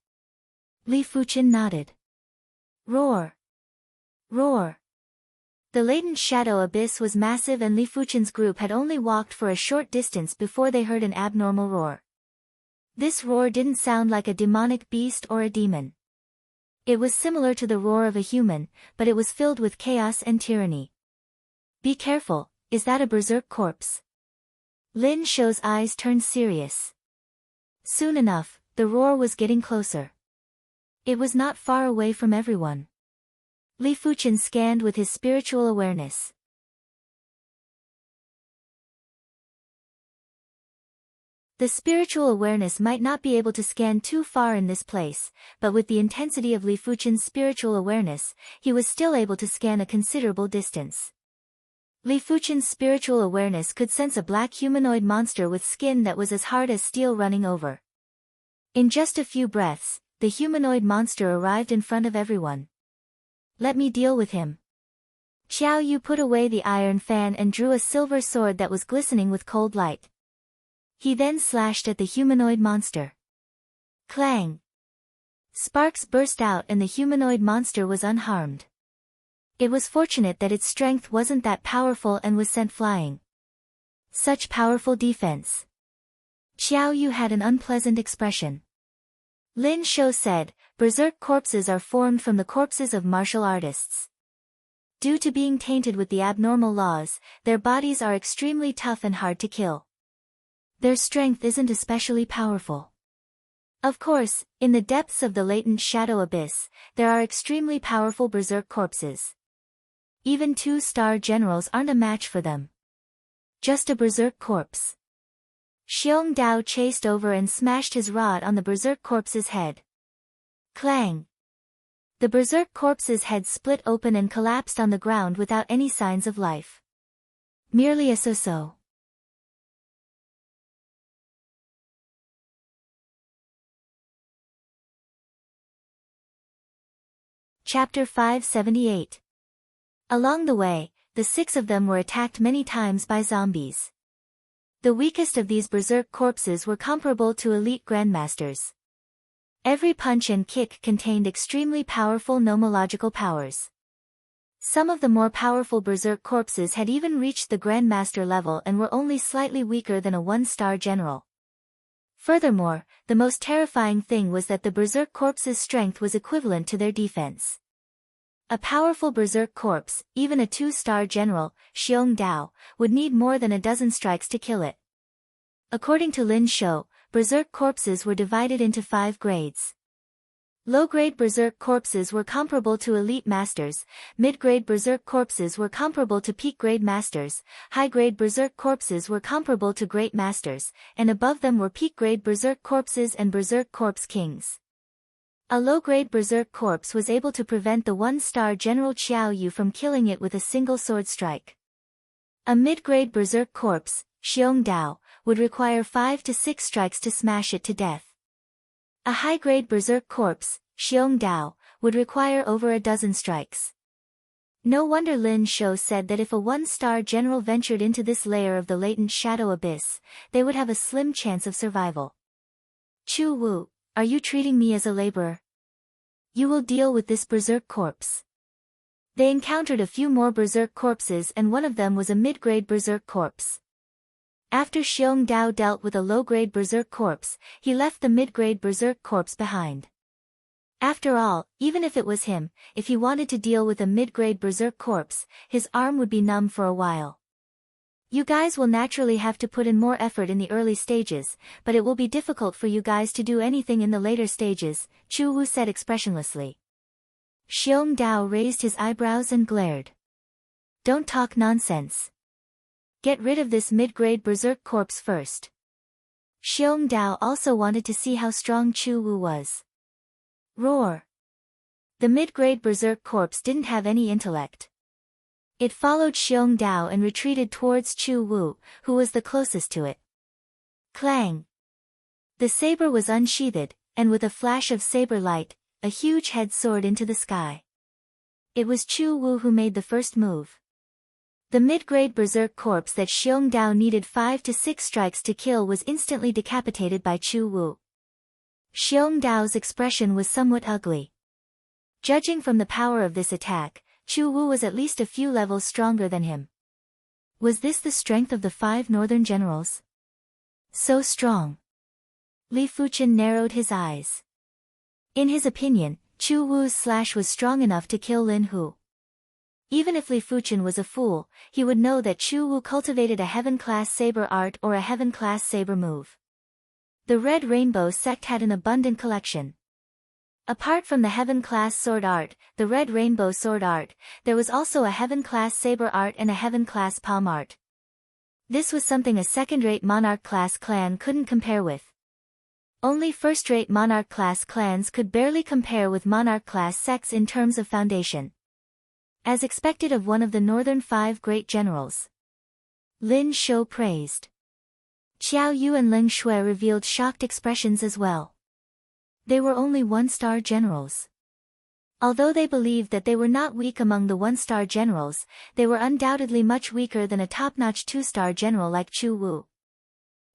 Li Fuchen nodded. Roar! Roar! The latent shadow abyss was massive and Li Fuchen's group had only walked for a short distance before they heard an abnormal roar. This roar didn't sound like a demonic beast or a demon. It was similar to the roar of a human, but it was filled with chaos and tyranny. Be careful, is that a berserk corpse? Lin Shou's eyes turned serious. Soon enough, the roar was getting closer. It was not far away from everyone. Li Fuchen scanned with his spiritual awareness. The spiritual awareness might not be able to scan too far in this place, but with the intensity of Li Fuchen's spiritual awareness, he was still able to scan a considerable distance. Li Fuchen's spiritual awareness could sense a black humanoid monster with skin that was as hard as steel running over. In just a few breaths, the humanoid monster arrived in front of everyone. Let me deal with him. Xiao Yu put away the iron fan and drew a silver sword that was glistening with cold light. He then slashed at the humanoid monster. Clang! Sparks burst out and the humanoid monster was unharmed. It was fortunate that its strength wasn't that powerful and was sent flying. Such powerful defense. Xiao Yu had an unpleasant expression. Lin Shou said, berserk corpses are formed from the corpses of martial artists. Due to being tainted with the abnormal laws, their bodies are extremely tough and hard to kill. Their strength isn't especially powerful. Of course, in the depths of the latent shadow abyss, there are extremely powerful berserk corpses. Even 2-star generals aren't a match for them. Just a berserk corpse. Xiong Dao chased over and smashed his rod on the berserk corpse's head. Clang! The berserk corpse's head split open and collapsed on the ground without any signs of life. Merely a so-so. Chapter 578. Along the way, the 6 of them were attacked many times by zombies. The weakest of these berserk corpses were comparable to elite grandmasters. Every punch and kick contained extremely powerful nomological powers. Some of the more powerful berserk corpses had even reached the grandmaster level and were only slightly weaker than a 1-star general. Furthermore, the most terrifying thing was that the berserk corpse's strength was equivalent to their defense. A powerful berserk corpse, even a 2-star general, Xiong Dao, would need more than a dozen strikes to kill it. According to Lin Shou, berserk corpses were divided into 5 grades. Low-grade berserk corpses were comparable to elite masters, mid-grade berserk corpses were comparable to peak-grade masters, high-grade berserk corpses were comparable to great masters, and above them were peak-grade berserk corpses and berserk corpse kings. A low-grade berserk corpse was able to prevent the 1-star General Qiao Yu from killing it with a single sword strike. A mid-grade berserk corpse, Xiong Dao, would require 5 to 6 strikes to smash it to death. A high-grade berserk corpse, Xiong Dao, would require over a dozen strikes. No wonder Lin Shou said that if a 1-star general ventured into this layer of the latent shadow abyss, they would have a slim chance of survival. Chu Wu, are you treating me as a laborer? You will deal with this berserk corpse. They encountered a few more berserk corpses and one of them was a mid-grade berserk corpse. After Xiong Dao dealt with a low-grade berserk corpse, he left the mid-grade berserk corpse behind. After all, even if it was him, if he wanted to deal with a mid-grade berserk corpse, his arm would be numb for a while. You guys will naturally have to put in more effort in the early stages, but it will be difficult for you guys to do anything in the later stages, Chu Wu said expressionlessly. Xiong Dao raised his eyebrows and glared. Don't talk nonsense. Get rid of this mid-grade berserk corpse first. Xiong Dao also wanted to see how strong Chu Wu was. Roar! The mid-grade berserk corpse didn't have any intellect. It followed Xiong Dao and retreated towards Chu Wu, who was the closest to it. Clang! The saber was unsheathed, and with a flash of saber light, a huge head soared into the sky. It was Chu Wu who made the first move. The mid-grade berserk corpse that Xiong Dao needed 5 to 6 strikes to kill was instantly decapitated by Chu Wu. Xiong Dao's expression was somewhat ugly. Judging from the power of this attack, Chu Wu was at least a few levels stronger than him. Was this the strength of the 5 northern generals? So strong. Li Fuchen narrowed his eyes. In his opinion, Chu Wu's slash was strong enough to kill Lin Hu. Even if Li Fuchen was a fool, he would know that Chu Wu cultivated a heaven-class saber art or a heaven-class saber move. The Red Rainbow sect had an abundant collection. Apart from the heaven-class sword art, the Red Rainbow sword art, there was also a heaven-class saber art and a heaven-class palm art. This was something a second-rate monarch-class clan couldn't compare with. Only first-rate monarch-class clans could barely compare with monarch-class sects in terms of foundation. As expected of one of the northern 5 great generals. Lin Shou praised. Qiao Yu and Ling Shui revealed shocked expressions as well. They were only 1-star generals. Although they believed that they were not weak among the 1-star generals, they were undoubtedly much weaker than a top-notch 2-star general like Chu Wu.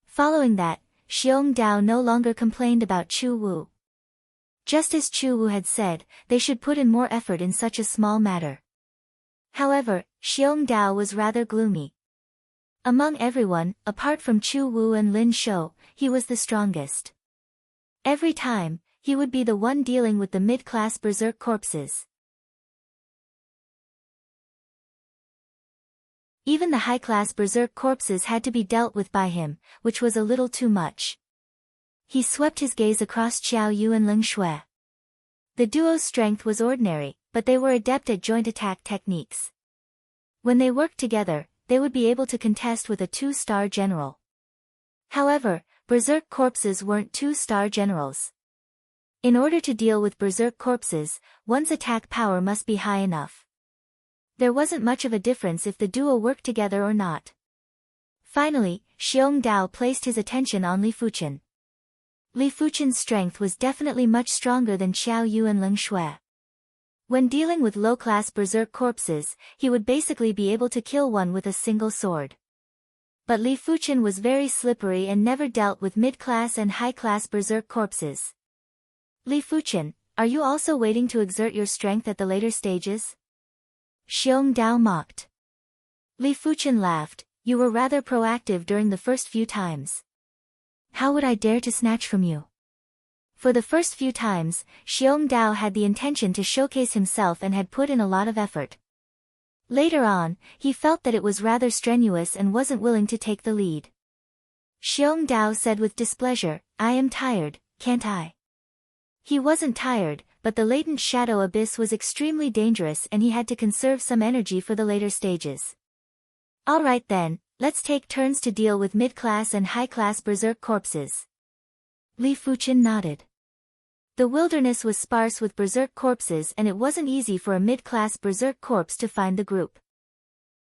Following that, Xiong Dao no longer complained about Chu Wu. Just as Chu Wu had said, they should put in more effort in such a small matter. However, Xiong Dao was rather gloomy. Among everyone, apart from Chu Wu and Lin Shou, he was the strongest. Every time, he would be the one dealing with the mid-class berserk corpses. Even the high-class berserk corpses had to be dealt with by him, which was a little too much. He swept his gaze across Qiao Yu and Ling Shui. The duo's strength was ordinary, but they were adept at joint attack techniques. When they worked together, they would be able to contest with a 2-star general. However, berserk corpses weren't 2-star generals. In order to deal with berserk corpses, one's attack power must be high enough. There wasn't much of a difference if the duo worked together or not. Finally, Xiong Dao placed his attention on Li Fuchen. Li Fuchen's strength was definitely much stronger than Qiao Yu and Ling Shui. When dealing with low-class berserk corpses, he would basically be able to kill one with a single sword. But Li Fuchen was very slippery and never dealt with mid-class and high-class berserk corpses. Li Fuchen, are you also waiting to exert your strength at the later stages? Xiong Dao mocked. Li Fuchen laughed, you were rather proactive during the first few times. How would I dare to snatch from you? For the first few times, Xiong Dao had the intention to showcase himself and had put in a lot of effort. Later on, he felt that it was rather strenuous and wasn't willing to take the lead. Xiong Dao said with displeasure, I am tired, can't I? He wasn't tired, but the latent shadow abyss was extremely dangerous and he had to conserve some energy for the later stages. Alright then, let's take turns to deal with mid-class and high-class berserk corpses. Li Fuchen nodded. The wilderness was sparse with berserk corpses and it wasn't easy for a mid-class berserk corpse to find the group.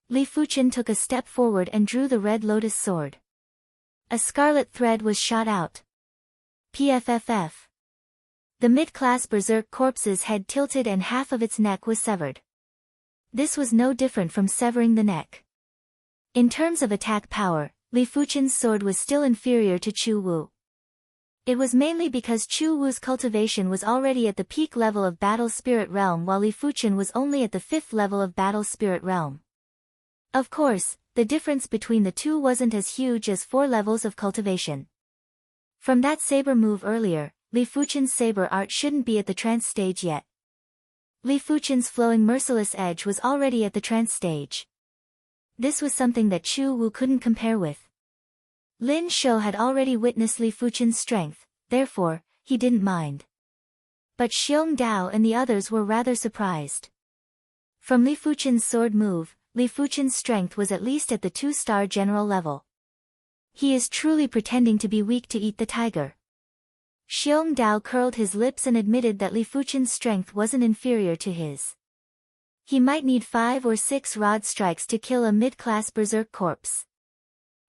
Li Fuchen took a step forward and drew the red lotus sword. A scarlet thread was shot out. PFFF. The mid-class berserk corpse's head tilted and half of its neck was severed. This was no different from severing the neck. In terms of attack power, Li Fuchen's sword was still inferior to Chu Wu. It was mainly because Chu Wu's cultivation was already at the peak level of Battle Spirit Realm while Li Fuchen was only at the 5th level of Battle Spirit Realm. Of course, the difference between the two wasn't as huge as 4 levels of cultivation. From that saber move earlier, Li Fuchen's saber art shouldn't be at the trance stage yet. Li Fuchen's flowing merciless edge was already at the trance stage. This was something that Chu Wu couldn't compare with. Lin Shou had already witnessed Li Fuchen's strength, therefore, he didn't mind. But Xiong Dao and the others were rather surprised. From Li Fuchen's sword move, Li Fuchen's strength was at least at the 2-star general level. He is truly pretending to be weak to eat the tiger. Xiong Dao curled his lips and admitted that Li Fuchen's strength wasn't inferior to his. He might need 5 or 6 rod strikes to kill a mid-class berserk corpse.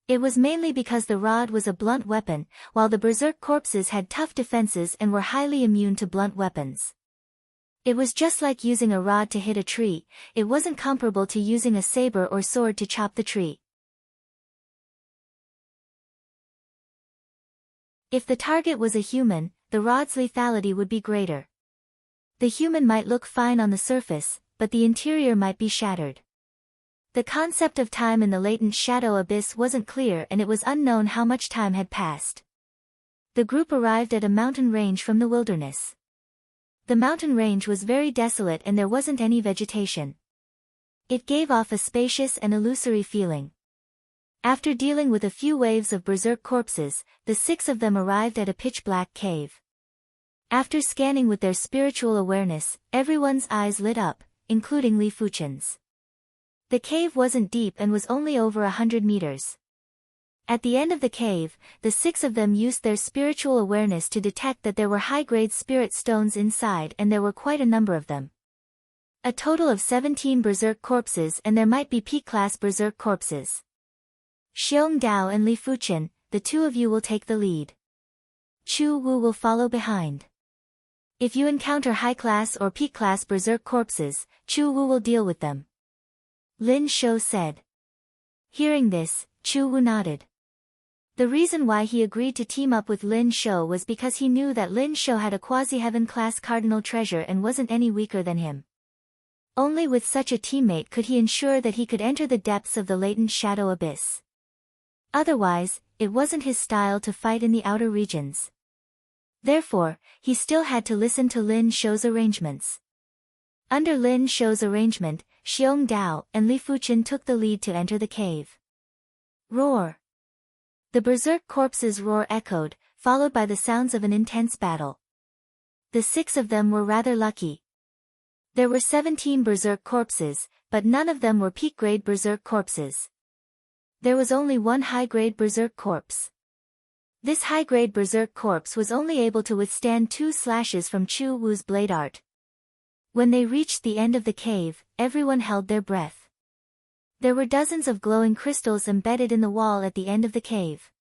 It was mainly because the rod was a blunt weapon, while the berserk corpses had tough defenses and were highly immune to blunt weapons. It was just like using a rod to hit a tree, it wasn't comparable to using a saber or sword to chop the tree. If the target was a human, the rod's lethality would be greater. The human might look fine on the surface, but the interior might be shattered. The concept of time in the latent shadow abyss wasn't clear and it was unknown how much time had passed. The group arrived at a mountain range from the wilderness. The mountain range was very desolate and there wasn't any vegetation. It gave off a spacious and illusory feeling. After dealing with a few waves of berserk corpses, the 6 of them arrived at a pitch-black cave. After scanning with their spiritual awareness, everyone's eyes lit up, including Li Fuchen's. The cave wasn't deep and was only over 100 meters. At the end of the cave, the 6 of them used their spiritual awareness to detect that there were high-grade spirit stones inside and there were quite a number of them. A total of 17 berserk corpses and there might be peak-class berserk corpses. Xiong Dao and Li Fuchen, the 2 of you will take the lead. Chu Wu will follow behind. If you encounter high-class or peak-class berserk corpses, Chu Wu will deal with them. Lin Shou said. Hearing this, Chu Wu nodded. The reason why he agreed to team up with Lin Shou was because he knew that Lin Shou had a quasi-heaven class cardinal treasure and wasn't any weaker than him. Only with such a teammate could he ensure that he could enter the depths of the latent shadow abyss. Otherwise, it wasn't his style to fight in the outer regions. Therefore, he still had to listen to Lin Shou's arrangements. Under Lin Shou's arrangement, Xiong Dao and Li Fuchen took the lead to enter the cave. Roar! The berserk corpses' roar echoed, followed by the sounds of an intense battle. The 6 of them were rather lucky. There were 17 berserk corpses, but none of them were peak-grade berserk corpses. There was only one high-grade berserk corpse. This high-grade berserk corpse was only able to withstand 2 slashes from Chu Wu's blade art. When they reached the end of the cave, everyone held their breath. There were dozens of glowing crystals embedded in the wall at the end of the cave.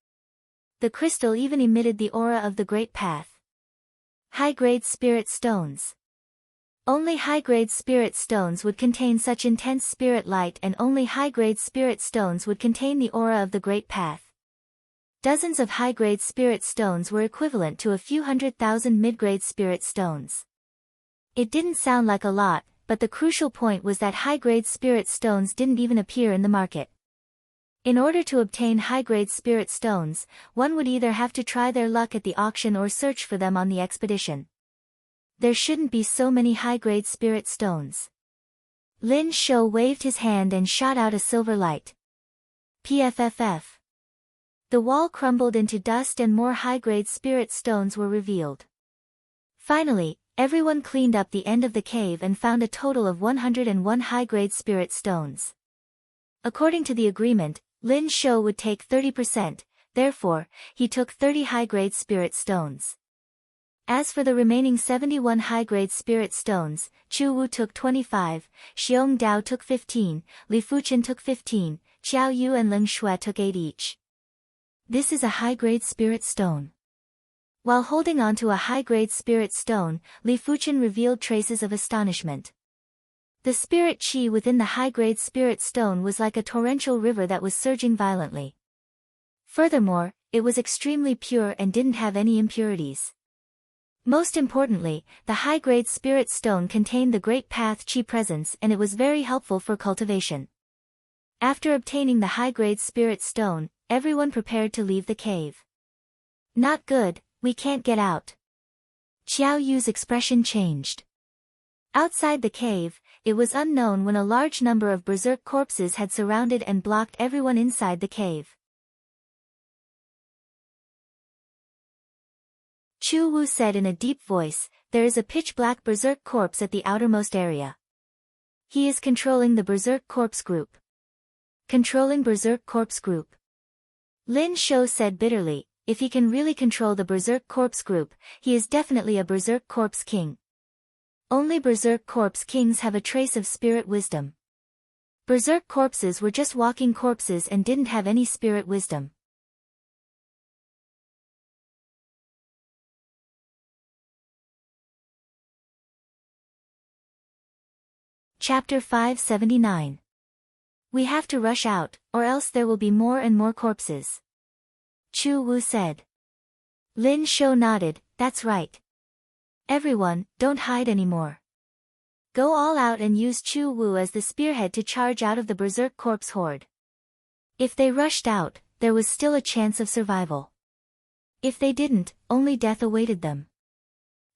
The crystal even emitted the aura of the Great Path. High-grade spirit stones. Only high-grade spirit stones would contain such intense spirit light, and only high-grade spirit stones would contain the aura of the Great Path. Dozens of high-grade spirit stones were equivalent to a few 100,000 mid-grade spirit stones. It didn't sound like a lot, but the crucial point was that high-grade spirit stones didn't even appear in the market. In order to obtain high-grade spirit stones, one would either have to try their luck at the auction or search for them on the expedition. There shouldn't be so many high-grade spirit stones. Lin Shou waved his hand and shot out a silver light. PFFF. The wall crumbled into dust and more high-grade spirit stones were revealed. Finally, everyone cleaned up the end of the cave and found a total of 101 high-grade spirit stones. According to the agreement, Lin Shou would take 30%, therefore, he took 30 high-grade spirit stones. As for the remaining 71 high-grade spirit stones, Chu Wu took 25, Xiong Dao took 15, Li Fuchen took 15, Qiao Yu and Ling Shui took 8 each. This is a high-grade spirit stone. While holding on to a high-grade spirit stone, Li Fuchen revealed traces of astonishment. The spirit qi within the high-grade spirit stone was like a torrential river that was surging violently. Furthermore, it was extremely pure and didn't have any impurities. Most importantly, the high-grade spirit stone contained the Great Path qi presence, and it was very helpful for cultivation. After obtaining the high-grade spirit stone, everyone prepared to leave the cave. Not good, we can't get out. Qiao Yu's expression changed. Outside the cave, it was unknown when a large number of berserk corpses had surrounded and blocked everyone inside the cave. Chu Wu said in a deep voice, "There is a pitch-black berserk corpse at the outermost area. He is controlling the berserk corpse group." Controlling berserk corpse group. Lin Shou said bitterly, if he can really control the berserk corpse group, he is definitely a berserk corpse king. Only berserk corpse kings have a trace of spirit wisdom. Berserk corpses were just walking corpses and didn't have any spirit wisdom. Chapter 579. We have to rush out, or else there will be more and more corpses. Chu Wu said. Lin Shou nodded, that's right. Everyone, don't hide anymore. Go all out and use Chu Wu as the spearhead to charge out of the berserk corpse horde. If they rushed out, there was still a chance of survival. If they didn't, only death awaited them.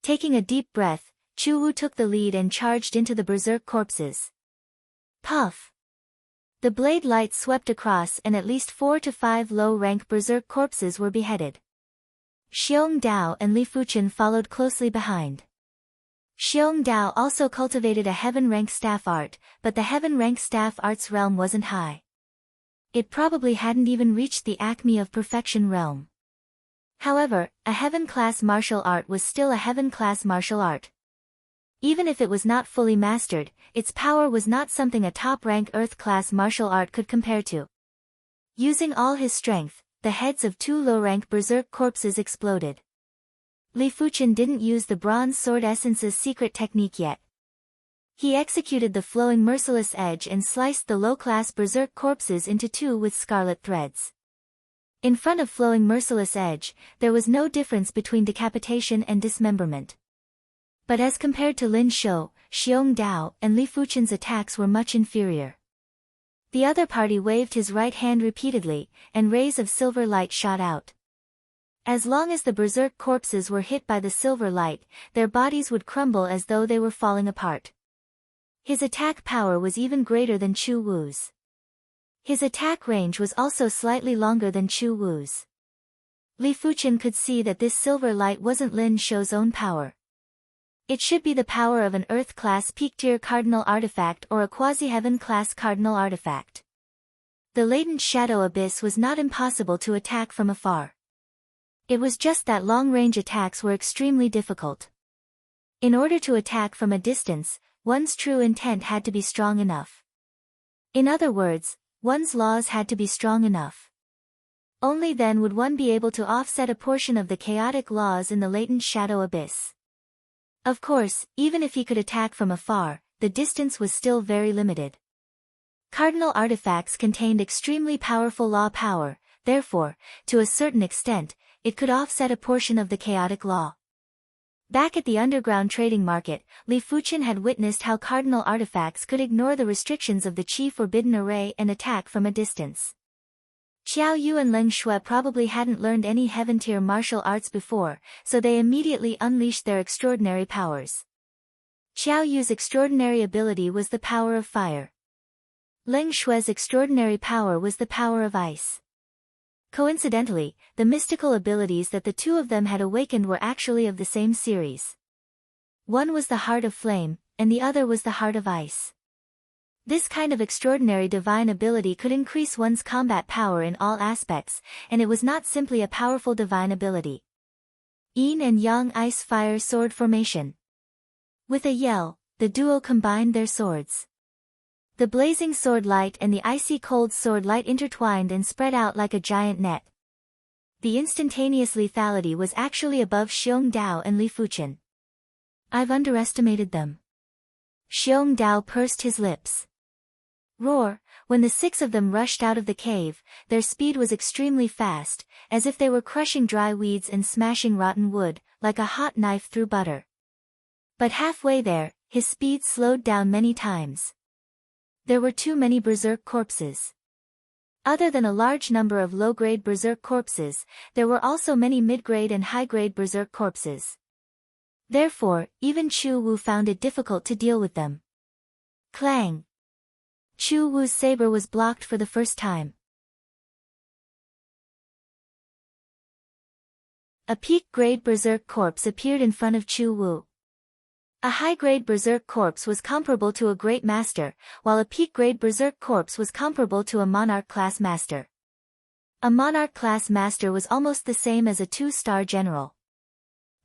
Taking a deep breath, Chu Wu took the lead and charged into the berserk corpses. Puff! The blade light swept across and at least 4 to 5 low-rank berserk corpses were beheaded. Xiong Dao and Li Fuchen followed closely behind. Xiong Dao also cultivated a heaven-rank staff art, but the heaven-rank staff art's realm wasn't high. It probably hadn't even reached the acme of perfection realm. However, a heaven-class martial art was still a heaven-class martial art. Even if it was not fully mastered, its power was not something a top-rank Earth-class martial art could compare to. Using all his strength, the heads of 2 low-rank berserk corpses exploded. Li Fuchen didn't use the bronze sword essence's secret technique yet. He executed the flowing merciless edge and sliced the low-class berserk corpses into 2 with scarlet threads. In front of flowing merciless edge, there was no difference between decapitation and dismemberment. But as compared to Lin Shou, Xiong Dao, and Li Fuchen's attacks were much inferior. The other party waved his right hand repeatedly, and rays of silver light shot out. As long as the berserk corpses were hit by the silver light, their bodies would crumble as though they were falling apart. His attack power was even greater than Chu Wu's. His attack range was also slightly longer than Chu Wu's. Li Fuchen could see that this silver light wasn't Lin Shou's own power. It should be the power of an Earth-class peak-tier cardinal artifact or a quasi-heaven-class cardinal artifact. The latent shadow abyss was not impossible to attack from afar. It was just that long-range attacks were extremely difficult. In order to attack from a distance, one's true intent had to be strong enough. In other words, one's laws had to be strong enough. Only then would one be able to offset a portion of the chaotic laws in the latent shadow abyss. Of course, even if he could attack from afar, the distance was still very limited. Cardinal artifacts contained extremely powerful law power, therefore, to a certain extent, it could offset a portion of the chaotic law. Back at the underground trading market, Li Fuchen had witnessed how cardinal artifacts could ignore the restrictions of the Chi Forbidden Array and attack from a distance. Qiao Yu and Leng Shui probably hadn't learned any heaven-tier martial arts before, so they immediately unleashed their extraordinary powers. Qiao Yu's extraordinary ability was the power of fire. Leng Shui's extraordinary power was the power of ice. Coincidentally, the mystical abilities that the two of them had awakened were actually of the same series. One was the Heart of Flame, and the other was the Heart of Ice. This kind of extraordinary divine ability could increase one's combat power in all aspects, and it was not simply a powerful divine ability. Yin and Yang Ice-Fire Sword Formation. With a yell, the duo combined their swords. The blazing sword light and the icy cold sword light intertwined and spread out like a giant net. The instantaneous lethality was actually above Xiong Dao and Li Fuchen. I've underestimated them. Xiong Dao pursed his lips. Roar, when the six of them rushed out of the cave, their speed was extremely fast, as if they were crushing dry weeds and smashing rotten wood, like a hot knife through butter. But halfway there, his speed slowed down many times. There were too many berserk corpses. Other than a large number of low-grade berserk corpses, there were also many mid-grade and high-grade berserk corpses. Therefore, even Chu Wu found it difficult to deal with them. Clang! Chu Wu's saber was blocked for the first time. A peak-grade berserk corpse appeared in front of Chu Wu. A high-grade berserk corpse was comparable to a great master, while a peak-grade berserk corpse was comparable to a monarch-class master. A monarch-class master was almost the same as a 2-star general.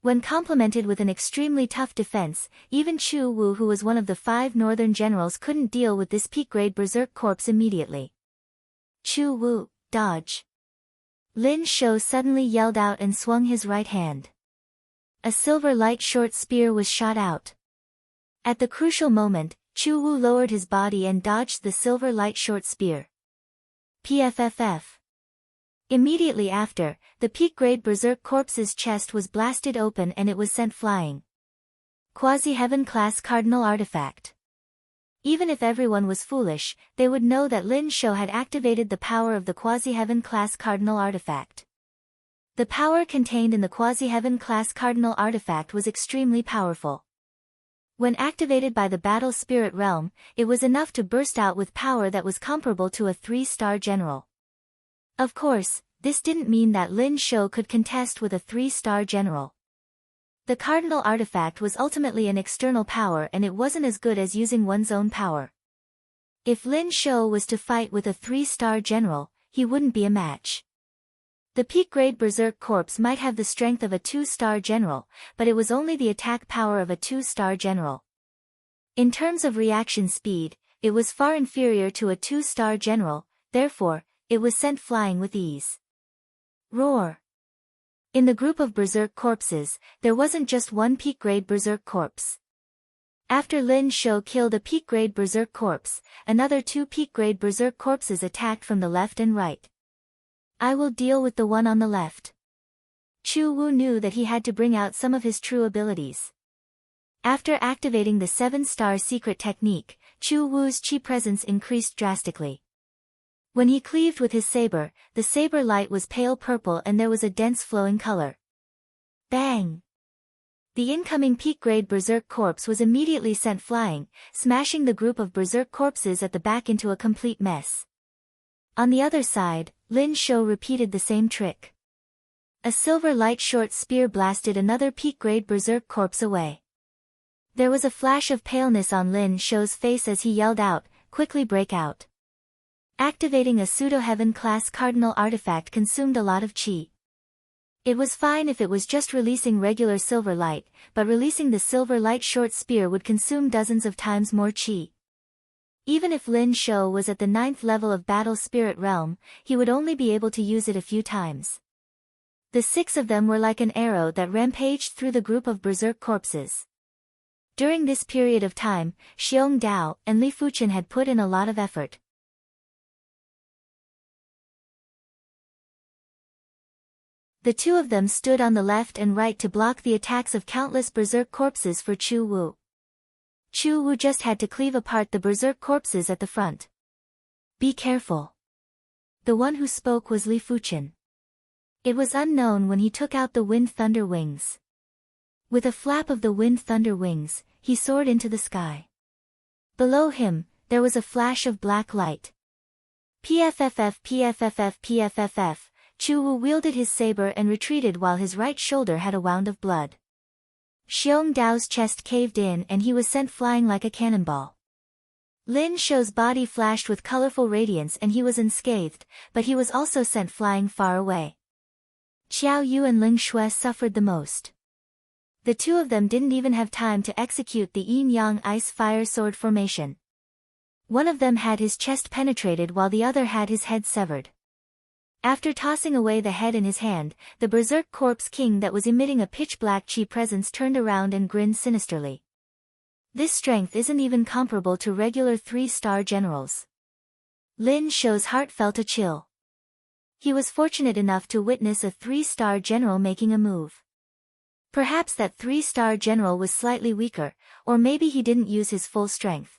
When complemented with an extremely tough defense, even Chu Wu, who was one of the 5 northern generals, couldn't deal with this peak-grade berserk corpse immediately. Chu Wu, dodge! Lin Shou suddenly yelled out and swung his right hand. A silver light short spear was shot out. At the crucial moment, Chu Wu lowered his body and dodged the silver light short spear. PFFF. Immediately after, the peak-grade berserk corpse's chest was blasted open and it was sent flying. Quasi-heaven class cardinal artifact. Even if everyone was foolish, they would know that Lin Shou had activated the power of the quasi-heaven class cardinal artifact. The power contained in the quasi-heaven class cardinal artifact was extremely powerful. When activated by the battle spirit realm, it was enough to burst out with power that was comparable to a 3-star general. Of course, this didn't mean that Lin Shou could contest with a 3-star general. The cardinal artifact was ultimately an external power and it wasn't as good as using one's own power. If Lin Shou was to fight with a 3-star general, he wouldn't be a match. The peak-grade berserk corpse might have the strength of a 2-star general, but it was only the attack power of a 2-star general. In terms of reaction speed, it was far inferior to a 2-star general, therefore, it was sent flying with ease. Roar! In the group of berserk corpses, there wasn't just one peak-grade berserk corpse. After Lin Shou killed a peak-grade berserk corpse, another 2 peak-grade berserk corpses attacked from the left and right. I will deal with the one on the left. Chu Wu knew that he had to bring out some of his true abilities. After activating the 7-star secret technique, Chu Wu's chi presence increased drastically. When he cleaved with his saber, the saber light was pale purple and there was a dense flowing color. Bang! The incoming peak-grade berserk corpse was immediately sent flying, smashing the group of berserk corpses at the back into a complete mess. On the other side, Lin Shou repeated the same trick. A silver light short spear blasted another peak-grade berserk corpse away. There was a flash of paleness on Lin Shou's face as he yelled out, "Quickly break out." Activating a pseudo-heaven class cardinal artifact consumed a lot of chi. It was fine if it was just releasing regular silver light, but releasing the silver light short spear would consume dozens of times more chi. Even if Lin Shou was at the 9th level of Battle Spirit Realm, he would only be able to use it a few times. The 6 of them were like an arrow that rampaged through the group of berserk corpses. During this period of time, Xiong Dao and Li Fuchen had put in a lot of effort. The 2 of them stood on the left and right to block the attacks of countless berserk corpses for Chu Wu. Chu Wu just had to cleave apart the berserk corpses at the front. Be careful. The one who spoke was Li Fuchen. It was unknown when he took out the wind thunder wings. With a flap of the wind thunder wings, he soared into the sky. Below him, there was a flash of black light. PFFF PFFF PFFF. Chu Wu wielded his saber and retreated while his right shoulder had a wound of blood. Xiong Dao's chest caved in and he was sent flying like a cannonball. Lin Shou's body flashed with colorful radiance and he was unscathed, but he was also sent flying far away. Qiao Yu and Ling Shui suffered the most. The 2 of them didn't even have time to execute the yin-yang ice-fire sword formation. One of them had his chest penetrated while the other had his head severed. After tossing away the head in his hand, the berserk corpse king that was emitting a pitch-black chi presence turned around and grinned sinisterly. This strength isn't even comparable to regular 3-star generals. Lin Shou's heart felt a chill. He was fortunate enough to witness a 3-star general making a move. Perhaps that 3-star general was slightly weaker, or maybe he didn't use his full strength.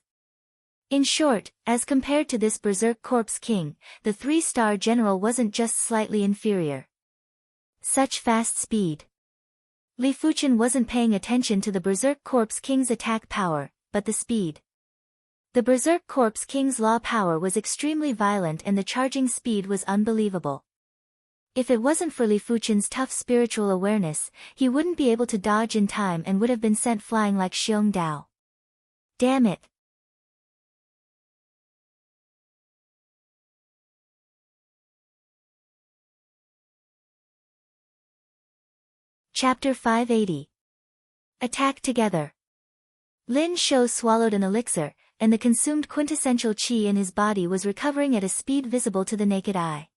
In short, as compared to this berserk corpse king, the 3-star general wasn't just slightly inferior. Such fast speed. Li Fuchen wasn't paying attention to the berserk corpse king's attack power, but the speed. The berserk corpse king's law power was extremely violent and the charging speed was unbelievable. If it wasn't for Li Fuchen's tough spiritual awareness, he wouldn't be able to dodge in time and would have been sent flying like Xiong Dao. Damn it. Chapter 580. Attack together. Lin Shou swallowed an elixir, and the consumed quintessential qi in his body was recovering at a speed visible to the naked eye.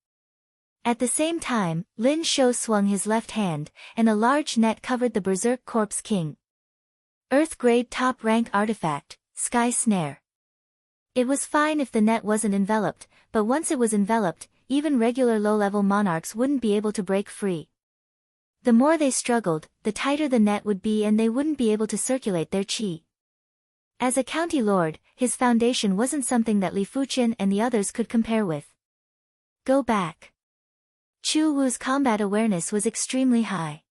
At the same time, Lin Shou swung his left hand, and a large net covered the berserk corpse king. Earth-grade top-rank artifact, Sky Snare. It was fine if the net wasn't enveloped, but once it was enveloped, even regular low-level monarchs wouldn't be able to break free. The more they struggled, the tighter the net would be and they wouldn't be able to circulate their qi. As a county lord, his foundation wasn't something that Li Fuchen and the others could compare with. Go back. Chu Wu's combat awareness was extremely high.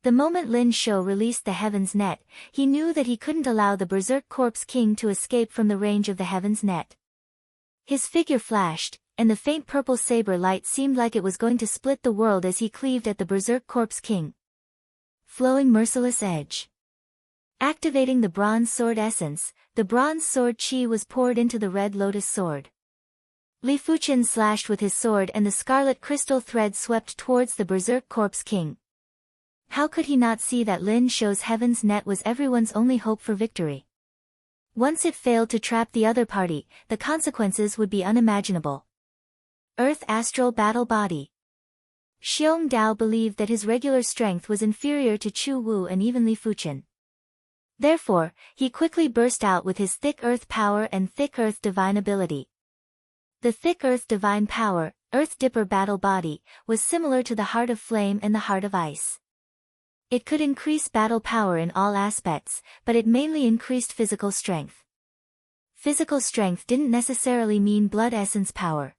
The moment Lin Shou released the heaven's net, he knew that he couldn't allow the berserk corpse king to escape from the range of the heaven's net. His figure flashed, and the faint purple saber light seemed like it was going to split the world as he cleaved at the berserk corpse king. Flowing merciless edge. Activating the bronze sword essence, the bronze sword chi was poured into the red lotus sword. Li Fuchen slashed with his sword and the scarlet crystal thread swept towards the berserk corpse king. How could he not see that Lin Shou's heaven's net was everyone's only hope for victory? Once it failed to trap the other party, the consequences would be unimaginable. Earth Astral Battle Body. Xiong Dao believed that his regular strength was inferior to Chu Wu and even Li Fuchen. Therefore, he quickly burst out with his thick earth power and thick earth divine ability. The thick earth divine power, Earth Dipper Battle Body, was similar to the Heart of Flame and the Heart of Ice. It could increase battle power in all aspects, but it mainly increased physical strength. Physical strength didn't necessarily mean blood essence power.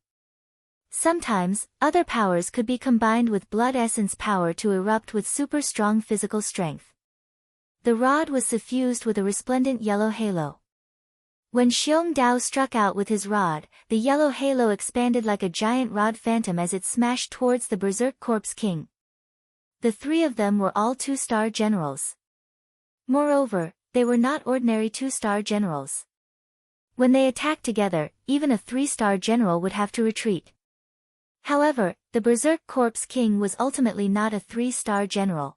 Sometimes, other powers could be combined with blood essence power to erupt with super strong physical strength. The rod was suffused with a resplendent yellow halo. When Xiong Dao struck out with his rod, the yellow halo expanded like a giant rod phantom as it smashed towards the Berserk Corpse King. The three of them were all two-star generals. Moreover, they were not ordinary two-star generals. When they attacked together, even a three-star general would have to retreat. However, the Berserk Corpse King was ultimately not a three-star general.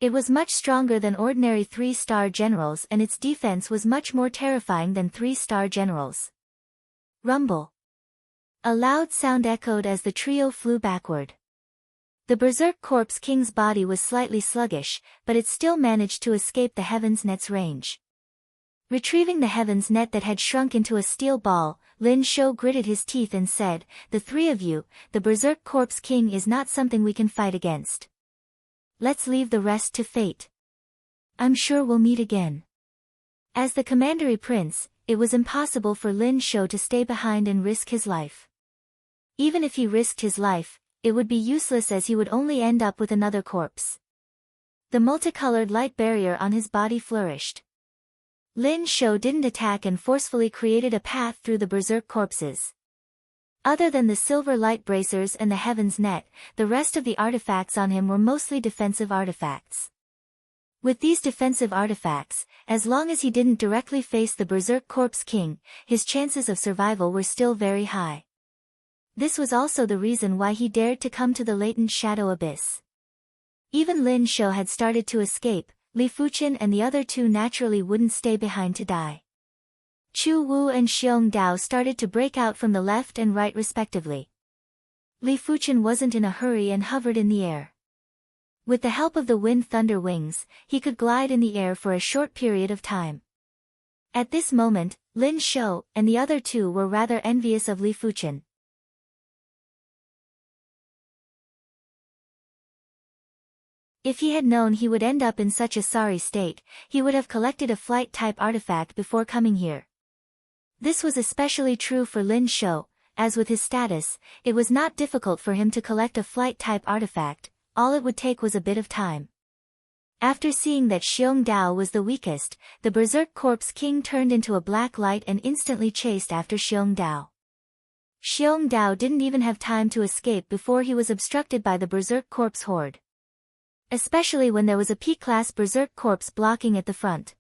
It was much stronger than ordinary three-star generals, and its defense was much more terrifying than three-star generals. Rumble. A loud sound echoed as the trio flew backward. The Berserk Corpse King's body was slightly sluggish, but it still managed to escape the Heaven's Net's range. Retrieving the Heaven's Net that had shrunk into a steel ball, Lin Shou gritted his teeth and said, "The three of you, the Berserk Corpse King is not something we can fight against. Let's leave the rest to fate. I'm sure we'll meet again." As the Commandery Prince, it was impossible for Lin Shou to stay behind and risk his life. Even if he risked his life, it would be useless as he would only end up with another corpse. The multicolored light barrier on his body flourished. Lin Shou didn't attack and forcefully created a path through the Berserk corpses. Other than the silver light bracers and the Heaven's Net, the rest of the artifacts on him were mostly defensive artifacts. With these defensive artifacts, as long as he didn't directly face the Berserk Corpse King, his chances of survival were still very high. This was also the reason why he dared to come to the latent shadow abyss. Even Lin Shou had started to escape, Li Fuqian and the other two naturally wouldn't stay behind to die. Chu Wu and Xiong Dao started to break out from the left and right respectively. Li Fuqian wasn't in a hurry and hovered in the air. With the help of the wind thunder wings, he could glide in the air for a short period of time. At this moment, Lin Shou and the other two were rather envious of Li Fuqian. If he had known he would end up in such a sorry state, he would have collected a flight-type artifact before coming here. This was especially true for Lin Shou, as with his status, it was not difficult for him to collect a flight-type artifact, all it would take was a bit of time. After seeing that Xiong Dao was the weakest, the Berserk Corpse King turned into a black light and instantly chased after Xiong Dao. Xiong Dao didn't even have time to escape before he was obstructed by the Berserk Corpse horde. Especially when there was a P-class Berserk Corpse blocking at the front.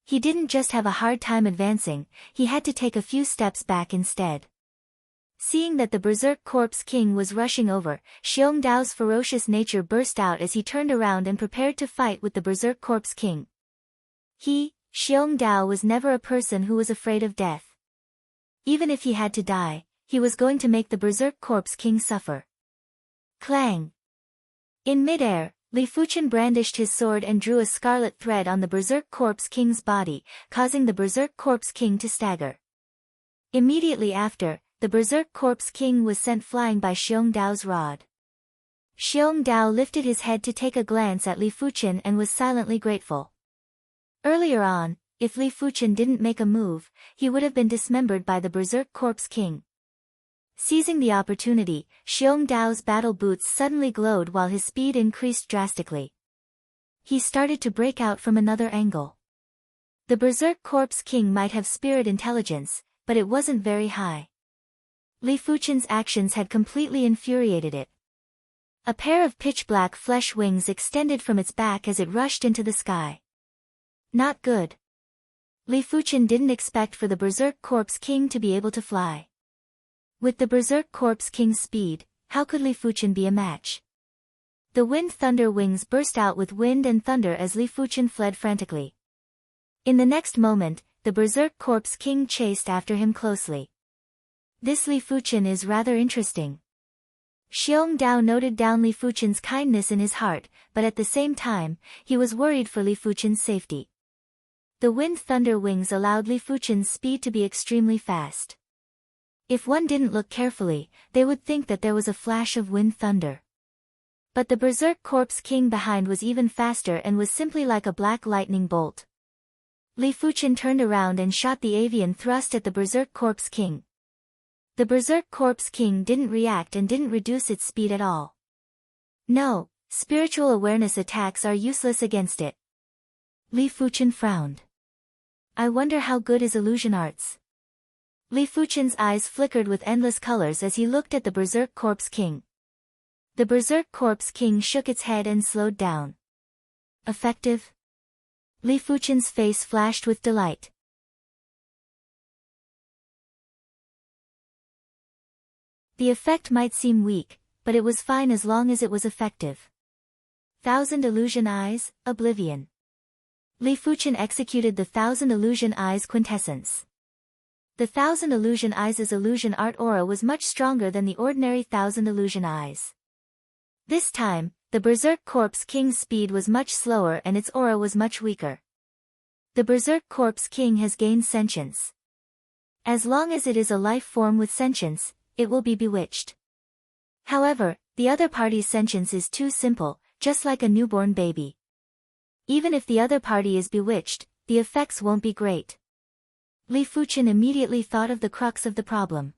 He didn't just have a hard time advancing, he had to take a few steps back instead. Seeing that the Berserk Corpse King was rushing over, Xiong Dao's ferocious nature burst out as he turned around and prepared to fight with the Berserk Corpse King. Xiong Dao was never a person who was afraid of death. Even if he had to die, he was going to make the Berserk Corpse King suffer. Clang! In midair, Li Fuqian brandished his sword and drew a scarlet thread on the Berserk Corpse King's body, causing the Berserk Corpse King to stagger. Immediately after, the Berserk Corpse King was sent flying by Xiong Dao's rod. Xiong Dao lifted his head to take a glance at Li Fuqian and was silently grateful. Earlier on, if Li Fuqian didn't make a move, he would have been dismembered by the Berserk Corpse King. Seizing the opportunity, Xiong Dao's battle boots suddenly glowed while his speed increased drastically. He started to break out from another angle. The Berserk Corpse King might have spirit intelligence, but it wasn't very high. Li Fuqian's actions had completely infuriated it. A pair of pitch-black flesh wings extended from its back as it rushed into the sky. Not good. Li Fuqian didn't expect for the Berserk Corpse King to be able to fly. With the Berserk Corpse King's speed, how could Li Fuqian be a match? The wind thunder wings burst out with wind and thunder as Li Fuqian fled frantically. In the next moment, the Berserk Corpse King chased after him closely. This Li Fuqian is rather interesting. Xiong Dao noted down Li Fuqian's kindness in his heart, but at the same time, he was worried for Li Fuqian's safety. The wind thunder wings allowed Li Fuqian's speed to be extremely fast. If one didn't look carefully, they would think that there was a flash of wind thunder. But the Berserk Corpse King behind was even faster and was simply like a black lightning bolt. Li Fuqian turned around and shot the avian thrust at the Berserk Corpse King. The Berserk Corpse King didn't react and didn't reduce its speed at all. No, spiritual awareness attacks are useless against it. Li Fuchen frowned. I wonder how good is illusion arts. Li Fuchen's eyes flickered with endless colors as he looked at the Berserk Corpse King. The Berserk Corpse King shook its head and slowed down. Effective? Li Fuchen's face flashed with delight. The effect might seem weak, but it was fine as long as it was effective. 1,000 Illusion Eyes, Oblivion. Li Fuchen executed the 1,000 Illusion Eyes quintessence. The 1,000 Illusion Eyes' illusion art aura was much stronger than the ordinary 1,000 Illusion Eyes. This time, the Berserk Corpse King's speed was much slower and its aura was much weaker. The Berserk Corpse King has gained sentience. As long as it is a life form with sentience, it will be bewitched. However, the other party's sentience is too simple, just like a newborn baby. Even if the other party is bewitched, the effects won't be great. Li Fuchen immediately thought of the crux of the problem.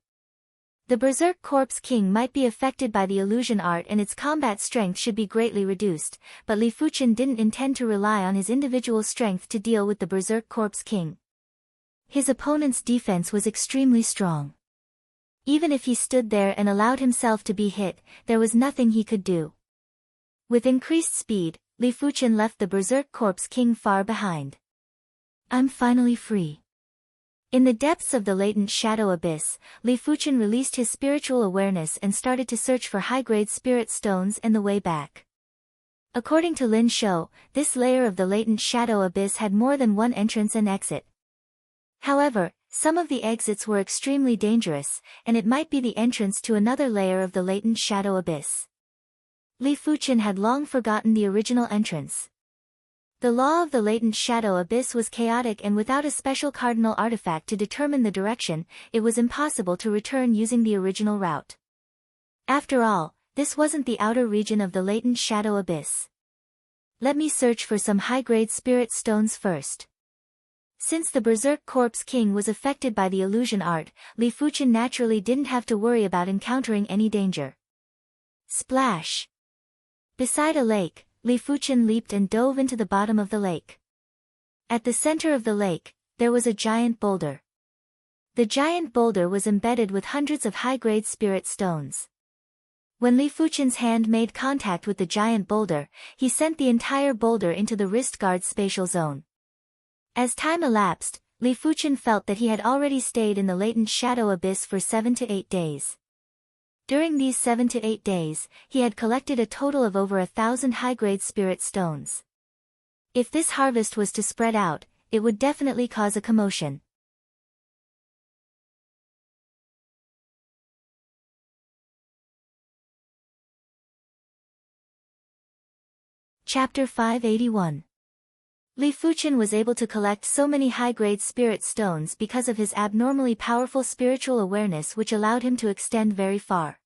The Berserk Corpse King might be affected by the illusion art and its combat strength should be greatly reduced, but Li Fuchen didn't intend to rely on his individual strength to deal with the Berserk Corpse King. His opponent's defense was extremely strong. Even if he stood there and allowed himself to be hit, there was nothing he could do. With increased speed, Li Fuchen left the Berserk Corpse King far behind. I'm finally free. In the depths of the latent shadow abyss, Li Fuchen released his spiritual awareness and started to search for high-grade spirit stones and the way back. According to Lin Shou, this layer of the latent shadow abyss had more than one entrance and exit. However, some of the exits were extremely dangerous, and it might be the entrance to another layer of the latent shadow abyss. Li Fuchen had long forgotten the original entrance. The law of the latent shadow abyss was chaotic and without a special cardinal artifact to determine the direction, it was impossible to return using the original route. After all, this wasn't the outer region of the latent shadow abyss. Let me search for some high-grade spirit stones first. Since the Berserk Corpse King was affected by the illusion art, Li Fuchen naturally didn't have to worry about encountering any danger. Splash! Beside a lake, Li Fuchen leaped and dove into the bottom of the lake. At the center of the lake, there was a giant boulder. The giant boulder was embedded with hundreds of high-grade spirit stones. When Li Fuchen's hand made contact with the giant boulder, he sent the entire boulder into the wrist guard's spatial zone. As time elapsed, Li Fuchen felt that he had already stayed in the latent shadow abyss for 7 to 8 days. During these 7 to 8 days, he had collected a total of over 1,000 high-grade spirit stones. If this harvest was to spread out, it would definitely cause a commotion. Chapter 581. Li Fuchen was able to collect so many high-grade spirit stones because of his abnormally powerful spiritual awareness which allowed him to extend very far.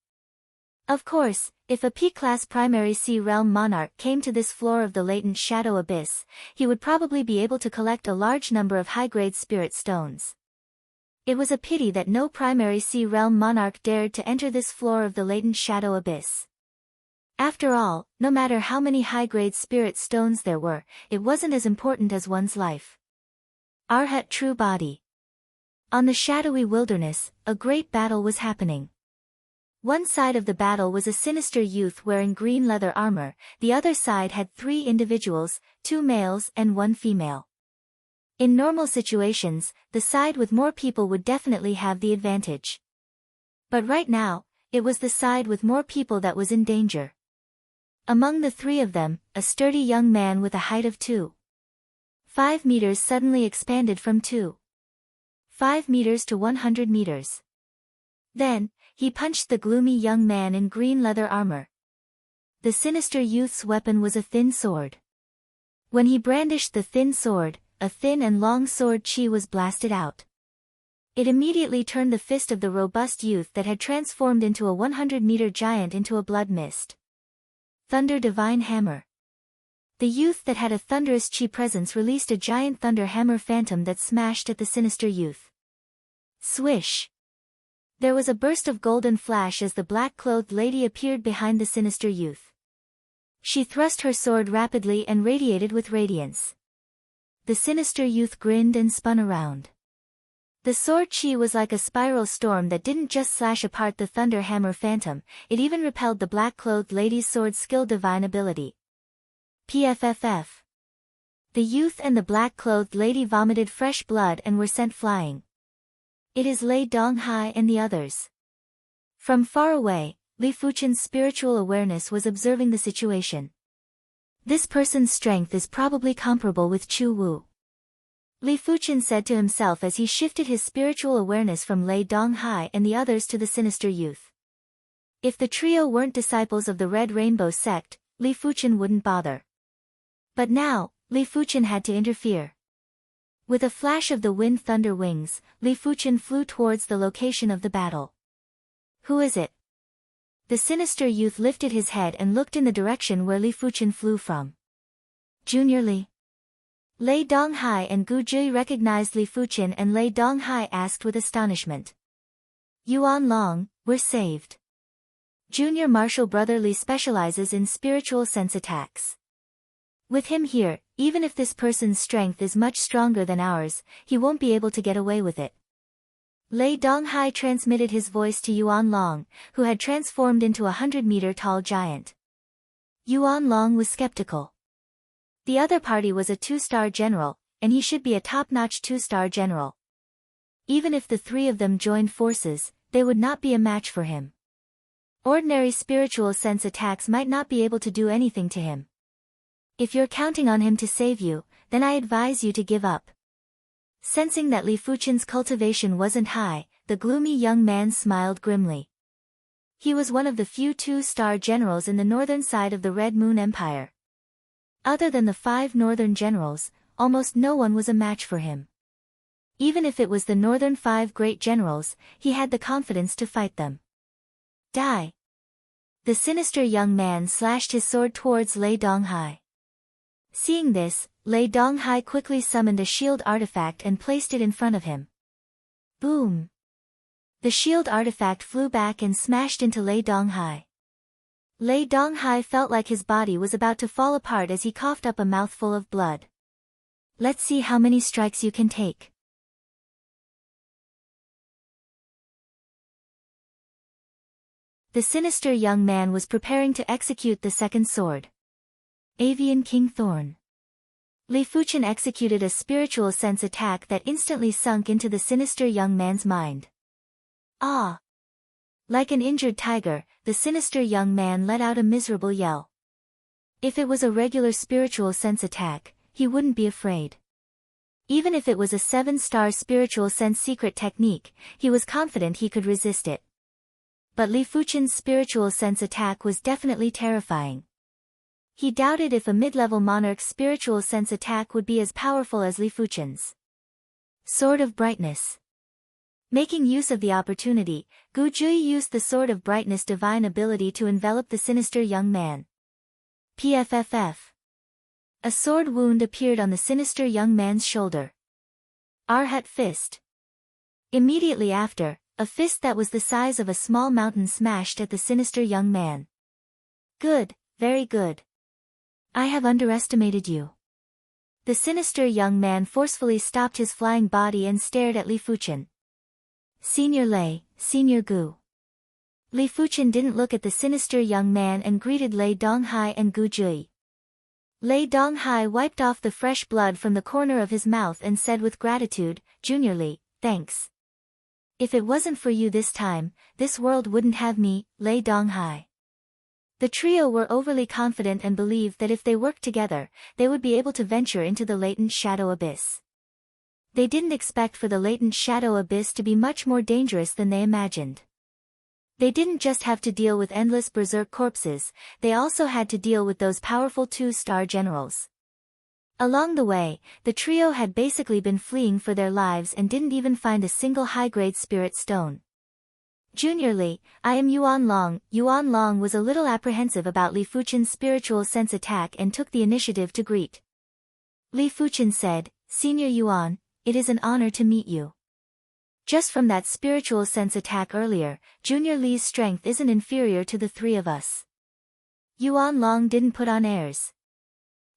Of course, if a P-class primary Sea Realm monarch came to this floor of the latent shadow abyss, he would probably be able to collect a large number of high-grade spirit stones. It was a pity that no primary Sea Realm monarch dared to enter this floor of the latent shadow abyss. After all, no matter how many high-grade spirit stones there were, it wasn't as important as one's life. Arhat True Body. On the shadowy wilderness, a great battle was happening. One side of the battle was a sinister youth wearing green leather armor, the other side had 3 individuals, 2 males and 1 female. In normal situations, the side with more people would definitely have the advantage. But right now, it was the side with more people that was in danger. Among the 3 of them, a sturdy young man with a height of 2.5 meters suddenly expanded from 2.5 meters to 100 meters. Then, he punched the gloomy young man in green leather armor. The sinister youth's weapon was a thin sword. When he brandished the thin sword, a thin and long sword chi was blasted out. It immediately turned the fist of the robust youth that had transformed into a 100-meter giant into a blood mist. Thunder Divine Hammer. The youth that had a thunderous chi presence released a giant thunder hammer phantom that smashed at the sinister youth. Swish! There was a burst of golden flash as the black-clothed lady appeared behind the sinister youth. She thrust her sword rapidly and radiated with radiance. The sinister youth grinned and spun around. The sword chi was like a spiral storm that didn't just slash apart the Thunder Hammer Phantom, it even repelled the black-clothed lady's sword skill divine ability. PFFF. The youth and the black-clothed lady vomited fresh blood and were sent flying. It is Lei Donghai and the others. From far away, Li Fuchen's spiritual awareness was observing the situation. This person's strength is probably comparable with Chu Wu. Li Fuchen said to himself as he shifted his spiritual awareness from Lei Donghai and the others to the sinister youth. If the trio weren't disciples of the Red Rainbow sect, Li Fuchen wouldn't bother. But now, Li Fuchen had to interfere. With a flash of the wind thunder wings, Li Fuchen flew towards the location of the battle. Who is it? The sinister youth lifted his head and looked in the direction where Li Fuchen flew from. Junior Li. Lei Donghai and Gu Jui recognized Li Fuchen and Lei Donghai asked with astonishment. Yuan Long, we're saved. Junior martial brother Li specializes in spiritual sense attacks. With him here, even if this person's strength is much stronger than ours, he won't be able to get away with it. Lei Donghai transmitted his voice to Yuan Long, who had transformed into a 100-meter-tall giant. Yuan Long was skeptical. The other party was a 2-star general, and he should be a top-notch 2-star general. Even if the three of them joined forces, they would not be a match for him. Ordinary spiritual sense attacks might not be able to do anything to him. If you're counting on him to save you, then I advise you to give up. Sensing that Li Fuchen's cultivation wasn't high, the gloomy young man smiled grimly. He was one of the few 2-star generals in the northern side of the Red Moon Empire. Other than the 5 northern generals, almost no one was a match for him. Even if it was the northern 5 great generals, he had the confidence to fight them. Die! The sinister young man slashed his sword towards Lei Donghai. Seeing this, Lei Donghai quickly summoned a shield artifact and placed it in front of him. Boom! The shield artifact flew back and smashed into Lei Donghai. Lei Donghai felt like his body was about to fall apart as he coughed up a mouthful of blood. Let's see how many strikes you can take. The sinister young man was preparing to execute the second sword. Avian King Thorn. Li Fuchen executed a spiritual sense attack that instantly sunk into the sinister young man's mind. Ah! Like an injured tiger, the sinister young man let out a miserable yell. If it was a regular spiritual sense attack, he wouldn't be afraid. Even if it was a 7-star spiritual sense secret technique, he was confident he could resist it. But Li Fuchen's spiritual sense attack was definitely terrifying. He doubted if a mid-level monarch's spiritual sense attack would be as powerful as Li Fuchen's. Sword of Brightness. Making use of the opportunity, Gu Jui used the Sword of Brightness divine ability to envelop the sinister young man. PFFF. A sword wound appeared on the sinister young man's shoulder. Arhat Fist. Immediately after, a fist that was the size of a small mountain smashed at the sinister young man. Good, very good. I have underestimated you. The sinister young man forcefully stopped his flying body and stared at Li Fuchen. Senior Lei, Senior Gu. Li Fuchen didn't look at the sinister young man and greeted Lei Donghai and Gu Jui. Lei Donghai wiped off the fresh blood from the corner of his mouth and said with gratitude, Junior Li, thanks. If it wasn't for you this time, this world wouldn't have me, Lei Donghai. The trio were overly confident and believed that if they worked together, they would be able to venture into the latent shadow abyss. They didn't expect for the latent shadow abyss to be much more dangerous than they imagined. They didn't just have to deal with endless berserk corpses, they also had to deal with those powerful 2-star generals. Along the way, the trio had basically been fleeing for their lives and didn't even find a single high-grade spirit stone. Junior Li, I am Yuan Long. Yuan Long was a little apprehensive about Li Fuchen's spiritual sense attack and took the initiative to greet. Li Fuchen said, Senior Yuan, it is an honor to meet you. Just from that spiritual sense attack earlier, Junior Li's strength isn't inferior to the 3 of us. Yuan Long didn't put on airs.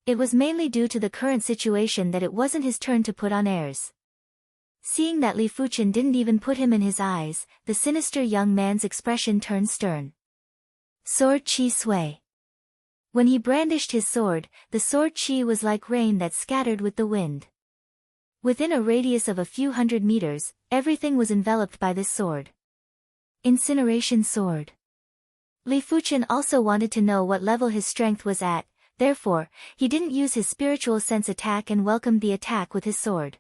It was mainly due to the current situation that it wasn't his turn to put on airs. Seeing that Li Fuchen didn't even put him in his eyes, the sinister young man's expression turned stern. Sword chi sway. When he brandished his sword, the sword chi was like rain that scattered with the wind. Within a radius of a few hundred meters, everything was enveloped by this sword. Incineration sword. Li Fuchen also wanted to know what level his strength was at, therefore, he didn't use his spiritual sense attack and welcomed the attack with his sword.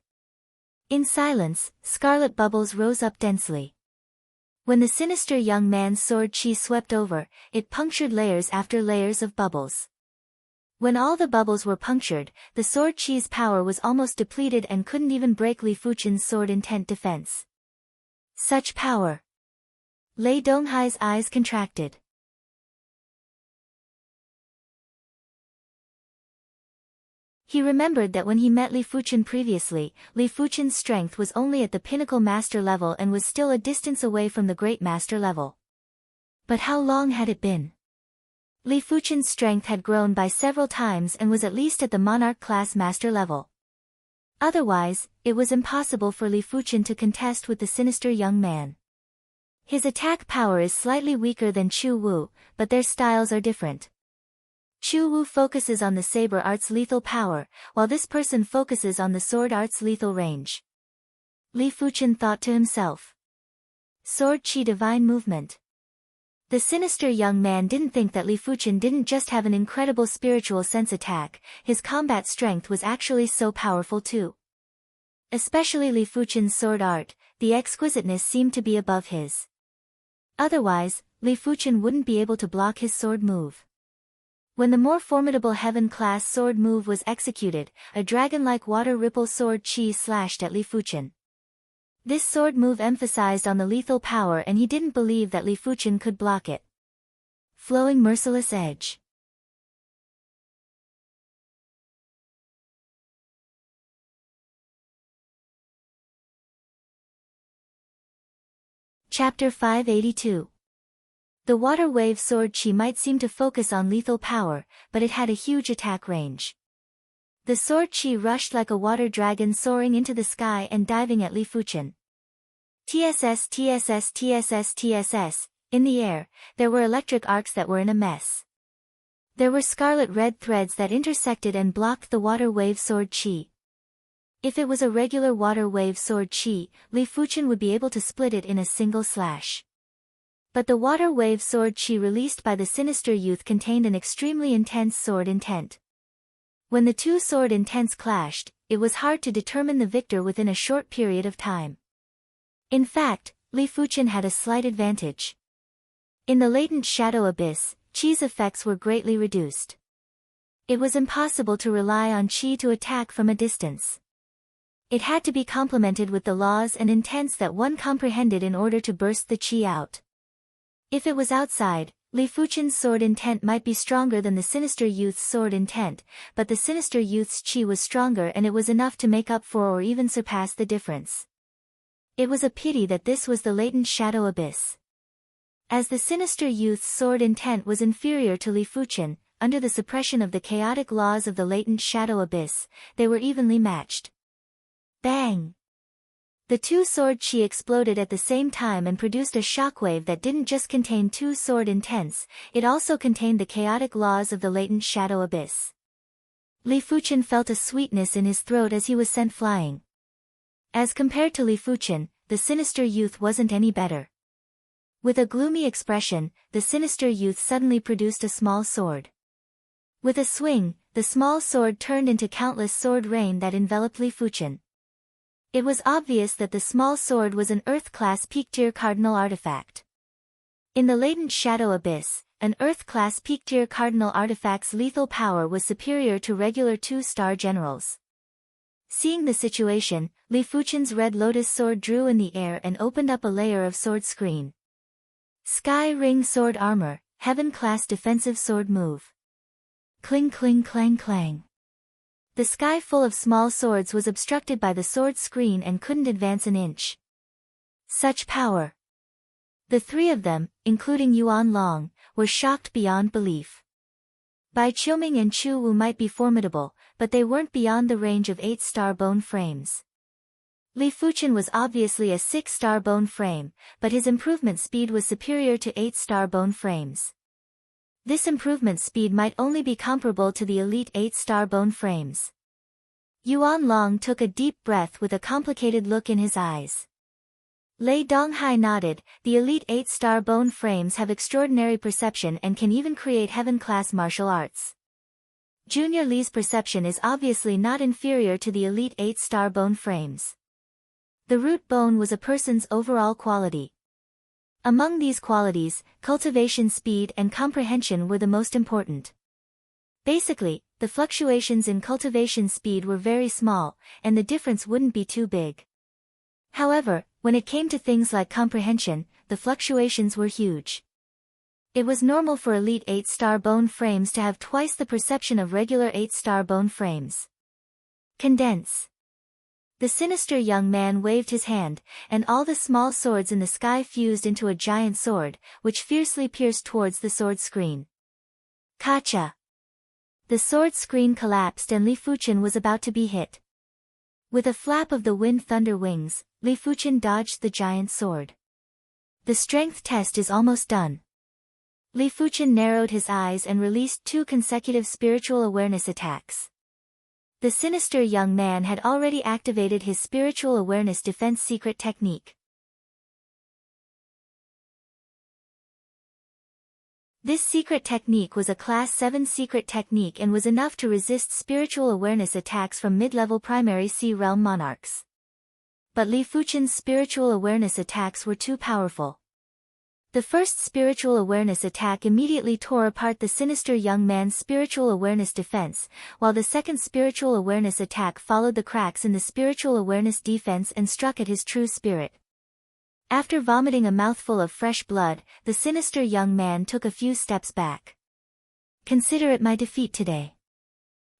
In silence, scarlet bubbles rose up densely. When the sinister young man's sword chi swept over, it punctured layers after layers of bubbles. When all the bubbles were punctured, the sword chi's power was almost depleted and couldn't even break Li Fuchen's sword intent defense. Such power! Lei Donghai's eyes contracted. He remembered that when he met Li Fuchen previously, Li Fuchen's strength was only at the pinnacle master level and was still a distance away from the great master level. But how long had it been? Li Fuchen's strength had grown by several times and was at least at the monarch class master level. Otherwise, it was impossible for Li Fuchen to contest with the sinister young man. His attack power is slightly weaker than Chu Wu, but their styles are different. Chu Wu focuses on the saber art's lethal power, while this person focuses on the sword art's lethal range. Li Fuchen thought to himself. Sword chi divine movement. The sinister young man didn't think that Li Fuchen didn't just have an incredible spiritual sense attack, his combat strength was actually so powerful too. Especially Li Fuchen's sword art, the exquisiteness seemed to be above his. Otherwise, Li Fuchen wouldn't be able to block his sword move. When the more formidable heaven-class sword move was executed, a dragon-like water ripple sword chi slashed at Li Fuchen. This sword move emphasized on the lethal power and he didn't believe that Li Fuchen could block it. Flowing merciless edge. Chapter 582. The water wave sword chi might seem to focus on lethal power, but it had a huge attack range. The sword chi rushed like a water dragon soaring into the sky and diving at Li Fuchen. TSS TSS TSS TSS, in the air, there were electric arcs that were in a mess. There were scarlet red threads that intersected and blocked the water wave sword chi. If it was a regular water wave sword chi, Li Fuchen would be able to split it in a single slash. But the water wave sword chi released by the sinister youth contained an extremely intense sword intent. When the two sword intents clashed, it was hard to determine the victor within a short period of time. In fact, Li Fuchen had a slight advantage. In the latent shadow abyss, chi's effects were greatly reduced. It was impossible to rely on chi to attack from a distance. It had to be complemented with the laws and intents that one comprehended in order to burst the chi out. If it was outside, Li Fuchen's sword intent might be stronger than the sinister youth's sword intent, but the sinister youth's chi was stronger and it was enough to make up for or even surpass the difference. It was a pity that this was the latent shadow abyss. As the sinister youth's sword intent was inferior to Li Fuchen, under the suppression of the chaotic laws of the latent shadow abyss, they were evenly matched. Bang! The two sword chi exploded at the same time and produced a shockwave that didn't just contain two sword intents, it also contained the chaotic laws of the latent shadow abyss. Li Fuchen felt a sweetness in his throat as he was sent flying. As compared to Li Fuchen, the sinister youth wasn't any better. With a gloomy expression, the sinister youth suddenly produced a small sword. With a swing, the small sword turned into countless sword rain that enveloped Li Fuchen. It was obvious that the small sword was an Earth-class peak-tier cardinal artifact. In the latent shadow abyss, an Earth-class peak-tier cardinal artifact's lethal power was superior to regular two-star generals. Seeing the situation, Li Fuchen's red lotus sword drew in the air and opened up a layer of sword screen. Sky Ring Sword Armor, Heaven-class defensive sword move. Cling cling clang clang. The sky full of small swords was obstructed by the sword screen and couldn't advance an inch. Such power! The three of them, including Yuan Long, were shocked beyond belief. Bai Qiuming and Chu Wu might be formidable, but they weren't beyond the range of 8-star bone frames. Li Fuchen was obviously a 6-star bone frame, but his improvement speed was superior to 8-star bone frames. This improvement speed might only be comparable to the elite 8-star bone frames. Yuan Long took a deep breath with a complicated look in his eyes. Lei Donghai nodded. The elite 8-star bone frames have extraordinary perception and can even create heaven-class martial arts. Junior Li's perception is obviously not inferior to the elite 8-star bone frames. The root bone was a person's overall quality. Among these qualities, cultivation speed and comprehension were the most important. Basically, the fluctuations in cultivation speed were very small, and the difference wouldn't be too big. However, when it came to things like comprehension, the fluctuations were huge. It was normal for elite 8-star bone frames to have twice the perception of regular 8-star bone frames. Condense. The sinister young man waved his hand, and all the small swords in the sky fused into a giant sword, which fiercely pierced towards the sword screen. Kacha! The sword screen collapsed and Li Fuchen was about to be hit. With a flap of the wind thunder wings, Li Fuchen dodged the giant sword. The strength test is almost done. Li Fuchen narrowed his eyes and released 2 consecutive spiritual awareness attacks. The sinister young man had already activated his spiritual awareness defense secret technique. This secret technique was a Class 7 secret technique and was enough to resist spiritual awareness attacks from mid-level primary Sea Realm monarchs. But Li Fuchen's spiritual awareness attacks were too powerful. The first spiritual awareness attack immediately tore apart the sinister young man's spiritual awareness defense, while the second spiritual awareness attack followed the cracks in the spiritual awareness defense and struck at his true spirit. After vomiting a mouthful of fresh blood, the sinister young man took a few steps back. Consider it my defeat today.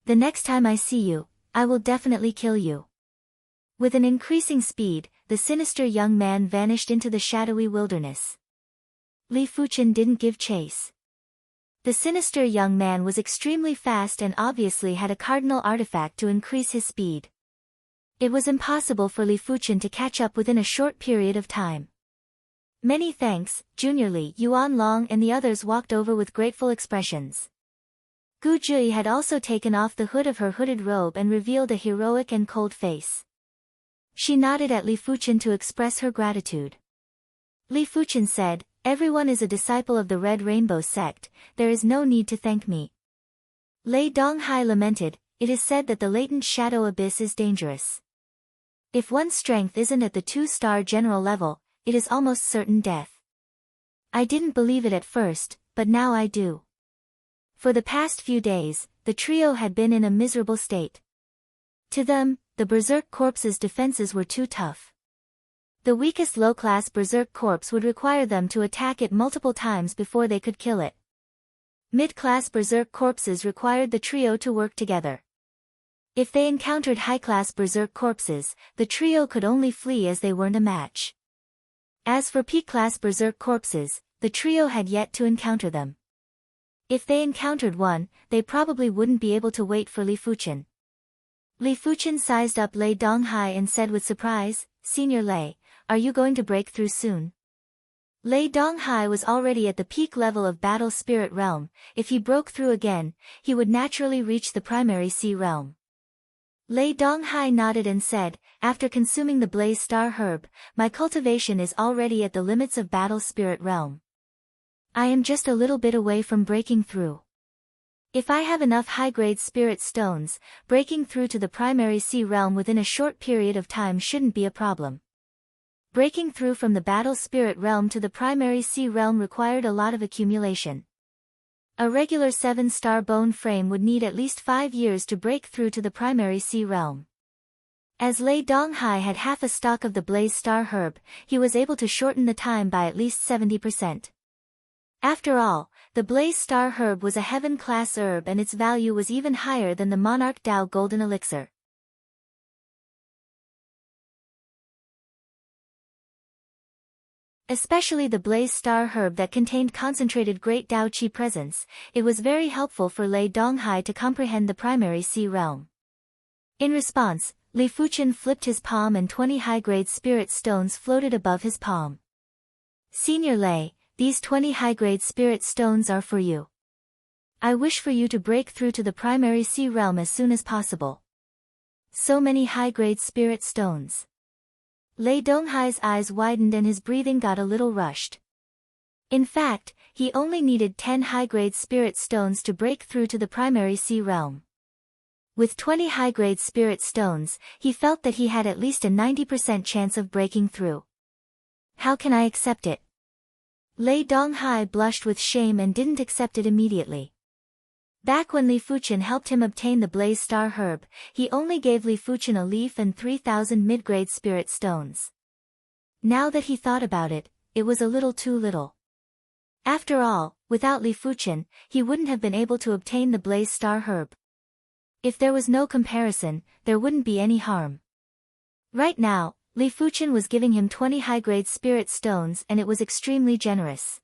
The next time I see you, I will definitely kill you. With an increasing speed, the sinister young man vanished into the shadowy wilderness. Li Fuchen didn't give chase. The sinister young man was extremely fast and obviously had a cardinal artifact to increase his speed. It was impossible for Li Fuchen to catch up within a short period of time. Many thanks, Junior Li. Yuan Long and the others walked over with grateful expressions. Gu Jui had also taken off the hood of her hooded robe and revealed a heroic and cold face. She nodded at Li Fuchen to express her gratitude. Li Fuchen said, "Everyone is a disciple of the Red Rainbow sect, there is no need to thank me." Lei Donghai lamented, "It is said that the latent shadow abyss is dangerous. If one's strength isn't at the 2-star general level, it is almost certain death. I didn't believe it at first, but now I do." For the past few days, the trio had been in a miserable state. To them, the Berserk Corpse's defenses were too tough. The weakest low-class Berserk Corpse would require them to attack it multiple times before they could kill it. Mid-class Berserk Corpses required the trio to work together. If they encountered high-class Berserk Corpses, the trio could only flee as they weren't a match. As for peak-class Berserk Corpses, the trio had yet to encounter them. If they encountered one, they probably wouldn't be able to wait for Li Fuchen. Li Fuchen sized up Lei Donghai and said with surprise, "Senior Lei, are you going to break through soon?" Lei Donghai was already at the peak level of Battle Spirit Realm. If he broke through again, he would naturally reach the primary Sea Realm. Lei Donghai nodded and said, "After consuming the Blaze Star Herb, my cultivation is already at the limits of Battle Spirit Realm. I am just a little bit away from breaking through. If I have enough high-grade spirit stones, breaking through to the primary Sea Realm within a short period of time shouldn't be a problem." Breaking through from the Battle Spirit Realm to the primary Sea Realm required a lot of accumulation. A regular 7-star bone frame would need at least 5 years to break through to the primary Sea Realm. As Lei Donghai had half a stock of the Blaze Star Herb, he was able to shorten the time by at least 70%. After all, the Blaze Star Herb was a heaven-class herb and its value was even higher than the Monarch Dao Golden Elixir. especially the blaze star herb that contained concentrated great Dao Qi presence. It was very helpful for Lei Donghai to comprehend the primary sea realm. In response, Li Fuchen flipped his palm and 20 high-grade spirit stones floated above his palm. Senior Lei, these 20 high-grade spirit stones are for you. I wish for you to break through to the primary sea realm as soon as possible. So many high-grade spirit stones. Lei Donghai's eyes widened and his breathing got a little rushed. In fact, he only needed 10 high-grade spirit stones to break through to the primary sea realm. With 20 high-grade spirit stones, he felt that he had at least a 90% chance of breaking through. How can I accept it? Lei Donghai blushed with shame and didn't accept it immediately. Back when Li Fuchen helped him obtain the blaze star herb, he only gave Li Fuchen a leaf and 3,000 mid-grade spirit stones. Now that he thought about it, it was a little too little. After all, without Li Fuchen, he wouldn't have been able to obtain the blaze star herb. If there was no comparison, there wouldn't be any harm. Right now, Li Fuchen was giving him 20 high-grade spirit stones and it was extremely generous.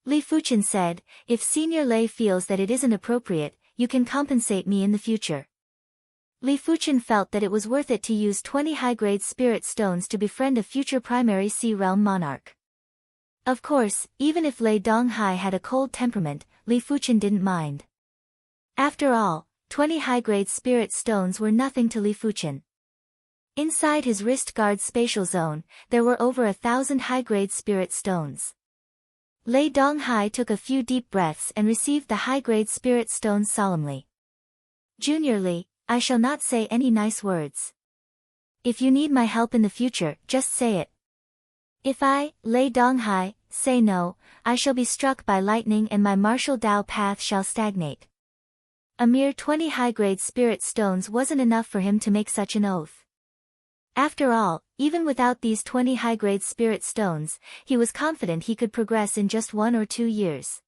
Li Fuchen said, if Senior Lei feels that it isn't appropriate, you can compensate me in the future. Li Fuchen felt that it was worth it to use 20 high-grade spirit stones to befriend a future primary sea realm monarch. Of course, even if Lei Donghai had a cold temperament, Li Fuchen didn't mind. After all, 20 high-grade spirit stones were nothing to Li Fuchen. Inside his wrist guard spatial zone, there were over 1,000 high-grade spirit stones. Lei Donghai took a few deep breaths and received the high-grade spirit stones solemnly. Junior Li, I shall not say any nice words. If you need my help in the future, just say it. If I, Lei Donghai, say no, I shall be struck by lightning and my martial Dao path shall stagnate. A mere 20 high-grade spirit stones wasn't enough for him to make such an oath. After all, even without these 20 high-grade spirit stones, he was confident he could progress in just 1 or 2 years.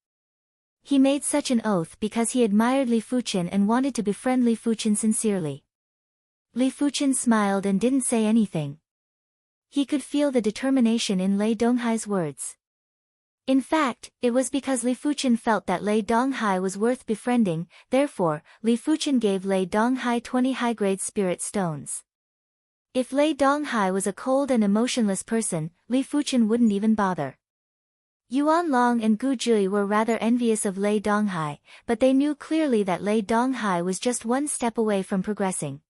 He made such an oath because he admired Li Fuchen and wanted to befriend Li Fuchen sincerely. Li Fuchen smiled and didn't say anything. He could feel the determination in Lei Donghai's words. In fact, it was because Li Fuchen felt that Lei Donghai was worth befriending, therefore, Li Fuchen gave Lei Donghai 20 high-grade spirit stones. If Lei Donghai was a cold and emotionless person, Li Fuchen wouldn't even bother. Yuan Long and Gu Jui were rather envious of Lei Donghai, but they knew clearly that Lei Donghai was just one step away from progressing.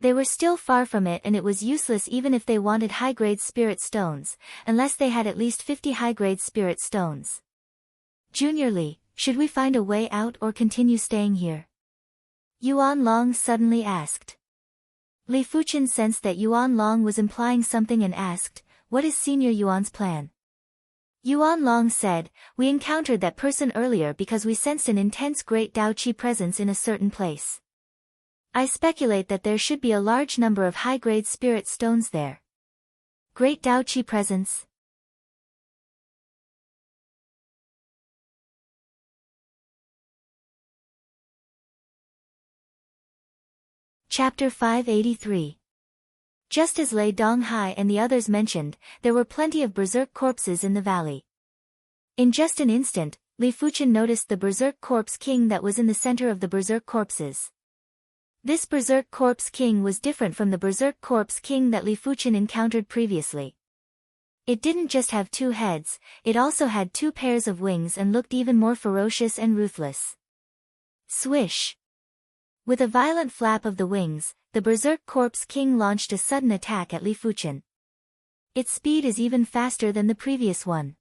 They were still far from it and it was useless even if they wanted high-grade spirit stones, unless they had at least 50 high-grade spirit stones. Junior Li, should we find a way out or continue staying here? Yuan Long suddenly asked. Li Fuchen sensed that Yuan Long was implying something and asked, what is Senior Yuan's plan? Yuan Long said, we encountered that person earlier because we sensed an intense great Dao Qi presence in a certain place. I speculate that there should be a large number of high-grade spirit stones there. Great Dao Qi presence. Chapter 583. Just as Lei Donghai and the others mentioned, there were plenty of berserk corpses in the valley. In just an instant, Li Fuchen noticed the berserk corpse king that was in the center of the berserk corpses. This berserk corpse king was different from the berserk corpse king that Li Fuchen encountered previously. It didn't just have 2 heads, it also had 2 pairs of wings and looked even more ferocious and ruthless. Swish! With a violent flap of the wings, the berserk corpse king launched a sudden attack at Li Fuchen. Its speed is even faster than the previous one.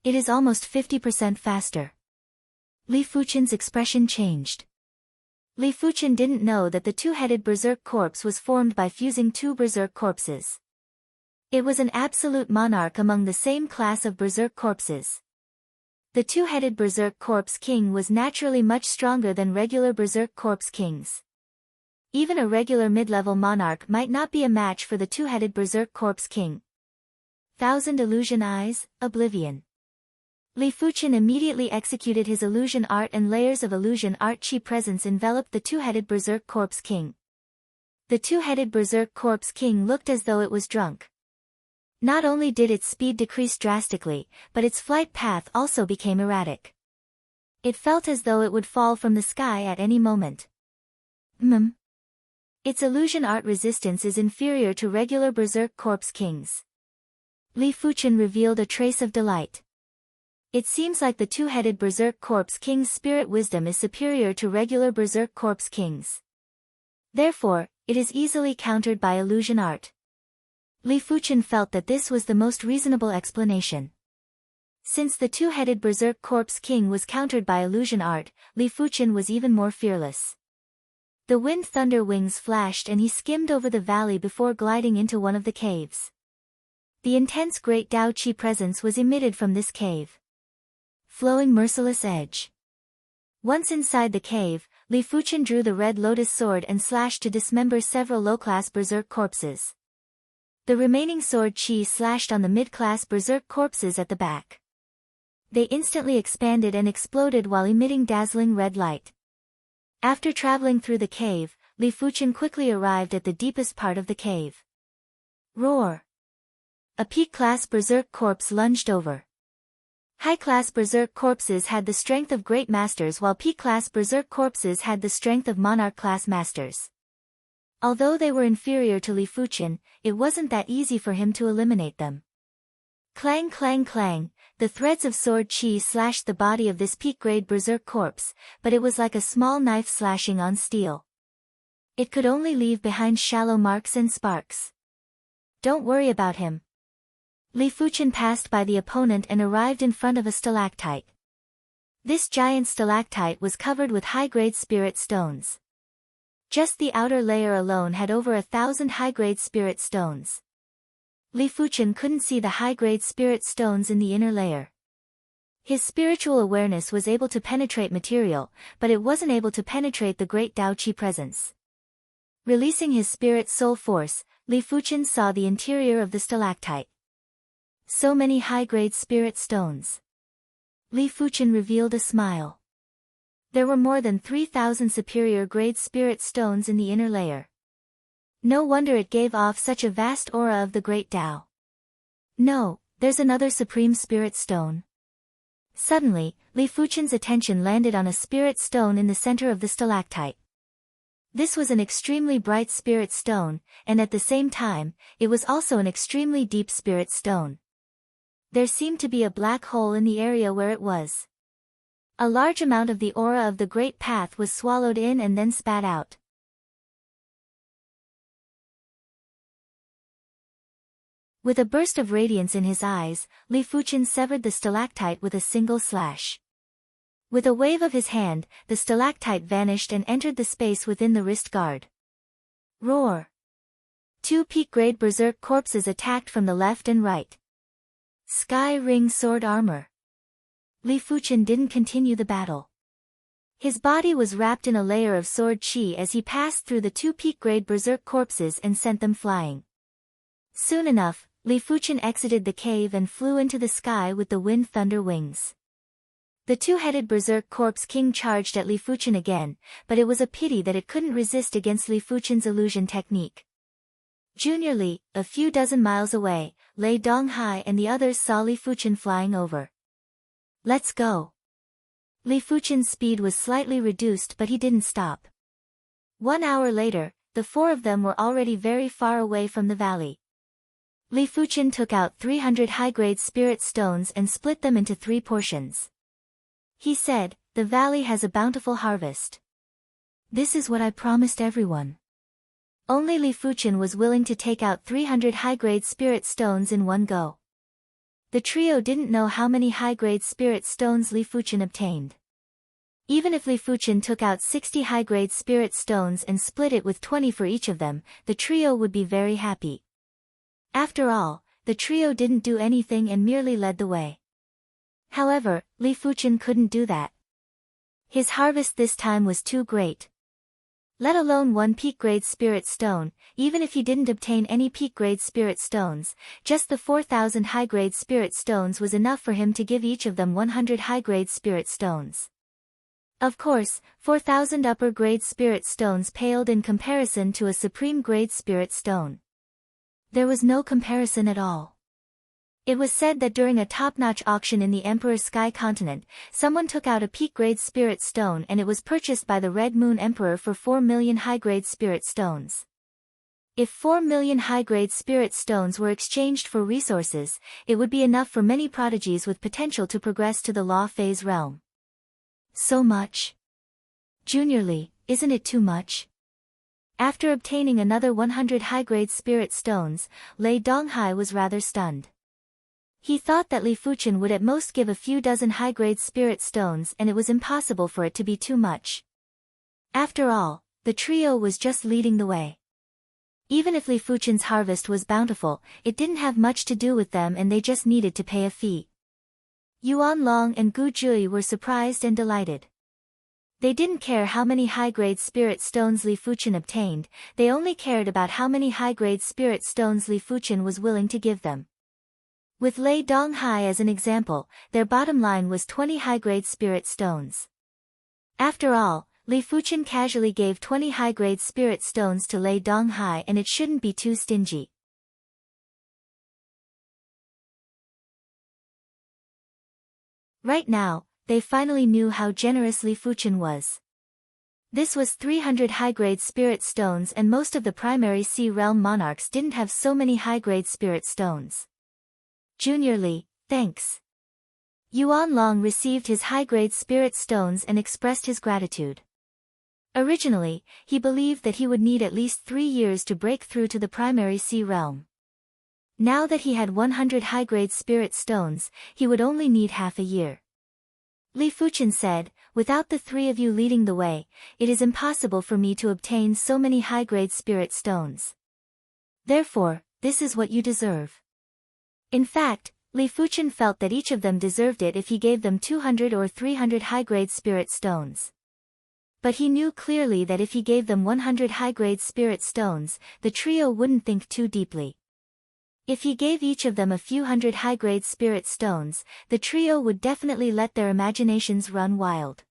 It is almost 50% faster. Li Fuchen's expression changed. Li Fuchen didn't know that the 2-headed berserk corpse was formed by fusing 2 berserk corpses. It was an absolute monarch among the same class of berserk corpses. The 2-headed berserk corpse king was naturally much stronger than regular berserk corpse kings. Even a regular mid-level monarch might not be a match for the 2-headed berserk corpse king. 1,000 illusion eyes, oblivion. Li Fuchen immediately executed his illusion art and layers of illusion art chi presence enveloped the 2-headed berserk corpse king. The 2-headed berserk corpse king looked as though it was drunk. Not only did its speed decrease drastically, but its flight path also became erratic. It felt as though it would fall from the sky at any moment. Its illusion art resistance is inferior to regular Berserk Corpse Kings. Li Fuchen revealed a trace of delight. It seems like the two-headed Berserk Corpse King's spirit wisdom is superior to regular Berserk Corpse Kings. Therefore, it is easily countered by illusion art. Li Fuchen felt that this was the most reasonable explanation. Since the two-headed Berserk Corpse King was countered by illusion art, Li Fuchen was even more fearless. The wind thunder wings flashed and he skimmed over the valley before gliding into one of the caves. The intense great Dao Qi presence was emitted from this cave. Flowing merciless edge. Once inside the cave, Li Fuchen drew the red lotus sword and slashed to dismember several low-class berserk corpses. The remaining sword Qi slashed on the mid-class berserk corpses at the back. They instantly expanded and exploded while emitting dazzling red light. After traveling through the cave, Li Fuchen quickly arrived at the deepest part of the cave. Roar! A peak-class berserk corpse lunged over. High-class berserk corpses had the strength of great masters while peak-class berserk corpses had the strength of monarch-class masters. Although they were inferior to Li Fuchen, it wasn't that easy for him to eliminate them. Clang clang clang, the threads of sword Qi slashed the body of this peak-grade berserk corpse, but it was like a small knife slashing on steel. It could only leave behind shallow marks and sparks. Don't worry about him. Li Fuchen passed by the opponent and arrived in front of a stalactite. This giant stalactite was covered with high-grade spirit stones. Just the outer layer alone had over 1,000 high-grade spirit stones. Li Fuchen couldn't see the high-grade spirit stones in the inner layer. His spiritual awareness was able to penetrate material, but it wasn't able to penetrate the great Dao Qi presence. Releasing his spirit soul force, Li Fuchen saw the interior of the stalactite. So many high-grade spirit stones. Li Fuchen revealed a smile. There were more than 3,000 superior-grade spirit stones in the inner layer. No wonder it gave off such a vast aura of the great Tao. No, there's another supreme spirit stone. Suddenly, Li Fuchen's attention landed on a spirit stone in the center of the stalactite. This was an extremely bright spirit stone, and at the same time, it was also an extremely deep spirit stone. There seemed to be a black hole in the area where it was. A large amount of the aura of the Great Path was swallowed in and then spat out. With a burst of radiance in his eyes, Li Fuchen severed the stalactite with a single slash. With a wave of his hand, the stalactite vanished and entered the space within the wrist guard. Roar! Two peak-grade berserk corpses attacked from the left and right. Sky Ring Sword Armor. Li Fuchen didn't continue the battle. His body was wrapped in a layer of sword Qi as he passed through the two peak-grade berserk corpses and sent them flying. Soon enough, Li Fuchen exited the cave and flew into the sky with the wind thunder wings. The two-headed berserk corpse king charged at Li Fuchen again, but it was a pity that it couldn't resist against Li Fuchen's illusion technique. Junior Li, a few dozen miles away, lay Dong Hai and the others saw Li Fuchen flying over. Let's go. Li Fuchen's speed was slightly reduced but he didn't stop. 1 hour later, the four of them were already very far away from the valley. Li Fuchen took out 300 high-grade spirit stones and split them into 3 portions. He said, "The valley has a bountiful harvest. This is what I promised everyone." Only Li Fuchen was willing to take out 300 high-grade spirit stones in one go. The trio didn't know how many high-grade spirit stones Li Fuchen obtained. Even if Li Fuchen took out 60 high-grade spirit stones and split it with 20 for each of them, the trio would be very happy. After all, the trio didn't do anything and merely led the way. However, Li Fuchen couldn't do that. His harvest this time was too great. Let alone 1 peak-grade spirit stone, even if he didn't obtain any peak-grade spirit stones, just the 4,000 high-grade spirit stones was enough for him to give each of them 100 high-grade spirit stones. Of course, 4,000 upper-grade spirit stones paled in comparison to a supreme-grade spirit stone. There was no comparison at all. It was said that during a top-notch auction in the Emperor's Sky Continent, someone took out a peak-grade spirit stone and it was purchased by the Red Moon Emperor for 4 million high-grade spirit stones. If 4 million high-grade spirit stones were exchanged for resources, it would be enough for many prodigies with potential to progress to the law phase realm. So much? Junior Li, isn't it too much? After obtaining another 100 high-grade spirit stones, Lei Donghai was rather stunned. He thought that Li Fuchen would at most give a few dozen high-grade spirit stones and it was impossible for it to be too much. After all, the trio was just leading the way. Even if Li Fuchen's harvest was bountiful, it didn't have much to do with them and they just needed to pay a fee. Yuan Long and Gu Jui were surprised and delighted. They didn't care how many high-grade spirit stones Li Fuchen obtained, they only cared about how many high-grade spirit stones Li Fuchen was willing to give them. With Lei Donghai as an example, their bottom line was 20 high-grade spirit stones. After all, Li Fuchen casually gave 20 high-grade spirit stones to Lei Donghai and it shouldn't be too stingy. Right now, they finally knew how generous Li Fuchen was. This was 300 high-grade spirit stones and most of the primary sea realm monarchs didn't have so many high-grade spirit stones. Junior Li, thanks. Yuan Long received his high-grade spirit stones and expressed his gratitude. Originally, he believed that he would need at least 3 years to break through to the primary sea realm. Now that he had 100 high-grade spirit stones, he would only need half a year. Li Fuchen said, without the three of you leading the way, it is impossible for me to obtain so many high-grade spirit stones. Therefore, this is what you deserve. In fact, Li Fuchen felt that each of them deserved it if he gave them 200 or 300 high-grade spirit stones. But he knew clearly that if he gave them 100 high-grade spirit stones, the trio wouldn't think too deeply. If he gave each of them a few hundred high-grade spirit stones, the trio would definitely let their imaginations run wild.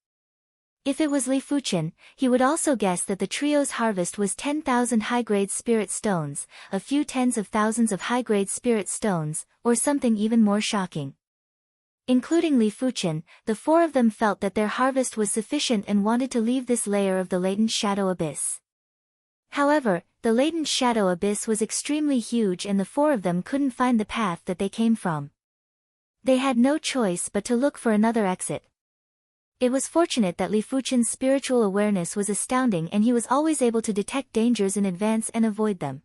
If it was Li Fuchen, he would also guess that the trio's harvest was 10,000 high-grade spirit stones, a few tens of thousands of high-grade spirit stones, or something even more shocking. Including Li Fuchen, the four of them felt that their harvest was sufficient and wanted to leave this layer of the latent shadow abyss. However, the latent shadow abyss was extremely huge and the four of them couldn't find the path that they came from. They had no choice but to look for another exit. It was fortunate that Li Fuchen's spiritual awareness was astounding and he was always able to detect dangers in advance and avoid them.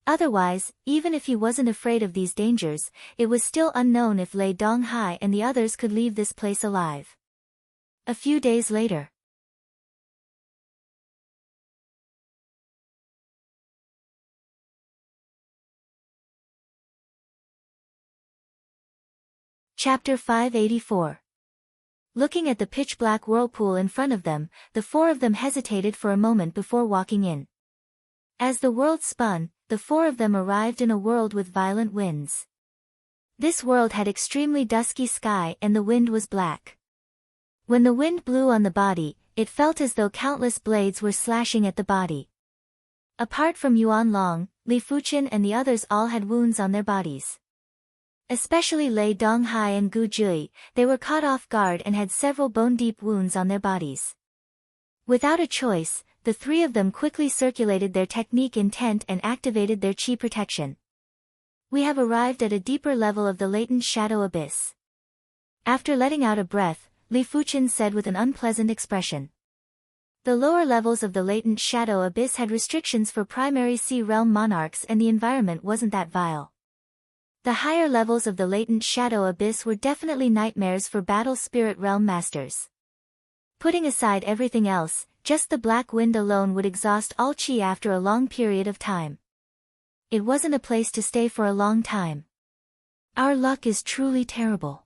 Otherwise, even if he wasn't afraid of these dangers, it was still unknown if Lei Donghai and the others could leave this place alive. A few days later. Chapter 584. Looking at the pitch-black whirlpool in front of them, the four of them hesitated for a moment before walking in. As the world spun, the four of them arrived in a world with violent winds. This world had extremely dusky sky and the wind was black. When the wind blew on the body, it felt as though countless blades were slashing at the body. Apart from Yuan Long, Li Fuchen and the others all had wounds on their bodies. Especially Lei Donghai and Gu Jui, they were caught off guard and had several bone-deep wounds on their bodies. Without a choice, the three of them quickly circulated their technique intent and activated their chi protection. We have arrived at a deeper level of the latent shadow abyss. After letting out a breath, Li Fuchen said with an unpleasant expression. The lower levels of the latent shadow abyss had restrictions for primary sea realm monarchs and the environment wasn't that vile. The higher levels of the latent shadow abyss were definitely nightmares for battle spirit realm masters. Putting aside everything else, just the black wind alone would exhaust all chi after a long period of time. It wasn't a place to stay for a long time. Our luck is truly terrible.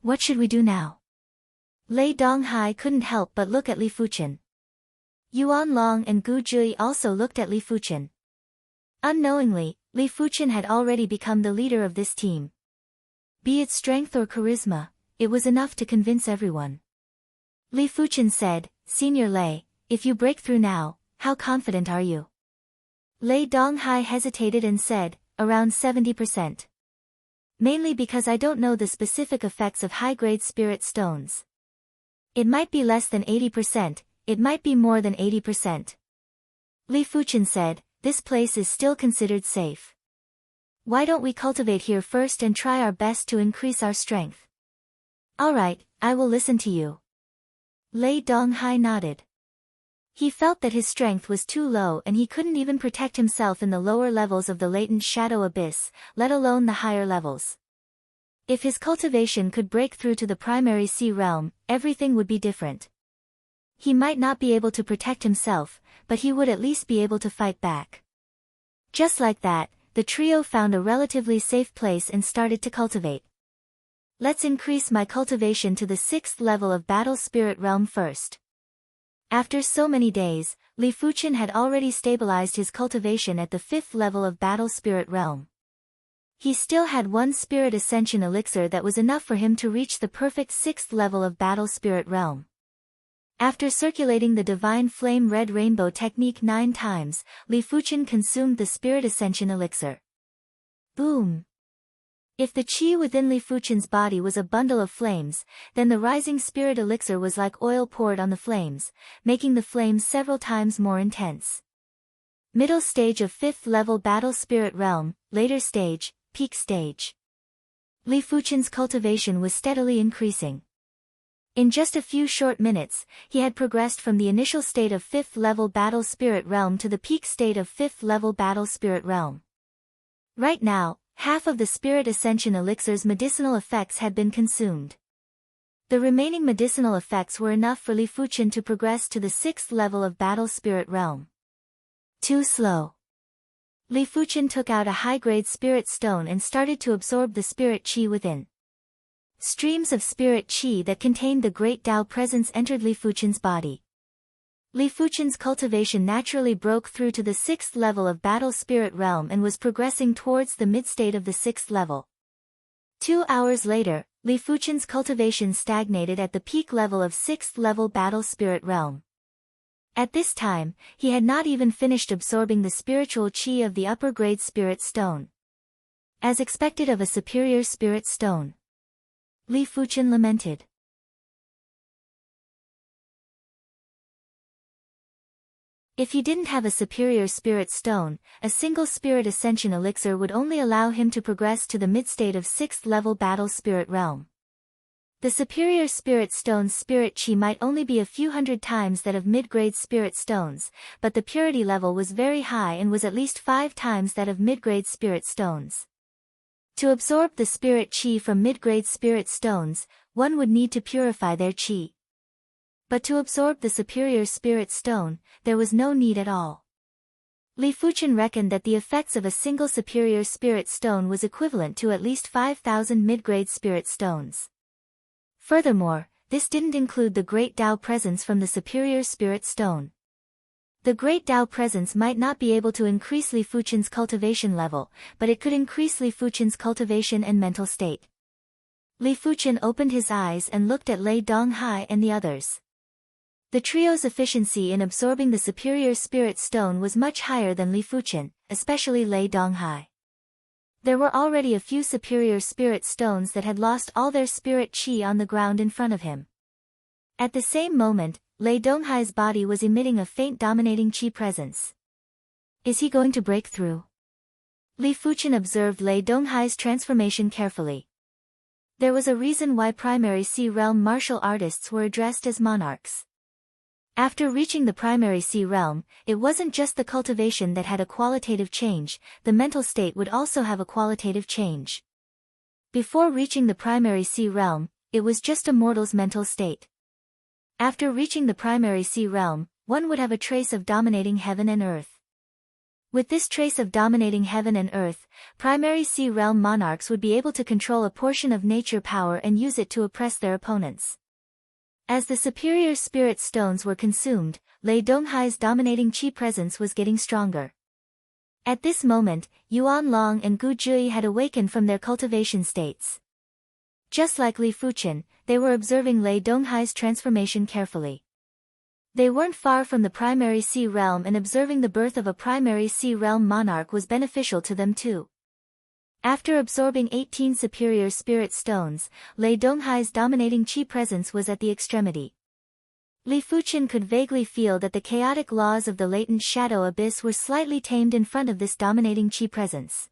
What should we do now? Lei Donghai couldn't help but look at Li Fuchen. Yuan Long and Gu Jui also looked at Li Fuchen. Unknowingly, Li Fuchen had already become the leader of this team. Be it strength or charisma, it was enough to convince everyone. Li Fuchen said, Senior Lei, if you break through now, how confident are you? Lei Donghai hesitated and said, around 70%. Mainly because I don't know the specific effects of high-grade spirit stones. It might be less than 80%, it might be more than 80%. Li Fuchen said, this place is still considered safe. Why don't we cultivate here first and try our best to increase our strength? Alright, I will listen to you. Lei Donghai nodded. He felt that his strength was too low and he couldn't even protect himself in the lower levels of the latent shadow abyss, let alone the higher levels. If his cultivation could break through to the primary sea realm, everything would be different. He might not be able to protect himself, but he would at least be able to fight back. Just like that, the trio found a relatively safe place and started to cultivate. Let's increase my cultivation to the 6th level of Battle Spirit Realm first. After so many days, Li Fuchen had already stabilized his cultivation at the 5th level of Battle Spirit Realm. He still had one Spirit Ascension Elixir that was enough for him to reach the perfect 6th level of Battle Spirit Realm. After circulating the Divine Flame Red Rainbow technique 9 times, Li Fuchen consumed the Spirit Ascension Elixir. Boom! If the qi within Li Fuchen's body was a bundle of flames, then the Rising Spirit Elixir was like oil poured on the flames, making the flames several times more intense. Middle stage of 5th level Battle Spirit Realm, later stage, peak stage. Li Fuchen's cultivation was steadily increasing. In just a few short minutes, he had progressed from the initial state of 5th level Battle Spirit Realm to the peak state of 5th level Battle Spirit Realm. Right now, half of the Spirit Ascension Elixir's medicinal effects had been consumed. The remaining medicinal effects were enough for Li Fuchen to progress to the 6th level of Battle Spirit Realm. Too slow. Li Fuchen took out a high-grade spirit stone and started to absorb the spirit qi within. Streams of spirit qi that contained the Great Tao Presence entered Li Fuchen's body. Li Fuchen's cultivation naturally broke through to the 6th level of Battle Spirit Realm and was progressing towards the mid-state of the 6th level. 2 hours later, Li Fuchen's cultivation stagnated at the peak level of 6th level Battle Spirit Realm. At this time, he had not even finished absorbing the spiritual qi of the upper-grade spirit stone. As expected of a superior spirit stone. Li Fuchen lamented. If he didn't have a superior spirit stone, a single Spirit Ascension Elixir would only allow him to progress to the mid-state of 6th level Battle Spirit Realm. The superior spirit stone's spirit qi might only be a few hundred times that of mid-grade spirit stones, but the purity level was very high and was at least 5 times that of mid-grade spirit stones. To absorb the spirit qi from mid-grade spirit stones, one would need to purify their qi. But to absorb the superior spirit stone, there was no need at all. Li Fuchen reckoned that the effects of a single superior spirit stone was equivalent to at least 5,000 mid-grade spirit stones. Furthermore, this didn't include the Great Tao Presence from the superior spirit stone. The Great Tao Presence might not be able to increase Li Fuchen's cultivation level, but it could increase Li Fuchen's cultivation and mental state. Li Fuchen opened his eyes and looked at Lei Donghai and the others. The trio's efficiency in absorbing the superior spirit stone was much higher than Li Fuchen, especially Lei Donghai. There were already a few superior spirit stones that had lost all their spirit qi on the ground in front of him. At the same moment, Lei Donghai's body was emitting a faint dominating qi presence. Is he going to break through? Li Fuchen observed Lei Donghai's transformation carefully. There was a reason why primary sea realm martial artists were addressed as monarchs. After reaching the primary sea realm, it wasn't just the cultivation that had a qualitative change, the mental state would also have a qualitative change. Before reaching the primary sea realm, it was just a mortal's mental state. After reaching the primary sea realm, one would have a trace of dominating heaven and earth. With this trace of dominating heaven and earth, primary sea realm monarchs would be able to control a portion of nature power and use it to oppress their opponents. As the superior spirit stones were consumed, Lei Donghai's dominating qi presence was getting stronger. At this moment, Yuan Long and Gu Jui had awakened from their cultivation states. Just like Li Fuchen, they were observing Lei Donghai's transformation carefully. They weren't far from the primary sea realm and observing the birth of a primary sea realm monarch was beneficial to them too. After absorbing 18 superior spirit stones, Lei Donghai's dominating qi presence was at the extremity. Li Fuqian could vaguely feel that the chaotic laws of the latent shadow abyss were slightly tamed in front of this dominating qi presence.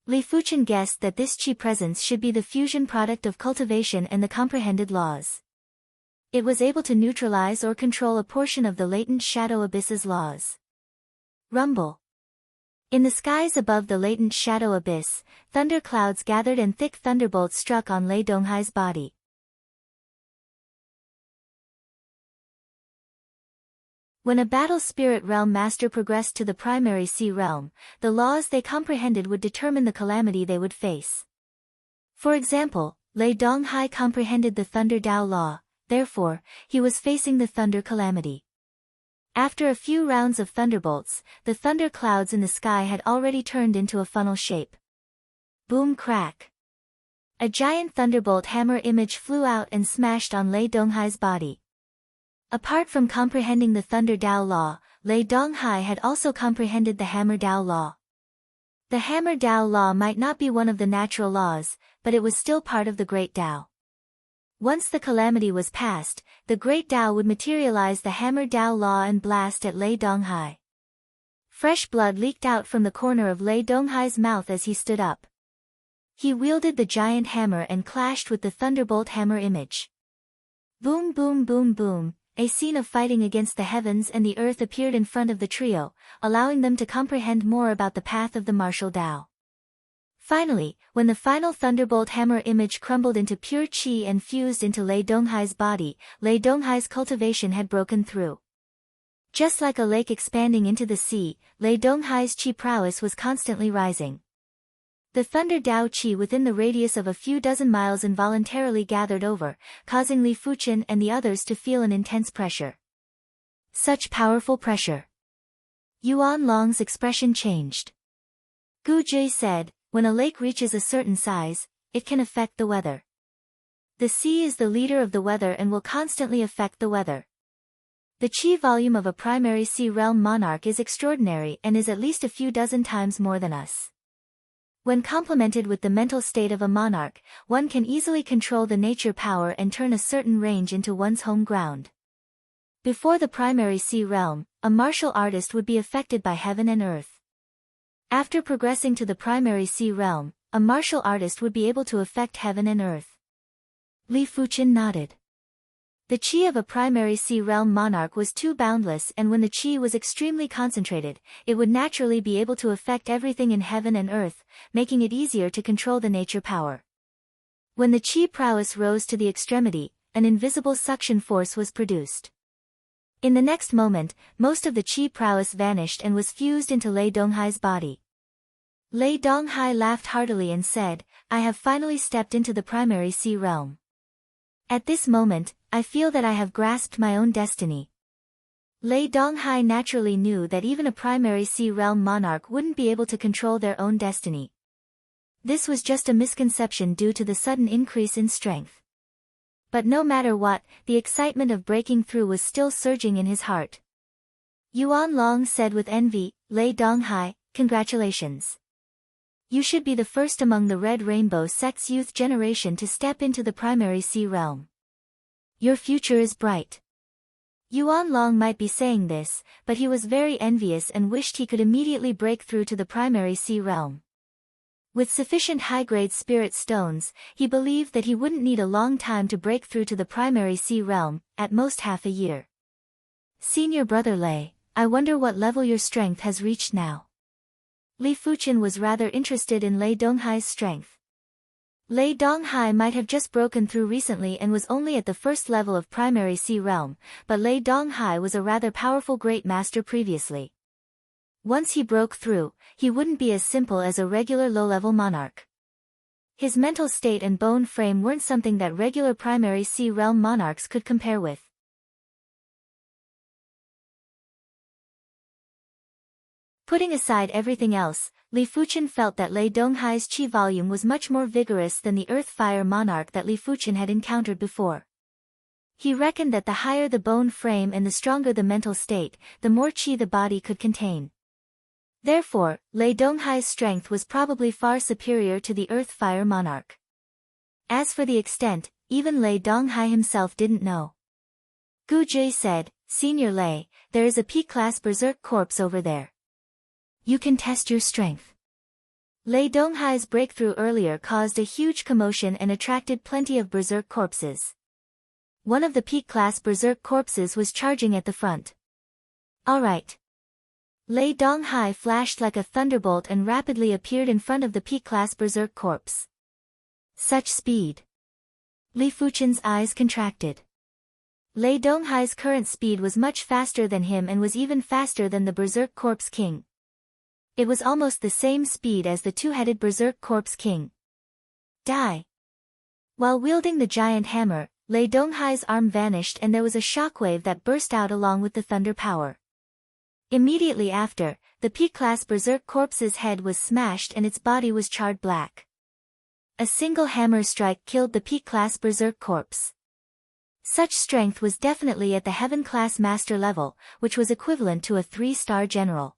Li Fuqian guessed that this qi presence should be the fusion product of cultivation and the comprehended laws. It was able to neutralize or control a portion of the latent shadow abyss's laws. Rumble. In the skies above the latent shadow abyss, thunder clouds gathered and thick thunderbolts struck on Lei Donghai's body. When a battle spirit realm master progressed to the primary sea realm, the laws they comprehended would determine the calamity they would face. For example, Lei Donghai comprehended the Thunder Dao law, therefore, he was facing the thunder calamity. After a few rounds of thunderbolts, the thunder clouds in the sky had already turned into a funnel shape. Boom crack. A giant thunderbolt hammer image flew out and smashed on Lei Donghai's body. Apart from comprehending the Thunder Dao law, Lei Donghai had also comprehended the Hammer Dao law. The Hammer Dao law might not be one of the natural laws, but it was still part of the Great Dao. Once the calamity was past, the Great Dao would materialize the Hammer Dao law and blast at Lei Donghai. Fresh blood leaked out from the corner of Lei Donghai's mouth as he stood up. He wielded the giant hammer and clashed with the Thunderbolt hammer image. Boom boom boom boom. A scene of fighting against the heavens and the earth appeared in front of the trio, allowing them to comprehend more about the path of the martial Dao. Finally, when the final Thunderbolt hammer image crumbled into pure qi and fused into Lei Donghai's body, Lei Donghai's cultivation had broken through. Just like a lake expanding into the sea, Lei Donghai's qi prowess was constantly rising. The Thunder Dao qi within the radius of a few dozen miles involuntarily gathered over, causing Li Fuqian and the others to feel an intense pressure. Such powerful pressure. Yuan Long's expression changed. Gu Jie said, when a lake reaches a certain size, it can affect the weather. The sea is the leader of the weather and will constantly affect the weather. The qi volume of a primary sea realm monarch is extraordinary and is at least a few dozen times more than us. When complemented with the mental state of a monarch, one can easily control the nature power and turn a certain range into one's home ground. Before the primary sea realm, a martial artist would be affected by heaven and earth. After progressing to the primary sea realm, a martial artist would be able to affect heaven and earth. Li Fuqian nodded. The qi of a primary sea realm monarch was too boundless, and when the qi was extremely concentrated, it would naturally be able to affect everything in heaven and earth, making it easier to control the nature power. When the qi prowess rose to the extremity, an invisible suction force was produced. In the next moment, most of the qi prowess vanished and was fused into Lei Donghai's body. Lei Donghai laughed heartily and said, I have finally stepped into the primary sea realm. At this moment, I feel that I have grasped my own destiny. Lei Donghai naturally knew that even a primary sea realm monarch wouldn't be able to control their own destiny. This was just a misconception due to the sudden increase in strength. But no matter what, the excitement of breaking through was still surging in his heart. Yuan Long said with envy, Lei Donghai, congratulations. You should be the first among the Red Rainbow sect's youth generation to step into the primary sea realm. Your future is bright. Yuan Long might be saying this, but he was very envious and wished he could immediately break through to the primary sea realm. With sufficient high-grade spirit stones, he believed that he wouldn't need a long time to break through to the primary sea realm, at most half a year. Senior brother Lei, I wonder what level your strength has reached now. Li Fuqian was rather interested in Lei Donghai's strength. Lei Donghai might have just broken through recently and was only at the first level of primary sea realm, but Lei Donghai was a rather powerful great master previously. Once he broke through, he wouldn't be as simple as a regular low-level monarch. His mental state and bone frame weren't something that regular primary sea realm monarchs could compare with. Putting aside everything else, Li Fuqian felt that Lei Donghai's qi volume was much more vigorous than the earth-fire monarch that Li Fuqian had encountered before. He reckoned that the higher the bone frame and the stronger the mental state, the more qi the body could contain. Therefore, Lei Donghai's strength was probably far superior to the Earth Fire Monarch. As for the extent, even Lei Donghai himself didn't know. Gu Jie said, "Senior Lei, there is a P-class berserk corpse over there. You can test your strength." Lei Donghai's breakthrough earlier caused a huge commotion and attracted plenty of berserk corpses. One of the P-class berserk corpses was charging at the front. Alright. Lei Donghai flashed like a thunderbolt and rapidly appeared in front of the P-class berserk corpse. Such speed. Li Fuchen's eyes contracted. Lei Donghai's current speed was much faster than him and was even faster than the berserk corpse king. It was almost the same speed as the two-headed berserk corpse king. Die! While wielding the giant hammer, Lei Donghai's arm vanished and there was a shockwave that burst out along with the thunder power. Immediately after, the P-class berserk corpse's head was smashed and its body was charred black. A single hammer strike killed the P-class berserk corpse. Such strength was definitely at the Heaven-class master level, which was equivalent to a 3-star general.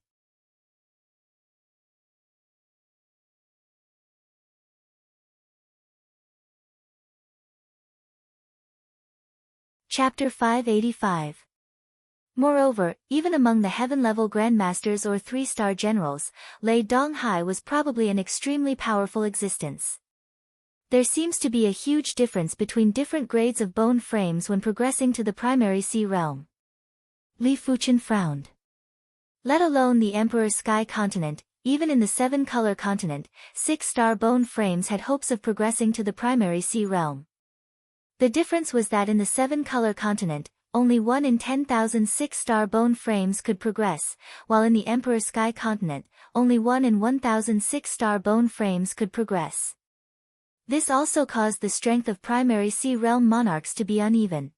Chapter 585. Moreover, even among the heaven-level grandmasters or 3-star generals, Lei Donghai was probably an extremely powerful existence. There seems to be a huge difference between different grades of bone frames when progressing to the primary sea realm. Li Fuchen frowned. Let alone the Emperor Sky Continent, even in the 7-color continent, 6-star bone frames had hopes of progressing to the primary sea realm. The difference was that in the 7-color continent, only 1 in 10,000 6-star bone frames could progress, while in the Emperor Sky Continent, only 1 in 1,000 6-star bone frames could progress. This also caused the strength of primary sea realm monarchs to be uneven.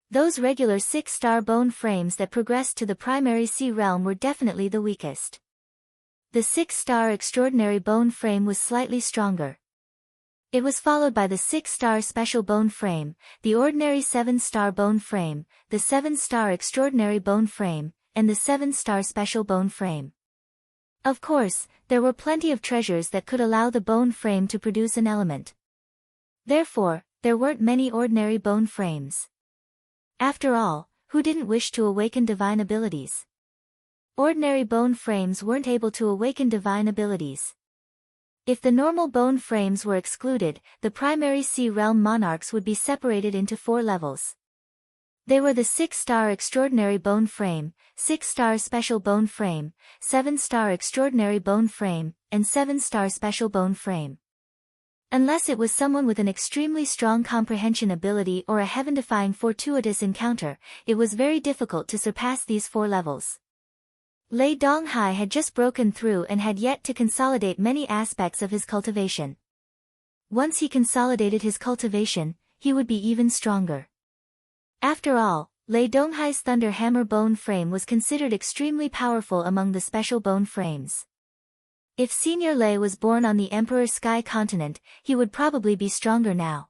Those regular 6-star bone frames that progressed to the primary sea realm were definitely the weakest. The 6-star extraordinary bone frame was slightly stronger. It was followed by the 6-star special bone frame, the ordinary 7-star bone frame, the 7-star extraordinary bone frame, and the 7-star special bone frame. Of course, there were plenty of treasures that could allow the bone frame to produce an element. Therefore, there weren't many ordinary bone frames. After all, who didn't wish to awaken divine abilities? Ordinary bone frames weren't able to awaken divine abilities. If the normal bone frames were excluded, the primary sea realm monarchs would be separated into 4 levels. They were the 6-star extraordinary bone frame, 6-star special bone frame, 7-star extraordinary bone frame, and 7-star special bone frame. Unless it was someone with an extremely strong comprehension ability or a heaven-defying fortuitous encounter, it was very difficult to surpass these 4 levels. Lei Donghai had just broken through and had yet to consolidate many aspects of his cultivation. Once he consolidated his cultivation, he would be even stronger. After all, Lei Donghai's Thunder Hammer bone frame was considered extremely powerful among the special bone frames. If Senior Lei was born on the Emperor Sky Continent, he would probably be stronger now.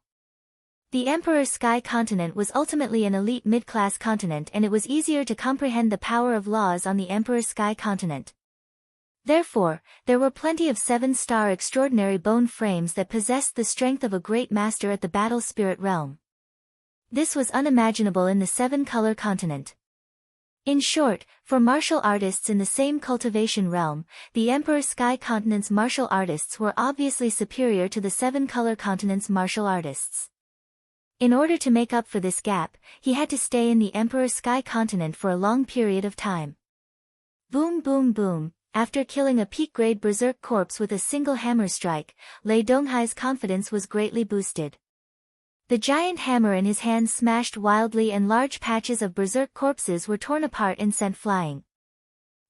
The Emperor Sky Continent was ultimately an elite mid-class continent and it was easier to comprehend the power of laws on the Emperor Sky Continent. Therefore, there were plenty of 7-star extraordinary bone frames that possessed the strength of a great master at the battle spirit realm. This was unimaginable in the 7-color continent. In short, for martial artists in the same cultivation realm, the Emperor Sky Continent's martial artists were obviously superior to the 7-color continent's martial artists. In order to make up for this gap, he had to stay in the Emperor Sky Continent for a long period of time. Boom boom boom, after killing a peak-grade berserk corpse with a single hammer strike, Lei Donghai's confidence was greatly boosted. The giant hammer in his hand smashed wildly and large patches of berserk corpses were torn apart and sent flying.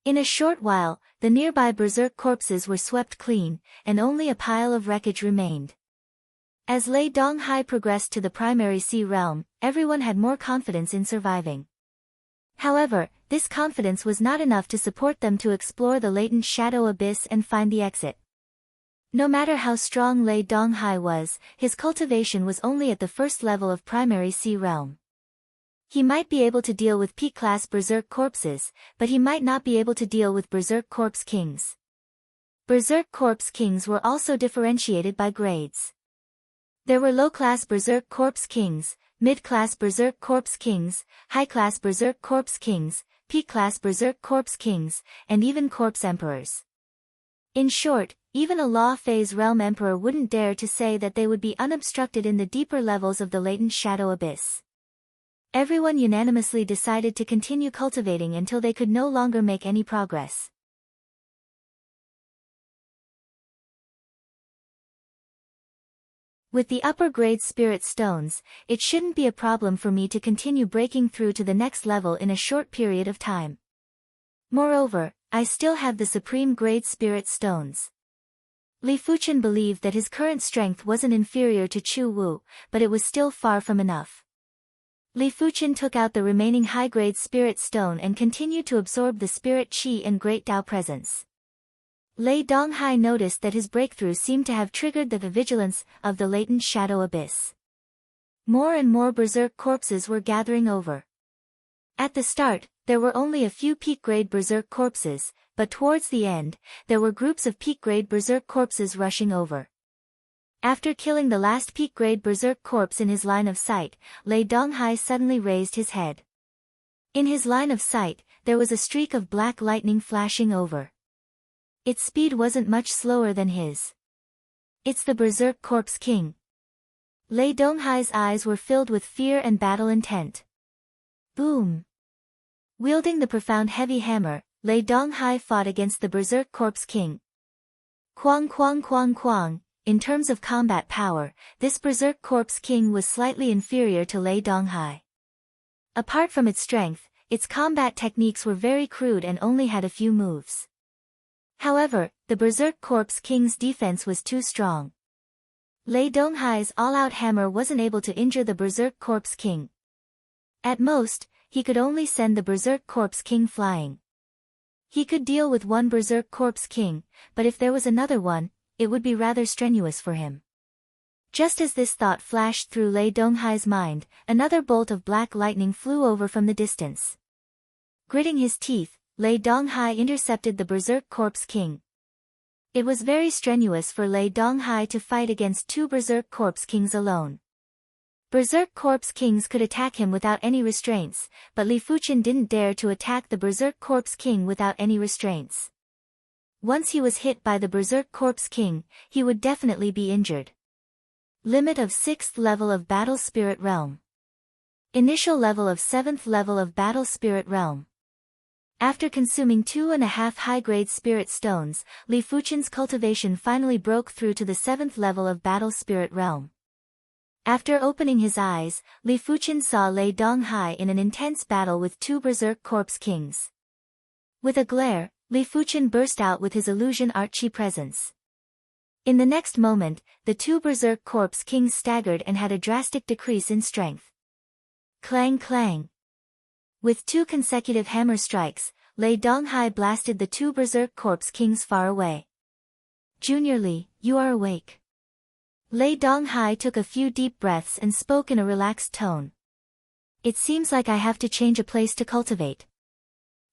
In a short while, the nearby berserk corpses were swept clean, and only a pile of wreckage remained. As Lei Donghai progressed to the primary sea realm, everyone had more confidence in surviving. However, this confidence was not enough to support them to explore the latent shadow abyss and find the exit. No matter how strong Lei Donghai was, his cultivation was only at the first level of primary sea realm. He might be able to deal with Peak-class Berserk Corpses, but he might not be able to deal with Berserk Corpse Kings. Berserk Corpse Kings were also differentiated by grades. There were low-class Berserk Corpse Kings, mid-class Berserk Corpse Kings, high-class Berserk Corpse Kings, Peak-class Berserk Corpse Kings, and even Corpse Emperors. In short, even a Law Phase Realm Emperor wouldn't dare to say that they would be unobstructed in the deeper levels of the latent shadow abyss. Everyone unanimously decided to continue cultivating until they could no longer make any progress. With the upper-grade spirit stones, it shouldn't be a problem for me to continue breaking through to the next level in a short period of time. Moreover, I still have the supreme-grade spirit stones. Li Fuchen believed that his current strength wasn't inferior to Chu Wu, but it was still far from enough. Li Fuchen took out the remaining high-grade spirit stone and continued to absorb the spirit qi and great Tao presence. Lei Donghai noticed that his breakthrough seemed to have triggered the vigilance of the latent shadow abyss. More and more berserk corpses were gathering over. At the start, there were only a few peak-grade berserk corpses, but towards the end, there were groups of peak-grade berserk corpses rushing over. After killing the last peak-grade berserk corpse in his line of sight, Lei Donghai suddenly raised his head. In his line of sight, there was a streak of black lightning flashing over. Its speed wasn't much slower than his. It's the Berserk Corpse King. Lei Donghai's eyes were filled with fear and battle intent. Boom! Wielding the profound heavy hammer, Lei Donghai fought against the Berserk Corpse King. Quang quang quang quang. In terms of combat power, this Berserk Corpse King was slightly inferior to Lei Donghai. Apart from its strength, its combat techniques were very crude and only had a few moves. However, the Berserk Corpse King's defense was too strong. Lei Donghai's all-out hammer wasn't able to injure the Berserk Corpse King. At most, he could only send the Berserk Corpse King flying. He could deal with one Berserk Corpse King, but if there was another one, it would be rather strenuous for him. Just as this thought flashed through Lei Donghai's mind, another bolt of black lightning flew over from the distance. Gritting his teeth, Lei Donghai intercepted the Berserk Corpse King. It was very strenuous for Lei Donghai to fight against two Berserk Corpse Kings alone. Berserk Corpse Kings could attack him without any restraints, but Li Fuchen didn't dare to attack the Berserk Corpse King without any restraints. Once he was hit by the Berserk Corpse King, he would definitely be injured. Limit of 6th level of Battle Spirit Realm. Initial level of 7th level of Battle Spirit Realm. After consuming 2.5 high-grade spirit stones, Li Fuchen's cultivation finally broke through to the 7th level of Battle Spirit Realm. After opening his eyes, Li Fuchen saw Lei Donghai in an intense battle with two Berserk Corpse Kings. With a glare, Li Fuchen burst out with his illusion art chi presence. In the next moment, the two Berserk Corpse Kings staggered and had a drastic decrease in strength. Clang clang. With two consecutive hammer strikes, Lei Donghai blasted the two Berserk Corpse Kings far away. Junior Li, you are awake. Lei Donghai took a few deep breaths and spoke in a relaxed tone. It seems like I have to change a place to cultivate.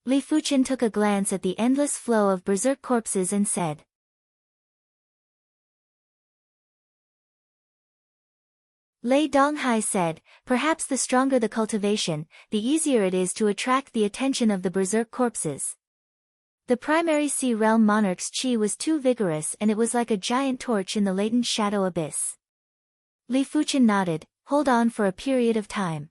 Li Fuchen took a glance at the endless flow of berserk corpses and said. Lei Donghai said, perhaps the stronger the cultivation, the easier it is to attract the attention of the berserk corpses. The primary Sea Realm Monarch's chi was too vigorous and it was like a giant torch in the latent shadow abyss. Li Fuchen nodded, hold on for a period of time.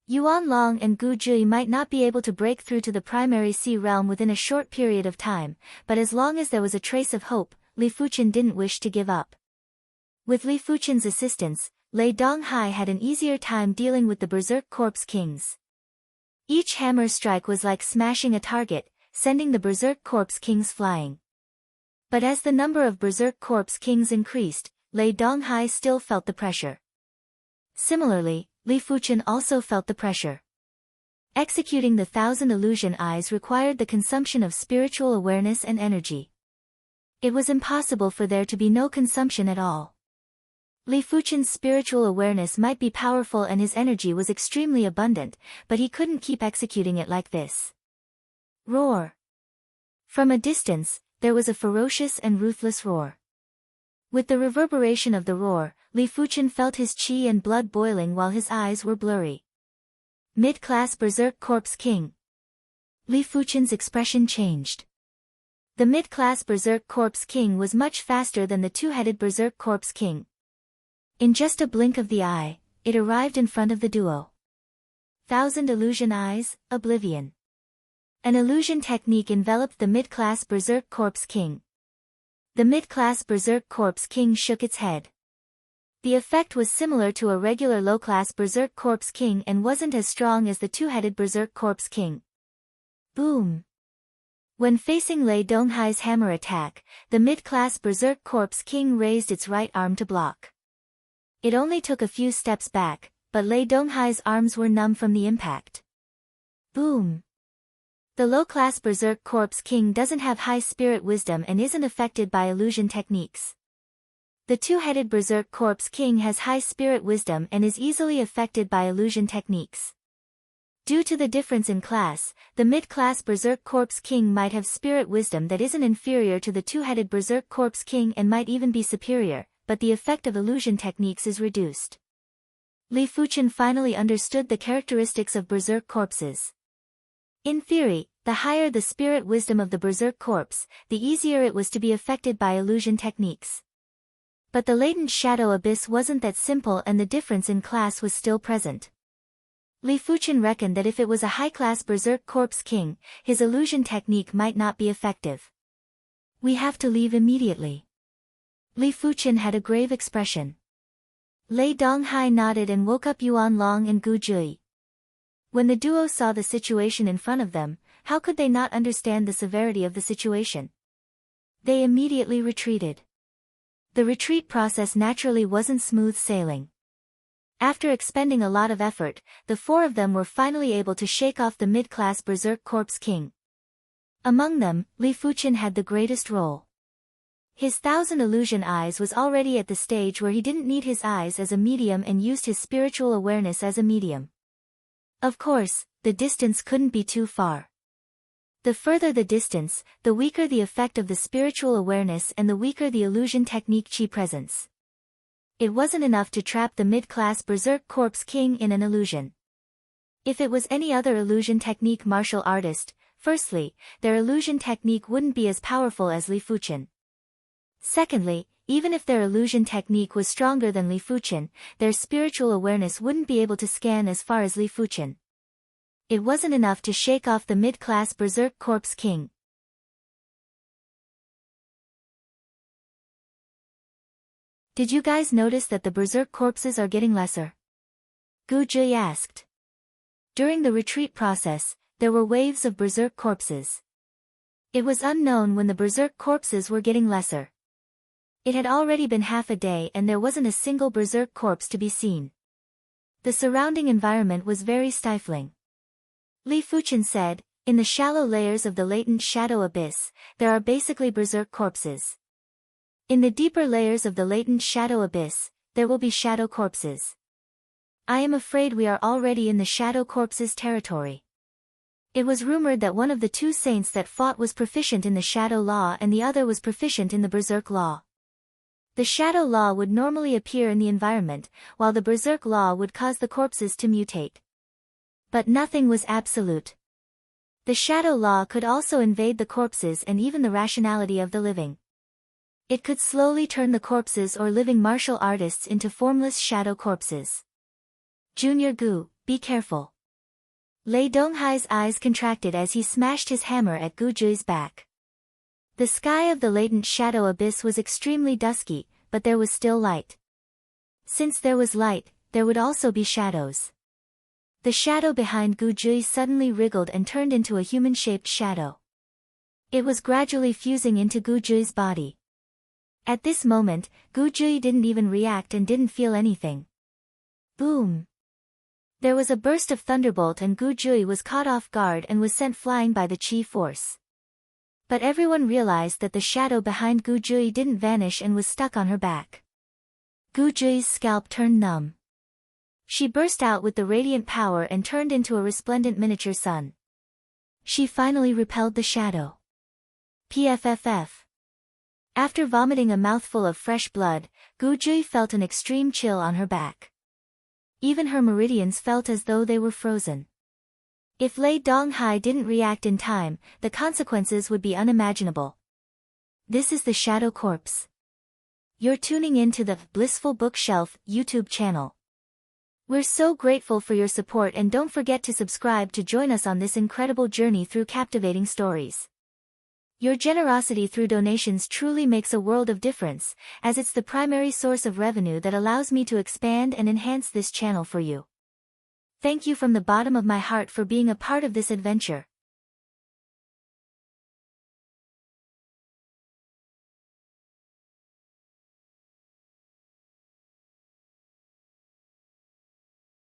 Yuan Long and Gu Jui might not be able to break through to the primary Sea Realm within a short period of time, but as long as there was a trace of hope, Li Fuchen didn't wish to give up. With Li Fuchen's assistance, Lei Donghai had an easier time dealing with the Berserk Corpse Kings. Each hammer strike was like smashing a target, sending the Berserk Corpse Kings flying. But as the number of Berserk Corpse Kings increased, Lei Donghai still felt the pressure. Similarly, Li Fuchen also felt the pressure. Executing the 1,000 illusion eyes required the consumption of spiritual awareness and energy. It was impossible for there to be no consumption at all. Li Fuchen's spiritual awareness might be powerful and his energy was extremely abundant, but he couldn't keep executing it like this. Roar. From a distance, there was a ferocious and ruthless roar. With the reverberation of the roar, Li Fuchen felt his qi and blood boiling while his eyes were blurry. Mid-class Berserk Corpse King. Li Fuchen's expression changed. The mid-class Berserk Corpse King was much faster than the two-headed Berserk Corpse King. In just a blink of the eye, it arrived in front of the duo. Thousand Illusion Eyes, Oblivion. An illusion technique enveloped the mid-class Berserk Corpse King. The mid-class Berserk Corpse King shook its head. The effect was similar to a regular low-class Berserk Corpse King and wasn't as strong as the two-headed Berserk Corpse King. Boom! When facing Lei Donghai's hammer attack, the mid-class Berserk Corpse King raised its right arm to block. It only took a few steps back, but Lei Donghai's arms were numb from the impact. Boom! The low-class Berserk Corpse King doesn't have high spirit wisdom and isn't affected by illusion techniques. The two-headed Berserk Corpse King has high spirit wisdom and is easily affected by illusion techniques. Due to the difference in class, the mid-class Berserk Corpse King might have spirit wisdom that isn't inferior to the two-headed Berserk Corpse King and might even be superior, but the effect of illusion techniques is reduced. Li Fuchen finally understood the characteristics of Berserk corpses. In theory, the higher the spirit wisdom of the Berserk corpse, the easier it was to be affected by illusion techniques. But the latent shadow abyss wasn't that simple and the difference in class was still present. Li Fuchen reckoned that if it was a high-class Berserk Corpse King, his illusion technique might not be effective. We have to leave immediately. Li Fuchen had a grave expression. Lei Donghai nodded and woke up Yuan Long and Gu Jui. When the duo saw the situation in front of them, how could they not understand the severity of the situation? They immediately retreated. The retreat process naturally wasn't smooth sailing. After expending a lot of effort, the four of them were finally able to shake off the mid-class Berserk Corpse King. Among them, Li Fuchen had the greatest role. His Thousand Illusion Eyes was already at the stage where he didn't need his eyes as a medium and used his spiritual awareness as a medium. Of course, the distance couldn't be too far. The further the distance, the weaker the effect of the spiritual awareness and the weaker the illusion technique chi presence. It wasn't enough to trap the mid-class Berserk Corpse King in an illusion. If it was any other illusion technique martial artist, firstly, their illusion technique wouldn't be as powerful as Li Fuchen. Secondly, even if their illusion technique was stronger than Li Fuchen, their spiritual awareness wouldn't be able to scan as far as Li Fuchen. It wasn't enough to shake off the mid-class Berserk Corpse King. Did you guys notice that the Berserk corpses are getting lesser? Gu Jui asked. During the retreat process, there were waves of Berserk corpses. It was unknown when the Berserk corpses were getting lesser. It had already been half a day and there wasn't a single Berserk corpse to be seen. The surrounding environment was very stifling. Li Fuchen said, in the shallow layers of the latent shadow abyss, there are basically Berserk corpses. In the deeper layers of the latent shadow abyss, there will be shadow corpses. I am afraid we are already in the shadow corpses territory. It was rumored that one of the two saints that fought was proficient in the shadow law and the other was proficient in the Berserk law. The shadow law would normally appear in the environment, while the Berserk law would cause the corpses to mutate. But nothing was absolute. The shadow law could also invade the corpses and even the rationality of the living. It could slowly turn the corpses or living martial artists into formless shadow corpses. Junior Gu, be careful. Lei Donghai's eyes contracted as he smashed his hammer at Gu Jui's back. The sky of the latent shadow abyss was extremely dusky, but there was still light. Since there was light, there would also be shadows. The shadow behind Gu Jui suddenly wriggled and turned into a human-shaped shadow. It was gradually fusing into Gu Jui's body. At this moment, Gu Jui didn't even react and didn't feel anything. Boom! There was a burst of thunderbolt and Gu Jui was caught off guard and was sent flying by the chi force. But everyone realized that the shadow behind Gu Jui didn't vanish and was stuck on her back. Gu Jui's scalp turned numb. She burst out with the radiant power and turned into a resplendent miniature sun. She finally repelled the shadow. PFFF. After vomiting a mouthful of fresh blood, Gu Jui felt an extreme chill on her back. Even her meridians felt as though they were frozen. If Lei Donghai didn't react in time, the consequences would be unimaginable. This is the Shadow Corpse. You're tuning in to the Blissful Bookshelf YouTube channel. We're so grateful for your support, and don't forget to subscribe to join us on this incredible journey through captivating stories. Your generosity through donations truly makes a world of difference, as it's the primary source of revenue that allows me to expand and enhance this channel for you. Thank you from the bottom of my heart for being a part of this adventure.